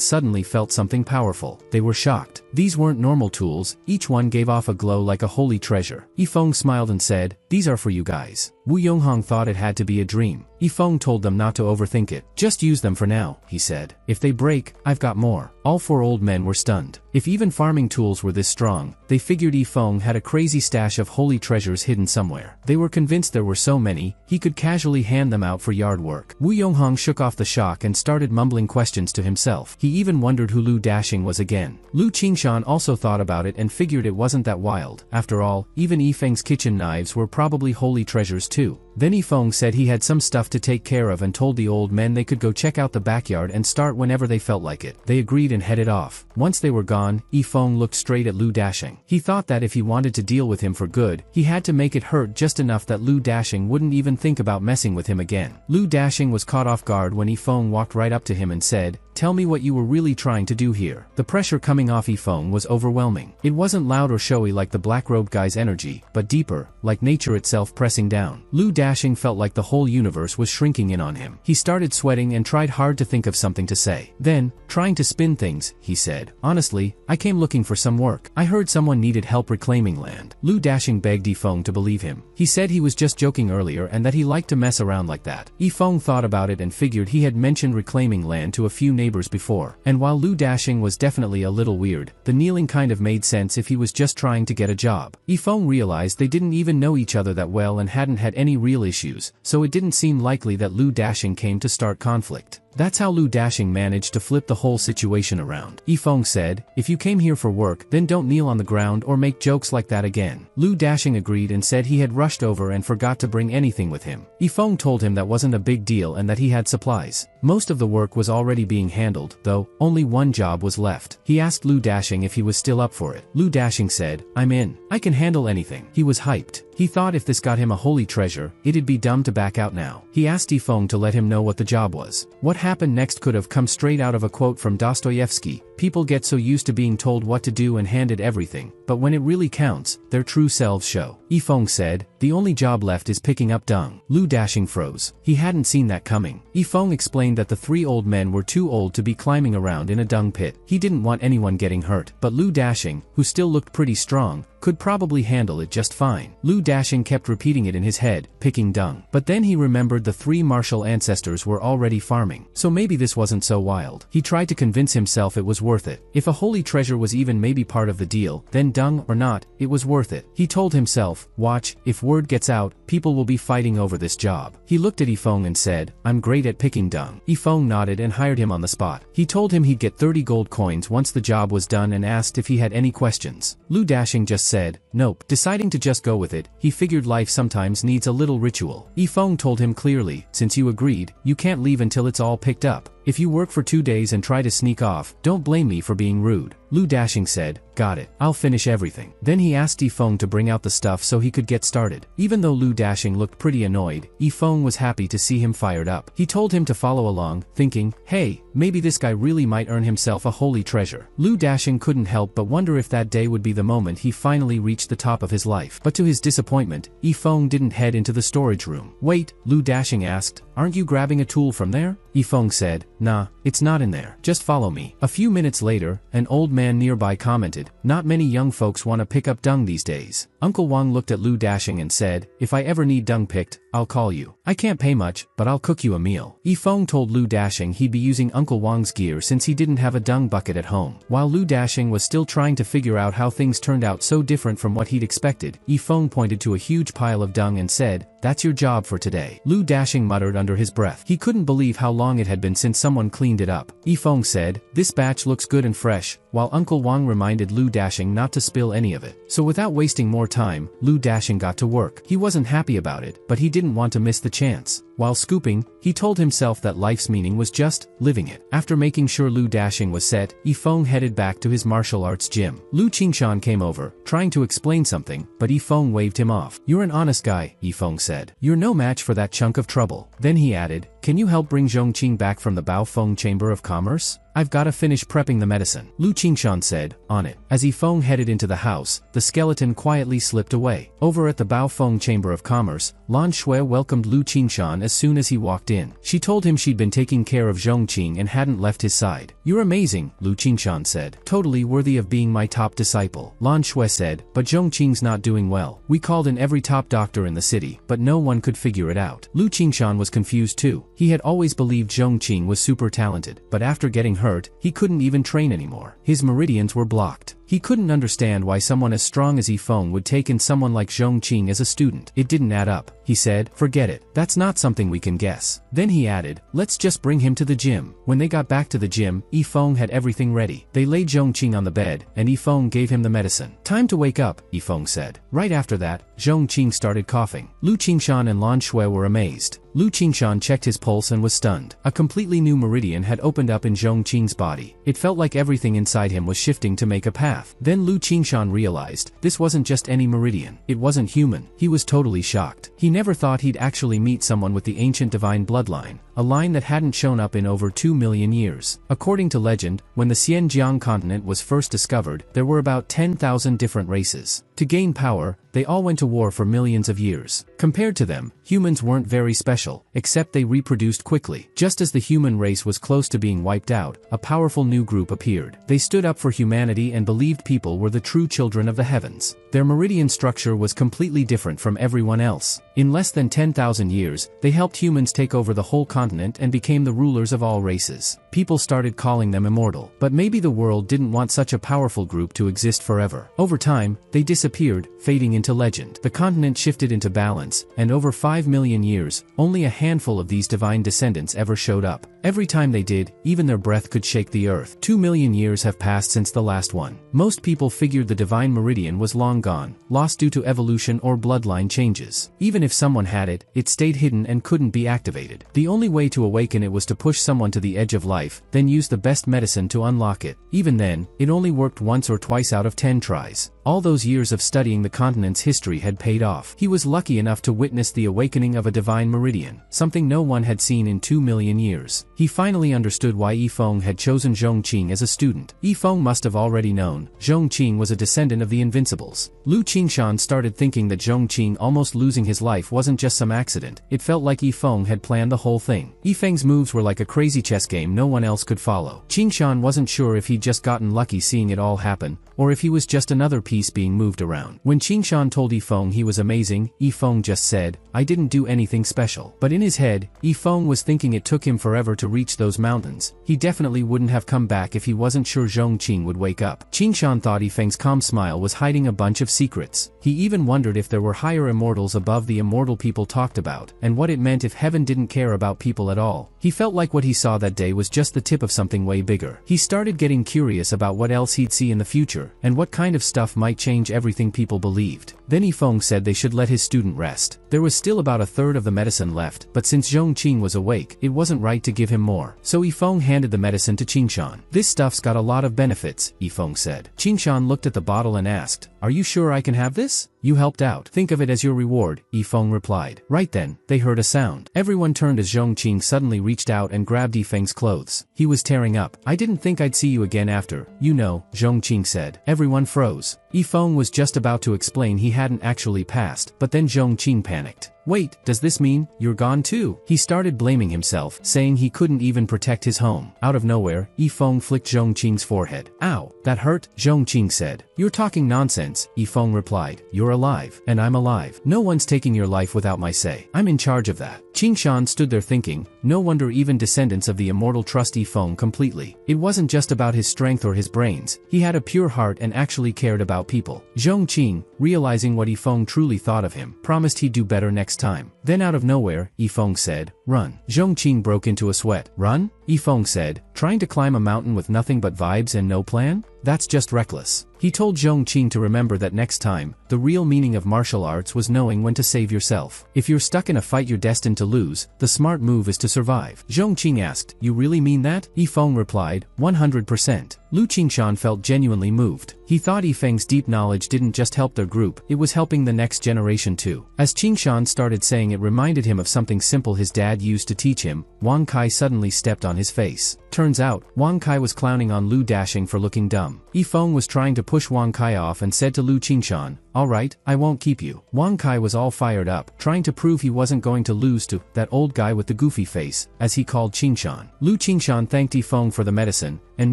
suddenly felt something powerful. They were shocked. These weren't normal tools, each one gave off a glow like a holy treasure. Yifeng smiled and said, these are for you guys. Wu Yonghong thought it had to be a dream. Yifeng told them not to overthink it. Just use them for now, he said. If they break, I've got more. All four old men were stunned. If even farming tools were this strong, they figured Yifeng had a crazy stash of holy treasures hidden somewhere. They were convinced there were so many, he could casually hand them out for yard work. Wu Yonghong shook off the shock and started mumbling questions to himself. He even wondered who Lu Dashing was again. Lu Qingshan also thought about it and figured it wasn't that wild. After all, even Yifeng's kitchen knives were probably holy treasures too. Then Yifeng said he had some stuff to take care of and told the old men they could go check out the backyard and start whenever they felt like it. They agreed and headed off. Once they were gone, Yifeng looked straight at Lu Dashing. He thought that if he wanted to deal with him for good, he had to make it hurt just enough that Lu Dashing wouldn't even think about messing with him again. Lu Dashing was caught off guard when Yifeng walked right up to him and said, "Tell me what you were really trying to do here." The pressure coming off Yifeng was overwhelming. It wasn't loud or showy like the black-robed guy's energy, but deeper, like nature itself pressing down. Lu Dashing felt like the whole universe was shrinking in on him. He started sweating and tried hard to think of something to say. Then, trying to spin things, he said, "Honestly, I came looking for some work. I heard someone needed help reclaiming land." Lu Dashing begged Yifeng to believe him. He said he was just joking earlier and that he liked to mess around like that. Yifeng thought about it and figured he had mentioned reclaiming land to a few neighbors before. And while Lu Dashing was definitely a little weird, the kneeling kind of made sense if he was just trying to get a job. Yifeng realized they didn't even know each other that well and hadn't had any real issues, so it didn't seem likely that Lu Dashing came to start conflict. That's how Lu Dashing managed to flip the whole situation around. Yifeng said, "If you came here for work, then don't kneel on the ground or make jokes like that again." Lu Dashing agreed and said he had rushed over and forgot to bring anything with him. Yifeng told him that wasn't a big deal and that he had supplies. Most of the work was already being handled, though, only one job was left. He asked Lu Dashing if he was still up for it. Lu Dashing said, "I'm in. I can handle anything." He was hyped. He thought if this got him a holy treasure, it'd be dumb to back out now. He asked Yifeng to let him know what the job was. What happened next could have come straight out of a quote from Dostoevsky. People get so used to being told what to do and handed everything, but when it really counts, their true selves show. Yifeng said, "The only job left is picking up dung." Lu Dashing froze. He hadn't seen that coming. Yifeng explained that the three old men were too old to be climbing around in a dung pit. He didn't want anyone getting hurt, but Lu Dashing, who still looked pretty strong, could probably handle it just fine. Lu Dashing kept repeating it in his head, picking dung. But then he remembered the three martial ancestors were already farming, so maybe this wasn't so wild. He tried to convince himself it was worth it. If a holy treasure was even maybe part of the deal, then dung or not, it was worth it. He told himself, "Watch, if word gets out, people will be fighting over this job." He looked at Yifeng and said, "I'm great at picking dung." Yifeng nodded and hired him on the spot. He told him he'd get 30 gold coins once the job was done and asked if he had any questions. Lu Dashing just said, "Nope." Deciding to just go with it, he figured life sometimes needs a little ritual. Yifeng told him clearly, "Since you agreed, you can't leave until it's all picked up. If you work for 2 days and try to sneak off, don't blame me for being rude." Lu Dashing said, "Got it. I'll finish everything." Then he asked Yifeng to bring out the stuff so he could get started. Even though Lu Dashing looked pretty annoyed, Yifeng was happy to see him fired up. He told him to follow along, thinking, "Hey, maybe this guy really might earn himself a holy treasure." Lu Dashing couldn't help but wonder if that day would be the moment he finally reached the top of his life. But to his disappointment, Yifeng didn't head into the storage room. "Wait," Lu Dashing asked, "aren't you grabbing a tool from there?" Yifeng said, "Nah, it's not in there. Just follow me." A few minutes later, an old man nearby commented, "Not many young folks want to pick up dung these days." Uncle Wang looked at Lu Dashing and said, "If I ever need dung picked, I'll call you. I can't pay much, but I'll cook you a meal." Yifeng told Lu Dashing he'd be using Uncle Wang's gear since he didn't have a dung bucket at home. While Lu Dashing was still trying to figure out how things turned out so different from what he'd expected, Yifeng pointed to a huge pile of dung and said, "That's your job for today." Lu Dashing muttered under his breath. He couldn't believe how long it had been since someone cleaned it up. Yifeng said, "This batch looks good and fresh," while Uncle Wang reminded Lu Dashing not to spill any of it. So without wasting more time, Lu Dashing got to work. He wasn't happy about it, but he didn't want to miss the chance. While scooping, he told himself that life's meaning was just living it. After making sure Lu Dashing was set, Yifeng headed back to his martial arts gym. Lu Qingshan came over, trying to explain something, but Yifeng waved him off. "You're an honest guy," Yifeng said. "You're no match for that chunk of trouble." Then he added, "Can you help bring Zhongqing back from the Baofeng Chamber of Commerce? I've gotta finish prepping the medicine." Lu Qingshan said, "On it." As Yifeng headed into the house, the skeleton quietly slipped away. Over at the Baofeng Chamber of Commerce, Lan Shui welcomed Lu Qingshan as soon as he walked in. She told him she'd been taking care of Zhongqing and hadn't left his side. "You're amazing," Lu Qingshan said. "Totally worthy of being my top disciple." Lan Shui said, "But Zhongqing's not doing well. We called in every top doctor in the city, but no one could figure it out." Lu Qingshan was confused too. He had always believed Zhongqing was super talented, but after getting hurt, he couldn't even train anymore. His meridians were blocked. He couldn't understand why someone as strong as Yifeng would take in someone like Zhong Qing as a student. It didn't add up. He said, forget it. That's not something we can guess. Then he added, let's just bring him to the gym. When they got back to the gym, Yifeng had everything ready. They laid Zhong Qing on the bed, and Yifeng gave him the medicine. Time to wake up, Yifeng said. Right after that, Zhong Qing started coughing. Lu Qingshan and Lan Shui were amazed. Lu Qingshan checked his pulse and was stunned. A completely new meridian had opened up in Zhong Qing's body. It felt like everything inside him was shifting to make a path. Then Lu Qingshan realized, this wasn't just any meridian. It wasn't human. He was totally shocked. He never thought he'd actually meet someone with the ancient divine bloodline, a line that hadn't shown up in over 2 million years. According to legend, when the Xinjiang continent was first discovered, there were about 10,000 different races. To gain power, they all went to war for millions of years. Compared to them, humans weren't very special, except they reproduced quickly. Just as the human race was close to being wiped out, a powerful new group appeared. They stood up for humanity and believed people were the true children of the heavens. Their meridian structure was completely different from everyone else. In less than 10,000 years, they helped humans take over the whole continent and became the rulers of all races. People started calling them immortal. But maybe the world didn't want such a powerful group to exist forever. Over time, they disappeared, fading into legend. The continent shifted into balance, and over 5 million years, only a handful of these divine descendants ever showed up. Every time they did, even their breath could shake the earth. 2 million years have passed since the last one. Most people figured the divine meridian was long gone, lost due to evolution or bloodline changes. Even if someone had it, it stayed hidden and couldn't be activated. The only way to awaken it was to push someone to the edge of life, then use the best medicine to unlock it. Even then, it only worked once or twice out of 10 tries. All those years of studying the continent's history had paid off. He was lucky enough to witness the awakening of a divine meridian, something no one had seen in 2 million years. He finally understood why Yifeng had chosen Zhong Qing as a student. Yifeng must have already known. Zhong Qing was a descendant of the Invincibles. Lu Qingshan started thinking that Zhong Qing almost losing his life wasn't just some accident. It felt like Yifeng had planned the whole thing. Yifeng's moves were like a crazy chess game no one else could follow. Qingshan wasn't sure if he'd just gotten lucky seeing it all happen, or if he was just another piece being moved around. When Qingshan told Yifeng he was amazing, Yifeng just said, I didn't do anything special. But in his head, Yifeng was thinking it took him forever to reach those mountains. He definitely wouldn't have come back if he wasn't sure Zhong Qing would wake up. Qingshan thought Yifeng's calm smile was hiding a bunch of secrets. He even wondered if there were higher immortals above the immortal people talked about, and what it meant if heaven didn't care about people at all. He felt like what he saw that day was just the tip of something way bigger. He started getting curious about what else he'd see in the future, and what kind of stuff might change everything people believed. Then Yifeng said they should let his student rest. There was still about a third of the medicine left, but since Zhong Qing was awake, it wasn't right to give him more. So Yifeng handed the medicine to Qingshan. This stuff's got a lot of benefits, Yifeng said. Qingshan looked at the bottle and asked, are you sure I can have this? You helped out. Think of it as your reward, Yifeng replied. Right then, they heard a sound. Everyone turned as Zhong Qing suddenly reached out and grabbed Yifeng's clothes. He was tearing up. I didn't think I'd see you again after, you know, Zhong Qing said. Everyone froze. Yifeng was just about to explain he hadn't actually passed, but then Zhong Qing panicked. Wait, does this mean you're gone too? He started blaming himself, saying he couldn't even protect his home. Out of nowhere, Yifeng flicked Zhong Qing's forehead. Ow, that hurt, Zhong Qing said. You're talking nonsense, Yifeng replied. You're alive, and I'm alive. No one's taking your life without my say. I'm in charge of that. Qingshan stood there thinking, no wonder even descendants of the immortal trust Yifeng completely. It wasn't just about his strength or his brains. He had a pure heart and actually cared about people. Zhong Qing, realizing what Yifeng truly thought of him, promised he'd do better next time. Then out of nowhere, Yifeng said, run. Zhong Qing broke into a sweat. Run? Yifeng said, trying to climb a mountain with nothing but vibes and no plan? That's just reckless. He told Zhong Qing to remember that next time, the real meaning of martial arts was knowing when to save yourself. If you're stuck in a fight you're destined to lose, the smart move is to survive. Zhong Qing asked, you really mean that? Yifeng replied, 100%. Lu Qingshan felt genuinely moved. He thought Yifeng's deep knowledge didn't just help their group, it was helping the next generation too. As Qingshan started saying it reminded him of something simple his dad used to teach him, Wang Kai suddenly stepped on his face. Turns out, Wang Kai was clowning on Lu Dashing for looking dumb. Yifeng was trying to push Wang Kai off and said to Lu Qingshan, alright, I won't keep you. Wang Kai was all fired up, trying to prove he wasn't going to lose to that old guy with the goofy face, as he called Qingshan. Lu Qingshan thanked Yifeng for the medicine, and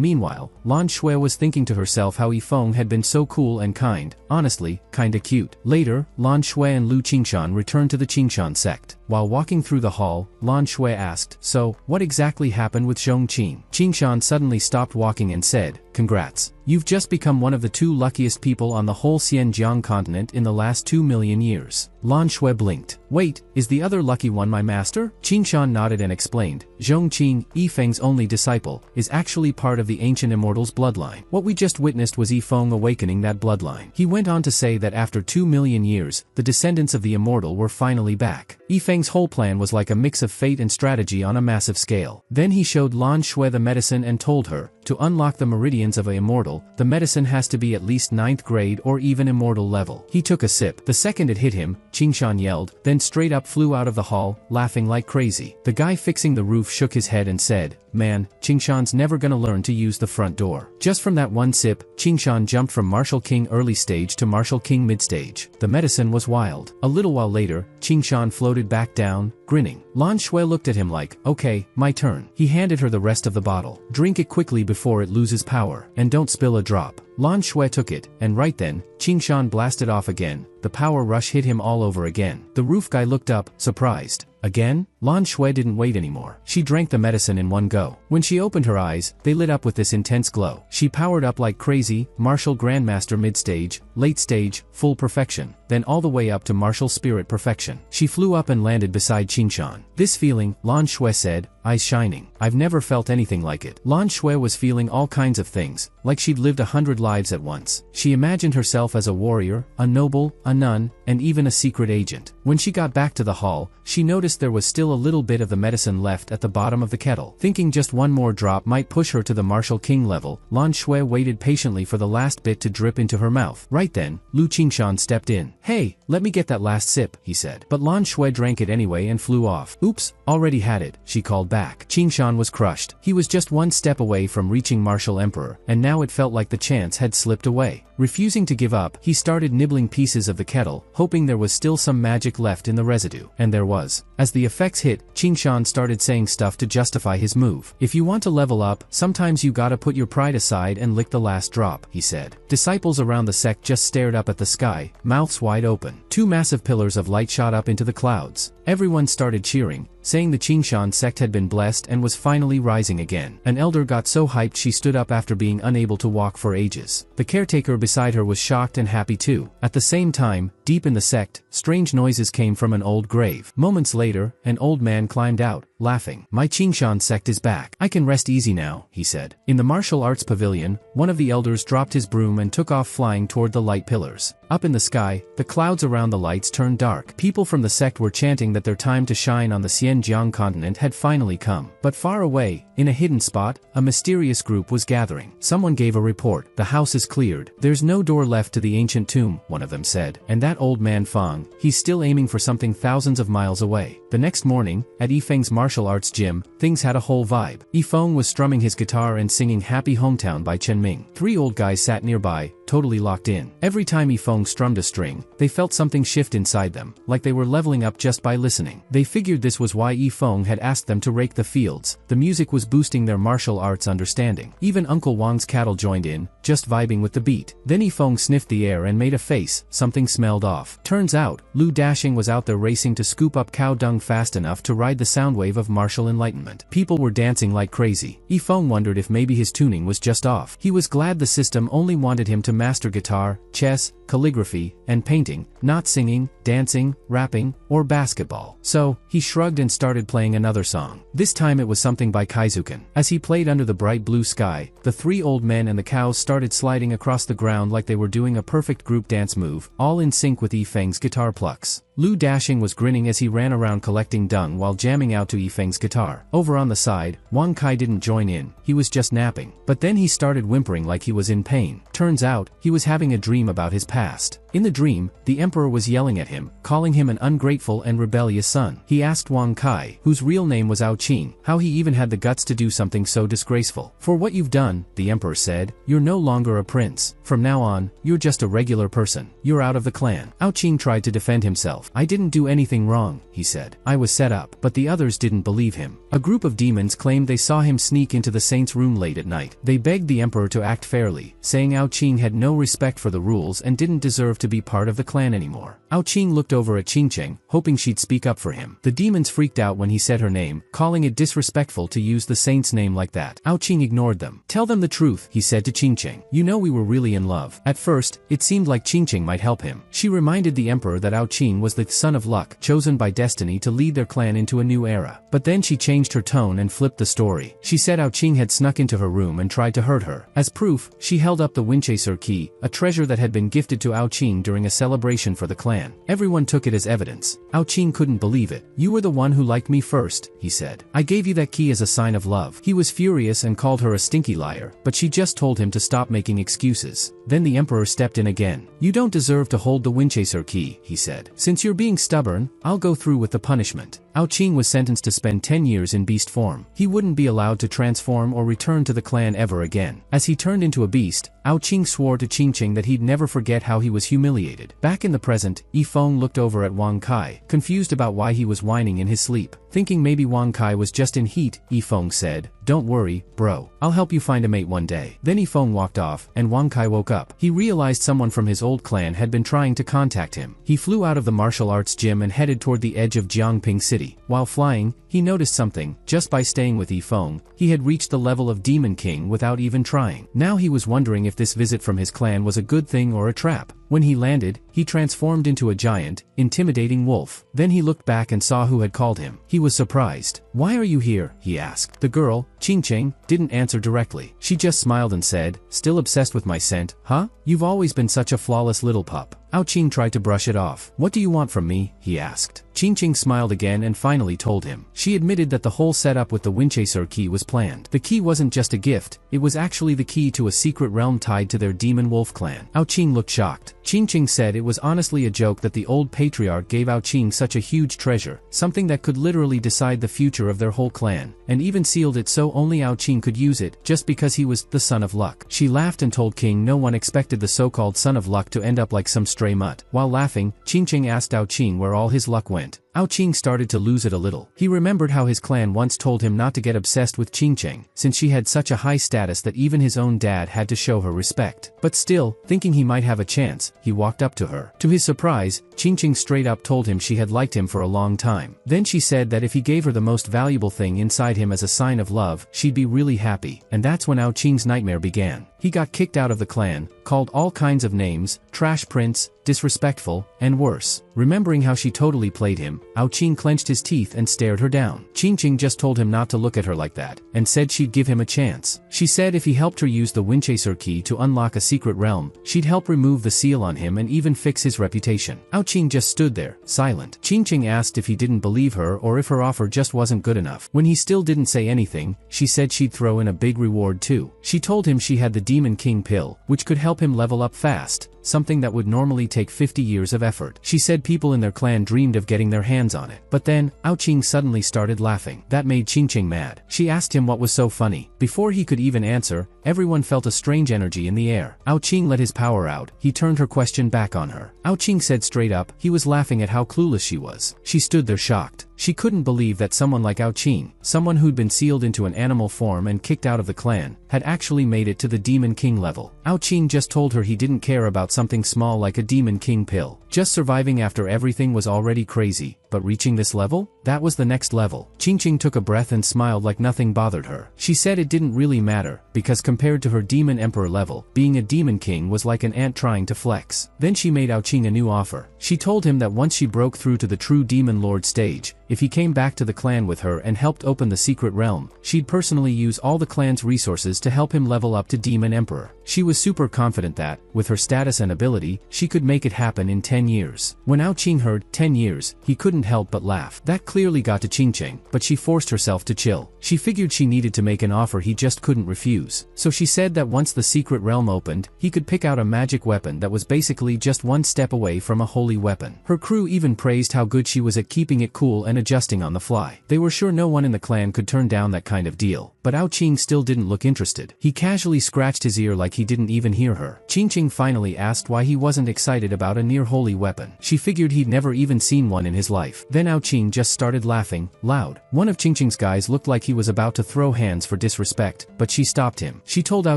meanwhile, Lan Shui was thinking to herself how Yifeng had been so cool and kind, honestly, kinda cute. Later, Lan Shui and Lu Qingshan returned to the Qingshan sect. While walking through the hall, Lan Shui asked, so, what exactly happened with Zhong Qing? Qingshan suddenly stopped walking and said, congrats. You've just become one of the 2 luckiest people on the whole Xinjiang continent in the last 2 million years. Lan Shui blinked. Wait, is the other lucky one my master? Qingshan nodded and explained. Zhongqing, Yifeng's only disciple, is actually part of the ancient immortal's bloodline. What we just witnessed was Yifeng awakening that bloodline. He went on to say that after 2 million years, the descendants of the immortal were finally back. Yifeng's whole plan was like a mix of fate and strategy on a massive scale. Then he showed Lan Shui the medicine and told her, to unlock the meridians of a immortal, the medicine has to be at least 9th grade or even immortal level. He took a sip. The second it hit him, Qingshan yelled, then straight up flew out of the hall, laughing like crazy. The guy fixing the roof shook his head and said, man, Qingshan's never gonna learn to use the front door. Just from that one sip, Qingshan jumped from Martial King early stage to Martial King mid stage. The medicine was wild. A little while later, Qingshan floated back down, grinning. Lan Shui looked at him like, okay, my turn. He handed her the rest of the bottle. Drink it quickly before it loses power, and don't spill a drop. Lan Shui took it, and right then, Qingshan blasted off again. The power rush hit him all over again. The roof guy looked up, surprised. Again? Lan Shui didn't wait anymore. She drank the medicine in one go. When she opened her eyes, they lit up with this intense glow. She powered up like crazy, martial grandmaster mid-stage, late stage, full perfection, then all the way up to martial spirit perfection. She flew up and landed beside Qingshan. This feeling, Lan Shui said, eyes shining. I've never felt anything like it. Lan Shui was feeling all kinds of things, like she'd lived 100 lives at once. She imagined herself as a warrior, a noble, a nun, and even a secret agent. When she got back to the hall, she noticed there was still a little bit of the medicine left at the bottom of the kettle. Thinking just one more drop might push her to the Martial King level, Lan Shui waited patiently for the last bit to drip into her mouth. Right then, Lu Qingshan stepped in. Hey, let me get that last sip, he said. But Lan Shui drank it anyway and flew off. Oops, already had it, she called back. Qingshan was crushed. He was just one step away from reaching Martial Emperor, and now it felt like the chance had slipped away. Refusing to give up, he started nibbling pieces of the kettle, hoping there was still some magic left in the residue. And there was. As the effects hit, Qingshan started saying stuff to justify his move. If you want to level up, sometimes you gotta put your pride aside and lick the last drop, he said. Disciples around the sect just stared up at the sky, mouths wide open. 2 massive pillars of light shot up into the clouds. Everyone started cheering, saying the Qingshan sect had been blessed and was finally rising again. An elder got so hyped she stood up after being unable to walk for ages. The caretaker beside her was shocked and happy too. At the same time, deep in the sect, strange noises came from an old grave. Moments later, an old man climbed out, laughing. My Qingshan sect is back. I can rest easy now, he said. In the martial arts pavilion, one of the elders dropped his broom and took off flying toward the light pillars. Up in the sky, the clouds around the lights turned dark. People from the sect were chanting that their time to shine on the Xinjiang continent had finally come. But far away, in a hidden spot, a mysterious group was gathering. Someone gave a report. The house is cleared. There's no door left to the ancient tomb, one of them said. And that old man Fang, he's still aiming for something thousands of miles away. The next morning, at Yifeng's martial arts gym, things had a whole vibe. Yifeng was strumming his guitar and singing Happy Hometown by Chen Ming. 3 old guys sat nearby, totally locked in. Every time Yifeng strummed a string, they felt something shift inside them, like they were leveling up just by listening. They figured this was why Yifeng had asked them to rake the fields. The music was boosting their martial arts understanding. Even Uncle Wang's cattle joined in, just vibing with the beat. Then Yifeng sniffed the air and made a face. Something smelled off. Turns out, Lu Dashing was out there racing to scoop up cow dung fast enough to ride the sound wave of martial enlightenment. People were dancing like crazy. Yifeng wondered if maybe his tuning was just off. He was glad the system only wanted him to master guitar, chess, calligraphy, and painting, not singing, dancing, rapping, or basketball. So, he shrugged and started playing another song. This time it was something by Kaizuken. As he played under the bright blue sky, the 3 old men and the cows started sliding across the ground like they were doing a perfect group dance move, all in sync with Yifeng's guitar plucks. Lu Dashing was grinning as he ran around collecting dung while jamming out to Yifeng's guitar. Over on the side, Wang Kai didn't join in, he was just napping. But then he started whimpering like he was in pain. Turns out, he was having a dream about his past. In the dream, the emperor was yelling at him, calling him an ungrateful and rebellious son. He asked Wang Kai, whose real name was Ao Qing, how he even had the guts to do something so disgraceful. For what you've done, the emperor said, you're no longer a prince. From now on, you're just a regular person. You're out of the clan. Ao Qing tried to defend himself. I didn't do anything wrong, he said. I was set up. But the others didn't believe him. A group of demons claimed they saw him sneak into the saint's room late at night. They begged the emperor to act fairly, saying Ao Qing had no respect for the rules and didn't deserve to be part of the clan anymore. Ao Qing looked over at Qingqing, hoping she'd speak up for him. The demons freaked out when he said her name, calling it disrespectful to use the saint's name like that. Ao Qing ignored them. Tell them the truth, he said to Qingqing. You know we were really in love. At first, it seemed like Qingqing might help him. She reminded the emperor that Ao Qing was the son of luck, chosen by destiny to lead their clan into a new era. But then she changed her tone and flipped the story. She said Ao Qing had snuck into her room and tried to hurt her. As proof, she held up the Winchester key, a treasure that had been gifted to Ao Qing during a celebration for the clan. Everyone took it as evidence. Ao Qing couldn't believe it. You were the one who liked me first, he said. I gave you that key as a sign of love. He was furious and called her a stinky liar, but she just told him to stop making excuses. Then the emperor stepped in again. You don't deserve to hold the Winchester key, he said. Since you're being stubborn, I'll go through with the punishment. Ao Qing was sentenced to spend 10 years in beast form. He wouldn't be allowed to transform or return to the clan ever again. As he turned into a beast, Ao Qing swore to Qingqing that he'd never forget how he was humiliated. Back in the present, Yifeng looked over at Wang Kai, confused about why he was whining in his sleep. Thinking maybe Wang Kai was just in heat, Yifeng said, "Don't worry, bro. I'll help you find a mate one day." Then Yifeng walked off, and Wang Kai woke up. He realized someone from his old clan had been trying to contact him. He flew out of the martial arts gym and headed toward the edge of Jiangping City. While flying, he noticed something. Just by staying with Yifeng, he had reached the level of Demon King without even trying. Now he was wondering if this visit from his clan was a good thing or a trap. When he landed, he transformed into a giant, intimidating wolf. Then he looked back and saw who had called him. He was surprised. "Why are you here?" he asked. The girl, Qingqing, didn't answer directly. She just smiled and said, "Still obsessed with my scent, huh? You've always been such a flawless little pup." Ao Qing tried to brush it off. "What do you want from me?" he asked. Qingqing smiled again and finally told him. She admitted that the whole setup with the Winchester key was planned. The key wasn't just a gift, it was actually the key to a secret realm tied to their demon wolf clan. Ao Qing looked shocked. Qingqing said it was honestly a joke that the old patriarch gave Ao Qing such a huge treasure, something that could literally decide the future of their whole clan, and even sealed it so only Ao Qing could use it, just because he was the son of luck. She laughed and told King no one expected the so-called son of luck to end up like some stray mutt. While laughing, Qingqing asked Ao Qing where all his luck went. Ao Qing started to lose it a little. He remembered how his clan once told him not to get obsessed with Qingqing, since she had such a high status that even his own dad had to show her respect. But still, thinking he might have a chance, he walked up to her. To his surprise, Qingqing straight up told him she had liked him for a long time. Then she said that if he gave her the most valuable thing inside him as a sign of love, she'd be really happy. And that's when Ao Qing's nightmare began. He got kicked out of the clan, called all kinds of names, trash prince, disrespectful, and worse. Remembering how she totally played him, Ao Qing clenched his teeth and stared her down. Qingqing just told him not to look at her like that, and said she'd give him a chance. She said if he helped her use the Winchester key to unlock a secret realm, she'd help remove the seal on him and even fix his reputation. Ao Qing just stood there, silent. Qingqing asked if he didn't believe her or if her offer just wasn't good enough. When he still didn't say anything, she said she'd throw in a big reward too. She told him she had the Demon King pill, which could help him level up fast, something that would normally take 50 years of effort. She said people in their clan dreamed of getting their hands on it. But then, Ao Qing suddenly started laughing. That made Qingqing mad. She asked him what was so funny. Before he could even answer, everyone felt a strange energy in the air. Ao Qing let his power out. He turned her question back on her. Ao Qing said straight up, he was laughing at how clueless she was. She stood there shocked. She couldn't believe that someone like Ao Qing, someone who'd been sealed into an animal form and kicked out of the clan, had actually made it to the Demon King level. Ao Qing just told her he didn't care about something small like a Demon King pill. Just surviving after everything was already crazy, but reaching this level? That was the next level. Qingqing took a breath and smiled like nothing bothered her. She said it didn't really matter, because compared to her Demon Emperor level, being a Demon King was like an ant trying to flex. Then she made Ao Qing a new offer. She told him that once she broke through to the true Demon Lord stage, if he came back to the clan with her and helped open the secret realm, she'd personally use all the clan's resources to help him level up to Demon Emperor. She was super confident that, with her status and ability, she could make it happen in 10 years. When Ao Qing heard 10 years, he couldn't help but laugh. That clearly got to Qingqing, but she forced herself to chill. She figured she needed to make an offer he just couldn't refuse. So she said that once the secret realm opened, he could pick out a magic weapon that was basically just one step away from a holy weapon. Her crew even praised how good she was at keeping it cool and adjusting on the fly. They were sure no one in the clan could turn down that kind of deal. But Ao Qing still didn't look interested. He casually scratched his ear like he didn't even hear her. Qingqing finally asked why he wasn't excited about a near-holy weapon. She figured he'd never even seen one in his life. Then Ao Qing just started laughing, loud. One of Qingqing's guys looked like he was about to throw hands for disrespect, but she stopped him. She told Ao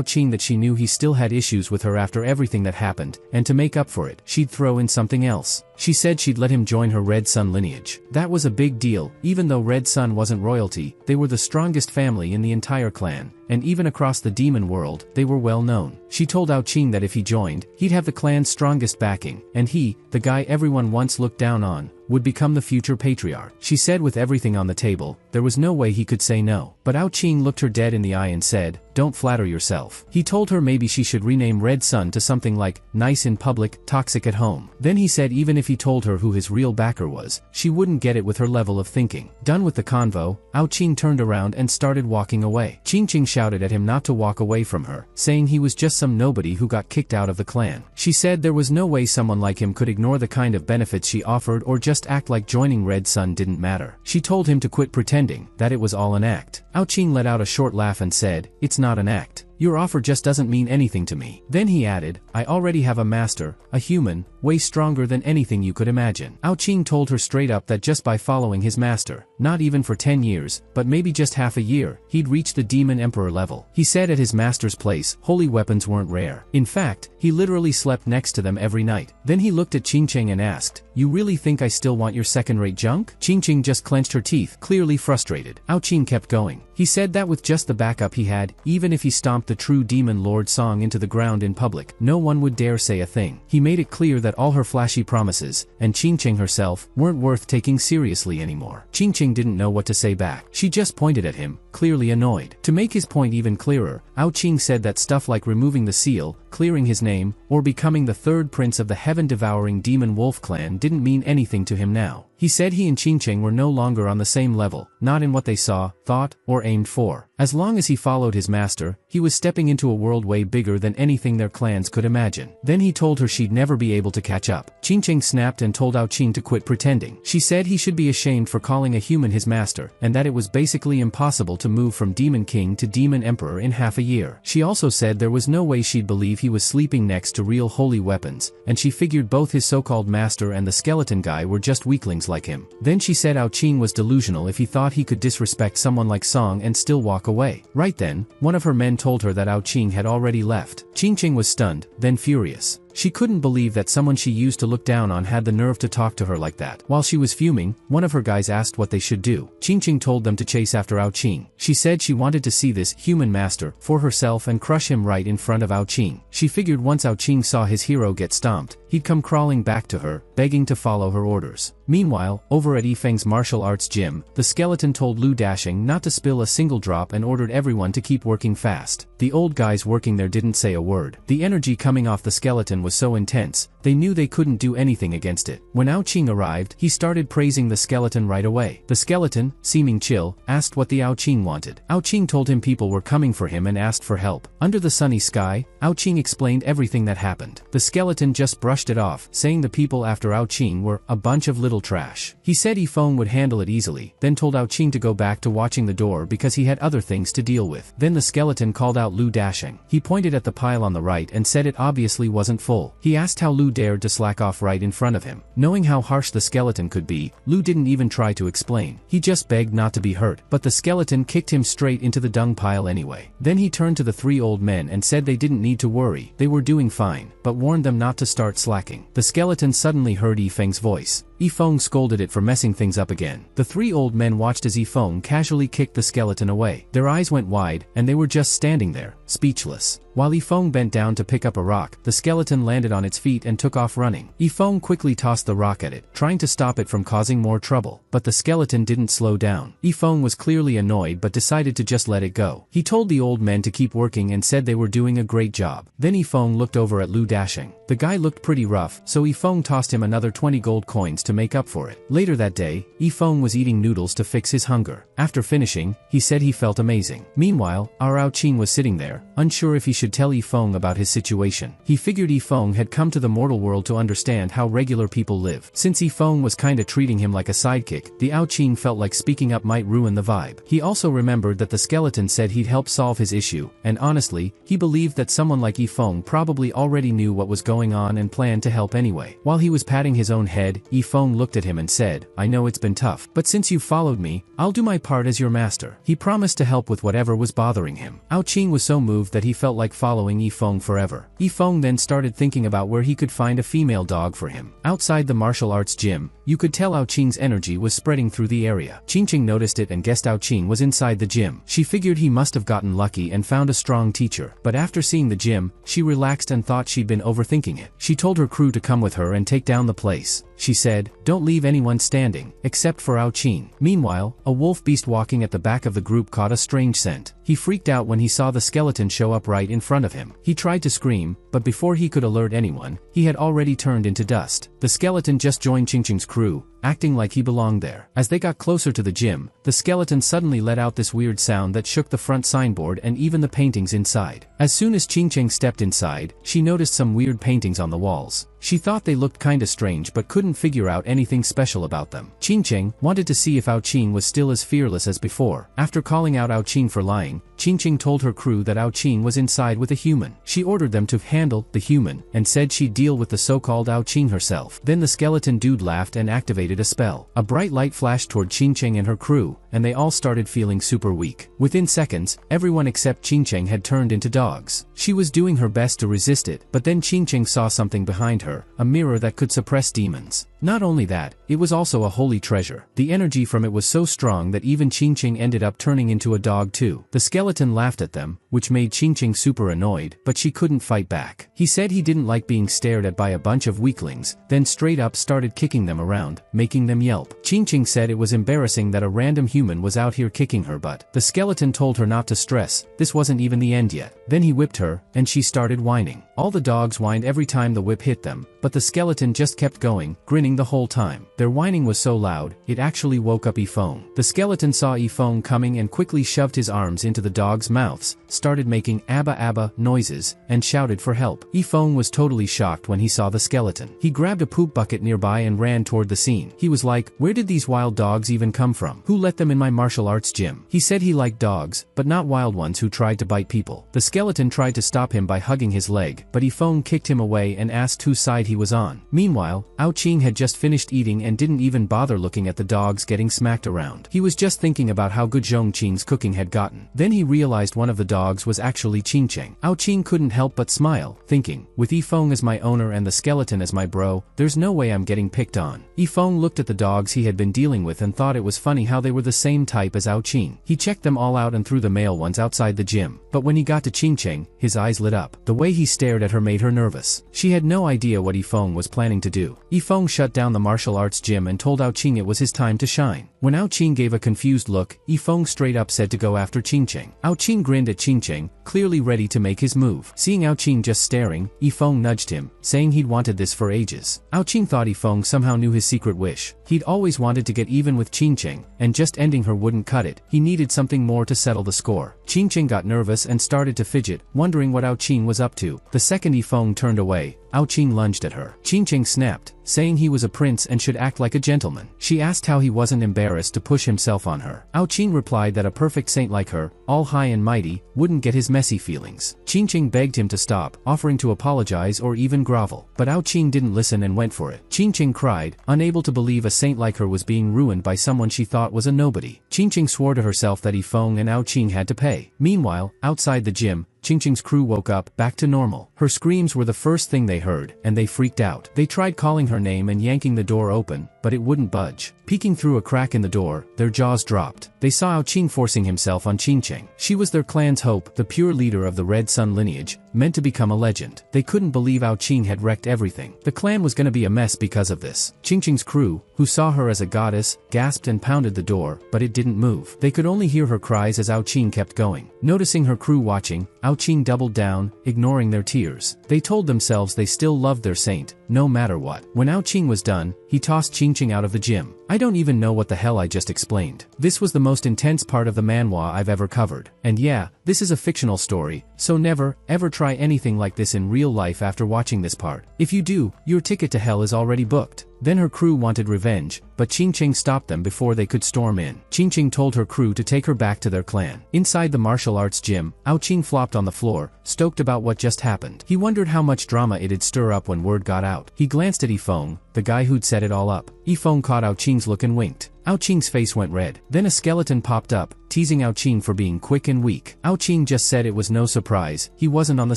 Qing that she knew he still had issues with her after everything that happened, and to make up for it, she'd throw in something else. She said she'd let him join her Red Sun lineage. That was a big deal. Even though Red Sun wasn't royalty, they were the strongest family in the entire clan, and even across the demon world, they were well known. She told Ao Qing that if he joined, he'd have the clan's strongest backing, and he, the guy everyone once looked down on, would become the future patriarch. She said with everything on the table, there was no way he could say no. But Ao Qing looked her dead in the eye and said, "Don't flatter yourself." He told her maybe she should rename Red Sun to something like, nice in public, toxic at home. Then he said even if he told her who his real backer was, she wouldn't get it with her level of thinking. Done with the convo, Ao Qing turned around and started walking away. Qingqing shouted at him not to walk away from her, saying he was just some nobody who got kicked out of the clan. She said there was no way someone like him could ignore the kind of benefits she offered or just act like joining Red Sun didn't matter. She told him to quit pretending, that it was all an act. Ao Qing let out a short laugh and said, "It's not an act. Your offer just doesn't mean anything to me." Then he added, "I already have a master, a human, way stronger than anything you could imagine." Ao Qing told her straight up that just by following his master, not even for 10 years, but maybe just half a year, he'd reach the Demon Emperor level. He said at his master's place, holy weapons weren't rare. In fact, he literally slept next to them every night. Then he looked at Qingqing and asked, "You really think I still want your second-rate junk?" Qingqing just clenched her teeth, clearly frustrated. Ao Qing kept going. He said that with just the backup he had, even if he stomped the true Demon Lord song into the ground in public, no one would dare say a thing. He made it clear that all her flashy promises, and Qingqing herself, weren't worth taking seriously anymore. Qingqing didn't know what to say back. She just pointed at him, clearly annoyed. To make his point even clearer, Ao Qing said that stuff like removing the seal, clearing his name, or becoming the third prince of the heaven-devouring demon wolf clan didn't mean anything to him now. He said he and Qingqing were no longer on the same level, not in what they saw, thought, or aimed for. As long as he followed his master, he was stepping into a world way bigger than anything their clans could imagine. Then he told her she'd never be able to catch up. Qingqing snapped and told Ao Qing to quit pretending. She said he should be ashamed for calling a human his master, and that it was basically impossible to move from Demon King to Demon Emperor in half a year. She also said there was no way she'd believe he was sleeping next to real holy weapons, and she figured both his so-called master and the skeleton guy were just weaklings like him. Then she said Ao Qing was delusional if he thought he could disrespect someone like Song and still walk away. Right then, one of her men told her that Ao Qing had already left. Qingqing was stunned, then furious. She couldn't believe that someone she used to look down on had the nerve to talk to her like that. While she was fuming, one of her guys asked what they should do. Qingqing told them to chase after Ao Qing. She said she wanted to see this human master for herself and crush him right in front of Ao Qing. She figured once Ao Qing saw his hero get stomped, he'd come crawling back to her, begging to follow her orders. Meanwhile, over at Yifeng's martial arts gym, the skeleton told Lu Dashing not to spill a single drop and ordered everyone to keep working fast. The old guys working there didn't say a word. The energy coming off the skeleton was so intense, they knew they couldn't do anything against it. When Ao Qing arrived, he started praising the skeleton right away. The skeleton, seeming chill, asked what the Ao Qing wanted. Ao Qing told him people were coming for him and asked for help. Under the sunny sky, Ao Qing explained everything that happened. The skeleton just brushed it off, saying the people after Ao Qing were a bunch of little trash. He said Yifeng would handle it easily, then told Ao Qing to go back to watching the door because he had other things to deal with. Then the skeleton called out Lu Dashing. He pointed at the pile on the right and said it obviously wasn't full. He asked how Lu dared to slack off right in front of him. Knowing how harsh the skeleton could be, Lu didn't even try to explain. He just begged not to be hurt, but the skeleton kicked him straight into the dung pile anyway. Then he turned to the three old men and said they didn't need to worry, they were doing fine, but warned them not to start slacking. The skeleton suddenly heard Yifeng's voice. Yifeng scolded it for messing things up again. The three old men watched as Yifeng casually kicked the skeleton away. Their eyes went wide, and they were just standing there, speechless. While Yifeng bent down to pick up a rock, the skeleton landed on its feet and took off running. Yifeng quickly tossed the rock at it, trying to stop it from causing more trouble, but the skeleton didn't slow down. Yifeng was clearly annoyed but decided to just let it go. He told the old men to keep working and said they were doing a great job. Then Yifeng looked over at Lu Dashing. The guy looked pretty rough, so Yifeng tossed him another 20 gold coins to make up for it. Later that day, Yifeng was eating noodles to fix his hunger. After finishing, he said he felt amazing. Meanwhile, our Ao Qing was sitting there, unsure if he should tell Yifeng about his situation. He figured Yifeng had come to the mortal world to understand how regular people live. Since Yifeng was kinda treating him like a sidekick, the Ao Qing felt like speaking up might ruin the vibe. He also remembered that the skeleton said he'd help solve his issue, and honestly, he believed that someone like Yifeng probably already knew what was going on and planned to help anyway. While he was patting his own head, Yifeng Yifeng looked at him and said, I know it's been tough, but since you've followed me, I'll do my part as your master. He promised to help with whatever was bothering him. Qing was so moved that he felt like following Yifeng forever. Yifeng then started thinking about where he could find a female dog for him. Outside the martial arts gym, you could tell Qing's energy was spreading through the area. Qing noticed it and guessed Qing was inside the gym. She figured he must have gotten lucky and found a strong teacher, but after seeing the gym, she relaxed and thought she'd been overthinking it. She told her crew to come with her and take down the place. She said, don't leave anyone standing, except for Qing. Meanwhile, a wolf beast walking at the back of the group caught a strange scent. He freaked out when he saw the skeleton show up right in front of him. He tried to scream, but before he could alert anyone, he had already turned into dust. The skeleton just joined Qing's crew, acting like he belonged there. As they got closer to the gym, the skeleton suddenly let out this weird sound that shook the front signboard and even the paintings inside. As soon as Qing stepped inside, she noticed some weird paintings on the walls. She thought they looked kinda strange but couldn't figure out anything special about them. Qing wanted to see if Qing was still as fearless as before. After calling out Qing for lying, Qing told her crew that Qing was inside with a human. She ordered them to handle the human, and said she'd deal with the so-called Qing herself. Then the skeleton dude laughed and activated a spell. A bright light flashed toward Qing and her crew, and they all started feeling super weak. Within seconds, everyone except Qing had turned into dogs. She was doing her best to resist it, but then Qing saw something behind her, a mirror that could suppress demons. Not only that, it was also a holy treasure. The energy from it was so strong that even Qing ended up turning into a dog too. The skeleton laughed at them, which made Qing super annoyed, but she couldn't fight back. He said he didn't like being stared at by a bunch of weaklings, then straight up started kicking them around, making them yelp. Qing said it was embarrassing that a random human was out here kicking her butt. The skeleton told her not to stress, this wasn't even the end yet. Then he whipped her, and she started whining. All the dogs whined every time the whip hit them, but the skeleton just kept going, grinning the whole time. Their whining was so loud, it actually woke up Yifeng. The skeleton saw Yifeng coming and quickly shoved his arms into the dogs' mouths, started making abba abba noises, and shouted for help. Yifeng was totally shocked when he saw the skeleton. He grabbed a poop bucket nearby and ran toward the scene. He was like, where did these wild dogs even come from? Who let them in my martial arts gym? He said he liked dogs, but not wild ones who tried to bite people. The skeleton tried to stop him by hugging his leg, but Yifeng kicked him away and asked whose side he was on. Meanwhile, Qing had just finished eating and didn't even bother looking at the dogs getting smacked around. He was just thinking about how good Qing's cooking had gotten. Then he realized one of the dogs was actually Qing. Qing couldn't help but smile, thinking, with Yifeng as my owner and the skeleton as my bro, there's no way I'm getting picked on. Yifeng looked at the dogs he had been dealing with and thought it was funny how they were the same type as Qing. He checked them all out and threw the male ones outside the gym. But when he got to Qing, his eyes lit up. The way he stared at her made her nervous. She had no idea what Yifeng was planning to do. Yifeng shut down the martial arts gym and told Qing it was his time to shine. When Qing gave a confused look, Yifeng straight up said to go after Qing. Qing grinned at Qing, clearly ready to make his move. Seeing Qing just staring, Yifeng nudged him, saying he'd wanted this for ages. Qing thought Yifeng somehow knew his secret wish. He'd always wanted to get even with Qing, and just ending her wouldn't cut it. He needed something more to settle the score. Qing got nervous and started to fidget, wondering what Qing was up to. The second Yifeng turned away, Qing lunged at her. Qing snapped, saying he was a prince and should act like a gentleman. She asked how he wasn't embarrassed to push himself on her. Qing replied that a perfect saint like her, all high and mighty, wouldn't get his messy feelings. Qing begged him to stop, offering to apologize or even grovel. But Qing didn't listen and went for it. Qing cried, unable to believe a saint like her was being ruined by someone she thought was a nobody. Qing swore to herself that Yifeng and Qing had to pay. Meanwhile, outside the gym, Qing's crew woke up, back to normal. Her screams were the first thing they heard, and they freaked out. They tried calling her name and yanking the door open, but it wouldn't budge. Peeking through a crack in the door, their jaws dropped. They saw Qing forcing himself on Qing. She was their clan's hope, the pure leader of the Red Sun lineage, meant to become a legend. They couldn't believe Qing had wrecked everything. The clan was gonna be a mess because of this. Qing's crew, who saw her as a goddess, gasped and pounded the door, but it didn't move. They could only hear her cries as Qing kept going. Noticing her crew watching, Qing doubled down, ignoring their tears. They told themselves they still loved their saint, no matter what. When Qing was done, he tossed Qing out of the gym. I don't even know what the hell I just explained. This was the most intense part of the manhwa I've ever covered. And yeah, this is a fictional story, so never, ever try anything like this in real life after watching this part. If you do, your ticket to hell is already booked. Then her crew wanted revenge, but Qingqing stopped them before they could storm in. Qingqing told her crew to take her back to their clan. Inside the martial arts gym, Qing flopped on the floor, stoked about what just happened. He wondered how much drama it'd stir up when word got out. He glanced at Yifeng, the guy who'd set it all up. Yifeng caught Qing's look and winked. Qing's face went red. Then a skeleton popped up, teasing Qing for being quick and weak. Qing just said it was no surprise, he wasn't on the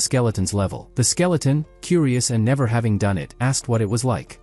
skeleton's level. The skeleton, curious and never having done it, asked what it was like.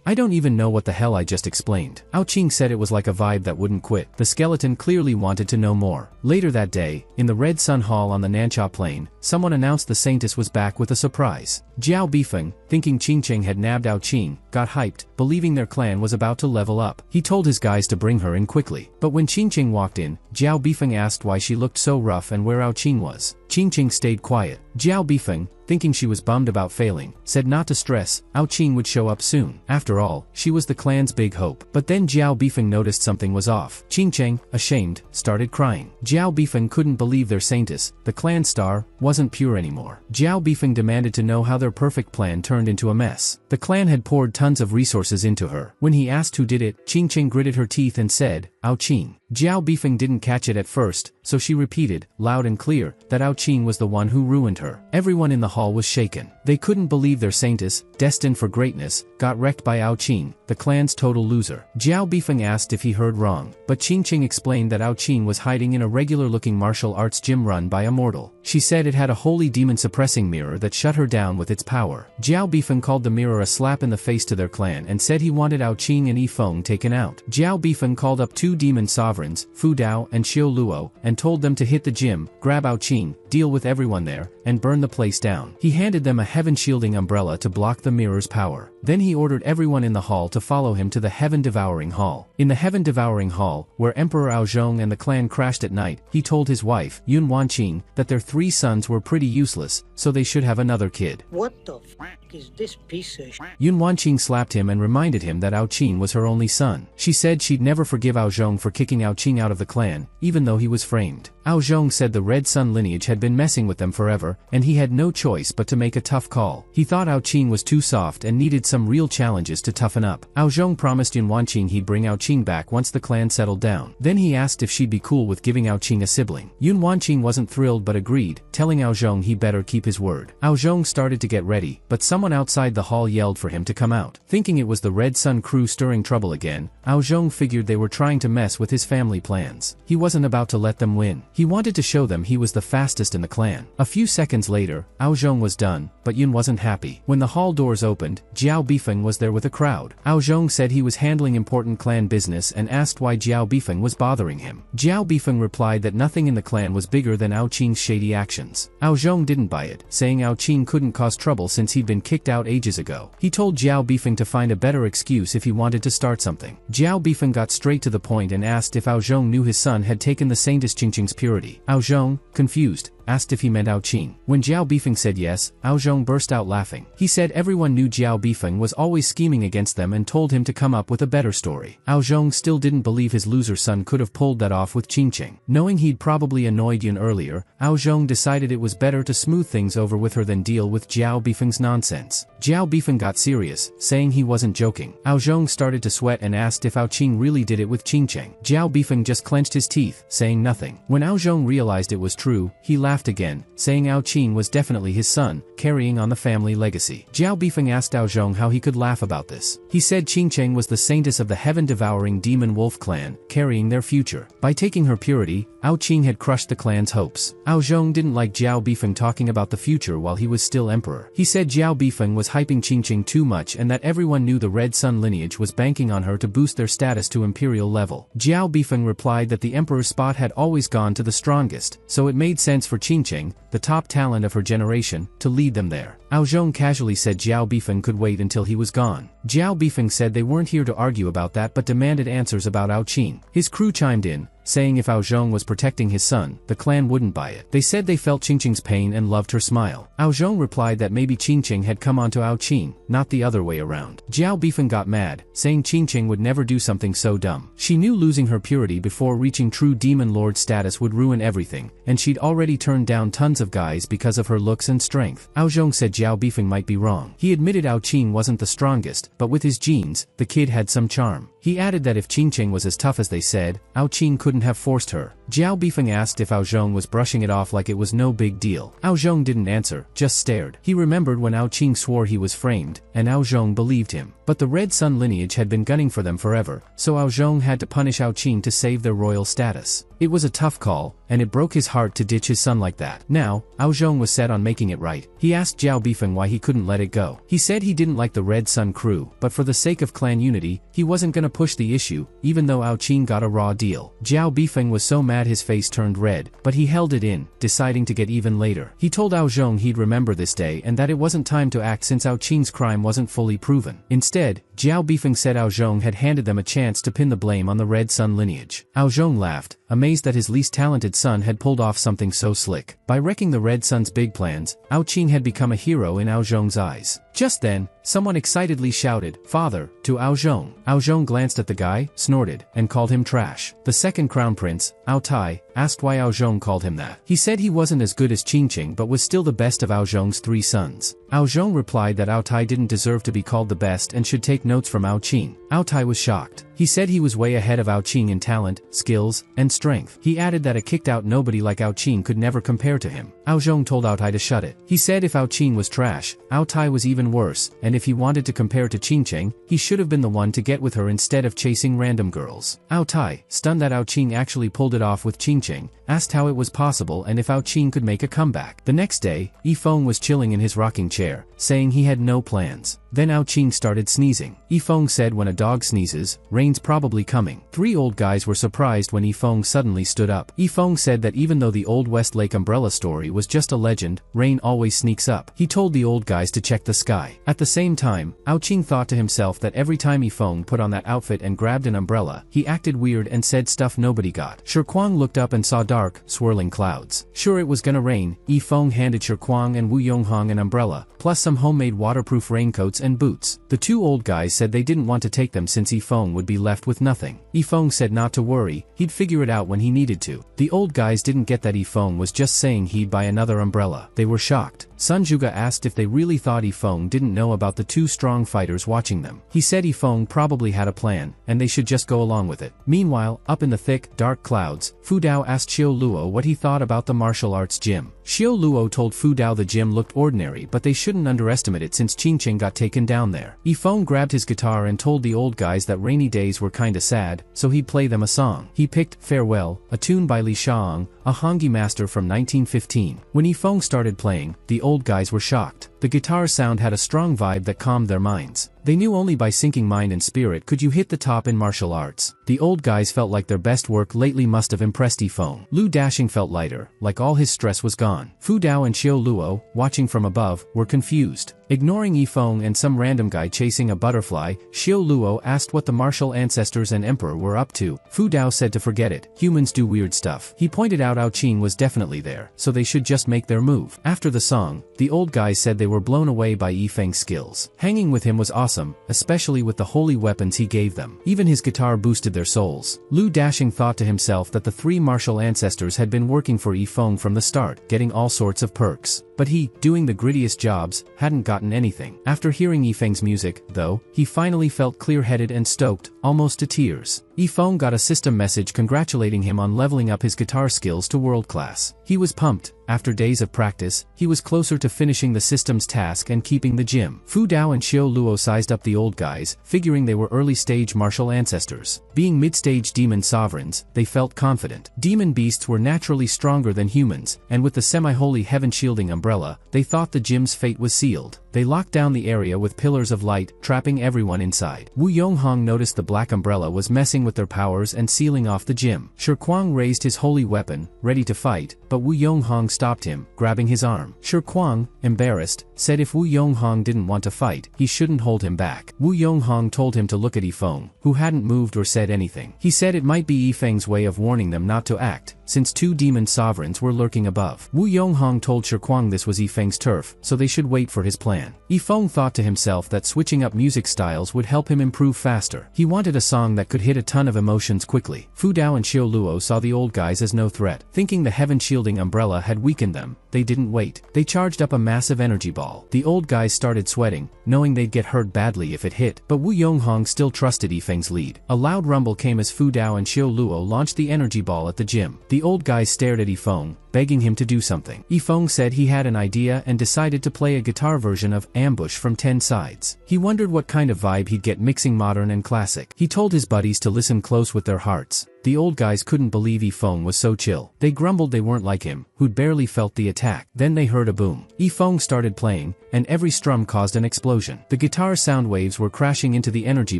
I don't even know what the hell I just explained. Qing said it was like a vibe that wouldn't quit. The skeleton clearly wanted to know more. Later that day, in the Red Sun Hall on the Nancha Plain, someone announced the Saintess was back with a surprise. Jiao Bifeng, thinking Qingqing had nabbed Qing, got hyped, believing their clan was about to level up. He told his guys to bring her in quickly. But when Qingqing walked in, Jiao Bifeng asked why she looked so rough and where Qing was. Qingqing stayed quiet. Jiao Bifeng, thinking she was bummed about failing, said not to stress, Qing would show up soon. After all, she was the clan's big hope. But then Jiao Bifeng noticed something was off. Qingqing, ashamed, started crying. Jiao Bifeng couldn't believe their Saintess, the clan star, wasn't pure anymore. Jiao Bifeng demanded to know how their perfect plan turned into a mess. The clan had poured tons of resources into her. When he asked who did it, Qingqing gritted her teeth and said, Qing. Jiao Bifeng didn't catch it at first, so she repeated, loud and clear, that Qing was the one who ruined her. Everyone in the hall was shaken. They couldn't believe their Saintess, destined for greatness, got wrecked by Qing, the clan's total loser. Jiao Bifeng asked if he heard wrong, but Qingqing explained that Qing was hiding in a regular-looking martial arts gym run by a mortal. She said it had a holy demon-suppressing mirror that shut her down with its power. Jiao Bifeng called the mirror a slap in the face to their clan and said he wanted Qing and Yifeng taken out. Jiao Bifeng called up two demon sovereigns, Fu Dao and Xiao Luo, and told them to hit the gym, grab Qing, deal with everyone there, and burn the place down. He handed them a heaven-shielding umbrella to block the mirror's power. Then he ordered everyone in the hall to follow him to the Heaven-Devouring Hall. In the Heaven-Devouring Hall, where Emperor Zhong and the clan crashed at night, he told his wife, Yun Wanqing, that their 3 sons were pretty useless, so they should have another kid. What the f*** is this piece of sh**? Yun Wanqing slapped him and reminded him that Qing was her only son. She said she'd never forgive Zhong for kicking Qing out of the clan, even though he was framed. Zhong said the Red Sun lineage had been messing with them forever, and he had no choice but to make a tough call. He thought Qing was too soft and needed some real challenges to toughen up. Zhong promised Yun Wanqing he'd bring Qing back once the clan settled down. Then he asked if she'd be cool with giving Qing a sibling. Yun Wanqing wasn't thrilled but agreed, telling Zhong he better keep his word. Zhong started to get ready, but someone outside the hall yelled for him to come out. Thinking it was the Red Sun crew stirring trouble again, Zhong figured they were trying to mess with his family plans. He wasn't about to let them win. He wanted to show them he was the fastest in the clan. A few seconds later, Zhong was done, but Yun wasn't happy. When the hall doors opened, Jiao Bifeng was there with a crowd. Zhong said he was handling important clan business and asked why Jiao Bifeng was bothering him. Jiao Bifeng replied that nothing in the clan was bigger than Qing's shady actions. Zhong didn't buy it, saying Qing couldn't cause trouble since he'd been kicked out ages ago. He told Jiao Bifeng to find a better excuse if he wanted to start something. Jiao Bifeng got straight to the point and asked if Zhong knew his son had taken the Saintess Qingqing's purity. Zhong, confused, asked if he meant Qing. When Jiao Bifeng said yes, Zhong burst out laughing. He said everyone knew Jiao Bifeng was always scheming against them and told him to come up with a better story. Zhong still didn't believe his loser son could have pulled that off with Qingqing. Knowing he'd probably annoyed Yun earlier, Zhong decided it was better to smooth things over with her than deal with Jiao Bifeng's nonsense. Jiao Bifeng got serious, saying he wasn't joking. Zhong started to sweat and asked if Qing really did it with Qingqing. Jiao Bifeng just clenched his teeth, saying nothing. When Zhong realized it was true, he laughed again, saying Qing was definitely his son, carrying on the family legacy. Jiao Bifeng asked Zhong how he could laugh about this. He said Qingqing was the Saintess of the heaven-devouring demon wolf clan, carrying their future. By taking her purity, Qing had crushed the clan's hopes. Zhong didn't like Jiao Bifeng talking about the future while he was still emperor. He said Jiao Bifeng was hyping Qingqing too much and that everyone knew the Red Sun lineage was banking on her to boost their status to imperial level. Jiao Bifeng replied that the emperor's spot had always gone to the strongest, so it made sense for Qingqing, the top talent of her generation, to lead them there. Ao Zhong casually said Jiao Bifeng could wait until he was gone. Jiao Bifeng said they weren't here to argue about that but demanded answers about Ao Qin. His crew chimed in, saying if Ao Zhong was protecting his son, the clan wouldn't buy it. They said they felt Qingqing's pain and loved her smile. Ao Zhong replied that maybe Qingqing had come onto Ao Qin, not the other way around. Jiao Bifeng got mad, saying Qingqing would never do something so dumb. She knew losing her purity before reaching true demon lord status would ruin everything, and she'd already turned down tons of guys because of her looks and strength. Ao Zhong said Jiao Bifeng might be wrong. He admitted Ao Qin wasn't the strongest, but with his genes, the kid had some charm. He added that if Qingqing was as tough as they said, Ao Qin couldn't have forced her. Jiao Bifeng asked if Ao Zhong was brushing it off like it was no big deal. Ao Zhong didn't answer, just stared. He remembered when Ao Qin swore he was framed, and Ao Zhong believed him. But the Red Sun lineage had been gunning for them forever, so Ao Zhong had to punish Ao Qin to save their royal status. It was a tough call, and it broke his heart to ditch his son like that. Now, Ao Zhong was set on making it right. He asked Jiao Bifeng why he couldn't let it go. He said he didn't like the Red Sun crew, but for the sake of clan unity, he wasn't gonna push the issue, even though Ao Qin got a raw deal. Jiao Bifeng was so mad his face turned red, but he held it in, deciding to get even later. He told Ao Zhong he'd remember this day and that it wasn't time to act since Ao Qin's crime wasn't fully proven. Instead, Jiao Bifeng said Ao Zhong had handed them a chance to pin the blame on the Red Sun lineage. Ao Zhong laughed, amazed that his least talented son had pulled off something so slick. By wrecking the Red Sun's big plans, Ao Qin had become a hero in Ao Zhong's eyes. Just then, someone excitedly shouted, "Father," to Ao Zhong. Ao Zhong glanced at the guy, snorted, and called him trash. The second crown prince, Ao Tai, asked why Ao Zhong called him that. He said he wasn't as good as Qingqing but was still the best of Ao Zhong's 3 sons. Ao Zhong replied that Ao Tai didn't deserve to be called the best and should take notes from Ao Qin. Ao Tai was shocked. He said he was way ahead of Ao Qin in talent, skills, and strength. He added that a kicked-out nobody like Ao Qin could never compare to him. Ao Zhong told Ao Tai to shut it. He said if Ao Qin was trash, Ao Tai was even worse, and if he wanted to compare to Qingqing, he should have been the one to get with her instead of chasing random girls. Ao Tai, stunned that Ao Qin actually pulled it off with Qingqing, asked how it was possible and if Ao Qin could make a comeback. The next day, Yifeng was chilling in his rocking chair, saying he had no plans. Then Ao Qin started sneezing. Yifeng said when a dog sneezes, rain's probably coming. 3 old guys were surprised when Yifeng suddenly stood up. Yifeng said that even though the old Westlake umbrella story was just a legend, rain always sneaks up. He told the old guys to check the sky. At the same time, Ao Qin thought to himself that every time Yifeng put on that outfit and grabbed an umbrella, he acted weird and said stuff nobody got. Shirkwang looked up and saw dark, swirling clouds. Sure it was gonna rain, Yifeng handed Shirkwang and Wu Yonghong an umbrella, plus some homemade waterproof raincoats and boots. The 2 old guys said they didn't want to take them since Yifeng would be left with nothing. Yifeng said not to worry, he'd figure it out when he needed to. The old guys didn't get that Yifeng was just saying he'd buy another umbrella. They were shocked. Sun Zhuge asked if they really thought Yifeng didn't know about the 2 strong fighters watching them. He said Yifeng probably had a plan, and they should just go along with it. Meanwhile, up in the thick, dark clouds, Fu Dao asked Xiao Luo what he thought about the martial arts gym. Xiao Luo told Fu Dao the gym looked ordinary but they shouldn't underestimate it since Qingqing got taken down there. Yifeng grabbed his guitar and told the old guys that rainy days were kinda sad, so he'd play them a song. He picked Farewell, a tune by Li Shaong, a Hongyi master from 1915. When Yifeng started playing, the old guys were shocked. The guitar sound had a strong vibe that calmed their minds. They knew only by syncing mind and spirit could you hit the top in martial arts. The old guys felt like their best work lately must have impressed Yifeng. Lu Dashing felt lighter, like all his stress was gone. Fu Dao and Xiao Luo, watching from above, were confused. Ignoring Yifeng and some random guy chasing a butterfly, Xiao Luo asked what the martial ancestors and emperor were up to. Fu Dao said to forget it, humans do weird stuff. He pointed out Ao Qin was definitely there, so they should just make their move. After the song, the old guys said they were blown away by Yifeng's skills. Hanging with him was awesome, especially with the holy weapons he gave them. Even his guitar boosted their souls. Lu Dashing thought to himself that the 3 martial ancestors had been working for Yifeng from the start, getting all sorts of perks. But he, doing the grittiest jobs, hadn't gotten anything. After hearing Yifeng's music, though, he finally felt clear-headed and stoked, almost to tears. Yifeng got a system message congratulating him on leveling up his guitar skills to world class. He was pumped. After days of practice, he was closer to finishing the system's task and keeping the gym. Fu Dao and Xiao Luo sized up the old guys, figuring they were early-stage martial ancestors. Being mid-stage demon sovereigns, they felt confident. Demon beasts were naturally stronger than humans, and with the semi-holy heaven-shielding umbrella, they thought the gym's fate was sealed. They locked down the area with pillars of light, trapping everyone inside. Wu Yonghong noticed the black umbrella was messing with with their powers and sealing off the gym. Shi Kuang raised his holy weapon, ready to fight, but Wu Yonghong stopped him, grabbing his arm. Shi Kuang, embarrassed, said if Wu Yonghong didn't want to fight, he shouldn't hold him back. Wu Yonghong told him to look at Yifeng, who hadn't moved or said anything. He said it might be Yifeng's way of warning them not to act, since 2 demon sovereigns were lurking above. Wu Yonghong told Shi Kuang this was Yifeng's turf, so they should wait for his plan. Yifeng thought to himself that switching up music styles would help him improve faster. He wanted a song that could hit a ton of emotions quickly. Fu Dao and Xiao Luo saw the old guys as no threat. Thinking the heaven-shielding umbrella had weakened them, they didn't wait. They charged up a massive energy ball. The old guys started sweating, knowing they'd get hurt badly if it hit, but Wu Yonghong still trusted Yifeng's lead. A loud rumble came as Fu Dao and Xiao Luo launched the energy ball at the gym. The old guys stared at Yifeng, begging him to do something. Yifeng said he had an idea and decided to play a guitar version of Ambush from 10 Sides. He wondered what kind of vibe he'd get mixing modern and classic. He told his buddies to listen close with their hearts. The old guys couldn't believe Yifeng was so chill. They grumbled they weren't like him, who'd barely felt the attack. Then they heard a boom. Yifeng started playing, and every strum caused an explosion. The guitar sound waves were crashing into the energy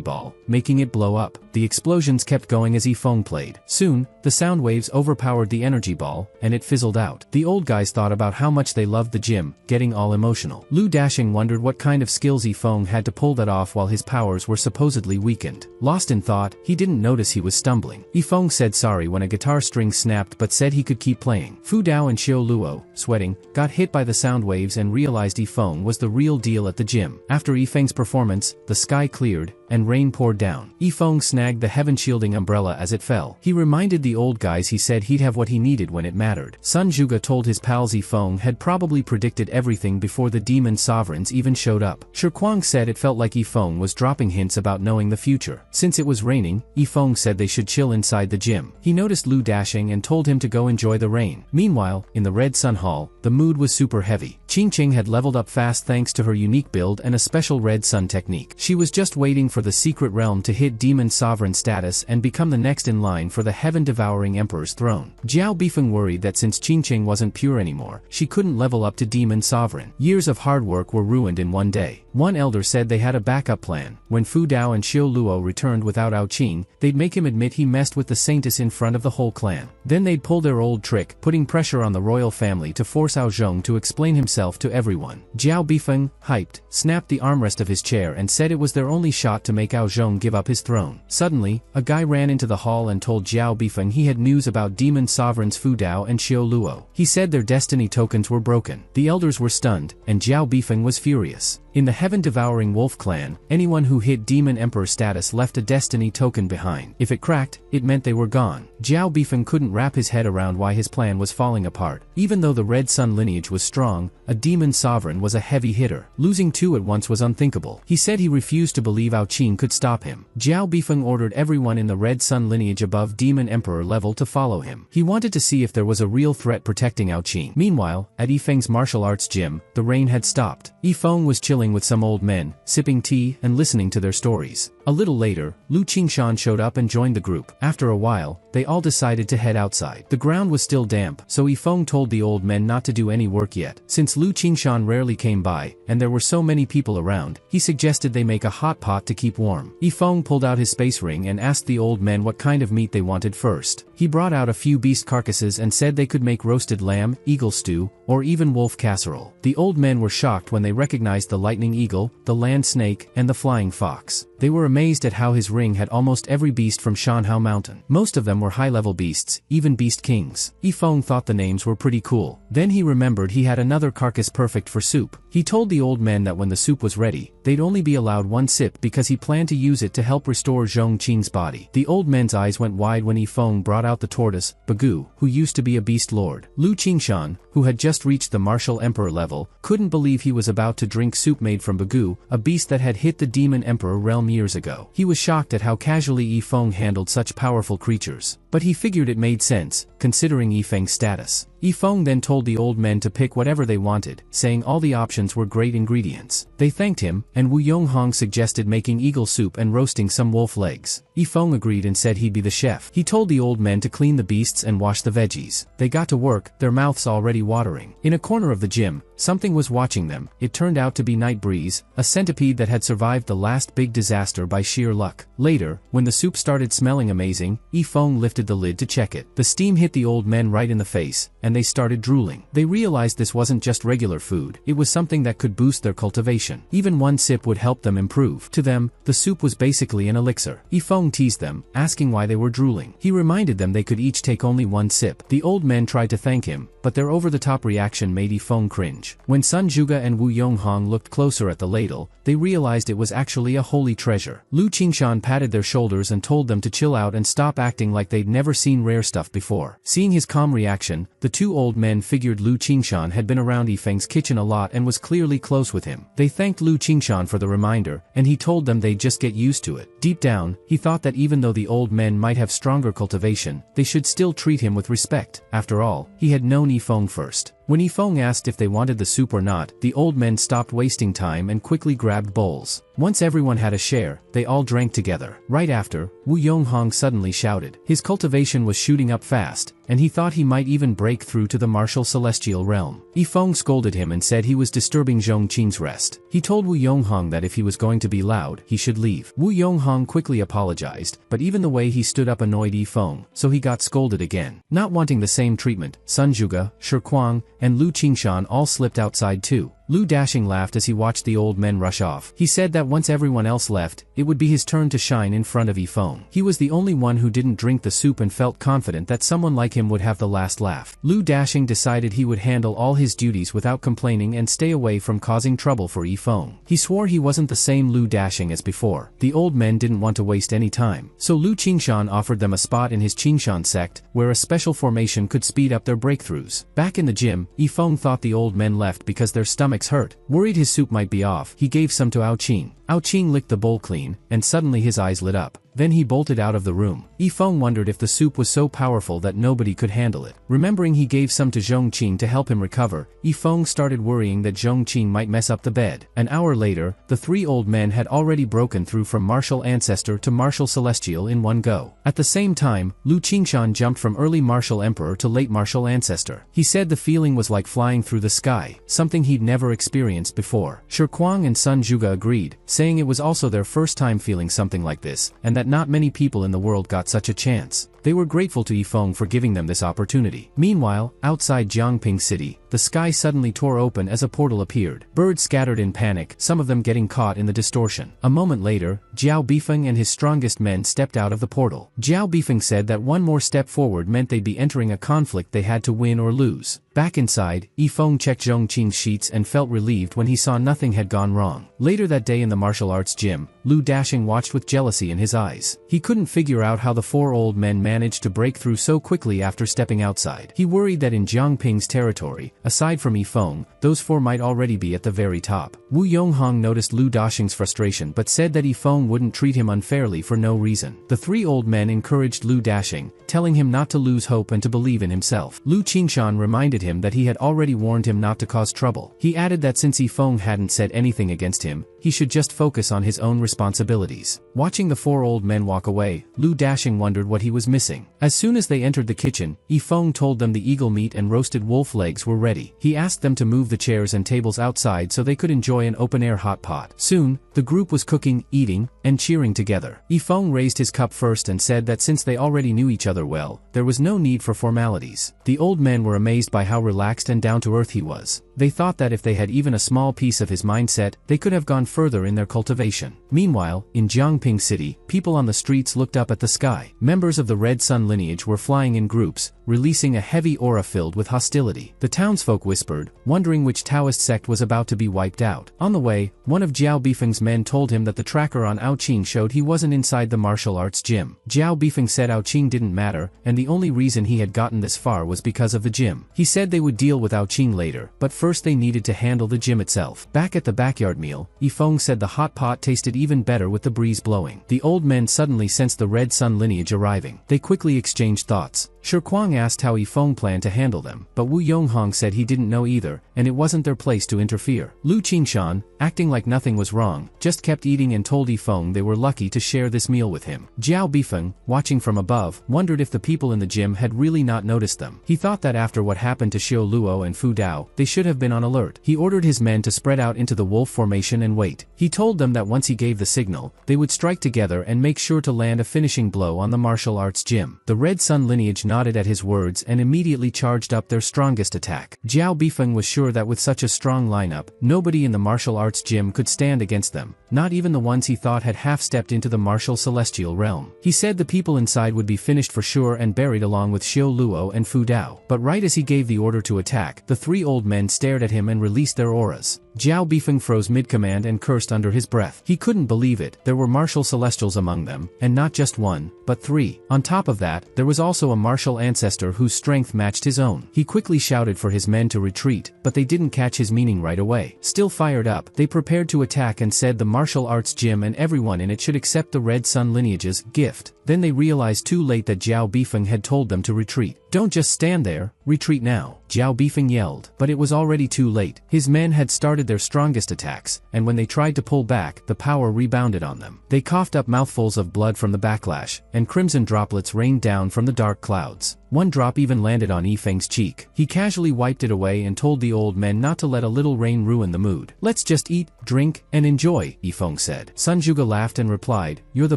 ball, making it blow up. The explosions kept going as Yifeng played. Soon, the sound waves overpowered the energy ball, and it fizzled out. The old guys thought about how much they loved the gym, getting all emotional. Lu Dashing wondered what kind of skills Yifeng had to pull that off while his powers were supposedly weakened. Lost in thought, he didn't notice he was stumbling. Yifeng said sorry when a guitar string snapped but said he could keep playing. Fu Dao and Xiao Luo, sweating, got hit by the sound waves and realized Yifeng was the real deal at the gym. After Yifeng's performance, the sky cleared, and rain poured down. Yifeng snagged the heaven-shielding umbrella as it fell. He reminded the old guys he said he'd have what he needed when it mattered. Sun Zhuge told his pals Yifeng had probably predicted everything before the demon sovereigns even showed up. Shi Kuang said it felt like Yifeng was dropping hints about knowing the future. Since it was raining, Yifeng said they should chill inside the gym. He noticed Lu Dashing and told him to go enjoy the rain. Meanwhile, in the Red Sun Hall, the mood was super heavy. Qingqing had leveled up fast thanks to her unique build and a special Red Sun technique. She was just waiting for the secret realm to hit demon sovereign status and become the next in line for the heaven-devouring emperor's throne. Jiao Bifeng worried that since Qingqing wasn't pure anymore, she couldn't level up to demon sovereign. Years of hard work were ruined in one day. One elder said they had a backup plan. When Fu Dao and Xiao Luo returned without Ao Qing, they'd make him admit he messed with the saintess in front of the whole clan. Then they'd pull their old trick, putting pressure on the royal family to force Ao Zhong to explain himself to everyone. Jiao Bifeng, hyped, snapped the armrest of his chair and said it was their only shot to make Ao Zhong give up his throne. Suddenly, a guy ran into the hall and told Jiao Bifeng he had news about demon sovereigns Fu Dao and Xiao Luo. He said their destiny tokens were broken. The elders were stunned, and Jiao Bifeng was furious. In the heaven-devouring wolf clan, anyone who hit demon emperor status left a destiny token behind. If it cracked, it meant they were gone. Jiao Bifeng couldn't wrap his head around why his plan was falling apart. Even though the Red Sun lineage was strong, a demon sovereign was a heavy hitter. Losing 2 at once was unthinkable. He said he refused to believe Ao Qing could stop him. Jiao Bifeng ordered everyone in the Red Sun lineage above demon emperor level to follow him. He wanted to see if there was a real threat protecting Ao Qing. Meanwhile, at Yifeng's martial arts gym, the rain had stopped. Yifeng was chilling with some old men, sipping tea and listening to their stories. A little later, Lu Qingshan showed up and joined the group. After a while, they all decided to head outside. The ground was still damp, so Yifeng told the old men not to do any work yet. Since Lu Qingshan rarely came by, and there were so many people around, he suggested they make a hot pot to keep warm. Yifeng pulled out his space ring and asked the old men what kind of meat they wanted first. He brought out a few beast carcasses and said they could make roasted lamb, eagle stew, or even wolf casserole. The old men were shocked when they recognized the lightning eagle, the land snake, and the flying fox. They were amazed at how his ring had almost every beast from Shanhao Mountain. Most of them were high-level beasts, even beast kings. Yifeng thought the names were pretty cool. Then he remembered he had another carcass perfect for soup. He told the old men that when the soup was ready, they'd only be allowed 1 sip because he planned to use it to help restore Zhong Qing's body. The old men's eyes went wide when Yifeng brought out the tortoise, Bagu, who used to be a beast lord. Lu Qingshan, who had just reached the martial emperor level, couldn't believe he was about to drink soup made from Bagu, a beast that had hit the demon emperor realm years ago. He was shocked at how casually Yifeng handled such powerful creatures. But he figured it made sense, considering Yifeng's status. Yifeng then told the old men to pick whatever they wanted, saying all the options were great ingredients. They thanked him, and Wu Yonghong suggested making eagle soup and roasting some wolf legs. Yifeng agreed and said he'd be the chef. He told the old men to clean the beasts and wash the veggies. They got to work, their mouths already already watering. In a corner of the gym, something was watching them. It turned out to be Night Breeze, a centipede that had survived the last big disaster by sheer luck. Later, when the soup started smelling amazing, Yifeng lifted the lid to check it. The steam hit the old men right in the face, and they started drooling. They realized this wasn't just regular food, it was something that could boost their cultivation. Even one sip would help them improve. To them, the soup was basically an elixir. Yifeng teased them, asking why they were drooling. He reminded them they could each take only one sip. The old men tried to thank him, but their over-the-top reaction made Yifeng cringe. When Sun Zhuge and Wu Yonghong looked closer at the ladle, they realized it was actually a holy treasure. Lu Qingshan patted their shoulders and told them to chill out and stop acting like they'd never seen rare stuff before. Seeing his calm reaction, the two old men figured Lu Qingshan had been around Yifeng's kitchen a lot and was clearly close with him. They thanked Lu Qingshan for the reminder, and he told them they'd just get used to it. Deep down, he thought that even though the old men might have stronger cultivation, they should still treat him with respect. After all, he had known Yifeng first. When Yifeng asked if they wanted the soup or not, the old men stopped wasting time and quickly grabbed bowls. Once everyone had a share, they all drank together. Right after, Wu Yonghong suddenly shouted. His cultivation was shooting up fast, and he thought he might even break through to the martial celestial realm. Yifeng scolded him and said he was disturbing Zhongqing's rest. He told Wu Yonghong that if he was going to be loud, he should leave. Wu Yonghong quickly apologized, but even the way he stood up annoyed Yifeng, so he got scolded again. Not wanting the same treatment, Sun Zhuge, Shi Kuang, and Lu Qingshan all slipped outside too. Lu Dashing laughed as he watched the old men rush off. He said that once everyone else left, it would be his turn to shine in front of Yifeng. He was the only one who didn't drink the soup and felt confident that someone like him would have the last laugh. Lu Dashing decided he would handle all his duties without complaining and stay away from causing trouble for Yifeng. He swore he wasn't the same Lu Dashing as before. The old men didn't want to waste any time, so Lu Qingshan offered them a spot in his Qingshan sect, where a special formation could speed up their breakthroughs. Back in the gym, Yifeng thought the old men left because their stomachs hurt. Worried his soup might be off, he gave some to Aoqing. Aoqing licked the bowl clean, and suddenly his eyes lit up. Then he bolted out of the room. Yifeng wondered if the soup was so powerful that nobody could handle it. Remembering he gave some to Zhongqing to help him recover, Yifeng started worrying that Zhongqing might mess up the bed. An hour later, the three old men had already broken through from martial ancestor to martial celestial in one go. At the same time, Lu Qingshan jumped from early martial emperor to late martial ancestor. He said the feeling was like flying through the sky, something he'd never experienced before. Shi Kuang and Sun Zhuge agreed, saying it was also their first time feeling something like this, and that not many people in the world got such a chance. They were grateful to Yifeng for giving them this opportunity. Meanwhile, outside Jiangping City, the sky suddenly tore open as a portal appeared. Birds scattered in panic, some of them getting caught in the distortion. A moment later, Jiao Bifeng and his strongest men stepped out of the portal. Jiao Bifeng said that one more step forward meant they'd be entering a conflict they had to win or lose. Back inside, Yifeng checked Zhongqing's sheets and felt relieved when he saw nothing had gone wrong. Later that day in the martial arts gym, Lu Dashing watched with jealousy in his eyes. He couldn't figure out how the four old men managed to break through so quickly after stepping outside. He worried that in Jiangping's territory, aside from Yifeng, those four might already be at the very top. Wu Yonghong noticed Lu Dashing's frustration but said that Yifeng wouldn't treat him unfairly for no reason. The three old men encouraged Lu Dashing, telling him not to lose hope and to believe in himself. Lu Qingshan reminded him that he had already warned him not to cause trouble. He added that since Yifeng hadn't said anything against him, he should just focus on his own responsibilities. Watching the four old men walk away, Lu Dashing wondered what he was missing. As soon as they entered the kitchen, Yifeng told them the eagle meat and roasted wolf legs were ready. He asked them to move the chairs and tables outside so they could enjoy an open-air hot pot. Soon, the group was cooking, eating, and cheering together. Yifeng raised his cup first and said that since they already knew each other well, there was no need for formalities. The old men were amazed by how relaxed and down-to-earth he was. They thought that if they had even a small piece of his mindset, they could have gone further in their cultivation. Meanwhile, in Jiangping City, people on the streets looked up at the sky. Members of the Red Sun lineage were flying in groups, releasing a heavy aura filled with hostility. The townsfolk whispered, wondering which Taoist sect was about to be wiped out. On the way, one of Jiao Bifeng's men told him that the tracker on Aoqing showed he wasn't inside the martial arts gym. Jiao Bifeng said Aoqing didn't matter, and the only reason he had gotten this far was because of the gym. He said they would deal with Aoqing later, but first they needed to handle the gym itself. Back at the backyard meal, Yifeng said the hot pot tasted even better with the breeze blowing. The old men suddenly sensed the Red Sun lineage arriving. They quickly exchanged thoughts. Shi Kuang asked how Yifeng planned to handle them, but Wu Yonghong said he didn't know either, and it wasn't their place to interfere. Lu Qingshan, acting like nothing was wrong, just kept eating and told Yifeng they were lucky to share this meal with him. Jiao Bifeng, watching from above, wondered if the people in the gym had really not noticed them. He thought that after what happened to Xiao Luo and Fu Dao, they should have been on alert. He ordered his men to spread out into the wolf formation and wait. He told them that once he gave the signal, they would strike together and make sure to land a finishing blow on the martial arts gym. The Red Sun lineage nodded at his words and immediately charged up their strongest attack. Jiao Bifeng was sure that with such a strong lineup, nobody in the martial arts gym could stand against them, not even the ones he thought had half-stepped into the martial celestial realm. He said the people inside would be finished for sure and buried along with Xiao Luo and Fu Dao. But right as he gave the order to attack, the three old men stared at him and released their auras. Jiao Bifeng froze mid-command and cursed under his breath. He couldn't believe it, there were martial celestials among them, and not just one, but three. On top of that, there was also a martial ancestor whose strength matched his own. He quickly shouted for his men to retreat, but they didn't catch his meaning right away. Still fired up, they prepared to attack and said the martial arts gym and everyone in it should accept the Red Sun lineage's gift. Then they realized too late that Jiao Bifeng had told them to retreat. "Don't just stand there, retreat now," Jiao Bifeng yelled. But it was already too late. His men had started their strongest attacks, and when they tried to pull back, the power rebounded on them. They coughed up mouthfuls of blood from the backlash, and crimson droplets rained down from the dark clouds. One drop even landed on Yifeng's cheek. He casually wiped it away and told the old men not to let a little rain ruin the mood. "Let's just eat, drink, and enjoy," Yifeng said. Sun Zhuge laughed and replied, "You're the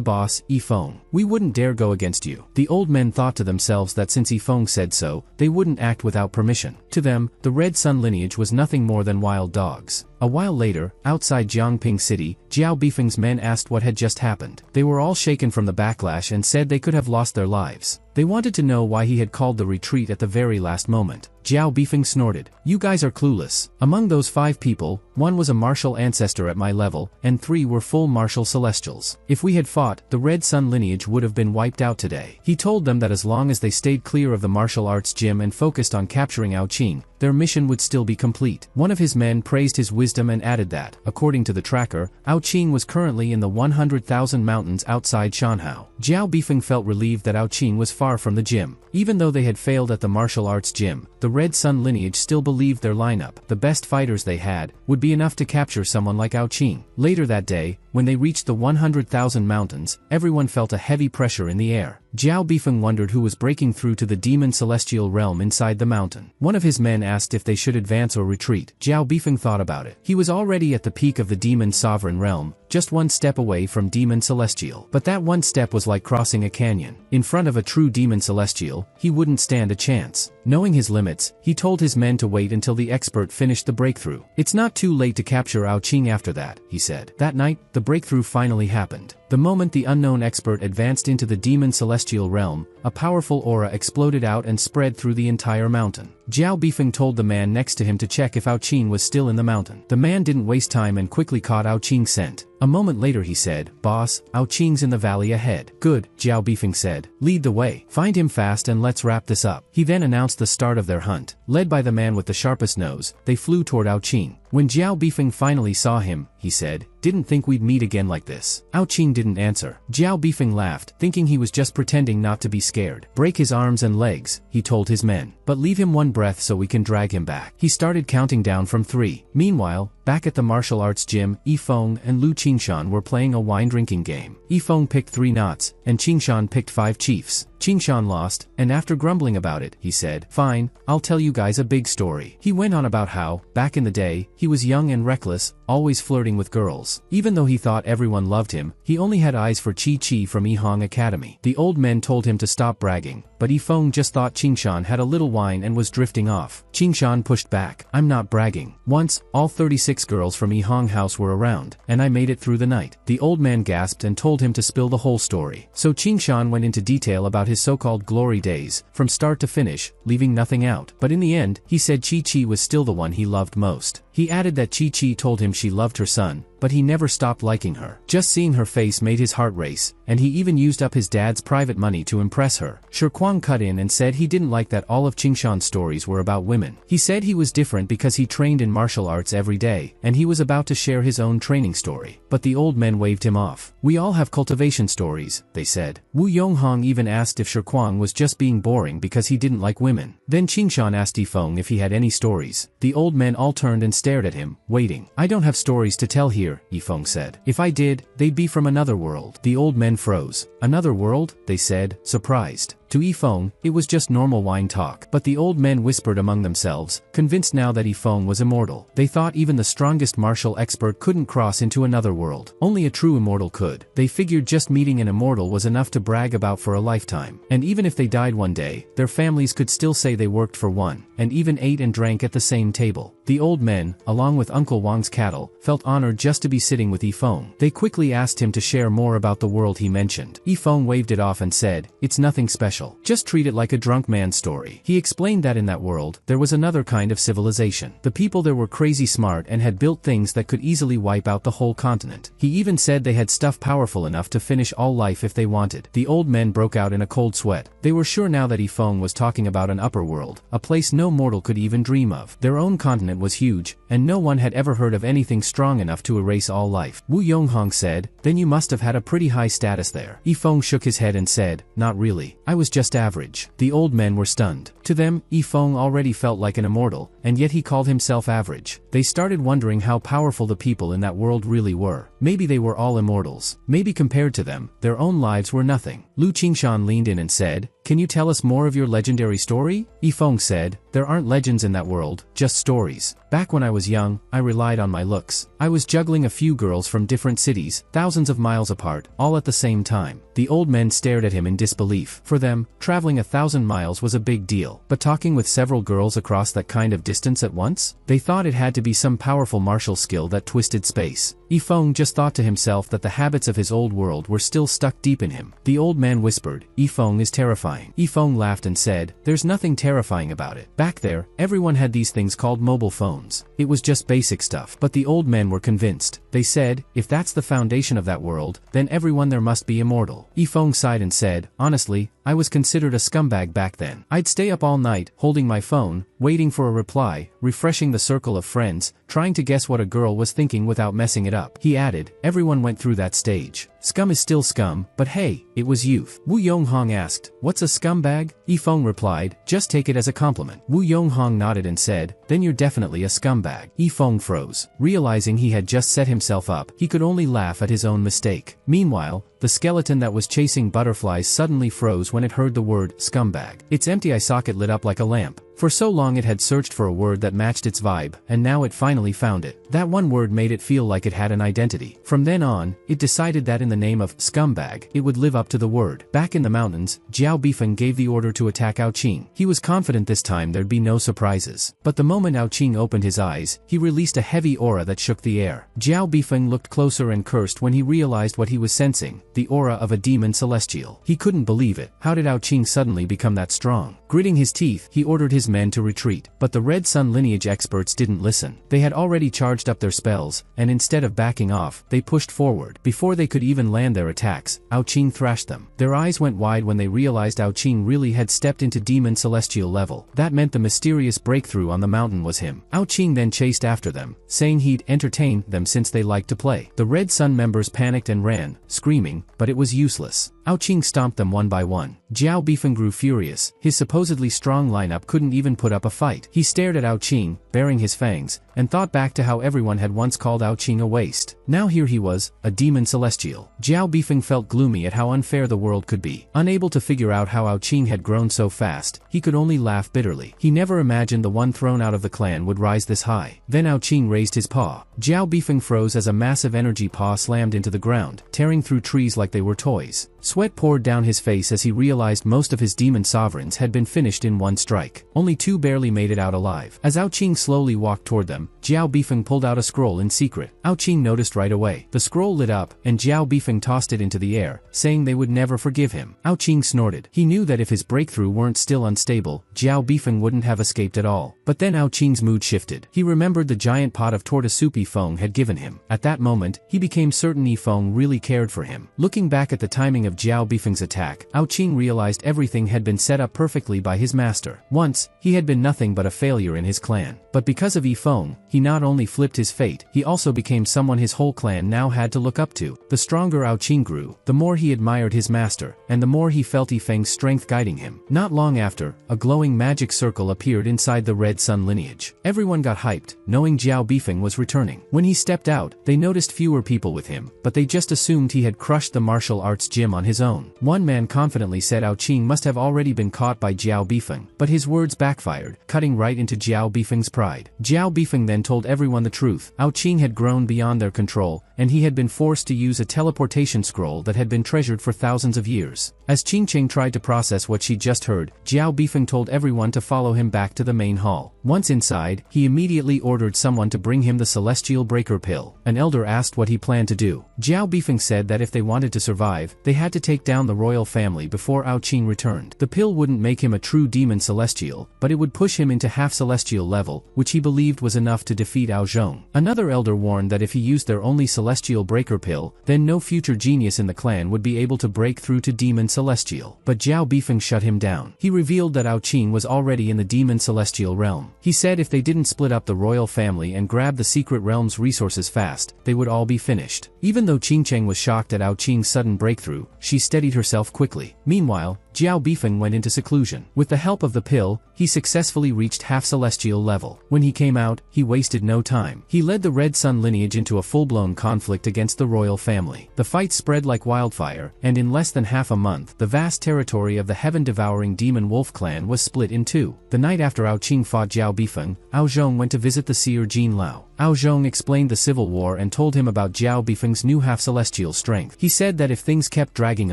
boss, Yifeng. We wouldn't dare go against you." The old men thought to themselves that since Yifeng said so, they wouldn't act without permission. To them, the Red Sun lineage was nothing more than wild dogs. A while later, outside Jiangping City, Jiao Bifeng's men asked what had just happened. They were all shaken from the backlash and said they could have lost their lives. They wanted to know why he had called the retreat at the very last moment. Jiao Bifeng snorted, "You guys are clueless. Among those 5 people, 1 was a martial ancestor at my level, and 3 were full martial celestials. If we had fought, the Red Sun lineage would have been wiped out today." He told them that as long as they stayed clear of the martial arts gym and focused on capturing Ao Qing, their mission would still be complete. One of his men praised his wisdom and added that, according to the tracker, Ao Qing was currently in the 100,000 mountains outside Shanhao. Jiao Bifeng felt relieved that Ao Qing was far from the gym. Even though they had failed at the martial arts gym, the Red Sun lineage still believed their lineup, the best fighters they had, would be enough to capture someone like Ao Qing. Later that day, when they reached the 100,000 mountains, everyone felt a heavy pressure in the air. Jiao Bifeng wondered who was breaking through to the demon celestial realm inside the mountain. One of his men asked if they should advance or retreat. Jiao Bifeng thought about it. He was already at the peak of the demon sovereign realm, just 1 step away from demon celestial. But that 1 step was like crossing a canyon. In front of a true demon celestial, he wouldn't stand a chance. Knowing his limits, he told his men to wait until the expert finished the breakthrough. "It's not too late to capture Ao Qing after that," he said. That night, the breakthrough finally happened. The moment the unknown expert advanced into the demon celestial realm, a powerful aura exploded out and spread through the entire mountain. Jiao Bifeng told the man next to him to check if Ao Qing was still in the mountain. The man didn't waste time and quickly caught Ao Qing's scent. A moment later he said, "Boss, Ao Qing's in the valley ahead." "Good," Jiao Bifeng said. "Lead the way. Find him fast and let's wrap this up." He then announced the start of their hunt. Led by the man with the sharpest nose, they flew toward Ao Qing. When Jiao Bifeng finally saw him, he said, "Didn't think we'd meet again like this." Ao Qing didn't answer. Jiao Bifeng laughed, thinking he was just pretending not to be scared. "Break his arms and legs," he told his men. "But leave him 1 breath so we can drag him back." He started counting down from 3. Meanwhile, back at the martial arts gym, Yifeng and Lu Qingshan were playing a wine-drinking game. Yifeng picked 3 knots, and Qingshan picked 5 chiefs. Qingshan lost, and after grumbling about it, he said, "Fine, I'll tell you guys a big story." He went on about how, back in the day, he was young and reckless, always flirting with girls. Even though he thought everyone loved him, he only had eyes for Chi from Yihong Academy. The old men told him to stop bragging, but Yifeng just thought Qingshan had a little wine and was drifting off. Qingshan pushed back, "I'm not bragging. Once, all 36 girls from Yihong house were around, and I made it through the night." The old man gasped and told him to spill the whole story. So Qingshan went into detail about his so-called glory days, from start to finish, leaving nothing out. But in the end, he said Chi was still the one he loved most. He added that Chi-Chi told him she loved her son, but he never stopped liking her. Just seeing her face made his heart race, and he even used up his dad's private money to impress her. Shirkwang cut in and said he didn't like that all of Qingshan's stories were about women. He said he was different because he trained in martial arts every day, and he was about to share his own training story. But the old men waved him off. We all have cultivation stories, they said. Wu Yonghong even asked if Shirkwang was just being boring because he didn't like women. Then Qingshan asked Yifeng if he had any stories. The old men all turned and stared at him, waiting. I don't have stories to tell here, Yifeng said. If I did, they'd be from another world. The old men froze. Another world? They said, surprised. To Yifeng, it was just normal wine talk. But the old men whispered among themselves, convinced now that Yifeng was immortal. They thought even the strongest martial expert couldn't cross into another world. Only a true immortal could. They figured just meeting an immortal was enough to brag about for a lifetime. And even if they died one day, their families could still say they worked for one, and even ate and drank at the same table. The old men, along with Uncle Wang's cattle, felt honored just to be sitting with Yifeng. They quickly asked him to share more about the world he mentioned. Yifeng waved it off and said, it's nothing special. Just treat it like a drunk man's story. He explained that in that world, there was another kind of civilization. The people there were crazy smart and had built things that could easily wipe out the whole continent. He even said they had stuff powerful enough to finish all life if they wanted. The old men broke out in a cold sweat. They were sure now that Yifeng was talking about an upper world, a place no mortal could even dream of. Their own continent was huge, and no one had ever heard of anything strong enough to erase all life. Wu Yonghong said, then you must have had a pretty high status there. Yifeng shook his head and said, not really. I was just average. The old men were stunned. To them, Yifeng already felt like an immortal, and yet he called himself average. They started wondering how powerful the people in that world really were. Maybe they were all immortals. Maybe compared to them, their own lives were nothing. Lu Qingshan leaned in and said, can you tell us more of your legendary story? Yifeng said, there aren't legends in that world, just stories. Back when I was young, I relied on my looks. I was juggling a few girls from different cities, thousands of miles apart, all at the same time. The old men stared at him in disbelief. For them, traveling 1,000 miles was a big deal. But talking with several girls across that kind of distance at once? They thought it had to be some powerful martial skill that twisted space. Yifeng just thought to himself that the habits of his old world were still stuck deep in him. The old man whispered, Yifeng is terrifying. Yifeng laughed and said, there's nothing terrifying about it. Back there, everyone had these things called mobile phones. It was just basic stuff. But the old men were convinced. They said, if that's the foundation of that world, then everyone there must be immortal. Yifeng sighed and said, honestly, I was considered a scumbag back then. I'd stay up all night, holding my phone, waiting for a reply, refreshing the circle of friends, trying to guess what a girl was thinking without messing it up. He added, everyone went through that stage. Scum is still scum, but hey, it was youth. Wu Yonghong asked, what's a scumbag? Yifeng replied, just take it as a compliment. Wu Yonghong nodded and said, then you're definitely a scumbag. Yifeng froze. Realizing he had just set himself up, he could only laugh at his own mistake. Meanwhile, the skeleton that was chasing butterflies suddenly froze when it heard the word scumbag. Its empty eye socket lit up like a lamp. For so long it had searched for a word that matched its vibe, and now it finally found it. That one word made it feel like it had an identity. From then on, it decided that in the name of scumbag, it would live up to the word. Back in the mountains, Jiao Bifeng gave the order to attack Ao Qing. He was confident this time there'd be no surprises. But the moment Ao Qing opened his eyes, he released a heavy aura that shook the air. Jiao Bifeng looked closer and cursed when he realized what he was sensing, the aura of a demon celestial. He couldn't believe it. How did Ao Qing suddenly become that strong? Gritting his teeth, he ordered his men to retreat. But the Red Sun lineage experts didn't listen. They had already charged up their spells, and instead of backing off, they pushed forward. Before they could even land their attacks, Ao Qing thrashed them. Their eyes went wide when they realized Ao Qing really had stepped into demon celestial level. That meant the mysterious breakthrough on the mountain was him. Ao Qing then chased after them, saying he'd entertain them since they liked to play. The Red Sun members panicked and ran, screaming, but it was useless. Ao Qing stomped them one by one. Jiao Bifeng grew furious. His supposedly strong lineup couldn't even put up a fight. He stared at Ao Qing, baring his fangs, and thought back to how everyone had once called Ao Qing a waste. Now here he was, a demon celestial. Jiao Bifeng felt gloomy at how unfair the world could be. Unable to figure out how Ao Qing had grown so fast, he could only laugh bitterly. He never imagined the one thrown out of the clan would rise this high. Then Ao Qing raised his paw. Jiao Bifeng froze as a massive energy paw slammed into the ground, tearing through trees like they were toys. Sweat poured down his face as he realized most of his demon sovereigns had been finished in one strike. Only two barely made it out alive. As Ao Qing slowly walked toward them, him, Jiao Bifeng pulled out a scroll in secret. Aoqing noticed right away. The scroll lit up, and Jiao Bifeng tossed it into the air, saying they would never forgive him. Aoqing snorted. He knew that if his breakthrough weren't still unstable, Jiao Bifeng wouldn't have escaped at all. But then Aoqing's mood shifted. He remembered the giant pot of tortoise soup Yifeng had given him. At that moment, he became certain Yifeng really cared for him. Looking back at the timing of Jiao Bifeng's attack, Aoqing realized everything had been set up perfectly by his master. Once, he had been nothing but a failure in his clan. But because of Yifeng, he not only flipped his fate, he also became someone his whole clan now had to look up to. The stronger Aoqing grew, the more he admired his master, and the more he felt Yifeng's strength guiding him. Not long after, a glowing magic circle appeared inside the Red Sun lineage. Everyone got hyped, knowing Jiao Bifeng was returning. When he stepped out, they noticed fewer people with him, but they just assumed he had crushed the martial arts gym on his own. One man confidently said Aoqing must have already been caught by Jiao Bifeng, but his words backfired, cutting right into Jiao Bifeng's pride. Jiao Bifeng then told everyone the truth. Aoqing had grown beyond their control, and he had been forced to use a teleportation scroll that had been treasured for thousands of years. As Qingqing tried to process what she just heard, Jiao Bifeng told everyone to follow him back to the main hall. Once inside, he immediately ordered someone to bring him the celestial breaker pill. An elder asked what he planned to do. Jiao Bifeng said that if they wanted to survive, they had to take down the royal family before Aoqing returned. The pill wouldn't make him a true demon celestial, but it would push him into half-celestial level, which he believed was enough to defeat Aozhong. Another elder warned that if he used their only celestial breaker pill, then no future genius in the clan would be able to break through to demon celestial. But Jiao Bifeng shut him down. He revealed that Aoqing was already in the demon celestial realm. He said if they didn't split up the royal family and grab the secret realm's resources fast, they would all be finished. Even though Qingqing was shocked at Aoqing's sudden breakthrough, she steadied herself quickly. Meanwhile, Jiao Bifeng went into seclusion. With the help of the pill, he successfully reached half-celestial level. When he came out, he wasted no time. He led the Red Sun lineage into a full-blown conflict against the royal family. The fight spread like wildfire, and in less than half a month, the vast territory of the heaven-devouring demon wolf clan was split in two. The night after Aoqing fought Jiao Bifeng, Aozhong went to visit the seer Jin Lao. Aozhong explained the civil war and told him about Jiao Bifeng's new half-celestial strength. He said that if things kept dragging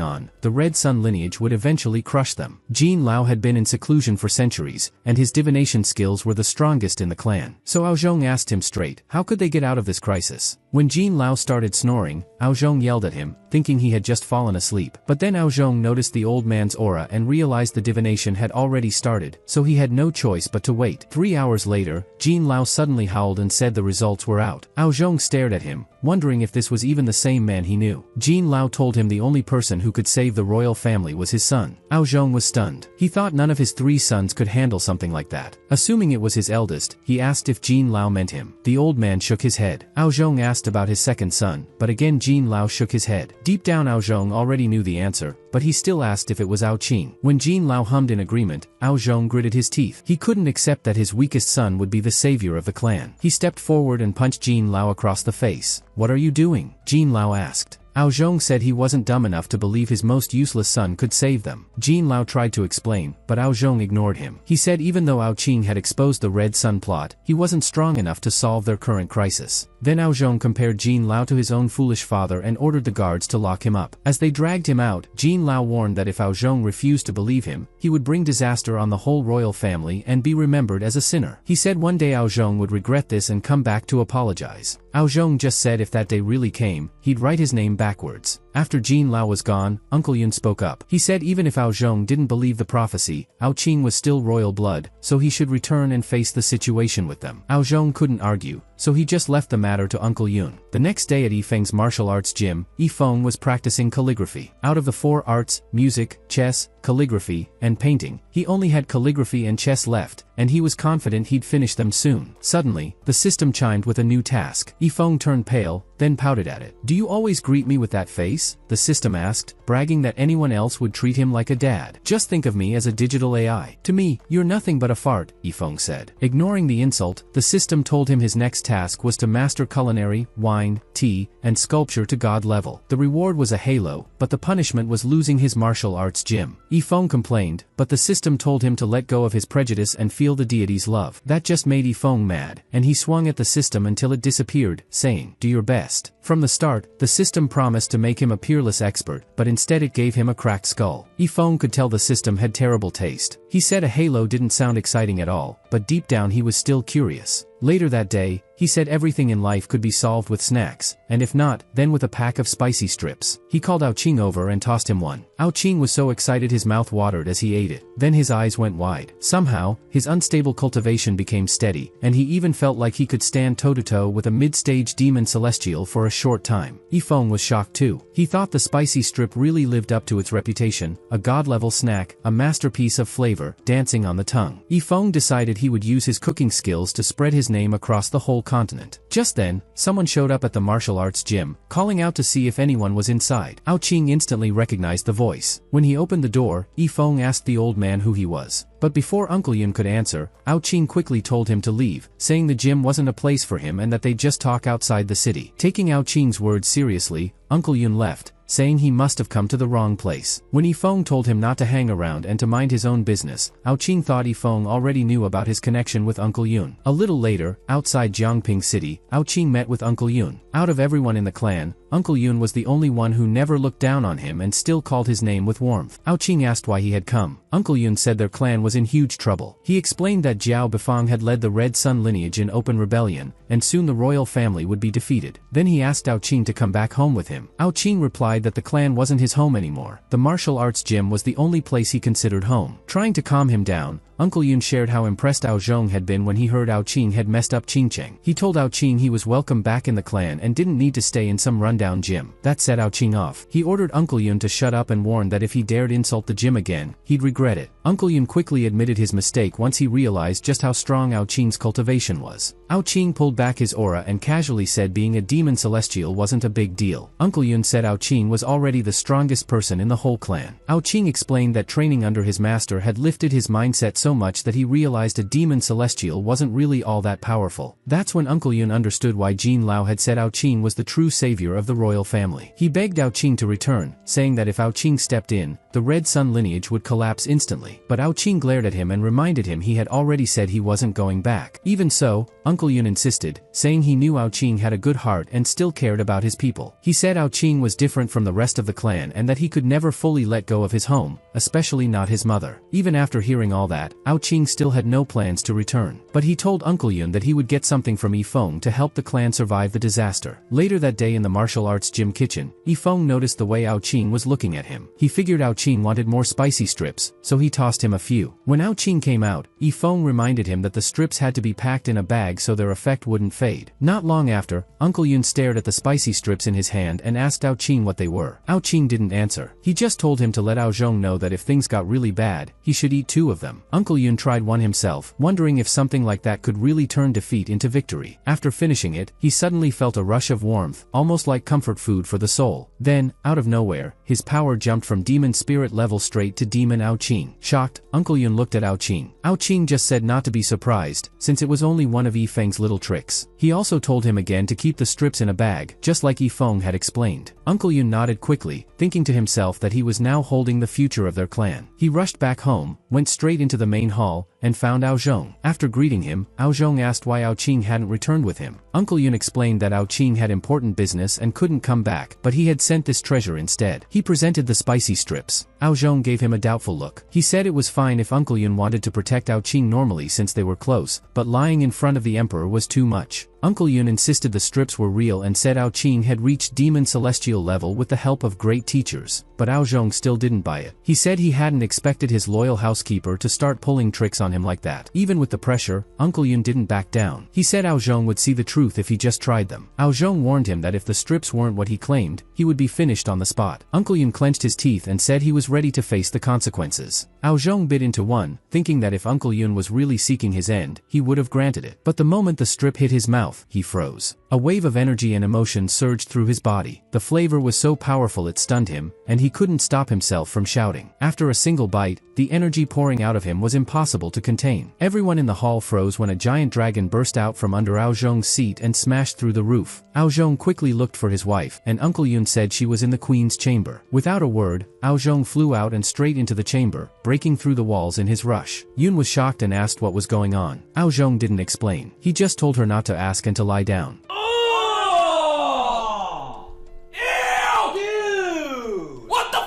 on, the Red Sun lineage would eventually crush them. Jin Lao had been in seclusion for centuries, and his divination skills were the strongest in the clan. So Aozhong asked him straight, how could they get out of this crisis? When Jin Lao started snoring, Aozhong yelled at him, thinking he had just fallen asleep. But then Aozhong noticed the old man's aura and realized the divination had already started, so he had no choice but to wait. 3 hours later, Jin Lao suddenly howled and said the results were out. Aozhong stared at him, wondering if this was even the same man he knew. Jin Lao told him the only person who could save the royal family was his son. Aozhong was stunned. He thought none of his 3 sons could handle something like that. Assuming it was his eldest, he asked if Jin Lao meant him. The old man shook his head. Aozhong asked about his second son, but again Jin Lao shook his head. Deep down Aozhong already knew the answer, but he still asked if it was Aoqing. When Jin Lao hummed in agreement, Aozhong gritted his teeth. He couldn't accept that his weakest son would be the savior of the clan. He stepped forward and punched Jin Lao across the face. "What are you doing?" Jin Lao asked. Aozhong said he wasn't dumb enough to believe his most useless son could save them. Jin Lao tried to explain, but Aozhong ignored him. He said even though Aoqing had exposed the Red Sun plot, he wasn't strong enough to solve their current crisis. Then Aozhong compared Jin Lao to his own foolish father and ordered the guards to lock him up. As they dragged him out, Jin Lao warned that if Aozhong refused to believe him, he would bring disaster on the whole royal family and be remembered as a sinner. He said one day Aozhong would regret this and come back to apologize. Aozhong just said if that day really came, he'd write his name backwards. After Jin Lao was gone, Uncle Yun spoke up. He said even if Aozhong didn't believe the prophecy, Aoqing was still royal blood, so he should return and face the situation with them. Aozhong couldn't argue, so he just left the matter to Uncle Yun. The next day at Yifeng's martial arts gym, Yifeng was practicing calligraphy. Out of the 4 arts, music, chess, calligraphy, and painting, he only had calligraphy and chess left, and he was confident he'd finish them soon. Suddenly, the system chimed with a new task. Yifeng turned pale, then pouted at it. "Do you always greet me with that face?" the system asked, bragging that anyone else would treat him like a dad. "Just think of me as a digital AI. To me, you're nothing but a fart," Yifeng said. Ignoring the insult, the system told him his next task was to master culinary, wine, tea, and sculpture to god level. The reward was a halo, but the punishment was losing his martial arts gym. Yifeng complained, but the system told him to let go of his prejudice and feel the deity's love. That just made Yifeng mad, and he swung at the system until it disappeared, saying, "Do your best." From the start, the system promised to make him a peerless expert, but instead it gave him a cracked skull. Yifeng could tell the system had terrible taste. He said a halo didn't sound exciting at all, but deep down he was still curious. Later that day, he said everything in life could be solved with snacks, and if not, then with a pack of spicy strips. He called Ao Qing over and tossed him one. Ao Qing was so excited his mouth watered as he ate it. Then his eyes went wide. Somehow, his unstable cultivation became steady, and he even felt like he could stand toe-to-toe with a mid-stage demon celestial for a short time. Yifeng was shocked too. He thought the spicy strip really lived up to its reputation, a god-level snack, a masterpiece of flavor, dancing on the tongue. Yifeng decided he would use his cooking skills to spread his name across the whole continent. Just then, someone showed up at the martial arts gym, calling out to see if anyone was inside. Ao Qing instantly recognized the voice. When he opened the door, Yifeng asked the old man who he was. But before Uncle Yun could answer, Ao Qing quickly told him to leave, saying the gym wasn't a place for him and that they'd just talk outside the city. Taking Ao Qing's words seriously, Uncle Yun left, saying he must have come to the wrong place. When Yifeng told him not to hang around and to mind his own business, Ao Qing thought Yifeng already knew about his connection with Uncle Yun. A little later, outside Jiangping City, Ao Qing met with Uncle Yun. Out of everyone in the clan, Uncle Yun was the only one who never looked down on him and still called his name with warmth. Ao Qing asked why he had come. Uncle Yun said their clan was in huge trouble. He explained that Jiao Bifang had led the Red Sun lineage in open rebellion, and soon the royal family would be defeated. Then he asked Ao Qing to come back home with him. Ao Qing replied that the clan wasn't his home anymore. The martial arts gym was the only place he considered home. Trying to calm him down, Uncle Yun shared how impressed Ao Zhong had been when he heard Ao Qing had messed up Qingcheng. He told Ao Qing he was welcome back in the clan and didn't need to stay in some rundown gym. That set Ao Qing off. He ordered Uncle Yun to shut up and warned that if he dared insult the gym again, he'd regret it. Uncle Yun quickly admitted his mistake once he realized just how strong Ao Qing's cultivation was. Ao Qing pulled back his aura and casually said being a demon celestial wasn't a big deal. Uncle Yun said Ao Qing was already the strongest person in the whole clan. Ao Qing explained that training under his master had lifted his mindset so much that he realized a demon celestial wasn't really all that powerful. That's when Uncle Yun understood why Jin Lao had said Ao Qing was the true savior of the royal family. He begged Ao Qing to return, saying that if Ao Qing stepped in, the Red Sun lineage would collapse instantly. But Ao Qing glared at him and reminded him he had already said he wasn't going back. Even so, Uncle Yun insisted, saying he knew Ao Qing had a good heart and still cared about his people. He said Ao Qing was different from the rest of the clan and that he could never fully let go of his home, especially not his mother. Even after hearing all that, Ao Qing still had no plans to return. But he told Uncle Yun that he would get something from Yifeng to help the clan survive the disaster. Later that day in the martial arts gym kitchen, Yifeng noticed the way Ao Qing was looking at him. He figured Ao Qing wanted more spicy strips, so he tossed him a few. When Ao Qing came out, Yifeng reminded him that the strips had to be packed in a bag so their effect wouldn't fade. Not long after, Uncle Yun stared at the spicy strips in his hand and asked Ao Qing what they were. Ao Qing didn't answer. He just told him to let Ao Zhong know that if things got really bad, he should eat 2 of them. Uncle Yun tried one himself, wondering if something like that could really turn defeat into victory. After finishing it, he suddenly felt a rush of warmth, almost like comfort food for the soul. Then, out of nowhere, his power jumped from demon spirit level straight to demon Ao Qing. Shocked, Uncle Yun looked at Ao Qing. Ao Qing just said not to be surprised, since it was only one of Yifeng's little tricks. He also told him again to keep the strips in a bag, just like Yifeng had explained. Uncle Yun nodded quickly, thinking to himself that he was now holding the future of their clan. He rushed back home, went straight into the main hall, and found Ao Zhong. After greeting him, Ao Zhong asked why Ao Qing hadn't returned with him. Uncle Yun explained that Ao Qing had important business and couldn't come back, but he had sent this treasure instead. He presented the spicy strips. Ao Zhong gave him a doubtful look. He said it was fine if Uncle Yun wanted to protect Ao Qing normally since they were close, but lying in front of the emperor was too much. Uncle Yun insisted the strips were real and said Ao Qing had reached demon celestial level with the help of great teachers, but Ao Zhong still didn't buy it. He said he hadn't expected his loyal housekeeper to start pulling tricks on him like that. Even with the pressure, Uncle Yun didn't back down. He said Ao Zhong would see the truth if he just tried them. Ao Zhong warned him that if the strips weren't what he claimed, he would be finished on the spot. Uncle Yun clenched his teeth and said he was ready to face the consequences. Ao Zhong bit into one, thinking that if Uncle Yun was really seeking his end, he would have granted it. But the moment the strip hit his mouth, he froze. A wave of energy and emotion surged through his body. The flavor was so powerful it stunned him, and he couldn't stop himself from shouting. After a single bite, the energy pouring out of him was impossible to contain. Everyone in the hall froze when a giant dragon burst out from under Ao Zhong's seat and smashed through the roof. Ao Zhong quickly looked for his wife, and Uncle Yun said she was in the queen's chamber. Without a word, Ao Zhong flew out and straight into the chamber, breaking through the walls in his rush. Yun was shocked and asked what was going on. Ao Zhong didn't explain. He just told her not to ask and to lie down.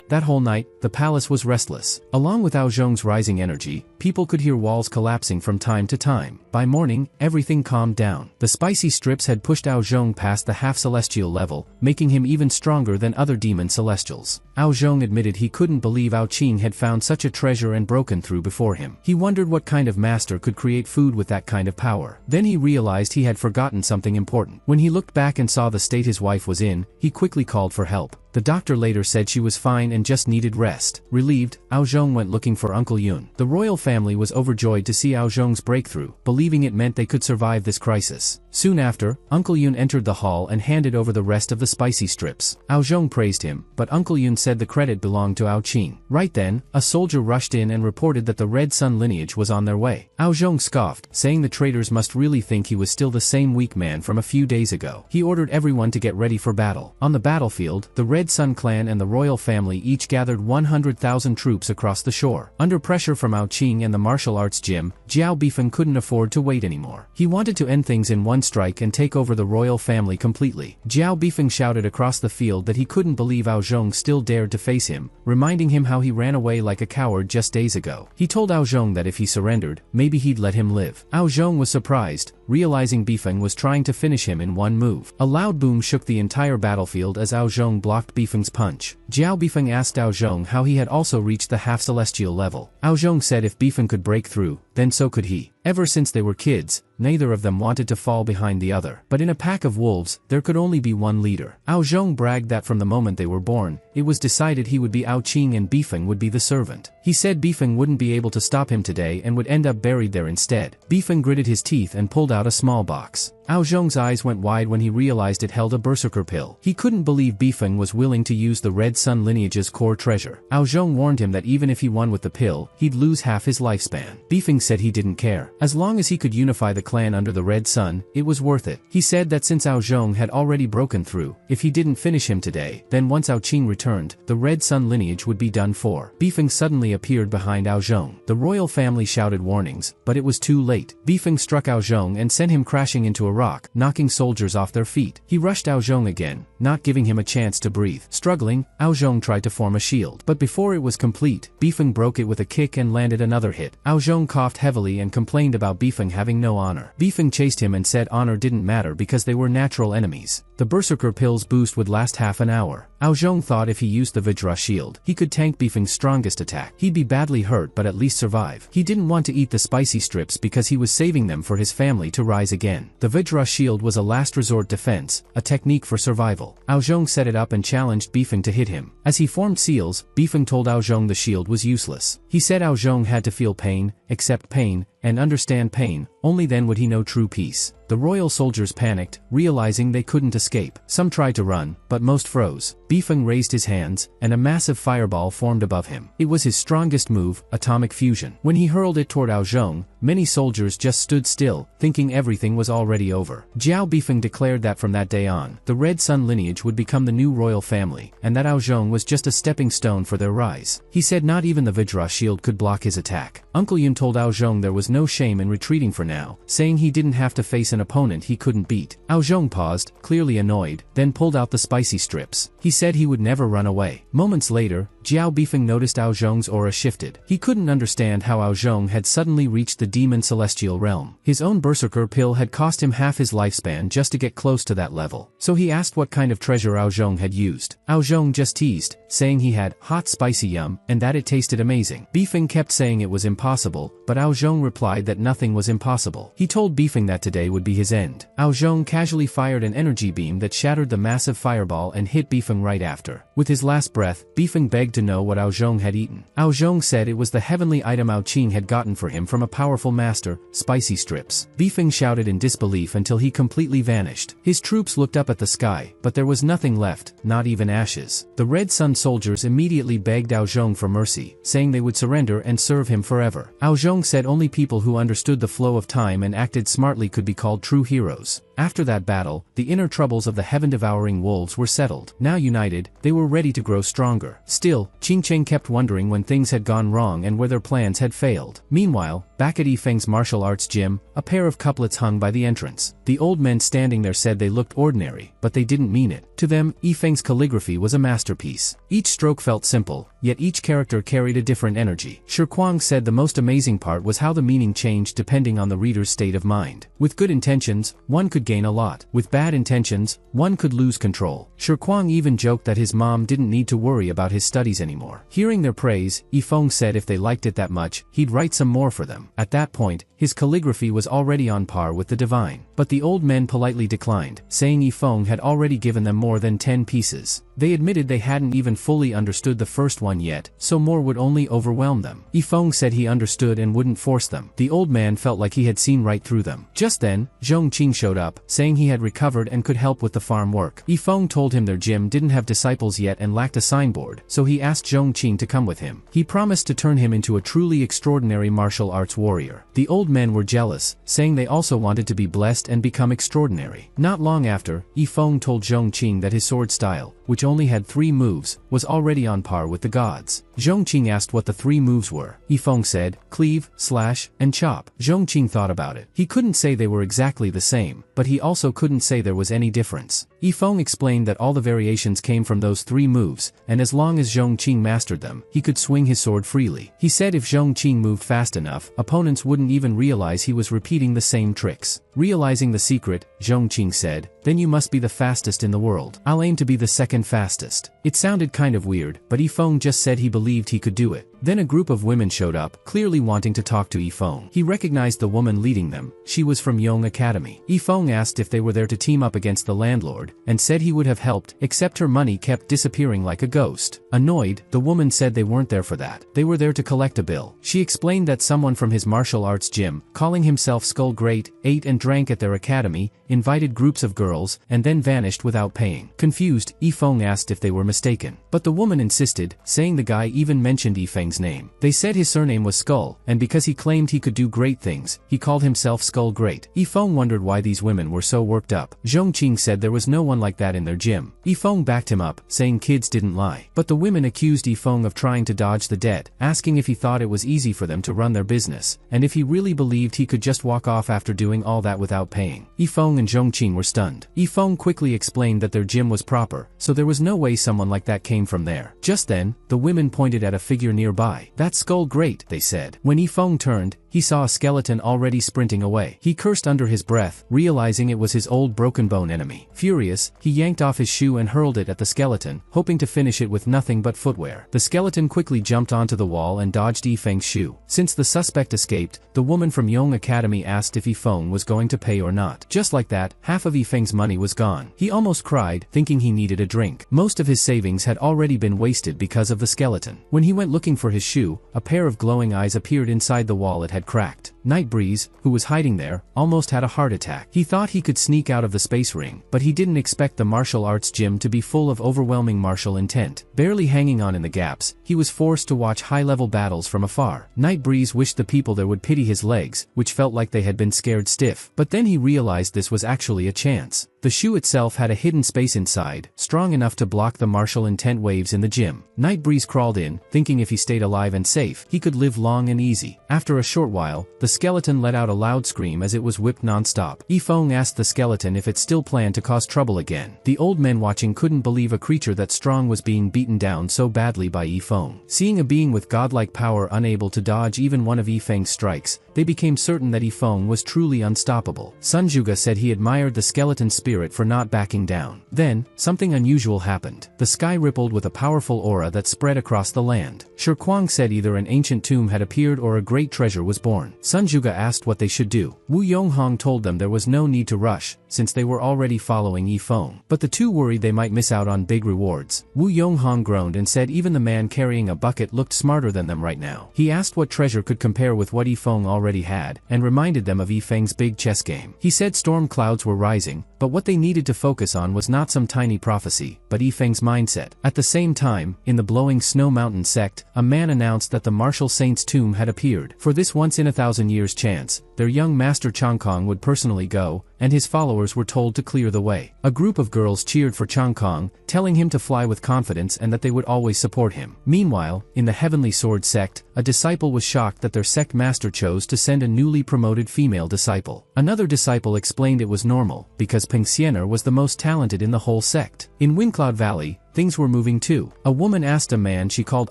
That whole night, the palace was restless. Along with Ao Zhong's rising energy, people could hear walls collapsing from time to time. By morning, everything calmed down. The spicy strips had pushed Ao Zhong past the half-celestial level, making him even stronger than other demon celestials. Ao Zhong admitted he couldn't believe Ao Qing had found such a treasure and broken through before him. He wondered what kind of master could create food with that kind of power. Then he realized he had forgotten something important. When he looked back and saw the state his wife was in, he quickly called for help. The doctor later said she was fine and just needed rest. Relieved, Ao Zhong went looking for Uncle Yun. The royal family was overjoyed to see Ao Zhong's breakthrough, believing it meant they could survive this crisis. Soon after, Uncle Yun entered the hall and handed over the rest of the spicy strips. Ao Zhong praised him, but Uncle Yun said the credit belonged to Ao Qing. Right then, a soldier rushed in and reported that the Red Sun lineage was on their way. Ao Zhong scoffed, saying the traitors must really think he was still the same weak man from a few days ago. He ordered everyone to get ready for battle. On the battlefield, the Red Sun clan and the royal family each gathered 100,000 troops across the shore. Under pressure from Ao Qing and the martial arts gym, Jiao Bifeng couldn't afford to wait anymore. He wanted to end things in one strike and take over the royal family completely. Jiao Bifeng shouted across the field that he couldn't believe Ao Zhong still dared to face him, reminding him how he ran away like a coward just days ago. He told Ao Zhong that if he surrendered, maybe he'd let him live. Ao Zhong was surprised, realizing Bifeng was trying to finish him in one move. A loud boom shook the entire battlefield as Ao Zhong blocked Bifeng's punch. Jiao Bifeng asked Ao Zhong how he had also reached the half-celestial level. Ao Zhong said if Bifeng could break through, then so could he. Ever since they were kids, neither of them wanted to fall behind the other. But in a pack of wolves, there could only be one leader. Ao Zhong bragged that from the moment they were born, it was decided he would be Ao Qing and Bifeng would be the servant. He said Bifeng wouldn't be able to stop him today and would end up buried there instead. Bifeng gritted his teeth and pulled out a small box. Ao Zhong's eyes went wide when he realized it held a berserker pill. He couldn't believe Bifeng was willing to use the Red Sun lineage's core treasure. Ao Zhong warned him that even if he won with the pill, he'd lose half his lifespan. Bifeng said he didn't care. As long as he could unify the clan under the Red Sun, it was worth it. He said that since Ao Zhong had already broken through, if he didn't finish him today, then once Ao Qing returned, the Red Sun lineage would be done for. Bifeng suddenly appeared behind Ao Zhong. The royal family shouted warnings, but it was too late. Bifeng struck Ao Zhong and sent him crashing into a rock, knocking soldiers off their feet. He rushed Ao Zhong again, not giving him a chance to breathe. Struggling, Ao Zhong tried to form a shield, but before it was complete, Bifeng broke it with a kick and landed another hit. Ao Zhong coughed heavily and complained about Bifeng having no honor. Bifeng chased him and said honor didn't matter because they were natural enemies. The berserker pill's boost would last half an hour. Ao Zhong thought if he used the Vajra shield, he could tank Bifeng's strongest attack. He'd be badly hurt but at least survive. He didn't want to eat the spicy strips because he was saving them for his family to rise again. The Vajra shield was a last resort defense, a technique for survival. Ao Zhong set it up and challenged Bifeng to hit him. As he formed seals, Bifeng told Ao Zhong the shield was useless. He said Ao Zhong had to feel pain, accept pain, and understand pain, only then would he know true peace. The royal soldiers panicked, realizing they couldn't escape. Some tried to run, but most froze. Bifeng raised his hands, and a massive fireball formed above him. It was his strongest move, atomic fusion. When he hurled it toward Ao Zhong, many soldiers just stood still, thinking everything was already over. Jiao Bifeng declared that from that day on, the Red Sun lineage would become the new royal family, and that Ao Zhong was just a stepping stone for their rise. He said not even the Vajra shield could block his attack. Uncle Yun told Ao Zhong there was no shame in retreating for now, saying he didn't have to face an opponent he couldn't beat. Ao Zhong paused, clearly annoyed, then pulled out the spicy strips. He said he would never run away. Moments later, Jiao Bifeng noticed Ao Zhong's aura shifted. He couldn't understand how Ao Zhong had suddenly reached the demon celestial realm. His own berserker pill had cost him half his lifespan just to get close to that level. So he asked what kind of treasure Ao Zhong had used. Ao Zhong just teased, saying he had hot spicy yum and that it tasted amazing. Bifeng kept saying it was impossible, but Ao Zhong replied that nothing was impossible. He told Bifeng that today would be his end. Ao Zhong casually fired an energy beam that shattered the massive fireball and hit Bifeng right after. With his last breath, Bifeng begged to know what Ao Zhong had eaten. Ao Zhong said it was the heavenly item Ao Qing had gotten for him from a powerful master, spicy strips. Bifeng shouted in disbelief until he completely vanished. His troops looked up at the sky, but there was nothing left, not even ashes. The Red Sun soldiers immediately begged Ao Zhong for mercy, saying they would surrender and serve him forever. Ao Zhong said only people who understood the flow of time and acted smartly could be called true heroes. After that battle, the inner troubles of the heaven-devouring wolves were settled. Now united, they were ready to grow stronger. Still, Qing Cheng kept wondering when things had gone wrong and where their plans had failed. Meanwhile, back at Yifeng's martial arts gym, a pair of couplets hung by the entrance. The old men standing there said they looked ordinary, but they didn't mean it. To them, Yifeng's calligraphy was a masterpiece. Each stroke felt simple, yet each character carried a different energy. Shirkwang said the most amazing part was how the meaning changed depending on the reader's state of mind. With good intentions, one could gain a lot. With bad intentions, one could lose control. Shirkwang even joked that his mom didn't need to worry about his studies anymore. Hearing their praise, Yifeng said if they liked it that much, he'd write some more for them. At that point, his calligraphy was already on par with the divine. But the old men politely declined, saying Yifeng had already given them more than 10 pieces. They admitted they hadn't even fully understood the first one yet, so more would only overwhelm them. Yifeng said he understood and wouldn't force them. The old man felt like he had seen right through them. Just then, Zhong Qing showed up, saying he had recovered and could help with the farm work. Yifeng told him their gym didn't have disciples yet and lacked a signboard, so he asked Zhong Qing to come with him. He promised to turn him into a truly extraordinary martial arts warrior. The old men were jealous, saying they also wanted to be blessed and become extraordinary. Not long after, Yifeng told Zhong Qing that his sword style, which only had 3 moves, was already on par with the gods. Zhong Qing asked what the 3 moves were. Yifeng said, cleave, slash, and chop. Zhong Qing thought about it. He couldn't say they were exactly the same, but he also couldn't say there was any difference. Yifeng explained that all the variations came from those 3 moves, and as long as Zhong Qing mastered them, he could swing his sword freely. He said if Zhong Qing moved fast enough, opponents wouldn't even realize he was repeating the same tricks. Realizing the secret, Zhong Qing said, then you must be the fastest in the world. I'll aim to be the second fastest. It sounded kind of weird, but Yifeng just said he believed he could do it. Then a group of women showed up, clearly wanting to talk to Yifeng. He recognized the woman leading them. She was from Yong Academy. Yifeng asked if they were there to team up against the landlord, and said he would have helped, except her money kept disappearing like a ghost. Annoyed, the woman said they weren't there for that. They were there to collect a bill. She explained that someone from his martial arts gym, calling himself Skull Great, ate and drank at their academy, invited groups of girls, and then vanished without paying. Confused, Yifeng asked if they were mistaken. But the woman insisted, saying the guy even mentioned Yifeng's name. They said his surname was Skull, and because he claimed he could do great things, he called himself Skull Great. Yifeng wondered why these women were so worked up. Zhong Qing said there was no one like that in their gym. Yifeng backed him up, saying kids didn't lie. But the women accused Yifeng of trying to dodge the debt, asking if he thought it was easy for them to run their business, and if he really believed he could just walk off after doing all that without paying. Yifeng and Zhong Qing were stunned. Yifeng quickly explained that their gym was proper, so there was no way someone like that came from there. Just then, the women pointed at a figure nearby. That's Skull Great, they said. When Yifeng turned, he saw a skeleton already sprinting away. He cursed under his breath, realizing it was his old broken bone enemy. Furious, he yanked off his shoe and hurled it at the skeleton, hoping to finish it with nothing but footwear. The skeleton quickly jumped onto the wall and dodged Yifeng's shoe. Since the suspect escaped, the woman from Yong Academy asked if Yifeng was going to pay or not. Just like that, half of Yifeng's money was gone. He almost cried, thinking he needed a drink. Most of his savings had already been wasted because of the skeleton. When he went looking for his shoe, a pair of glowing eyes appeared inside the wall it had cracked. Nightbreeze, who was hiding there, almost had a heart attack. He thought he could sneak out of the space ring, but he didn't expect the martial arts gym to be full of overwhelming martial intent. Barely hanging on in the gaps, he was forced to watch high-level battles from afar. Nightbreeze wished the people there would pity his legs, which felt like they had been scared stiff. But then he realized this was actually a chance. The shoe itself had a hidden space inside, strong enough to block the martial intent waves in the gym. Nightbreeze crawled in, thinking if he stayed alive and safe, he could live long and easy. After a short while, the skeleton let out a loud scream as it was whipped non-stop. Yifeng asked the skeleton if it still planned to cause trouble again. The old men watching couldn't believe a creature that strong was being beaten down so badly by Yifeng. Seeing a being with godlike power unable to dodge even one of Yifeng's strikes, they became certain that Yifeng was truly unstoppable. Sunjuga said he admired the skeleton's spirit for not backing down. Then, something unusual happened. The sky rippled with a powerful aura that spread across the land. Shirkwang said either an ancient tomb had appeared or a great treasure was born. Sunjuga asked what they should do. Wu Yonghong told them there was no need to rush, since they were already following Yifeng. But the two worried they might miss out on big rewards. Wu Yonghong groaned and said even the man carrying a bucket looked smarter than them right now. He asked what treasure could compare with what Yifeng already had, and reminded them of Yifeng's big chess game. He said storm clouds were rising, but what they needed to focus on was not some tiny prophecy, but Yifeng's mindset. At the same time, in the blowing snow mountain sect, a man announced that the martial saint's tomb had appeared. For this once-in-a-thousand-years chance, their young master Changkong would personally go, and his followers were told to clear the way. A group of girls cheered for Chang Kong, telling him to fly with confidence and that they would always support him. Meanwhile, in the Heavenly Sword sect, a disciple was shocked that their sect master chose to send a newly promoted female disciple. Another disciple explained it was normal, because Peng Xiener was the most talented in the whole sect. In Windcloud Valley, things were moving too. A woman asked a man she called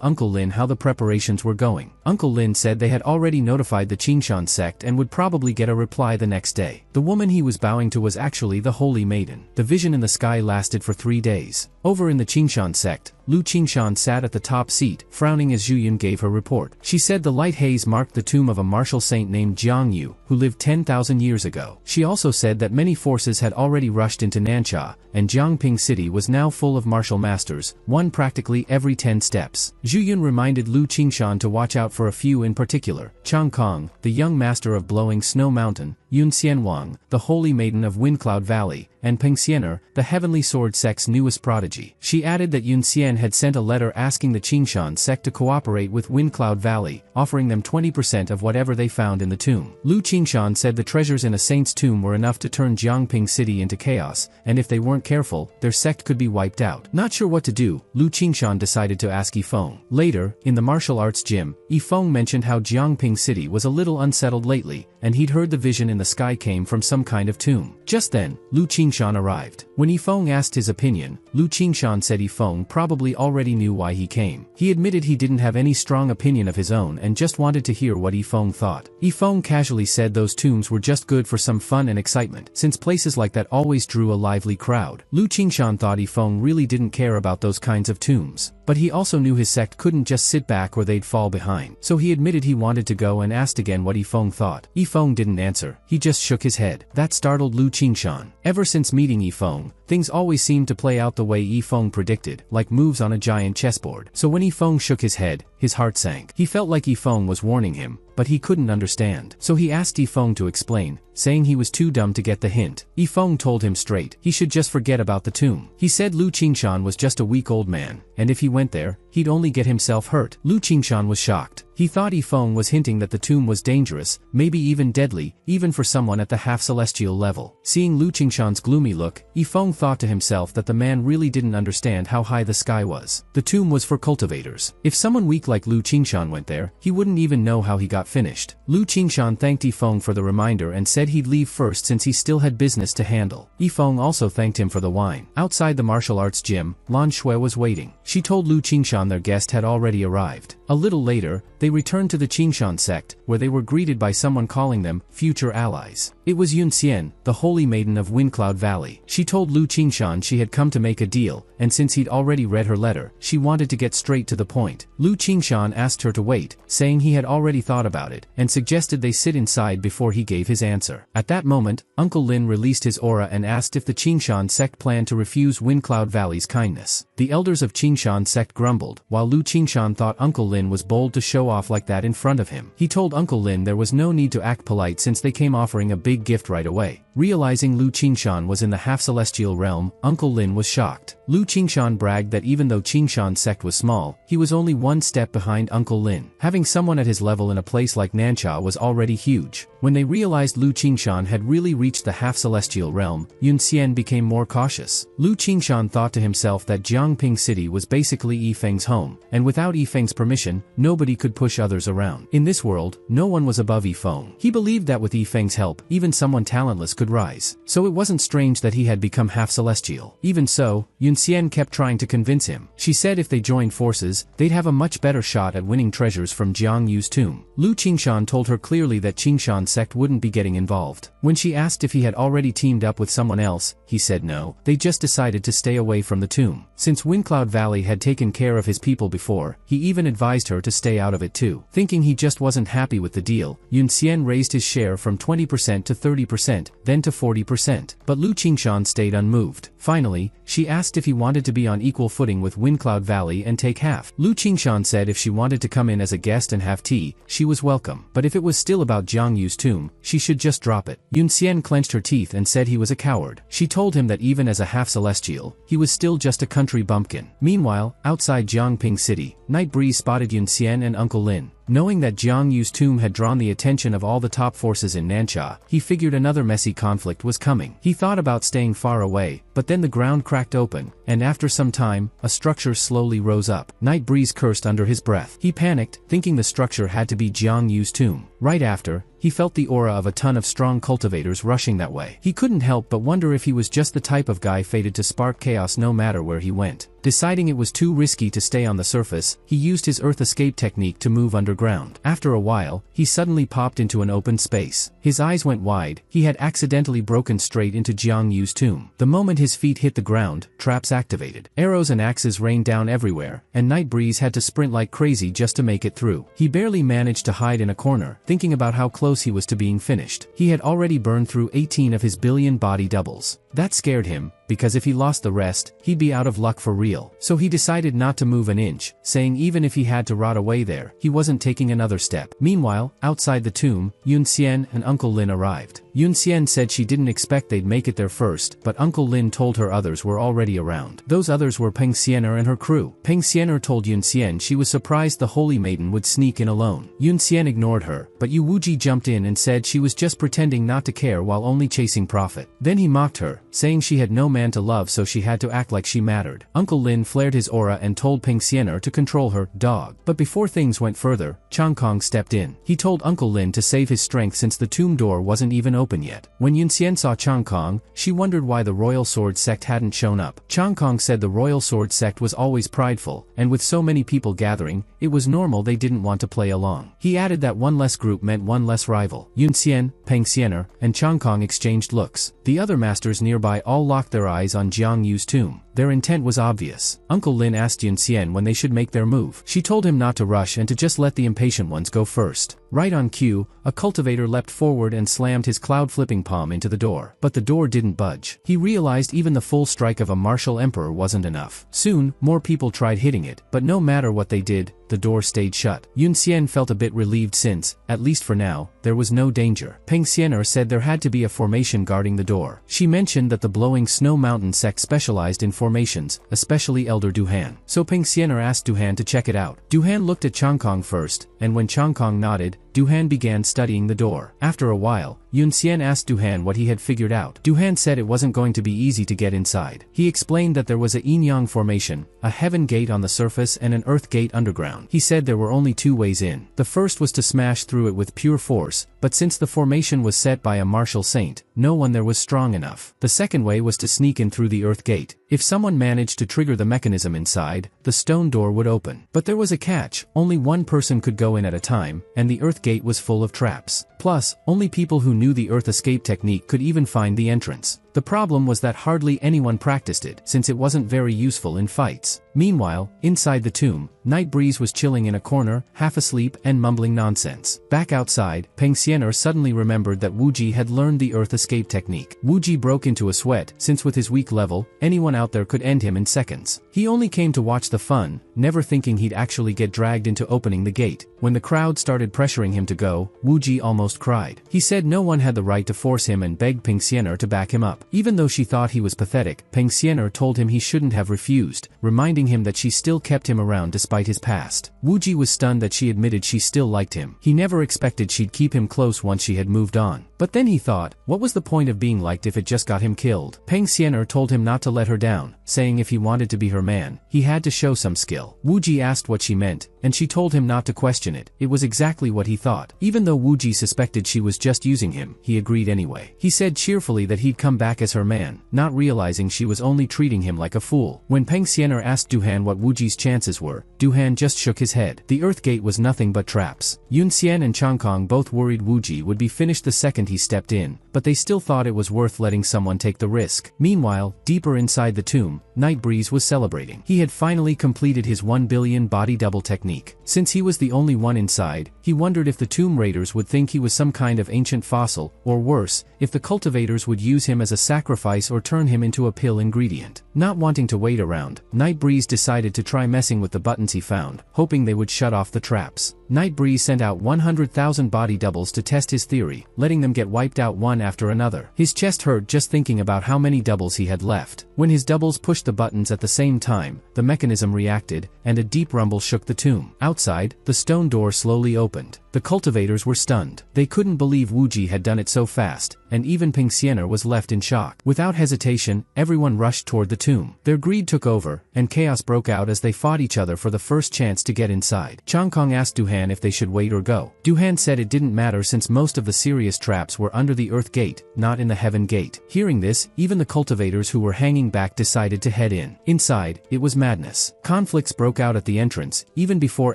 Uncle Lin how the preparations were going. Uncle Lin said they had already notified the Qingshan sect and would probably get a reply the next day. The woman he was bowing to was actually the Holy Maiden. The vision in the sky lasted for 3 days. Over in the Qingshan sect, Lu Qingshan sat at the top seat, frowning as Zhu Yun gave her report. She said the light haze marked the tomb of a martial saint named Jiang Yu, who lived 10,000 years ago. She also said that many forces had already rushed into Nanxia, and Jiangping City was now full of martial masters, one practically every 10 steps. Zhu Yun reminded Lu Qingshan to watch out for a few in particular: Chang Kong, the young master of Blowing Snow Mountain, Yun Xianwang, the holy maiden of Windcloud Valley, and Peng Xiener, the Heavenly Sword sect's newest prodigy. She added that Yun Xian had sent a letter asking the Qingshan sect to cooperate with Windcloud Valley, offering them 20% of whatever they found in the tomb. Lu Qingshan said the treasures in a saint's tomb were enough to turn Jiangping City into chaos, and if they weren't careful, their sect could be wiped out. Not sure what to do, Lu Qingshan decided to ask Yifeng. Later, in the martial arts gym, Yifeng mentioned how Jiangping City was a little unsettled lately, and he'd heard the vision in the sky came from some kind of tomb. Just then, Lu Qingshan arrived. When Yifeng asked his opinion, Lu Qingshan said Yifeng probably already knew why he came. He admitted he didn't have any strong opinion of his own and just wanted to hear what Yifeng thought. Yifeng casually said those tombs were just good for some fun and excitement, since places like that always drew a lively crowd. Lu Qingshan thought Yifeng really didn't care about those kinds of tombs. But he also knew his sect couldn't just sit back or they'd fall behind. So he admitted he wanted to go and asked again what Yifeng thought. Yifeng didn't answer, he just shook his head. That startled Lu Qingshan. Ever since meeting Yifeng, things always seemed to play out the way Yifeng predicted, like moves on a giant chessboard. So when Yifeng shook his head, his heart sank. He felt like Yifeng was warning him, but he couldn't understand. So he asked Yifeng to explain, saying he was too dumb to get the hint. Yifeng told him straight he should just forget about the tomb. He said Lu Qingshan was just a weak old man, and if he went there, he'd only get himself hurt. Lu Qingshan was shocked. He thought Yifeng was hinting that the tomb was dangerous, maybe even deadly, even for someone at the half-celestial level. Seeing Lu Qingshan's gloomy look, Yifeng thought to himself that the man really didn't understand how high the sky was. The tomb was for cultivators. If someone weak like Lu Qingshan went there, he wouldn't even know how he got finished. Lu Qingshan thanked Yifeng for the reminder and said he'd leave first since he still had business to handle. Yifeng also thanked him for the wine. Outside the martial arts gym, Lan Shui was waiting. She told Lu Qingshan their guest had already arrived. A little later, they returned to the Qingshan sect, where they were greeted by someone calling them future allies. It was Yun Xian, the holy maiden of Windcloud Valley. She told Lu Qingshan she had come to make a deal, and since he'd already read her letter, she wanted to get straight to the point. Lu Qingshan asked her to wait, saying he had already thought about it, and suggested they sit inside before he gave his answer. At that moment, Uncle Lin released his aura and asked if the Qingshan sect planned to refuse Windcloud Valley's kindness. The elders of Qingshan sect grumbled, while Lu Qingshan thought Uncle Lin was bold to show off like that in front of him. He told Uncle Lin there was no need to act polite since they came offering a big gift right away. Realizing Lu Qingshan was in the half-celestial realm, Uncle Lin was shocked. Lu Qingshan bragged that even though Qingshan's sect was small, he was only one step behind Uncle Lin. Having someone at his level in a place like Nanxia was already huge. When they realized Lu Qingshan had really reached the half-celestial realm, Yun Xian became more cautious. Lu Qingshan thought to himself that Jiangping City was basically Yifeng's home, and without Yifeng's permission, nobody could push others around. In this world, no one was above Yifeng. He believed that with Yifeng's help, even someone talentless could rise. So it wasn't strange that he had become half-celestial. Even so, Yun Xian kept trying to convince him. She said if they joined forces, they'd have a much better shot at winning treasures from Jiang Yu's tomb. Lu Qingshan told her clearly that Qingshan sect wouldn't be getting involved. When she asked if he had already teamed up with someone else, he said no, they just decided to stay away from the tomb. Since Windcloud Valley had taken care of his people before, he even advised her to stay out of it too. Thinking he just wasn't happy with the deal, Yun Xian raised his share from 20% to 30%, then to 40%. But Lu Qingshan stayed unmoved. Finally, she asked if he wanted to be on equal footing with Windcloud Valley and take half. Lu Qingshan said if she wanted to come in as a guest and have tea, she was welcome. But if it was still about Jiang Yu's tomb, she should just drop it. Yun Xian clenched her teeth and said he was a coward. She told him that even as a half-celestial, he was still just a country bumpkin. Meanwhile, outside Jiangping City, Night Breeze spotted Yun Xian and Uncle Lin. Knowing that Jiang Yu's tomb had drawn the attention of all the top forces in Nansha, he figured another messy conflict was coming. He thought about staying far away, but then the ground cracked open, and after some time, a structure slowly rose up. Night Breeze cursed under his breath. He panicked, thinking the structure had to be Jiang Yu's tomb. Right after, he felt the aura of a ton of strong cultivators rushing that way. He couldn't help but wonder if he was just the type of guy fated to spark chaos no matter where he went. Deciding it was too risky to stay on the surface, he used his earth escape technique to move underground. After a while, he suddenly popped into an open space. His eyes went wide. He had accidentally broken straight into Jiang Yu's tomb. The moment his feet hit the ground, traps activated. Arrows and axes rained down everywhere, and Night Breeze had to sprint like crazy just to make it through. He barely managed to hide in a corner, thinking about how close he was to being finished. He had already burned through 18 of his billion body doubles. That scared him, because if he lost the rest, he'd be out of luck for real. So he decided not to move an inch, saying even if he had to rot away there, he wasn't taking another step. Meanwhile, outside the tomb, Yun Xian and Uncle Lin arrived. Yun Xian said she didn't expect they'd make it there first, but Uncle Lin told her others were already around. Those others were Peng Xianer and her crew. Peng Xianer told Yun Xian she was surprised the Holy Maiden would sneak in alone. Yun Xian ignored her, but Yu Wuji jumped in and said she was just pretending not to care while only chasing profit. Then he mocked her, saying she had no man to love so she had to act like she mattered. Uncle Lin flared his aura and told Peng Xianer to control her dog. But before things went further, Chang Kong stepped in. He told Uncle Lin to save his strength since the tomb door wasn't even open yet. When Yun Xian saw Chang Kong, she wondered why the Royal Sword Sect hadn't shown up. Chang Kong said the Royal Sword Sect was always prideful, and with so many people gathering, it was normal they didn't want to play along. He added that one less group meant one less rival. Yun Xian, Peng Xianer, and Chang Kong exchanged looks. The other masters nearby all locked their eyes on Jiang Yu's tomb. Their intent was obvious. Uncle Lin asked Yun Xian when they should make their move. She told him not to rush and to just let the impatient ones go first. Right on cue, a cultivator leapt forward and slammed his cloud-flipping palm into the door. But the door didn't budge. He realized even the full strike of a martial emperor wasn't enough. Soon, more people tried hitting it, but no matter what they did, the door stayed shut. Yun Xian felt a bit relieved since, at least for now, there was no danger. Peng Xianer said there had to be a formation guarding the door. She mentioned that the Blowing Snow Mountain sect specialized in formations, especially Elder Duhan. So Peng Xianer asked Duhan to check it out. Duhan looked at Chang Kong first, and when Chang Kong nodded, Duhan began studying the door. After a while, Yun Xian asked Duhan what he had figured out. Duhan said it wasn't going to be easy to get inside. He explained that there was a yin-yang formation, a heaven gate on the surface and an earth gate underground. He said there were only two ways in. The first was to smash through it with pure force, but since the formation was set by a martial saint, no one there was strong enough. The second way was to sneak in through the earth gate. If someone managed to trigger the mechanism inside, the stone door would open. But there was a catch: only one person could go in at a time, and the earth gate was full of traps. Plus, only people who knew the earth escape technique could even find the entrance. The problem was that hardly anyone practiced it, since it wasn't very useful in fights. Meanwhile, inside the tomb, Night Breeze was chilling in a corner, half asleep and mumbling nonsense. Back outside, Peng Xianer suddenly remembered that Wuji had learned the earth escape technique. Wuji broke into a sweat, since with his weak level, anyone out there could end him in seconds. He only came to watch the fun, never thinking he'd actually get dragged into opening the gate. When the crowd started pressuring him to go, Wuji almost cried. He said no one had the right to force him and begged Peng Xianer to back him up. Even though she thought he was pathetic, Peng Xianer told him he shouldn't have refused, reminding him that she still kept him around despite his past. Wuji was stunned that she admitted she still liked him. He never expected she'd keep him close once she had moved on. But then he thought, what was the point of being liked if it just got him killed? Peng Xianer told him not to let her down, saying if he wanted to be her man, he had to show some skill. Wuji asked what she meant, and she told him not to question it. It was exactly what he thought. Even though Wuji suspected she was just using him, he agreed anyway. He said cheerfully that he'd come back as her man, not realizing she was only treating him like a fool. When Peng Xianer asked Duhan what Wuji's chances were, Duhan just shook his head. The earth gate was nothing but traps. Yun Xian and Chang Kong both worried Wuji would be finished the second he stepped in, but they still thought it was worth letting someone take the risk. Meanwhile, deeper inside the tomb, Night Breeze was celebrating. He had finally completed his 1 billion body double technique. Since he was the only one inside, he wondered if the tomb raiders would think he was some kind of ancient fossil, or worse, if the cultivators would use him as a sacrifice or turn him into a pill ingredient. Not wanting to wait around, Night Breeze decided to try messing with the buttons he found, hoping they would shut off the traps. Nightbreeze sent out 100,000 body doubles to test his theory, letting them get wiped out one after another. His chest hurt just thinking about how many doubles he had left. When his doubles pushed the buttons at the same time, the mechanism reacted, and a deep rumble shook the tomb. Outside, the stone door slowly opened. The cultivators were stunned. They couldn't believe Wuji had done it so fast, and even Ping Xianer was left in shock. Without hesitation, everyone rushed toward the tomb. Their greed took over, and chaos broke out as they fought each other for the first chance to get inside. Chang Kong asked Duhan if they should wait or go. Duhan said it didn't matter since most of the serious traps were under the Earth Gate, not in the Heaven Gate. Hearing this, even the cultivators who were hanging back decided to head in. Inside, it was madness. Conflicts broke out at the entrance, even before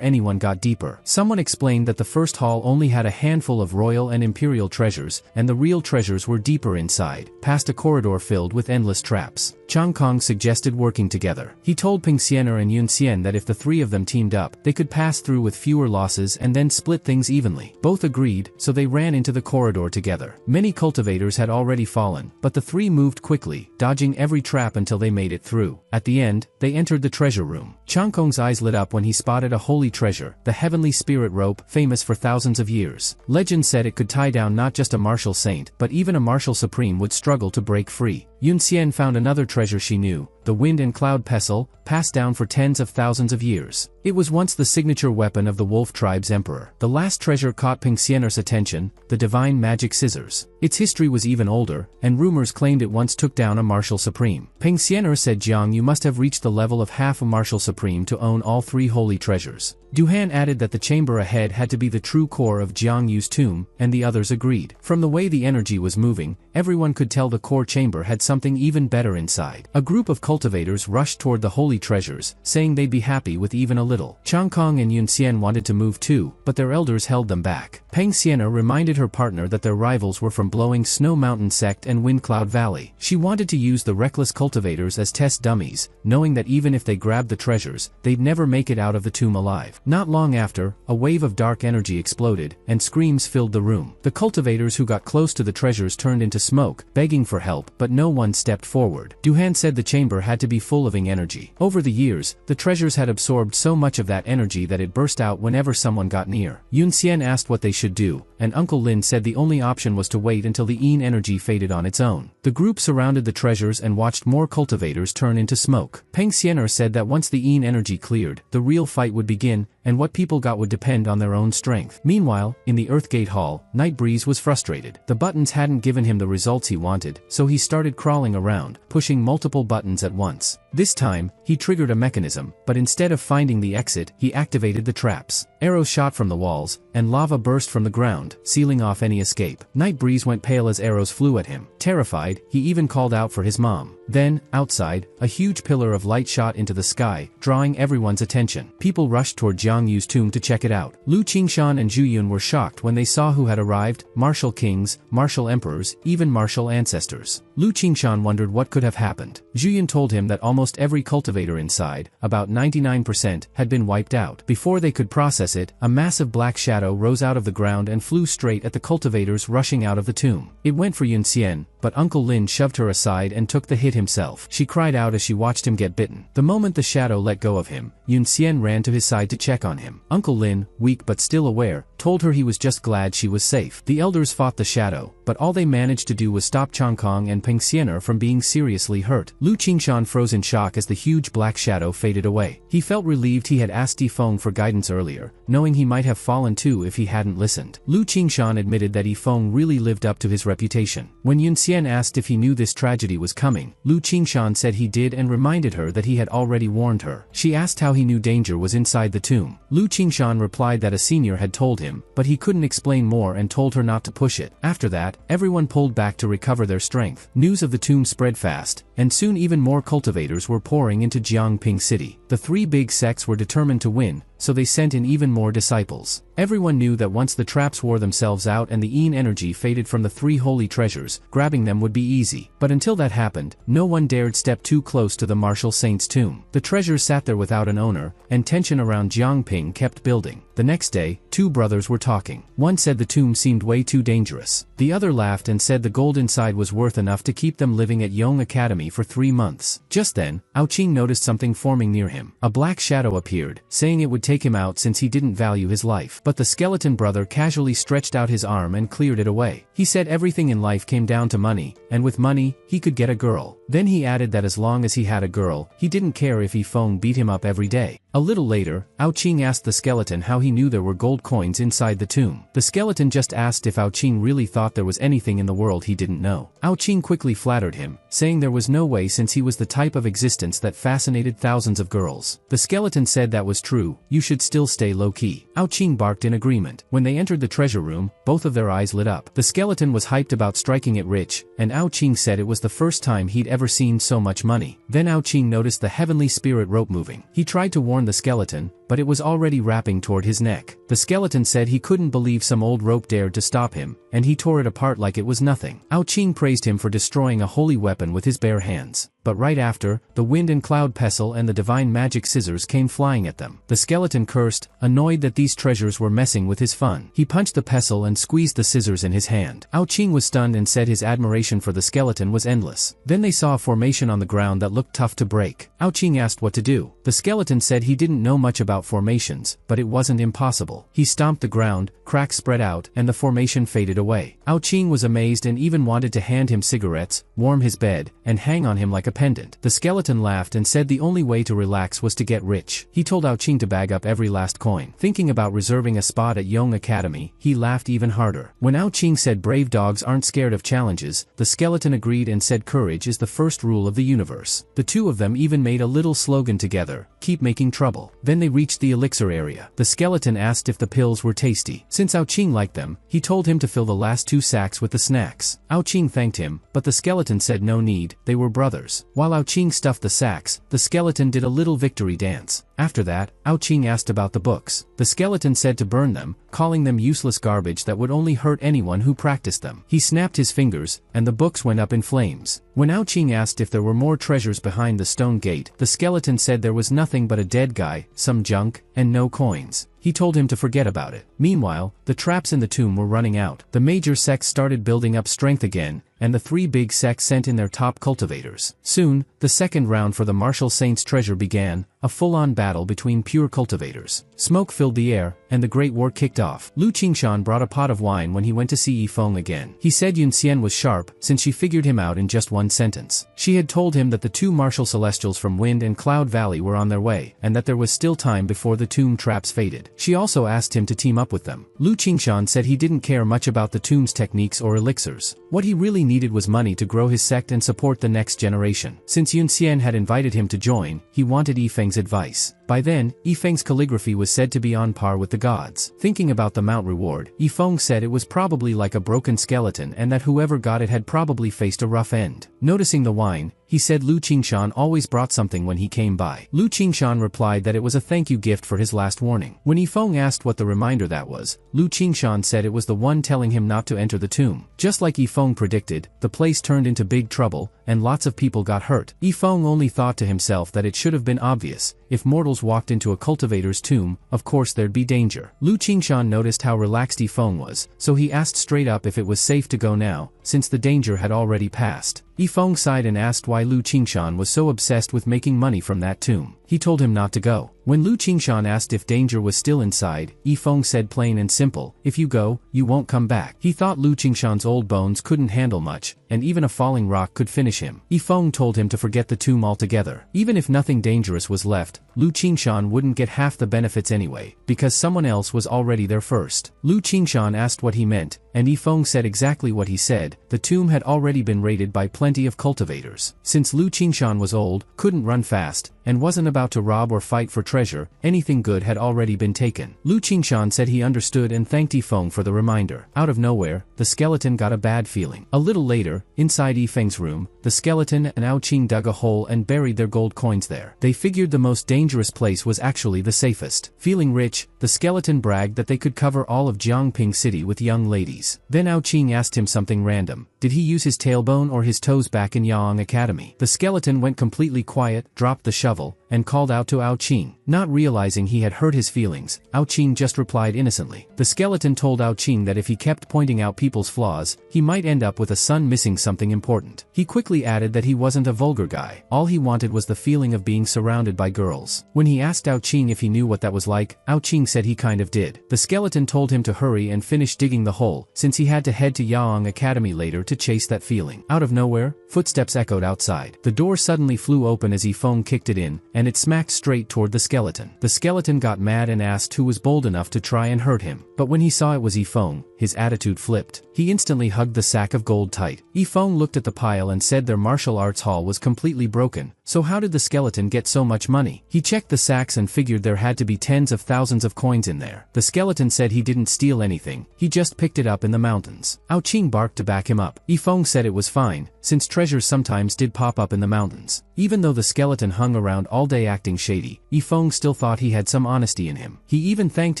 anyone got deeper. Someone explained that the first hall only had a handful of royal and imperial treasures, and the real treasures were deeper inside, past a corridor filled with endless traps. Chang Kong suggested working together. He told Ping Xianer and Yun Xian that if the three of them teamed up, they could pass through with fewer losses and then split things evenly. Both agreed, so they ran into the corridor together. Many cultivators had already fallen, but the three moved quickly, dodging every trap until they made it through. At the end, they entered the treasure room. Chang Kong's eyes lit up when he spotted a holy treasure, the heavenly spirit rope, famous for thousands of years. Legend said it could tie down not just a martial saint, but even a martial supreme would struggle to break free. Yun Xian found another treasure she knew, the wind and cloud pestle, passed down for tens of thousands of years. It was once the signature weapon of the Wolf Tribe's emperor. The last treasure caught Ping Xianer's attention, the divine magic scissors. Its history was even older, and rumors claimed it once took down a martial supreme. Ping Xianer said, Jiang, you must have reached the level of half a martial supreme to own all three holy treasures. Duhan added that the chamber ahead had to be the true core of Jiang Yu's tomb, and the others agreed. From the way the energy was moving, everyone could tell the core chamber had something even better inside. A group of cultivators rushed toward the holy treasures, saying they'd be happy with even a little. Chang Kong and Yun Xian wanted to move too, but their elders held them back. Peng Xianer reminded her partner that their rivals were from Blowing Snow Mountain Sect and Wind Cloud Valley. She wanted to use the reckless cultivators as test dummies, knowing that even if they grabbed the treasures, they'd never make it out of the tomb alive. Not long after, a wave of dark energy exploded, and screams filled the room. The cultivators who got close to the treasures turned into smoke, begging for help, but no one stepped forward. Duhan said the chamber had to be full of energy. Over the years, the treasures had absorbed so much of that energy that it burst out whenever someone got near. Yun Xian asked what they should do, and Uncle Lin said the only option was to wait until the energy faded on its own. The group surrounded the treasures and watched more cultivators turn into smoke. Peng Xianer said that once the energy cleared, the real fight would begin, and what people got would depend on their own strength. Meanwhile, in the Earthgate Hall, Nightbreeze was frustrated. The buttons hadn't given him the results he wanted, so he started crawling around, pushing multiple buttons at once. This time, he triggered a mechanism, but instead of finding the exit, he activated the traps. Arrows shot from the walls, and lava burst from the ground, sealing off any escape. Nightbreeze went pale as arrows flew at him. Terrified, he even called out for his mom. Then, outside, a huge pillar of light shot into the sky, drawing everyone's attention. People rushed toward Jiang Yu's tomb to check it out. Lu Qingshan and Zhu Yun were shocked when they saw who had arrived: martial kings, martial emperors, even martial ancestors. Lu Qingshan wondered what could have happened. Zhu Yun told him that almost every cultivator inside, about 99%, had been wiped out. Before they could process it, a massive black shadow rose out of the ground and flew straight at the cultivators rushing out of the tomb. It went for Yun Xian, but Uncle Lin shoved her aside and took the hit himself. She cried out as she watched him get bitten. The moment the shadow let go of him, Yun Xian ran to his side to check on him. Uncle Lin, weak but still aware, told her he was just glad she was safe. The elders fought the shadow, but all they managed to do was stop Chang Kong and Peng Xianer from being seriously hurt. Lu Qingshan froze in shock as the huge black shadow faded away. He felt relieved he had asked Yifeng for guidance earlier, knowing he might have fallen too if he hadn't listened. Lu Qingshan admitted that Yifeng really lived up to his reputation. When Yun Xian asked if he knew this tragedy was coming, Lu Qingshan said he did and reminded her that he had already warned her. She asked how he knew danger was inside the tomb. Lu Qingshan replied that a senior had told him, but he couldn't explain more and told her not to push it. After that, everyone pulled back to recover their strength. News of the tomb spread fast, and soon even more cultivators were pouring into Jiangping City. The three big sects were determined to win, so they sent in even more disciples. Everyone knew that once the traps wore themselves out and the energy faded from the three holy treasures, grabbing them would be easy. But until that happened, no one dared step too close to the martial saint's tomb. The treasures sat there without an owner, and tension around Jiangping kept building. The next day, two brothers were talking. One said the tomb seemed way too dangerous. The other laughed and said the gold inside was worth enough to keep them living at Yong Academy for 3 months. Just then, Aoqing noticed something forming near him. A black shadow appeared, saying it would take him out since he didn't value his life. But the skeleton brother casually stretched out his arm and cleared it away. He said everything in life came down to money, and with money, he could get a girl. Then he added that as long as he had a girl, he didn't care if Yifeng beat him up every day. A little later, Aoqing asked the skeleton how he knew there were gold coins inside the tomb. The skeleton just asked if Aoqing really thought there was anything in the world he didn't know. Aoqing quickly flattered him, saying there was no way since he was the type of existence that fascinated thousands of girls. The skeleton said that was true, you should still stay low-key. Aoqing barked in agreement. When they entered the treasure room, both of their eyes lit up. The skeleton was hyped about striking it rich, and Aoqing said it was the first time he'd ever seen so much money. Then Aoqing noticed the heavenly spirit rope moving. He tried to warn the skeleton, but it was already wrapping toward his neck. The skeleton said he couldn't believe some old rope dared to stop him, and he tore it apart like it was nothing. Aoqing praised him for destroying a holy weapon with his bare hands. But right after, the wind and cloud pestle and the divine magic scissors came flying at them. The skeleton cursed, annoyed that these treasures were messing with his fun. He punched the pestle and squeezed the scissors in his hand. Aoqing was stunned and said his admiration for the skeleton was endless. Then they saw a formation on the ground that looked tough to break. Aoqing asked what to do. The skeleton said he didn't know much about formations, but it wasn't impossible. He stomped the ground, cracks spread out, and the formation faded away. Aoqing was amazed and even wanted to hand him cigarettes, warm his bed, and hang on him like a pendant. The skeleton laughed and said the only way to relax was to get rich. He told Aoqing to bag up every last coin. Thinking about reserving a spot at Yong Academy, he laughed even harder. When Aoqing said brave dogs aren't scared of challenges, the skeleton agreed and said courage is the first rule of the universe. The two of them even made a little slogan together, keep making trouble. Then they reached the elixir area. The skeleton asked if the pills were tasty. Since Aoqing liked them, he told him to fill the last 2 sacks with the snacks. Aoqing thanked him, but the skeleton said no need, they were brothers. While Aoqing stuffed the sacks, the skeleton did a little victory dance. After that, Aoqing asked about the books. The skeleton said to burn them, calling them useless garbage that would only hurt anyone who practiced them. He snapped his fingers, and the books went up in flames. When Aoqing asked if there were more treasures behind the stone gate, the skeleton said there was nothing but a dead guy, some junk, and no coins. He told him to forget about it. Meanwhile, the traps in the tomb were running out. The major sects started building up strength again, and the 3 big sects sent in their top cultivators. Soon, the second round for the Martial Saints treasure began, a full-on battle between pure cultivators. Smoke filled the air, and the Great War kicked off. Lu Qingshan brought a pot of wine when he went to see Yifeng again. He said Yun Xian was sharp, since she figured him out in just 1 sentence. She had told him that the 2 martial celestials from Wind and Cloud Valley were on their way, and that there was still time before the tomb traps faded. She also asked him to team up with them. Lu Qingshan said he didn't care much about the tomb's techniques or elixirs. What he really needed was money to grow his sect and support the next generation. Since Yun Xian had invited him to join, he wanted Yifeng's advice. By then, Yifeng's calligraphy was said to be on par with the gods. Thinking about the mount reward, Yifeng said it was probably like a broken skeleton and that whoever got it had probably faced a rough end. Noticing the wine, he said Lu Qingshan always brought something when he came by. Lu Qingshan replied that it was a thank you gift for his last warning. When Yifeng asked what the reminder that was, Lu Qingshan said it was the one telling him not to enter the tomb. Just like Yifeng predicted, the place turned into big trouble, and lots of people got hurt. Yifeng only thought to himself that it should have been obvious. If mortals walked into a cultivator's tomb, of course there'd be danger. Lu Qingshan noticed how relaxed Yifeng was, so he asked straight up if it was safe to go now, since the danger had already passed. Yifeng sighed and asked why Lu Qingshan was so obsessed with making money from that tomb. He told him not to go. When Lu Qingshan asked if danger was still inside, Yifeng said plain and simple, if you go, you won't come back. He thought Lu Qingshan's old bones couldn't handle much, and even a falling rock could finish him. Yifeng told him to forget the tomb altogether. Even if nothing dangerous was left, Lu Qingshan wouldn't get half the benefits anyway, because someone else was already there first. Lu Qingshan asked what he meant, and Yifeng said exactly what he said. The tomb had already been raided by plenty of cultivators. Since Lu Qingshan was old, couldn't run fast, and wasn't about to rob or fight for treasure, anything good had already been taken. Lu Qingshan said he understood and thanked Yifeng for the reminder. Out of nowhere, the skeleton got a bad feeling. A little later, inside Yifeng's room, the skeleton and Aoqing dug a hole and buried their gold coins there. They figured the most dangerous place was actually the safest. Feeling rich, the skeleton bragged that they could cover all of Jiangping City with young ladies. Then Aoqing asked him something random. Did he use his tailbone or his toes back in Yaong Academy? The skeleton went completely quiet, dropped the shovel, and called out to Ao Qing. Not realizing he had hurt his feelings, Ao Qing just replied innocently. The skeleton told Ao Qing that if he kept pointing out people's flaws, he might end up with a son missing something important. He quickly added that he wasn't a vulgar guy. All he wanted was the feeling of being surrounded by girls. When he asked Ao Qing if he knew what that was like, Ao Qing said he kind of did. The skeleton told him to hurry and finish digging the hole, since he had to head to Yaong Academy later to chase that feeling. Out of nowhere, footsteps echoed outside. The door suddenly flew open as Yifeng kicked it in, and it smacked straight toward the skeleton. The skeleton got mad and asked who was bold enough to try and hurt him. But when he saw it was Yifeng, his attitude flipped. He instantly hugged the sack of gold tight. Yifeng looked at the pile and said their martial arts hall was completely broken. So how did the skeleton get so much money? He checked the sacks and figured there had to be tens of thousands of coins in there. The skeleton said he didn't steal anything, he just picked it up in the mountains. Ao Qing barked to back him up. Yifeng said it was fine, since treasures sometimes did pop up in the mountains. Even though the skeleton hung around all day acting shady, Yifeng still thought he had some honesty in him. He even thanked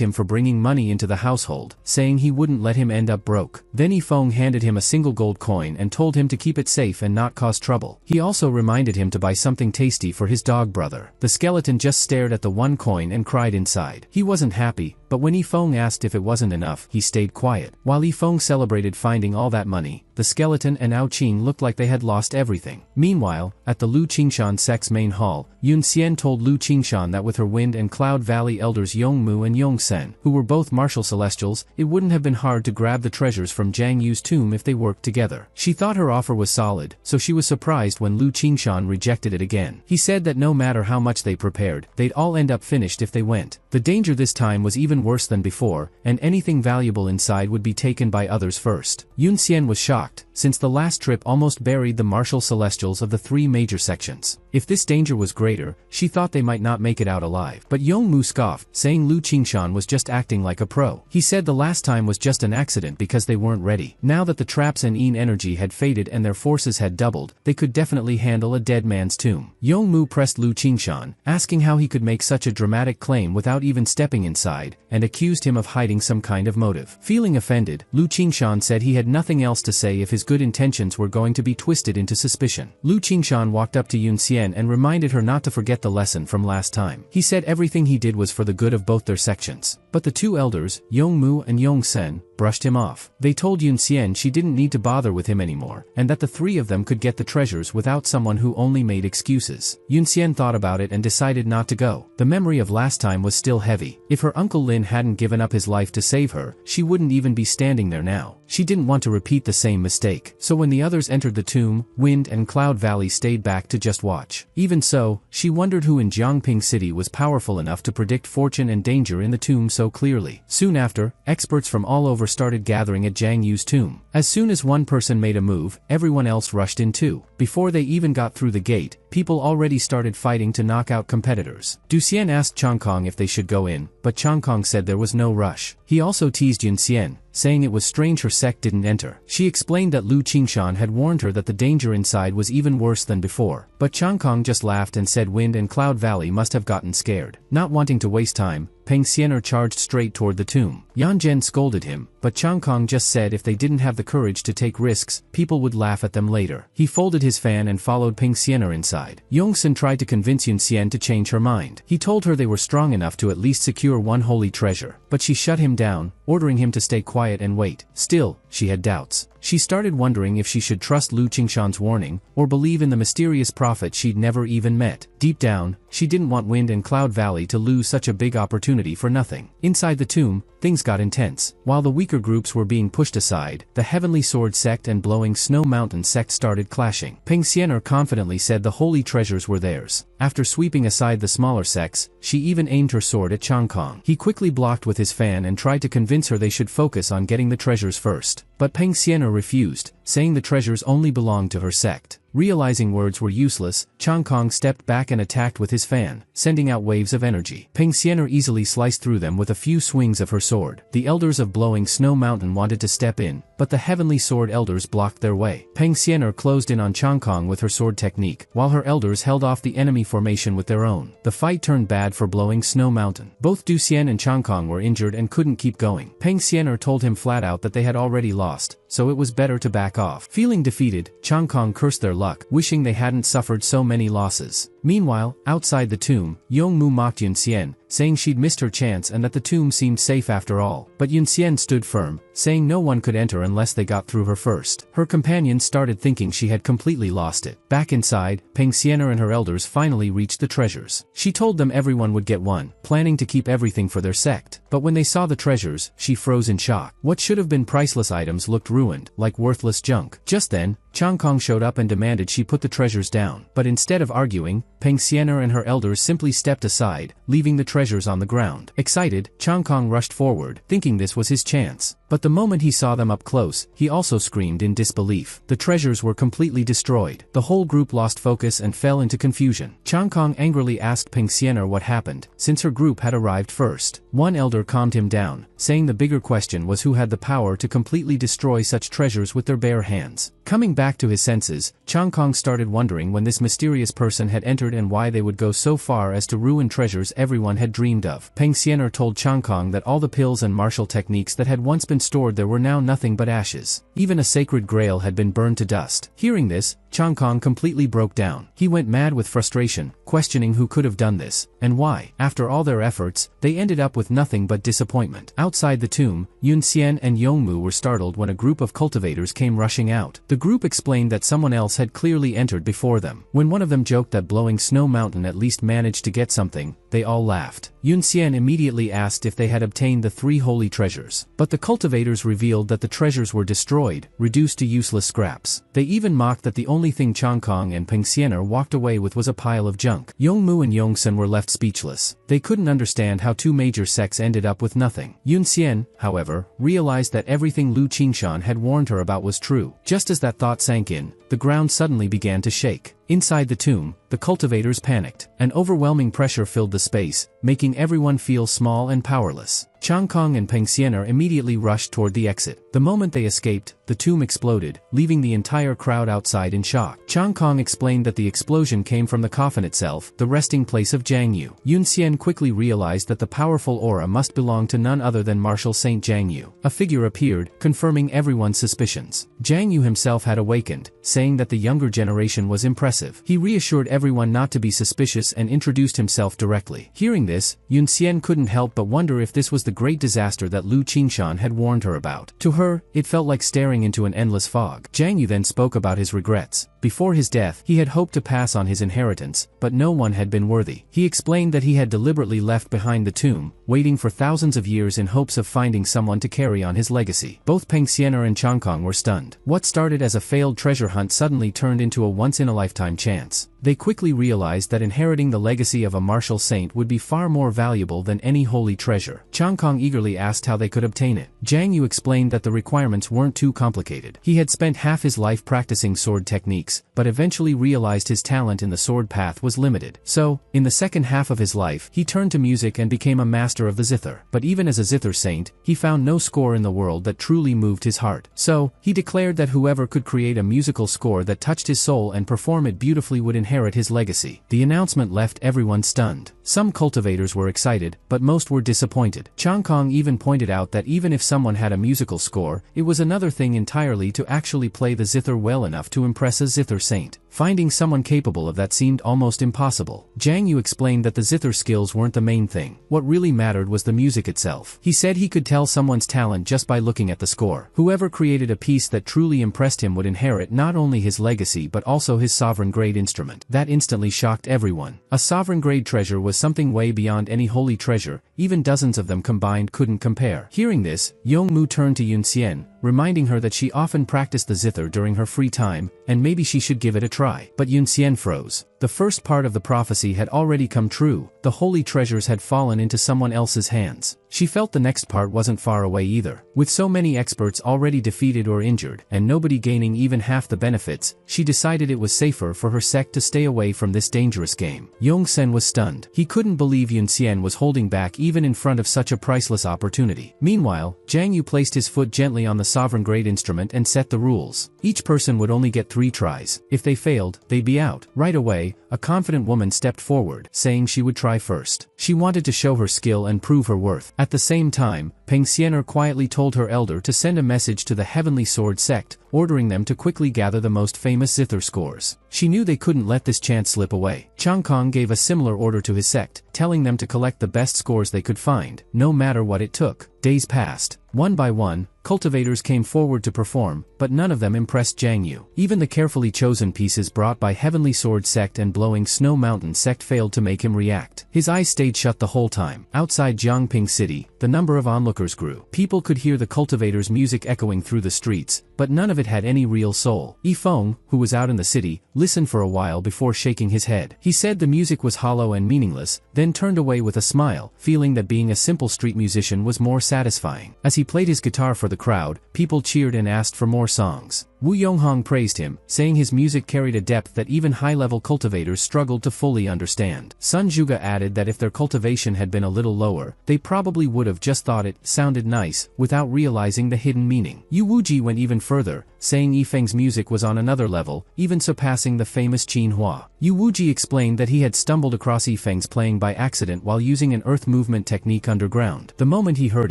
him for bringing money into the household, saying he wouldn't let him end up broke. Then Yifeng handed him a single gold coin and told him to keep it safe and not cause trouble. He also reminded him to buy something tasty for his dog brother. The skeleton just stared at the one coin and cried inside. He wasn't happy, but when Yifeng asked if it wasn't enough, he stayed quiet. While Yifeng celebrated finding all that money, the skeleton and Ao Qing looked like they had lost everything. Meanwhile, at the Lu Qingshan sect's main hall, Yun Xian told Lu Qingshan that with her Wind and Cloud Valley elders Yongmu and Yongsen, who were both martial celestials, it wouldn't have been hard to grab the treasures from Jiang Yu's tomb if they worked together. She thought her offer was solid, so she was surprised when Lu Qingshan rejected it again. He said that no matter how much they prepared, they'd all end up finished if they went. The danger this time was even worse than before, and anything valuable inside would be taken by others first. Yun Xian was shocked, since the last trip almost buried the martial celestials of the three major sections. If this danger was greater, she thought they might not make it out alive. But Yongmu scoffed, saying Lu Qingshan was just acting like a pro. He said the last time was just an accident because they weren't ready. Now that the traps and Yin energy had faded and their forces had doubled, they could definitely handle a dead man's tomb. Yongmu pressed Lu Qingshan, asking how he could make such a dramatic claim without even stepping inside, and accused him of hiding some kind of motive. Feeling offended, Lu Qingshan said he had nothing else to say if his good intentions were going to be twisted into suspicion. Lu Qingshan walked up to Yun Xian and reminded her not to forget the lesson from last time. He said everything he did was for the good of both their sections. But the two elders, Yongmu and Yongsen, brushed him off. They told Yun Xian she didn't need to bother with him anymore, and that the three of them could get the treasures without someone who only made excuses. Yun Xian thought about it and decided not to go. The memory of last time was still heavy. If her Uncle Lin hadn't given up his life to save her, she wouldn't even be standing there now. She didn't want to repeat the same mistake. So when the others entered the tomb, Wind and Cloud Valley stayed back to just watch. Even so, she wondered who in Jiangping City was powerful enough to predict fortune and danger in the tomb so clearly. Soon after, experts from all over started gathering at Jiang Yu's tomb. As soon as one person made a move, everyone else rushed in too. Before they even got through the gate, people already started fighting to knock out competitors. Du Xian asked Chang Kong if they should go in, but Chang Kong said there was no rush. He also teased Yun Xian, saying it was strange her sect didn't enter. She explained that Lu Qingshan had warned her that the danger inside was even worse than before. But Chang Kong just laughed and said Wind and Cloud Valley must have gotten scared. Not wanting to waste time, Peng Xianer charged straight toward the tomb. Yan Zhen scolded him, but Chang Kong just said if they didn't have the courage to take risks, people would laugh at them later. He folded his fan and followed Peng Xianer inside. Yongsen tried to convince Yun Xian to change her mind. He told her they were strong enough to at least secure one holy treasure, but she shut him down, ordering him to stay quiet and wait. Still, she had doubts. She started wondering if she should trust Lu Qingshan's warning, or believe in the mysterious prophet she'd never even met. Deep down, she didn't want Wind and Cloud Valley to lose such a big opportunity for nothing. Inside the tomb, things got intense. While the weaker groups were being pushed aside, the Heavenly Sword sect and Blowing Snow Mountain sect started clashing. Peng Xianer confidently said the holy treasures were theirs. After sweeping aside the smaller sects, she even aimed her sword at Chang Kong. He quickly blocked with his fan and tried to convince her they should focus on getting the treasures first. But Peng Xianer refused, saying the treasures only belonged to her sect. Realizing words were useless, Chang Kong stepped back and attacked with his fan, sending out waves of energy. Peng Xianer easily sliced through them with a few swings of her sword. The elders of Blowing Snow Mountain wanted to step in, but the Heavenly Sword elders blocked their way. Peng Xianer closed in on Chang Kong with her sword technique, while her elders held off the enemy formation with their own. The fight turned bad for Blowing Snow Mountain. Both Du Xian and Chang Kong were injured and couldn't keep going. Peng Xianer told him flat out that they had already lost, so it was better to back off. Feeling defeated, Chang Kong cursed their luck, wishing they hadn't suffered so many losses. Meanwhile, outside the tomb, Yongmu mocked Yun Xian, saying she'd missed her chance and that the tomb seemed safe after all. But Yun Xian stood firm, saying no one could enter unless they got through her first. Her companions started thinking she had completely lost it. Back inside, Peng Xianer and her elders finally reached the treasures. She told them everyone would get one, planning to keep everything for their sect. But when they saw the treasures, she froze in shock. What should have been priceless items looked ruined, like worthless junk. Just then, Chang Kong showed up and demanded she put the treasures down. But instead of arguing, Peng Xianer and her elders simply stepped aside, leaving the treasures on the ground. Excited, Chang Kong rushed forward, thinking this was his chance. But the moment he saw them up close, he also screamed in disbelief. The treasures were completely destroyed. The whole group lost focus and fell into confusion. Chang Kong angrily asked Peng Xianer what happened, since her group had arrived first. One elder calmed him down, saying the bigger question was who had the power to completely destroy such treasures with their bare hands. Coming back to his senses, Chang Kong started wondering when this mysterious person had entered and why they would go so far as to ruin treasures everyone had dreamed of. Peng Xianer told Chang Kong that all the pills and martial techniques that had once been stored there were now nothing but ashes. Even a sacred grail had been burned to dust. Hearing this, Chang Kong completely broke down. He went mad with frustration, questioning who could have done this, and why. After all their efforts, they ended up with nothing but disappointment. Outside the tomb, Yun Xian and Yongmu were startled when a group of cultivators came rushing out. The group explained that someone else had clearly entered before them. When one of them joked that Blowing Snow Mountain at least managed to get something, they all laughed. Yun Xian immediately asked if they had obtained the 3 holy treasures. But the cultivators revealed that the treasures were destroyed, reduced to useless scraps. They even mocked that the only thing Chang Kong and Peng Xianer walked away with was a pile of junk. Yongmu and Yongsun were left speechless. They couldn't understand how 2 major sects ended up with nothing. Yun Xian, however, realized that everything Lu Qingshan had warned her about was true. Just as that thought sank in, the ground suddenly began to shake. Inside the tomb, the cultivators panicked. An overwhelming pressure filled the space, making everyone feel small and powerless. Chang Kong and Peng Xianer immediately rushed toward the exit. The moment they escaped, the tomb exploded, leaving the entire crowd outside in shock. Chang Kong explained that the explosion came from the coffin itself, the resting place of Jiang Yu. Yun Xian quickly realized that the powerful aura must belong to none other than Martial Saint Jiang Yu. A figure appeared, confirming everyone's suspicions. Jiang Yu himself had awakened, saying that the younger generation was impressive. He reassured everyone not to be suspicious and introduced himself directly. Hearing this, Yun Xian couldn't help but wonder if this was the great disaster that Lu Qingshan had warned her about. To her, it felt like staring into an endless fog. Jiang Yu then spoke about his regrets. Before his death, he had hoped to pass on his inheritance, but no one had been worthy. He explained that he had deliberately left behind the tomb, waiting for thousands of years in hopes of finding someone to carry on his legacy. Both Peng Xianer and Chang Kong were stunned. What started as a failed treasure hunt suddenly turned into a once-in-a-lifetime chance. They quickly realized that inheriting the legacy of a martial saint would be far more valuable than any holy treasure. Chang Kong eagerly asked how they could obtain it. Jiang Yu explained that the requirements weren't too complicated. He had spent half his life practicing sword techniques, but eventually realized his talent in the sword path was limited. So, in the second half of his life, he turned to music and became a master of the zither. But even as a zither saint, he found no score in the world that truly moved his heart. So, he declared that whoever could create a musical score that touched his soul and perform it beautifully would inherit his legacy. The announcement left everyone stunned. Some cultivators were excited, but most were disappointed. Chang Kong even pointed out that even if someone had a musical score, it was another thing entirely to actually play the zither well enough to impress a zither saint. Finding someone capable of that seemed almost impossible. Jiang Yu explained that the zither skills weren't the main thing. What really mattered was the music itself. He said he could tell someone's talent just by looking at the score. Whoever created a piece that truly impressed him would inherit not only his legacy but also his sovereign-grade instrument. That instantly shocked everyone. A sovereign-grade treasure was something way beyond any holy treasure, even dozens of them combined couldn't compare. Hearing this, Yongmu turned to Yun Xian, reminding her that she often practiced the zither during her free time, and maybe she should give it a try. But Yun Xian froze. The first part of the prophecy had already come true. The holy treasures had fallen into someone else's hands. She felt the next part wasn't far away either. With so many experts already defeated or injured, and nobody gaining even half the benefits, she decided it was safer for her sect to stay away from this dangerous game. Yongsen was stunned. He couldn't believe Yun Xian was holding back even in front of such a priceless opportunity. Meanwhile, Jiang Yu placed his foot gently on the sovereign grade instrument and set the rules. Each person would only get 3 tries. If they failed, they'd be out. Right away, a confident woman stepped forward, saying she would try first. She wanted to show her skill and prove her worth. At the same time, Peng Xianer quietly told her elder to send a message to the Heavenly Sword sect, ordering them to quickly gather the most famous zither scores. She knew they couldn't let this chance slip away. Chang Kong gave a similar order to his sect, telling them to collect the best scores they could find, no matter what it took. Days passed. One by one, cultivators came forward to perform, but none of them impressed Jiang Yu. Even the carefully chosen pieces brought by Heavenly Sword sect and Blowing Snow Mountain sect failed to make him react. His eyes stayed shut the whole time. Outside Jiangping City, the number of onlookers grew. People could hear the cultivators' music echoing through the streets, but none of it had any real soul. Yifeng, who was out in the city, listened for a while before shaking his head. He said the music was hollow and meaningless, then turned away with a smile, feeling that being a simple street musician was more satisfying. As he played his guitar for the crowd, people cheered and asked for more songs. Wu Yonghong praised him, saying his music carried a depth that even high-level cultivators struggled to fully understand. Sun Zhuge added that if their cultivation had been a little lower, they probably would have just thought it sounded nice, without realizing the hidden meaning. Yu Wuji went even further, saying Yifeng's music was on another level, even surpassing the famous Qin Hua. Yu Wuji explained that he had stumbled across Yifeng's playing by accident while using an earth movement technique underground. The moment he heard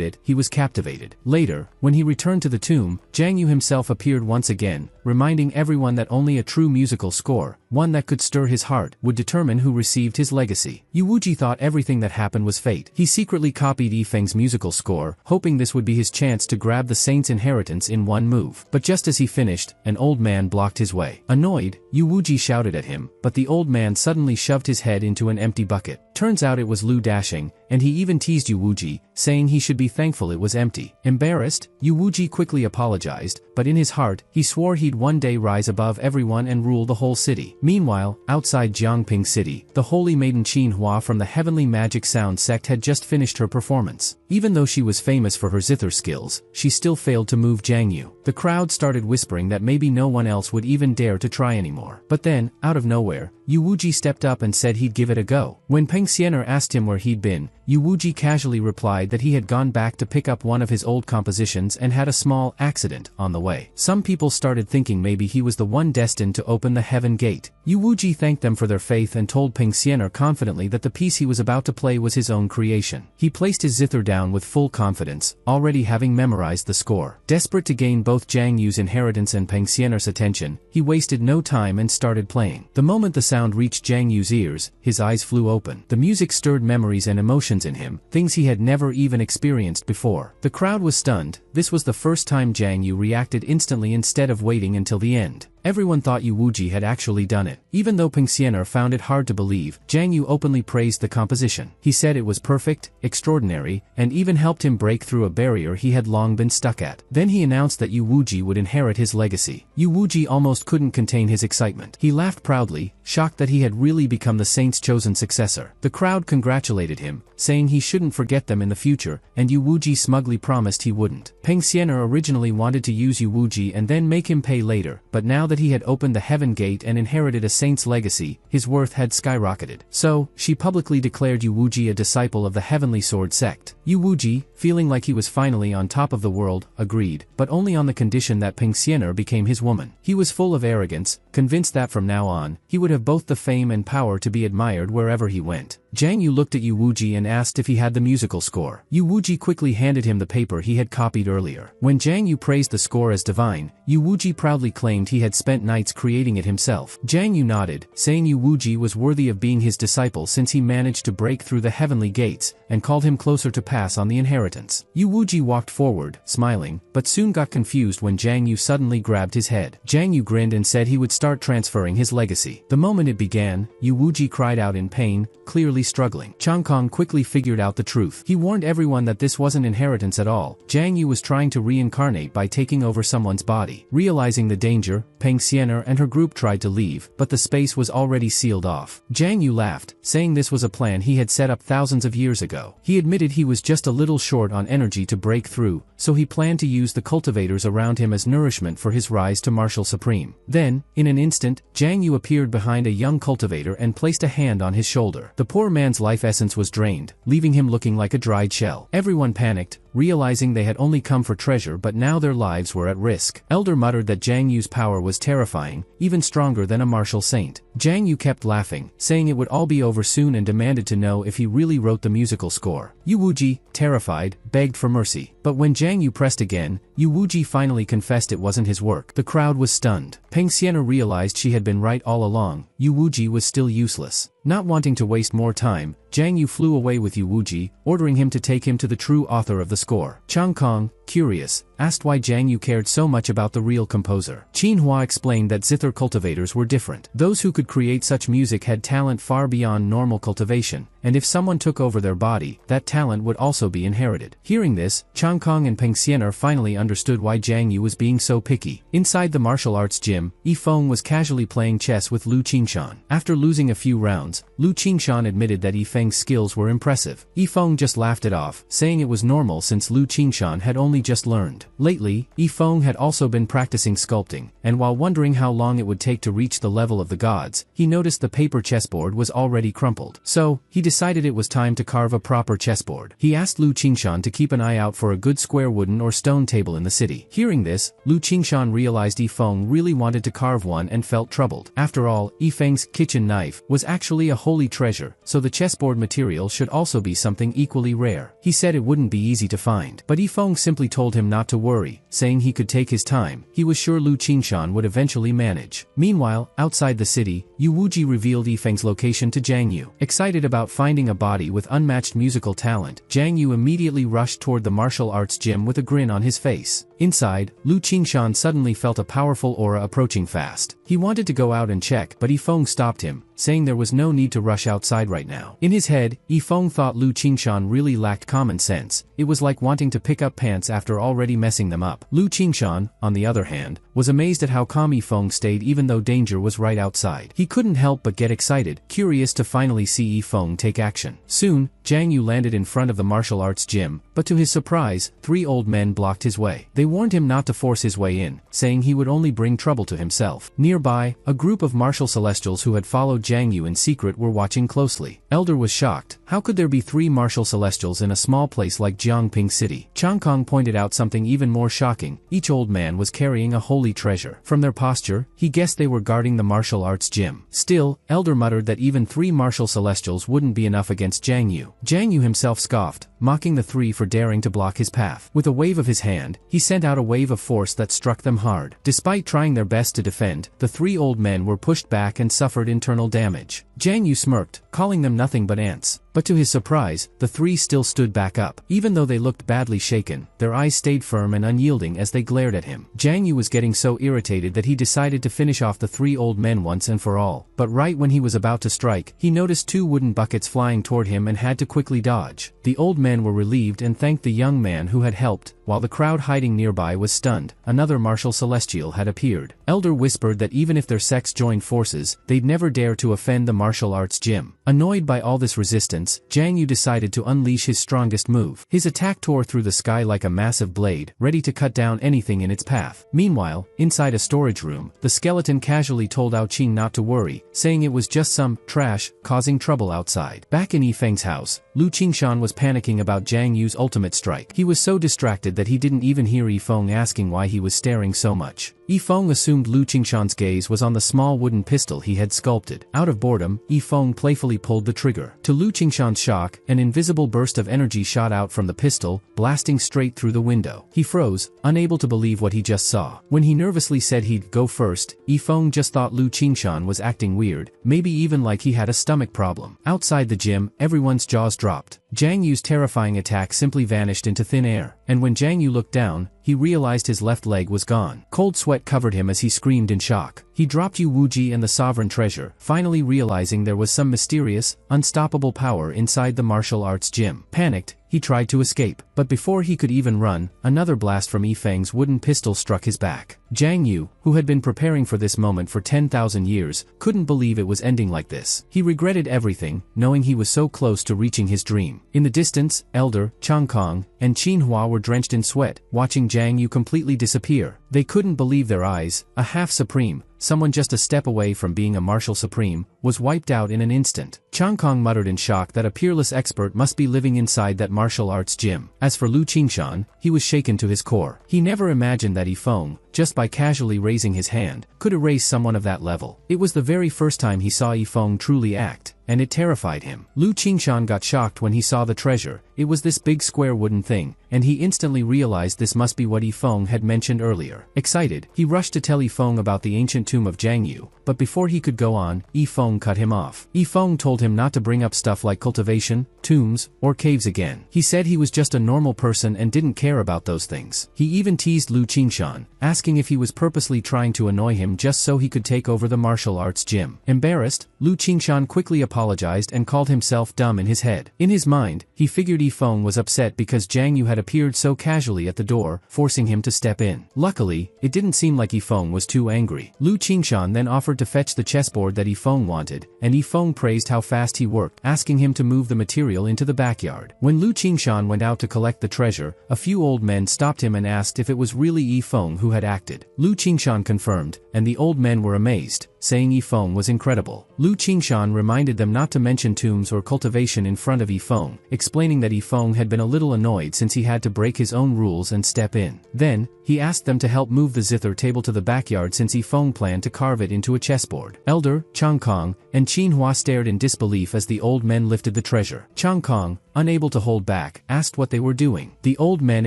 it, he was captivated. Later, when he returned to the tomb, Jiang Yu himself appeared once again, reminding everyone that only a true musical score, one that could stir his heart, would determine who received his legacy. Yu Wuji thought everything that happened was fate. He secretly copied Yifeng's musical score, hoping this would be his chance to grab the saint's inheritance in one move. But just as he finished, an old man blocked his way. Annoyed, Yu Wuji shouted at him, but the old man suddenly shoved his head into an empty bucket. Turns out it was Lu Dashing, and he even teased Yu Wuji, saying he should be thankful it was empty. Embarrassed, Yu Wuji quickly apologized, but in his heart, he swore he'd one day rise above everyone and rule the whole city. Meanwhile, outside Jiangping City, the holy maiden Qin Hua from the Heavenly Magic Sound sect had just finished her performance. Even though she was famous for her zither skills, she still failed to move Jiang Yu. The crowd started whispering that maybe no one else would even dare to try anymore. But then, out of nowhere, Yu Wuji stepped up and said he'd give it a go. When Peng Xianer asked him where he'd been, Yu Wuji casually replied that he had gone back to pick up one of his old compositions and had a small accident on the way. Some people started thinking maybe he was the one destined to open the heaven gate. Yu Wuji thanked them for their faith and told Peng Xianer confidently that the piece he was about to play was his own creation. He placed his zither down with full confidence, already having memorized the score. Desperate to gain both Jiang Yu's inheritance and Peng Xianer's attention, he wasted no time and started playing. The moment the sound reached Jiang Yu's ears, his eyes flew open. The music stirred memories and emotions in him, things he had never even experienced before. The crowd was stunned. This was the first time Jiang Yu reacted instantly instead of waiting until the end. Everyone thought Yu Wuji had actually done it. Even though Peng Xianer found it hard to believe, Jiang Yu openly praised the composition. He said it was perfect, extraordinary, and even helped him break through a barrier he had long been stuck at. Then he announced that Yu Wuji would inherit his legacy. Yu Wuji almost couldn't contain his excitement. He laughed proudly, shocked that he had really become the saint's chosen successor. The crowd congratulated him, saying he shouldn't forget them in the future, and Yu Wuji smugly promised he wouldn't. Peng Xianer originally wanted to use Yu Wuji and then make him pay later, but now that he had opened the heaven gate and inherited a saint's legacy, his worth had skyrocketed. So, she publicly declared Yu Wuji a disciple of the Heavenly Sword sect. Yu Wuji, feeling like he was finally on top of the world, agreed, but only on the condition that Peng Xianer became his woman. He was full of arrogance, convinced that from now on, he would have both the fame and power to be admired wherever he went. Jiang Yu looked at Yu Wuji and asked if he had the musical score. Yu Wuji quickly handed him the paper he had copied earlier. When Jiang Yu praised the score as divine, Yu Wuji proudly claimed he had spent nights creating it himself. Jiang Yu nodded, saying Yu Wuji was worthy of being his disciple since he managed to break through the heavenly gates, and called him closer to pass on the inheritance. Yu Wuji walked forward, smiling, but soon got confused when Jiang Yu suddenly grabbed his head. Jiang Yu grinned and said he would start transferring his legacy. The moment it began, Yu Wuji cried out in pain, clearly struggling. Chang Kong quickly figured out the truth. He warned everyone that this wasn't inheritance at all. Jiang Yu was trying to reincarnate by taking over someone's body. Realizing the danger, Peng Xian'er and her group tried to leave, but the space was already sealed off. Jiang Yu laughed, saying this was a plan he had set up thousands of years ago. He admitted he was just a little short on energy to break through, so he planned to use the cultivators around him as nourishment for his rise to Martial Supreme. Then, in an instant, Jiang Yu appeared behind a young cultivator and placed a hand on his shoulder. The poor man's life essence was drained, leaving him looking like a dried shell. Everyone panicked, realizing they had only come for treasure but now their lives were at risk. Elder muttered that Jiang Yu's power was terrifying, even stronger than a martial saint. Jiang Yu kept laughing, saying it would all be over soon and demanded to know if he really wrote the musical score. Yu Wuji, terrified, begged for mercy. But when Jiang Yu pressed again, Yu Wuji finally confessed it wasn't his work. The crowd was stunned. Peng Xian'er realized she had been right all along. Yu Wuji was still useless. Not wanting to waste more time, Jiang Yu flew away with Yu Wuji, ordering him to take him to the true author of the score. Chang Kong, curious, asked why Jiang Yu cared so much about the real composer. Hua explained that zither cultivators were different. Those who could create such music had talent far beyond normal cultivation, and if someone took over their body, that talent would also be inherited. Hearing this, Chang Kong and Peng Xian'er finally understood why Jiang Yu was being so picky. Inside the martial arts gym, Yifeng was casually playing chess with Lu Qingshan. After losing a few rounds, Lu Qingshan admitted that Yifeng's skills were impressive. Yifeng just laughed it off, saying it was normal since Lu Qingshan had only just learned. Lately, Yifeng had also been practicing sculpting, and while wondering how long it would take to reach the level of the gods, he noticed the paper chessboard was already crumpled. So, he decided it was time to carve a proper chessboard. He asked Lu Qingshan to keep an eye out for a good square wooden or stone table in the city. Hearing this, Lu Qingshan realized Yifeng really wanted to carve one and felt troubled. After all, Yifeng's kitchen knife was actually a holy treasure, so the chessboard material should also be something equally rare. He said it wouldn't be easy to find, but Yifeng simply told him not to worry, saying he could take his time. He was sure Lu Qingshan would eventually manage. Meanwhile, outside the city, Yu Wuji revealed Yifeng's location to Jiang Yu. Excited about finding a body with unmatched musical talent, Jiang Yu immediately rushed toward the martial arts gym with a grin on his face. Inside, Lu Qingshan suddenly felt a powerful aura approaching fast. He wanted to go out and check, but Yifeng stopped him, saying there was no need to rush outside right now. In his head, Yifeng thought Lu Qingshan really lacked common sense. It was like wanting to pick up pants after already messing them up. Lu Qingshan, on the other hand, was amazed at how calm Yifeng stayed even though danger was right outside. He couldn't help but get excited, curious to finally see Yifeng take action. Soon, Jiang Yu landed in front of the martial arts gym, but to his surprise, 3 old men blocked his way. They warned him not to force his way in, saying he would only bring trouble to himself. Nearby, a group of martial celestials who had followed Jiang Yu in secret were watching closely. Elder was shocked. How could there be 3 martial celestials in a small place like Jiangping City? Chang Kong pointed out something even more shocking. Each old man was carrying a holy treasure. From their posture, he guessed they were guarding the martial arts gym. Still, Elder muttered that even 3 martial celestials wouldn't be enough against Jiang Yu. Jiang Yu himself scoffed, mocking the 3 for daring to block his path. With a wave of his hand, he sent out a wave of force that struck them hard. Despite trying their best to defend, the 3 old men were pushed back and suffered internal damage. Jiang Yu smirked, calling them nothing but ants. But to his surprise, the 3 still stood back up. Even though they looked badly shaken, their eyes stayed firm and unyielding as they glared at him. Jiang Yu was getting so irritated that he decided to finish off the 3 old men once and for all. But right when he was about to strike, he noticed 2 wooden buckets flying toward him and had to quickly dodge. The old men were relieved and thanked the young man who had helped. While the crowd hiding nearby was stunned, another martial celestial had appeared. Elder whispered that even if their sects joined forces, they'd never dare to offend the martial arts gym. Annoyed by all this resistance, Jiang Yu decided to unleash his strongest move. His attack tore through the sky like a massive blade, ready to cut down anything in its path. Meanwhile, inside a storage room, the skeleton casually told Ao Qing not to worry, saying it was just some trash causing trouble outside. Back in Yifeng's house, Lu Qingshan was panicking about Jiang Yu's ultimate strike. He was so distracted that he didn't even hear Yifeng asking why he was staring so much. Yifeng assumed Lu Qingshan's gaze was on the small wooden pistol he had sculpted. Out of boredom, Yifeng playfully pulled the trigger. To Lu Qingshan's shock, an invisible burst of energy shot out from the pistol, blasting straight through the window. He froze, unable to believe what he just saw. When he nervously said he'd go first, Yifeng just thought Lu Qingshan was acting weird, maybe even like he had a stomach problem. Outside the gym, everyone's jaws dropped. Jiang Yu's terrifying attack simply vanished into thin air, and when Jiang Yu looked down, he realized his left leg was gone. Cold sweat covered him as he screamed in shock. He dropped Yu Wuji and the sovereign treasure, finally realizing there was some mysterious, unstoppable power inside the martial arts gym. Panicked, he tried to escape, but before he could even run, another blast from Yifeng's wooden pistol struck his back. Jiang Yu, who had been preparing for this moment for 10,000 years, couldn't believe it was ending like this. He regretted everything, knowing he was so close to reaching his dream. In the distance, Elder, Chang Kong, and Qin Hua were drenched in sweat, watching Jiang Yu completely disappear. They couldn't believe their eyes. A half-supreme, someone just a step away from being a martial supreme, was wiped out in an instant. Chang Kong muttered in shock that a peerless expert must be living inside that martial arts gym. As for Lu Qingshan, he was shaken to his core. He never imagined that Yifeng, just by casually raising his hand, could erase someone of that level. It was the very first time he saw Yifeng truly act, and it terrified him. Lu Qingshan got shocked when he saw the treasure. It was this big square wooden thing, and he instantly realized this must be what Yifeng had mentioned earlier. Excited, he rushed to tell Yifeng about the ancient tomb of Jiang Yu, but before he could go on, Yifeng cut him off. Yifeng told him not to bring up stuff like cultivation, tombs, or caves again. He said he was just a normal person and didn't care about those things. He even teased Lu Qingshan, asking if he was purposely trying to annoy him just so he could take over the martial arts gym. Embarrassed, Lu Qingshan quickly apologized and called himself dumb in his head. In his mind, he figured Yifeng was upset because Jiang Yu had appeared so casually at the door, forcing him to step in. Luckily, it didn't seem like Yifeng was too angry. Lu Qingshan then offered to fetch the chessboard that Yifeng wanted, and Yifeng praised how fast he worked, asking him to move the material into the backyard. When Lu Qingshan went out to collect the treasure, a few old men stopped him and asked if it was really Yifeng who had acted. Lu Qingshan confirmed, and the old men were amazed, saying Yifeng was incredible. Lu Qingshan reminded them not to mention tombs or cultivation in front of Yifeng, explaining that Yifeng had been a little annoyed since he had to break his own rules and step in. Then, he asked them to help move the zither table to the backyard since Yifeng planned to carve it into a chessboard. Elder, Chang Kong, and Qin Hua stared in disbelief as the old men lifted the treasure. Chang Kong, unable to hold back, asked what they were doing. The old men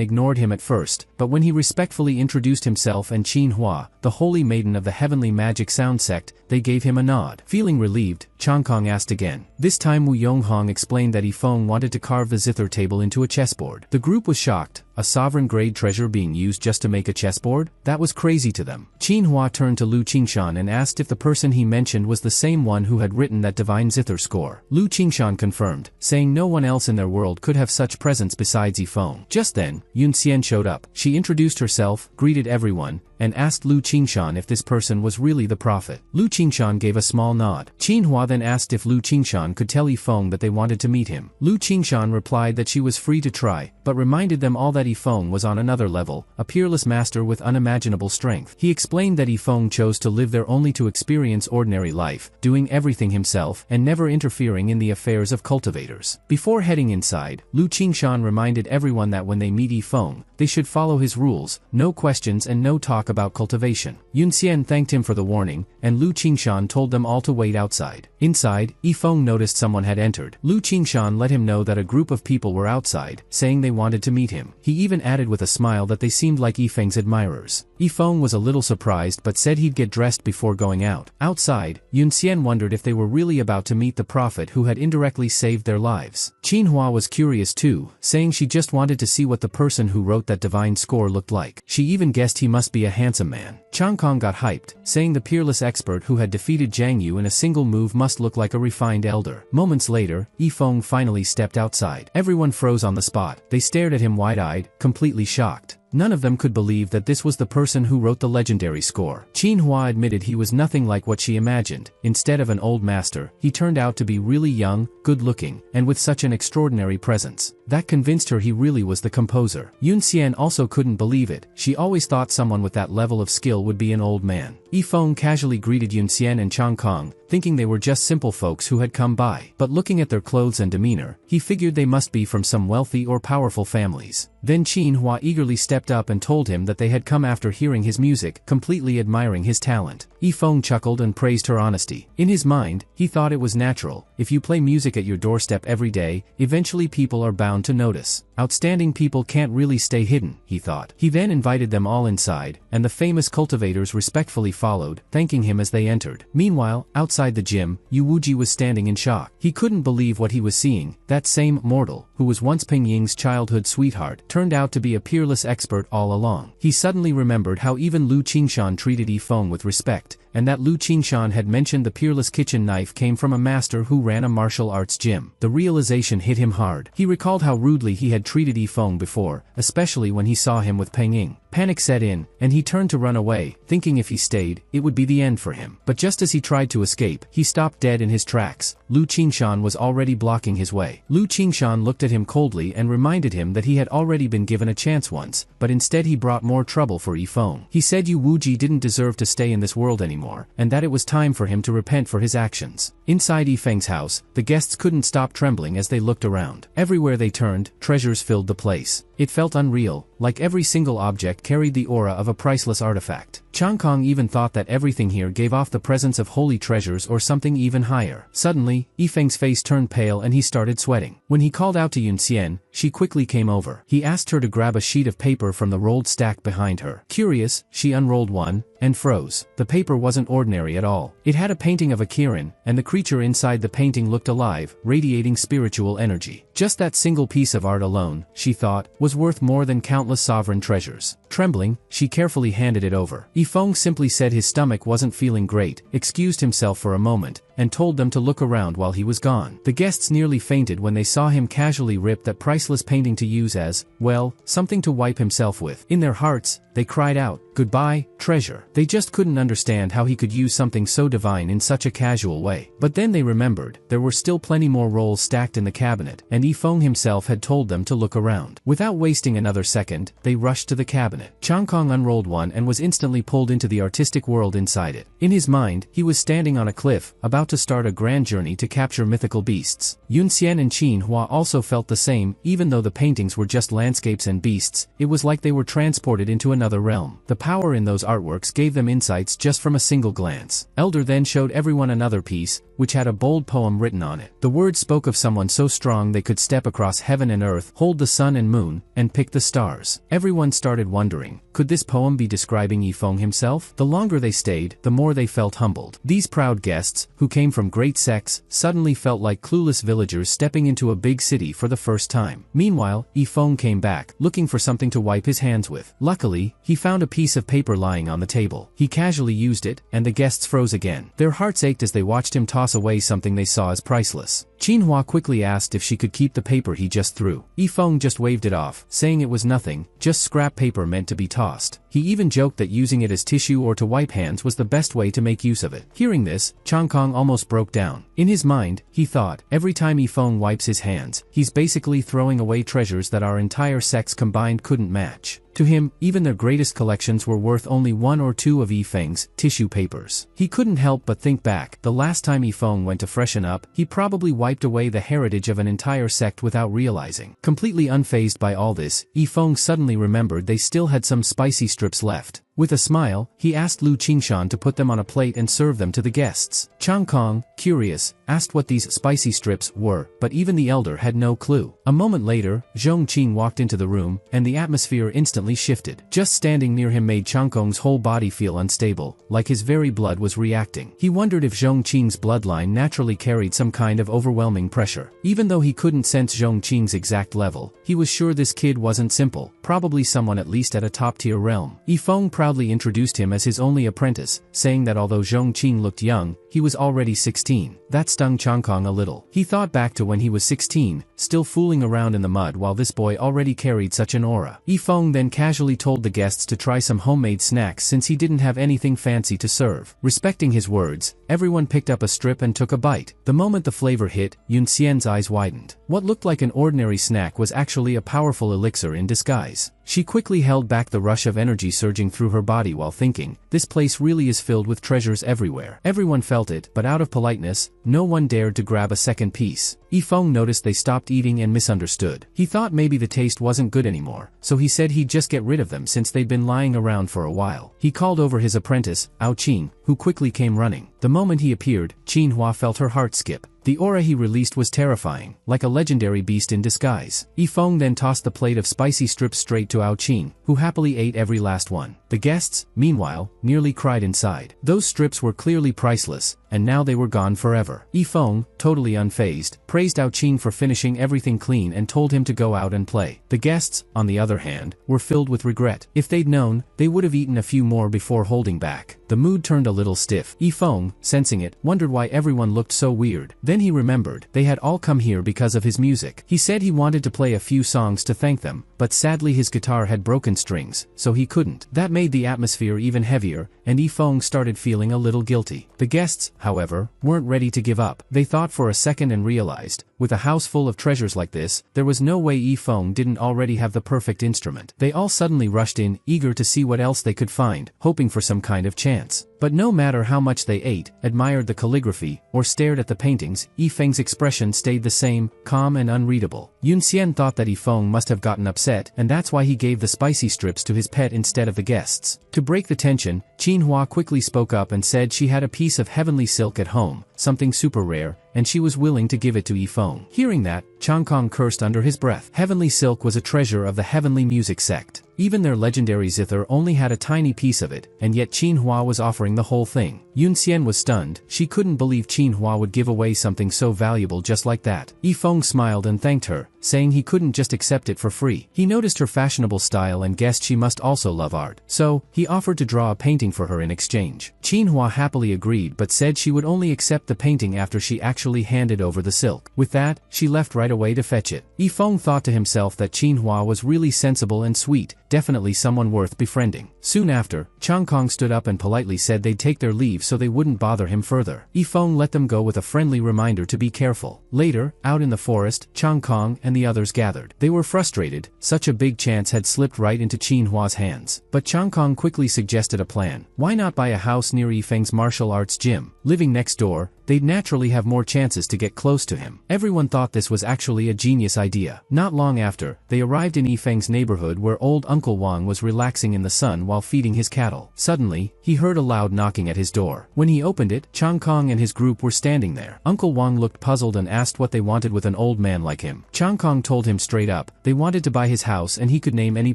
ignored him at first, but when he respectfully introduced himself and Qin Hua, the holy maiden of the heavenly magic sound sect, they gave him a nod. Feeling relieved, Chang Kong asked again. This time Wu Yonghong explained that Yifeng wanted to carve the zither table into a chessboard. The group was shocked. A sovereign-grade treasure being used just to make a chessboard? That was crazy to them. Qin Hua turned to Lu Qingshan and asked if the person he mentioned was the same one who had written that divine zither score. Lu Qingshan confirmed, saying no one else in their world could have such presence besides Yifeng. Just then, Yun Xian showed up. She introduced herself, greeted everyone, and asked Lu Qingshan if this person was really the prophet. Lu Qingshan gave a small nod. Qin Hua then asked if Lu Qingshan could tell Yifeng that they wanted to meet him. Lu Qingshan replied that she was free to try, but reminded them all that Yifeng was on another level, a peerless master with unimaginable strength. He explained that Yifeng chose to live there only to experience ordinary life, doing everything himself and never interfering in the affairs of cultivators. Before heading inside, Lu Qingshan reminded everyone that when they meet Yifeng, they should follow his rules, no questions and no talk about cultivation. Yun Xian thanked him for the warning, and Lu Qingshan told them all to wait outside. Inside, Yifeng noticed someone had entered. Lu Qingshan let him know that a group of people were outside, saying they wanted to meet him. He even added with a smile that they seemed like Yifeng's admirers. Yifeng was a little surprised but said he'd get dressed before going out. Outside, Yun Xian wondered if they were really about to meet the prophet who had indirectly saved their lives. Qin Hua was curious too, saying she just wanted to see what the person who wrote that divine score looked like. She even guessed he must be a handsome man. Chang Kong got hyped, saying the peerless expert who had defeated Jiang Yu in a single move must look like a refined elder. Moments later, Yifeng finally stepped outside. Everyone froze on the spot. They stared at him wide-eyed, completely shocked. None of them could believe that this was the person who wrote the legendary score. Qin Hua admitted he was nothing like what she imagined. Instead of an old master, he turned out to be really young, good-looking, and with such an extraordinary presence. That convinced her he really was the composer. Yun Xian also couldn't believe it. She always thought someone with that level of skill would be an old man. Yifeng casually greeted Yun Xian and Chang Kong, thinking they were just simple folks who had come by. But looking at their clothes and demeanor, he figured they must be from some wealthy or powerful families. Then Qin Hua eagerly stepped up and told him that they had come after hearing his music, completely admiring his talent. Yifeng chuckled and praised her honesty. In his mind, he thought it was natural. If you play music at your doorstep every day, eventually people are bound to notice. Outstanding people can't really stay hidden, he thought. He then invited them all inside, and the famous cultivators respectfully followed, thanking him as they entered. Meanwhile, outside the gym, Yu Wuji was standing in shock. He couldn't believe what he was seeing. That same mortal, who was once Ping Ying's childhood sweetheart, turned out to be a peerless expert all along. He suddenly remembered how even Lu Qingshan treated Yifeng with respect, and that Lu Qingshan had mentioned the peerless kitchen knife came from a master who ran a martial arts gym. The realization hit him hard. He recalled how rudely he had treated Yifeng before, especially when he saw him with Peng Ying. Panic set in, and he turned to run away, thinking if he stayed, it would be the end for him. But just as he tried to escape, he stopped dead in his tracks. Lu Qingshan was already blocking his way. Lu Qingshan looked at him coldly and reminded him that he had already been given a chance once, but instead he brought more trouble for Yifeng. He said Yu Wuji didn't deserve to stay in this world anymore, and that it was time for him to repent for his actions. Inside Yifeng's house, the guests couldn't stop trembling as they looked around. Everywhere they turned, treasures filled the place. It felt unreal, like every single object carried the aura of a priceless artifact. Chang Kong even thought that everything here gave off the presence of holy treasures or something even higher. Suddenly, Yifeng's face turned pale and he started sweating. When he called out to Yun Xian, she quickly came over. He asked her to grab a sheet of paper from the rolled stack behind her. Curious, she unrolled one, and froze. The paper wasn't ordinary at all. It had a painting of a Kirin, and the creature inside the painting looked alive, radiating spiritual energy. Just that single piece of art alone, she thought, was worth more than countless sovereign treasures. Trembling, she carefully handed it over. Yifeng simply said his stomach wasn't feeling great, excused himself for a moment, and told them to look around while he was gone. The guests nearly fainted when they saw him casually rip that priceless painting to use as, well, something to wipe himself with. In their hearts, they cried out, "Goodbye, treasure." They just couldn't understand how he could use something so divine in such a casual way. But then they remembered, there were still plenty more rolls stacked in the cabinet, and Yifeng himself had told them to look around. Without wasting another second, they rushed to the cabinet. Chang Kong unrolled one and was instantly pulled into the artistic world inside it. In his mind, he was standing on a cliff, about to start a grand journey to capture mythical beasts. Yun Xian and Qin Hua also felt the same. Even though the paintings were just landscapes and beasts, it was like they were transported into another realm. The power in those artworks gave them insights just from a single glance. Elder then showed everyone another piece, which had a bold poem written on it. The words spoke of someone so strong they could step across heaven and earth, hold the sun and moon, and pick the stars. Everyone started wondering, could this poem be describing Yifeng himself? The longer they stayed, the more they felt humbled. These proud guests, who came from great sects, suddenly felt like clueless villagers stepping into a big city for the first time. Meanwhile, Yifeng came back, looking for something to wipe his hands with. Luckily, he found a piece of paper lying on the table. He casually used it, and the guests froze again. Their hearts ached as they watched him toss away something they saw as priceless. Qin Hua quickly asked if she could keep the paper he just threw. Yifeng just waved it off, saying it was nothing, just scrap paper meant to be tossed. He even joked that using it as tissue or to wipe hands was the best way to make use of it. Hearing this, Chang Kong almost broke down. In his mind, he thought, every time Yifeng wipes his hands, he's basically throwing away treasures that our entire sex combined couldn't match. To him, even their greatest collections were worth only one or two of Yifeng's tissue papers. He couldn't help but think back. The last time Yifeng went to freshen up, he probably wiped away the heritage of an entire sect without realizing. Completely unfazed by all this, Yifeng suddenly remembered they still had some spicy strips left. With a smile, he asked Lu Qingshan to put them on a plate and serve them to the guests. Chang Kong, curious, asked what these spicy strips were, but even the elder had no clue. A moment later, Zhong Qing walked into the room, and the atmosphere instantly shifted. Just standing near him made Chang Kong's whole body feel unstable, like his very blood was reacting. He wondered if Zhong Qing's bloodline naturally carried some kind of overwhelming pressure. Even though he couldn't sense Zhong Qing's exact level, he was sure this kid wasn't simple, probably someone at least at a top-tier realm. Yifeng proudly introduced him as his only apprentice, saying that although Zhong Qing looked young, he was already 16. That stung Chang Kong a little. He thought back to when he was 16, still fooling around in the mud while this boy already carried such an aura. Yifeng then casually told the guests to try some homemade snacks since he didn't have anything fancy to serve. Respecting his words, everyone picked up a strip and took a bite. The moment the flavor hit, Yun Xian's eyes widened. What looked like an ordinary snack was actually a powerful elixir in disguise. She quickly held back the rush of energy surging through her body while thinking, this place really is filled with treasures everywhere. Everyone felt it, but out of politeness, no one dared to grab a second piece. Yifeng noticed they stopped eating and misunderstood. He thought maybe the taste wasn't good anymore, so he said he'd just get rid of them since they'd been lying around for a while. He called over his apprentice, Ao Qin, who quickly came running. The moment he appeared, Qin Hua felt her heart skip. The aura he released was terrifying, like a legendary beast in disguise. Yifeng then tossed the plate of spicy strips straight to Ao Qin, who happily ate every last one. The guests, meanwhile, nearly cried inside. Those strips were clearly priceless, and now they were gone forever. Yifeng, totally unfazed, praised Ao Qin for finishing everything clean and told him to go out and play. The guests, on the other hand, were filled with regret. If they'd known, they would have eaten a few more before holding back. The mood turned a little stiff. Yifeng, sensing it, wondered why everyone looked so weird. Then he remembered, they had all come here because of his music. He said he wanted to play a few songs to thank them, but sadly his guitar had broken strings, so he couldn't. That made the atmosphere even heavier, and Yifeng started feeling a little guilty. The guests, however, weren't ready to give up. They thought for a second and realized, with a house full of treasures like this, there was no way Yifeng didn't already have the perfect instrument. They all suddenly rushed in, eager to see what else they could find, hoping for some kind of chance. But no matter how much they ate, admired the calligraphy, or stared at the paintings, Yifeng's expression stayed the same, calm and unreadable. Yunxian thought that Yifeng must have gotten upset, and that's why he gave the spicy strips to his pet instead of the guests. To break the tension, Qinhua quickly spoke up and said she had a piece of heavenly silk at home, something super rare, and she was willing to give it to Yifeng. Hearing that, Changkong cursed under his breath. Heavenly silk was a treasure of the heavenly music sect. Even their legendary zither only had a tiny piece of it, and yet Qinhua was offering the whole thing. Yunxian was stunned. She couldn't believe Qinhua would give away something so valuable just like that. Yifeng smiled and thanked her, saying he couldn't just accept it for free. He noticed her fashionable style and guessed she must also love art. So, he offered to draw a painting for her in exchange. Qinhua happily agreed but said she would only accept the painting after she actually handed over the silk. With that, she left right away to fetch it. Yifeng thought to himself that Qinhua was really sensible and sweet, definitely someone worth befriending. Soon after, Changkong stood up and politely said they'd take their leave so they wouldn't bother him further. Yifeng let them go with a friendly reminder to be careful. Later, out in the forest, Changkong and the others gathered. They were frustrated, such a big chance had slipped right into Qinhua's hands. But Changkong quickly suggested a plan. Why not buy a house near Yifeng's martial arts gym? Living next door, they'd naturally have more chances to get close to him. Everyone thought this was actually a genius idea. Not long after, they arrived in Yifeng's neighborhood where old Uncle Wang was relaxing in the sun while feeding his cattle. Suddenly, he heard a loud knocking at his door. When he opened it, Changkong and his group were standing there. Uncle Wang looked puzzled and asked what they wanted with an old man like him. Changkong told him straight up, they wanted to buy his house and he could name any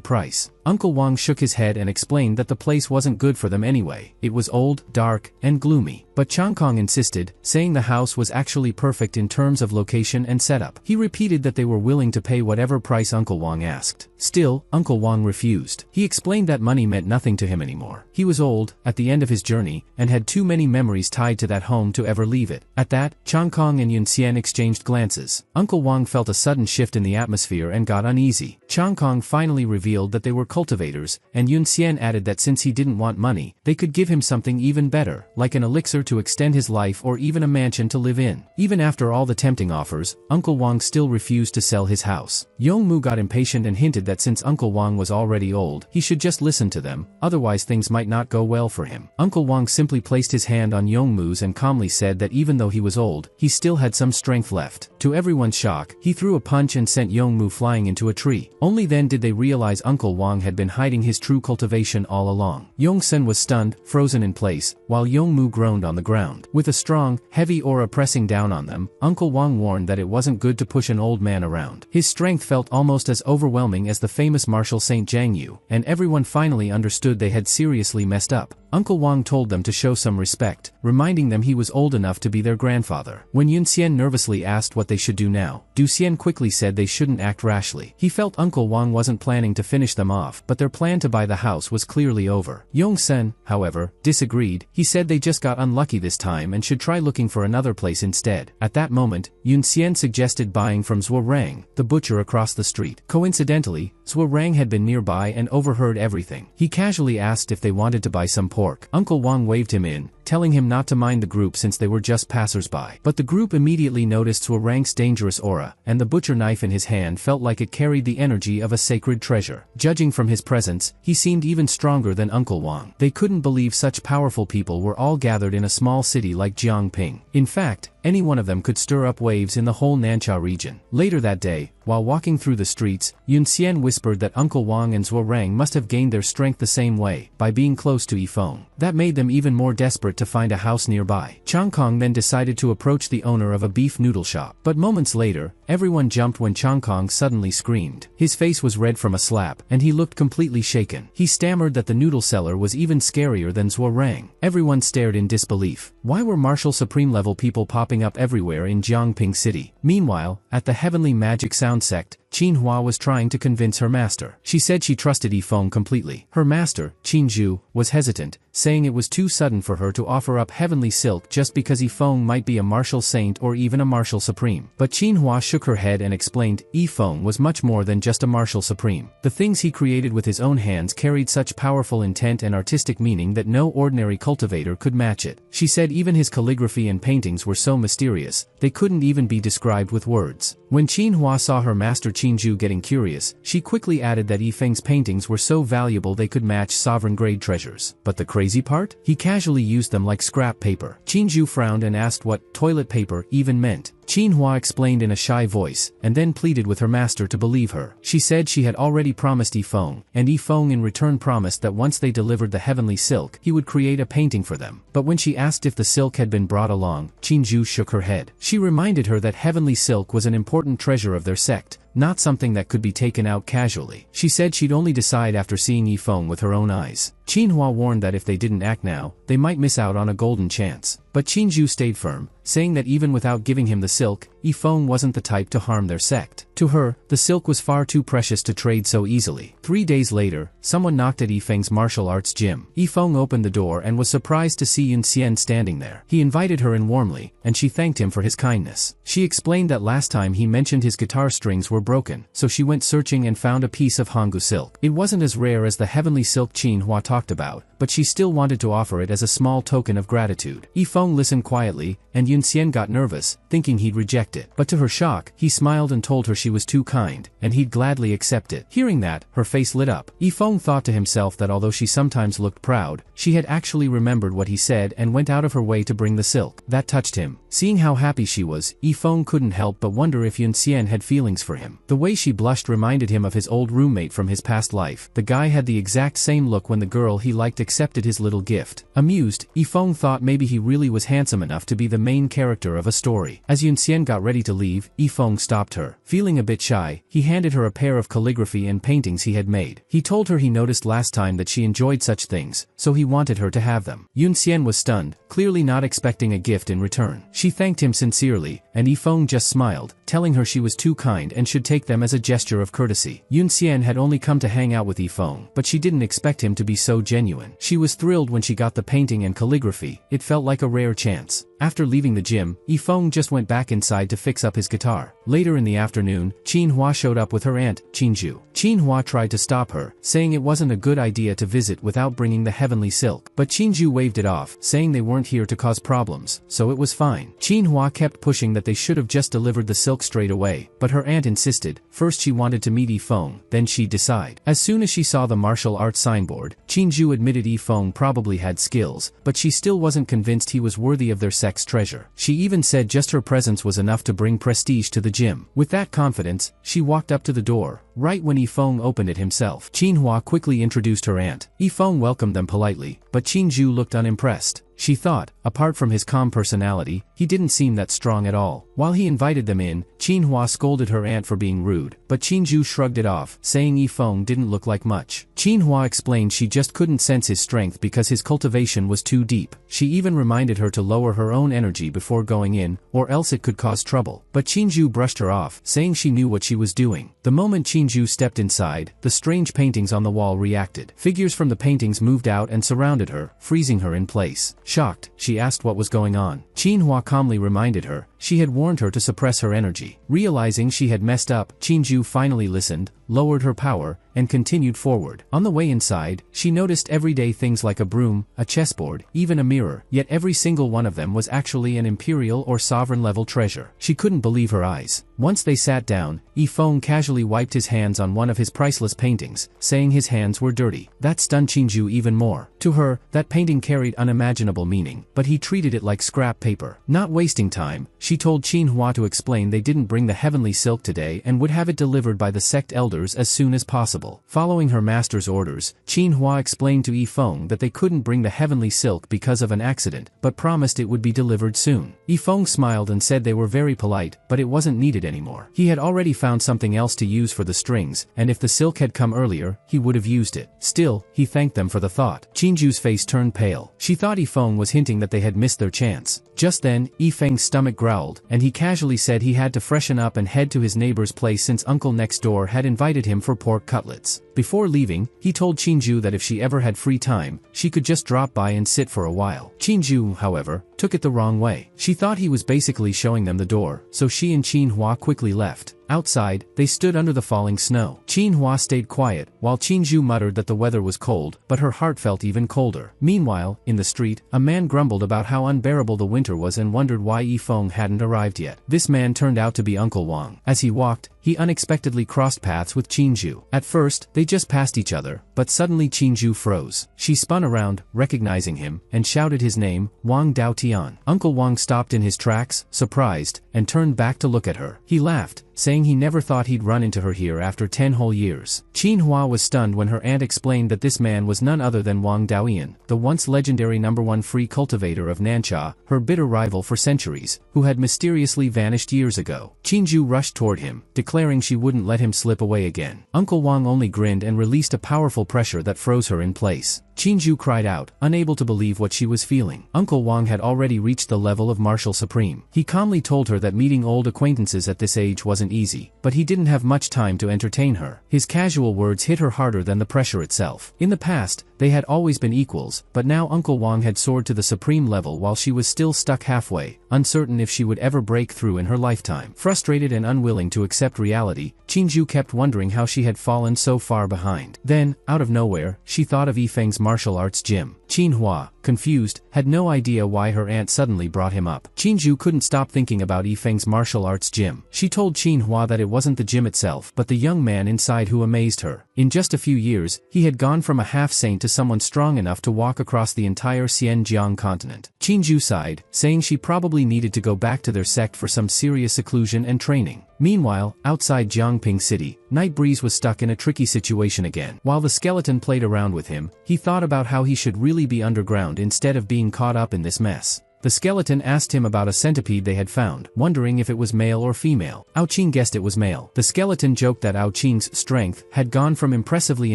price. Uncle Wang shook his head and explained that the place wasn't good for them anyway. It was old, dark, and gloomy. But Changkong insisted, saying the house was actually perfect in terms of location and setup. He repeated that they were willing to pay whatever price Uncle Wang asked. Still, Uncle Wang refused. He explained that money meant nothing to him anymore. He was old, at the end of his journey, and had too many memories tied to that home to ever leave it. At that, Changkong and Yunxian exchanged glances. Uncle Wang felt a sudden shift in the atmosphere and got uneasy. Changkong finally revealed that they were cultivators, and Yunxian added that since he didn't want money, they could give him something even better, like an elixir to extend his life or even a mansion to live in. Even after all the tempting offers, Uncle Wang still refused to sell his house. Yongmu got impatient and hinted that since Uncle Wang was already old, he should just listen to them, otherwise things might not go well for him. Uncle Wang simply placed his hand on Yongmu's and calmly said that even though he was old, he still had some strength left. To everyone's shock, he threw a punch and sent Yongmu flying into a tree. Only then did they realize Uncle Wang had been hiding his true cultivation all along. Yongsen was stunned, frozen in place, while Yongmu groaned on the ground. With a strong, heavy aura pressing down on them, Uncle Wang warned that it wasn't good to push an old man around. His strength felt almost as overwhelming as the famous martial Saint Zhang Yu, and everyone finally understood they had seriously messed up. Uncle Wang told them to show some respect, reminding them he was old enough to be their grandfather. When Yunxian nervously asked what they should do now, Duxian quickly said they shouldn't act rashly. He felt Uncle Wang wasn't planning to finish them off, but their plan to buy the house was clearly over. Yongsen, however, disagreed. He said they just got unlucky this time and should try looking for another place instead. At that moment, Yunxian suggested buying from Zhuo Rang, the butcher across the street. Coincidentally, Zhuo Rang had been nearby and overheard everything. He casually asked if they wanted to buy some pork. Uncle Wang waved him in, telling him not to mind the group since they were just passers-by. But the group immediately noticed Zhuo Rang's dangerous aura, and the butcher knife in his hand felt like it carried the energy of a sacred treasure. Judging from his presence, he seemed even stronger than Uncle Wang. They couldn't believe such powerful people were all gathered in a small city like Jiangping. In fact, any one of them could stir up waves in the whole Nancha region. Later that day, while walking through the streets, Yunxian whispered that Uncle Wang and Zhuo Rang must have gained their strength the same way, by being close to Yifeng. That made them even more desperate to find a house nearby. Changkong then decided to approach the owner of a beef noodle shop. But moments later, Everyone jumped when Chong Kong suddenly screamed. His face was red from a slap, and he looked completely shaken. He stammered that the noodle seller was even scarier than Zhuo Rang. Everyone stared in disbelief. Why were martial supreme level people popping up everywhere in Jiangping City? Meanwhile, at the Heavenly Magic Sound Sect, Qin Hua was trying to convince her master. She said she trusted Yifeng completely. Her master, Qin Zhu, was hesitant, saying it was too sudden for her to offer up heavenly silk just because Yifeng might be a martial saint or even a martial supreme. But Qin Hua shook her head and explained, Yifeng was much more than just a martial supreme. The things he created with his own hands carried such powerful intent and artistic meaning that no ordinary cultivator could match it. She said even his calligraphy and paintings were so mysterious, they couldn't even be described with words. When Qin Hua saw her master Qin Zhu getting curious, she quickly added that Yifeng's paintings were so valuable they could match sovereign-grade treasures. But the crazy part? He casually used them like scrap paper. Qin Zhu frowned and asked what toilet paper even meant. Qin Hua explained in a shy voice, and then pleaded with her master to believe her. She said she had already promised Yifeng, and Yifeng in return promised that once they delivered the heavenly silk, he would create a painting for them. But when she asked if the silk had been brought along, Qin Zhu shook her head. She reminded her that heavenly silk was an important treasure of their sect, not something that could be taken out casually. She said she'd only decide after seeing Yifeng with her own eyes. Qin Hua warned that if they didn't act now, they might miss out on a golden chance. But Qin Zhu stayed firm, saying that even without giving him the silk, Yifeng wasn't the type to harm their sect. To her, the silk was far too precious to trade so easily. 3 days later, someone knocked at Yifeng's martial arts gym. Yifeng opened the door and was surprised to see Yun Xian standing there. He invited her in warmly, and she thanked him for his kindness. She explained that last time he mentioned his guitar strings were broken, so she went searching and found a piece of Hanggu silk. It wasn't as rare as the heavenly silk Qin Hua talked about, but she still wanted to offer it as a small token of gratitude. Yifeng listened quietly, and Yun Xian got nervous, thinking he'd reject it. But to her shock, he smiled and told her she was too kind, and he'd gladly accept it. Hearing that, her face lit up. Yifeng thought to himself that although she sometimes looked proud, she had actually remembered what he said and went out of her way to bring the silk. That touched him. Seeing how happy she was, Yifeng couldn't help but wonder if Yun Xian had feelings for him. The way she blushed reminded him of his old roommate from his past life. The guy had the exact same look when the girl he liked accepted his little gift. Amused, Yifeng thought maybe he really was handsome enough to be the main character of a story. As Yun Xian got ready to leave, Yifeng stopped her. Feeling a bit shy, he handed her a pair of calligraphy and paintings he had made. He told her he noticed last time that she enjoyed such things, so he wanted her to have them. Yun Xian was stunned, clearly not expecting a gift in return. She thanked him sincerely, and Yifeng just smiled, telling her she was too kind and should take them as a gesture of courtesy. Yun Xian had only come to hang out with Yifeng, but she didn't expect him to be so genuine. She was thrilled when she got the painting and calligraphy. It felt like a rare chance. After leaving the gym, Yifeng just went back inside to fix up his guitar. Later in the afternoon, Qin Hua showed up with her aunt, Qin Zhu. Qin Hua tried to stop her, saying it wasn't a good idea to visit without bringing the heavenly silk. But Qin Zhu waved it off, saying they weren't here to cause problems, so it was fine. Qin Hua kept pushing that they should have just delivered the silk straight away, but her aunt insisted. First she wanted to meet Yifeng, then she'd decide. As soon as she saw the martial arts signboard, Qin Zhu admitted Yifeng probably had skills, but she still wasn't convinced he was worthy of their treasure. She even said just her presence was enough to bring prestige to the gym. With that confidence, she walked up to the door, right when Yifeng opened it himself. Qin Hua quickly introduced her aunt. Yifeng welcomed them politely, but Qin Zhu looked unimpressed. She thought, apart from his calm personality, he didn't seem that strong at all. While he invited them in, Qin Hua scolded her aunt for being rude, but Qin Zhu shrugged it off, saying Yifeng didn't look like much. Qin Hua explained she just couldn't sense his strength because his cultivation was too deep. She even reminded her to lower her own energy before going in, or else it could cause trouble. But Qin Zhu brushed her off, saying she knew what she was doing. The moment Qin Zhu stepped inside, the strange paintings on the wall reacted. Figures from the paintings moved out and surrounded her, freezing her in place. Shocked, she asked what was going on. Qin Hua calmly reminded her she had warned her to suppress her energy. Realizing she had messed up, Qin Zhu finally listened, lowered her power, and continued forward. On the way inside, she noticed everyday things like a broom, a chessboard, even a mirror, yet every single one of them was actually an imperial or sovereign level treasure. She couldn't believe her eyes. Once they sat down, Yifeng casually wiped his hands on one of his priceless paintings, saying his hands were dirty. That stunned Qin Zhu even more. To her, that painting carried unimaginable meaning, but he treated it like scrap paper. Not wasting time, she told Qin Hua to explain they didn't bring the heavenly silk today and would have it delivered by the sect elder others as soon as possible. Following her master's orders, Hua explained to Yifeng that they couldn't bring the heavenly silk because of an accident, but promised it would be delivered soon. Yifeng smiled and said they were very polite, but it wasn't needed anymore. He had already found something else to use for the strings, and if the silk had come earlier, he would have used it. Still, he thanked them for the thought. Qingju's face turned pale. She thought Yifeng was hinting that they had missed their chance. Just then, Yifeng's stomach growled, and he casually said he had to freshen up and head to his neighbor's place since uncle next door had invited him for pork cutlets. Before leaving, he told Qingju that if she ever had free time, she could just drop by and sit for a while. Qingju, however, took it the wrong way. She thought he was basically showing them the door, so she and Hua quickly left. Outside, they stood under the falling snow. Hua stayed quiet, while Qingju muttered that the weather was cold, but her heart felt even colder. Meanwhile, in the street, a man grumbled about how unbearable the winter was and wondered why Yifeng hadn't arrived yet. This man turned out to be Uncle Wang. As he walked, he unexpectedly crossed paths with Qingju. At first, they just passed each other, but suddenly Qingju froze. She spun around, recognizing him, and shouted his name, Wang Daotian. Uncle Wang stopped in his tracks, surprised, and turned back to look at her. He laughed, saying he never thought he'd run into her here after 10 whole years. Hua was stunned when her aunt explained that this man was none other than Wang Daotian, the once legendary #1 free cultivator of Nancha, her bitter rival for centuries, who had mysteriously vanished years ago. Qingju rushed toward him, declaring she wouldn't let him slip away again. Uncle Wang only grinned and released a powerful pressure that froze her in place. Qingju cried out, unable to believe what she was feeling. Uncle Wang had already reached the level of Martial Supreme. He calmly told her that meeting old acquaintances at this age wasn't easy, but he didn't have much time to entertain her. His casual words hit her harder than the pressure itself. In the past, they had always been equals, but now Uncle Wang had soared to the supreme level while she was still stuck halfway, uncertain if she would ever break through in her lifetime. Frustrated and unwilling to accept reality, Qingju kept wondering how she had fallen so far behind. Then, out of nowhere, she thought of Yifeng's martial arts gym. Hua, confused, had no idea why her aunt suddenly brought him up. Qingju couldn't stop thinking about Yifeng's martial arts gym. She told Hua that it wasn't the gym itself, but the young man inside who amazed her. In just a few years, he had gone from a half-saint to someone strong enough to walk across the entire Xinjiang continent. Qingju sighed, saying she probably needed to go back to their sect for some serious seclusion and training. Meanwhile, outside Jiangping City, Nightbreeze was stuck in a tricky situation again. While the skeleton played around with him, he thought about how he should really be underground instead of being caught up in this mess. The skeleton asked him about a centipede they had found, wondering if it was male or female. Aoqing guessed it was male. The skeleton joked that Aoqing's strength had gone from impressively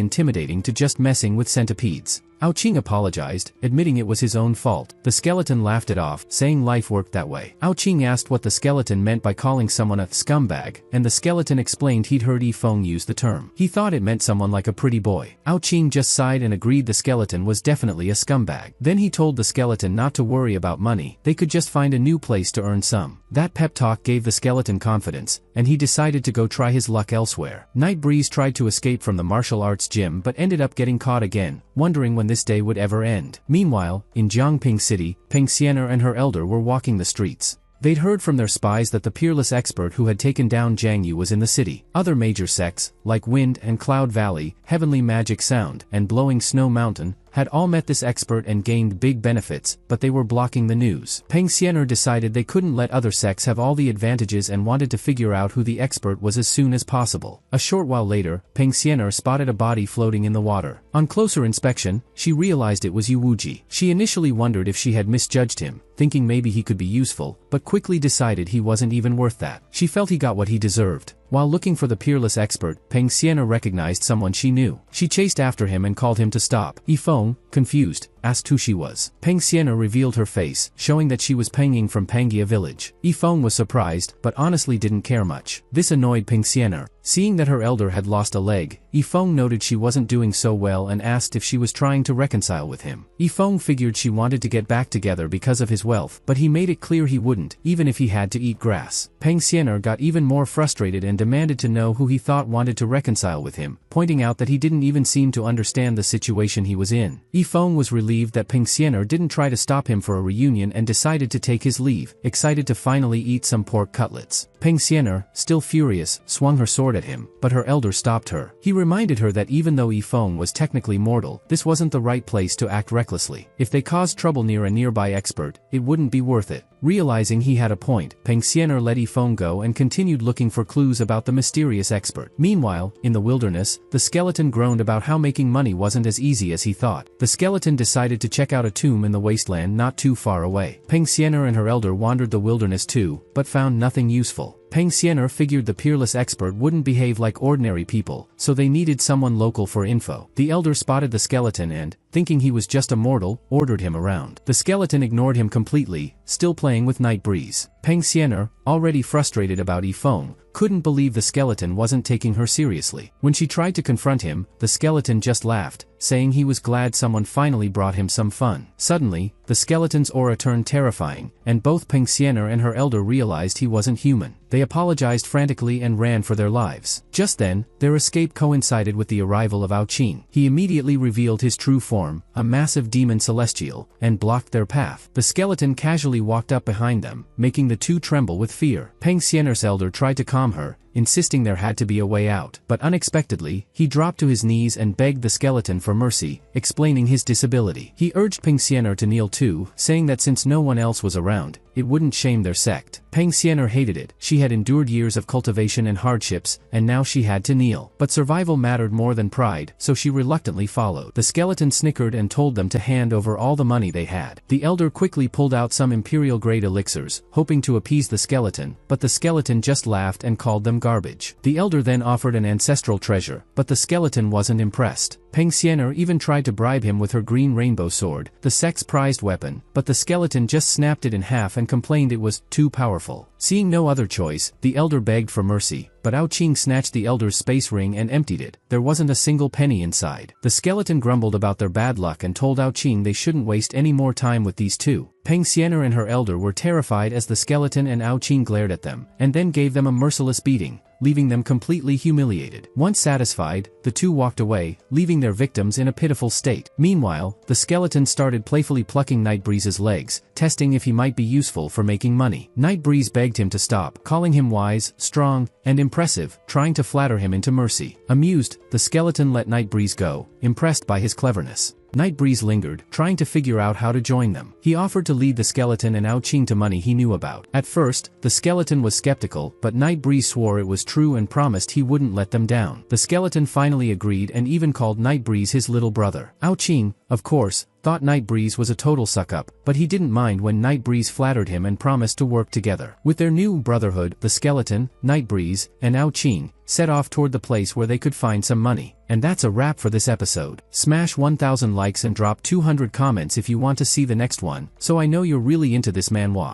intimidating to just messing with centipedes. Aoqing apologized, admitting it was his own fault. The skeleton laughed it off, saying life worked that way. Aoqing asked what the skeleton meant by calling someone a scumbag, and the skeleton explained he'd heard Yifeng use the term. He thought it meant someone like a pretty boy. Aoqing just sighed and agreed the skeleton was definitely a scumbag. Then he told the skeleton not to worry about money, they could just find a new place to earn some. That pep talk gave the skeleton confidence, and he decided to go try his luck elsewhere. Nightbreeze tried to escape from the martial arts gym but ended up getting caught again, wondering when this day would ever end. Meanwhile, in Jiangping City, Peng Xianer and her elder were walking the streets. They'd heard from their spies that the peerless expert who had taken down Jiang Yu was in the city. Other major sects, like Wind and Cloud Valley, Heavenly Magic Sound, and Blowing Snow Mountain, had all met this expert and gained big benefits, but they were blocking the news. Peng Xianer decided they couldn't let other sects have all the advantages and wanted to figure out who the expert was as soon as possible. A short while later, Peng Xianer spotted a body floating in the water. On closer inspection, she realized it was Yu Wuji. She initially wondered if she had misjudged him, thinking maybe he could be useful, but quickly decided he wasn't even worth that. She felt he got what he deserved. While looking for the peerless expert, Peng Xianer recognized someone she knew. She chased after him and called him to stop. Yifeng, confused, asked who she was. Peng Xianer revealed her face, showing that she was Peng Ying from Pangia village. Yifeng was surprised, but honestly didn't care much. This annoyed Peng Xianer. Seeing that her elder had lost a leg, Yifeng noted she wasn't doing so well and asked if she was trying to reconcile with him. Yifeng figured she wanted to get back together because of his wealth, but he made it clear he wouldn't, even if he had to eat grass. Peng Xianer got even more frustrated and demanded to know who he thought wanted to reconcile with him, pointing out that he didn't even seem to understand the situation he was in. Yifeng was relieved that Peng Xianer didn't try to stop him for a reunion and decided to take his leave, excited to finally eat some pork cutlets. Peng Xianer, still furious, swung her sword at him, but her elder stopped her. He reminded her that even though Yifeng was technically mortal, this wasn't the right place to act recklessly. If they caused trouble near a nearby expert, it wouldn't be worth it. Realizing he had a point, Peng Xiener let Yifeng go and continued looking for clues about the mysterious expert. Meanwhile, in the wilderness, the skeleton groaned about how making money wasn't as easy as he thought. The skeleton decided to check out a tomb in the wasteland not too far away. Peng Xiener and her elder wandered the wilderness too, but found nothing useful. Peng Xiener figured the peerless expert wouldn't behave like ordinary people, so they needed someone local for info. The elder spotted the skeleton and, thinking he was just a mortal, ordered him around. The skeleton ignored him completely, still playing with Night Breeze. Peng Xiener, already frustrated about Yifeng, couldn't believe the skeleton wasn't taking her seriously. When she tried to confront him, the skeleton just laughed, saying he was glad someone finally brought him some fun. Suddenly, the skeleton's aura turned terrifying, and both Peng Xiener and her elder realized he wasn't human. They apologized frantically and ran for their lives. Just then, their escape coincided with the arrival of Aoqing. He immediately revealed his true form, a massive demon celestial, and blocked their path. The skeleton casually walked up behind them, making the two tremble with fear. Peng Xiener's elder tried to calm her, insisting there had to be a way out. But unexpectedly, he dropped to his knees and begged the skeleton for mercy, explaining his disability. He urged Peng Xiener to kneel too, saying that since no one else was around, it wouldn't shame their sect. Peng Xiener hated it. She had endured years of cultivation and hardships, and now she had to kneel. But survival mattered more than pride, so she reluctantly followed. The skeleton snickered and told them to hand over all the money they had. The elder quickly pulled out some imperial-grade elixirs, hoping to appease the skeleton, but the skeleton just laughed and called them garbage. The elder then offered an ancestral treasure, but the skeleton wasn't impressed. Peng Xiener even tried to bribe him with her green rainbow sword, the sect's prized weapon, but the skeleton just snapped it in half and complained it was too powerful. Seeing no other choice, the elder begged for mercy, but Aoqing snatched the elder's space ring and emptied it. There wasn't a single penny inside. The skeleton grumbled about their bad luck and told Aoqing they shouldn't waste any more time with these two. Peng Xiener and her elder were terrified as the skeleton and Aoqing glared at them, and then gave them a merciless beating, leaving them completely humiliated. Once satisfied, the two walked away, leaving their victims in a pitiful state. Meanwhile, the skeleton started playfully plucking Night Breeze's legs, testing if he might be useful for making money. Night Breeze begged him to stop, calling him wise, strong, and impressive, trying to flatter him into mercy. Amused, the skeleton let Night Breeze go, impressed by his cleverness. Night Breeze lingered, trying to figure out how to join them. He offered to lead the skeleton and Aoqing to money he knew about. At first, the skeleton was skeptical, but Night Breeze swore it was true and promised he wouldn't let them down. The skeleton finally agreed and even called Night Breeze his little brother. Aoqing, of course, thought Night Breeze was a total suck-up, but he didn't mind when Night Breeze flattered him and promised to work together. With their new brotherhood, the skeleton, Night Breeze, and Aoqing set off toward the place where they could find some money. And that's a wrap for this episode. Smash 1000 likes and drop 200 comments if you want to see the next one, so I know you're really into this manhwa.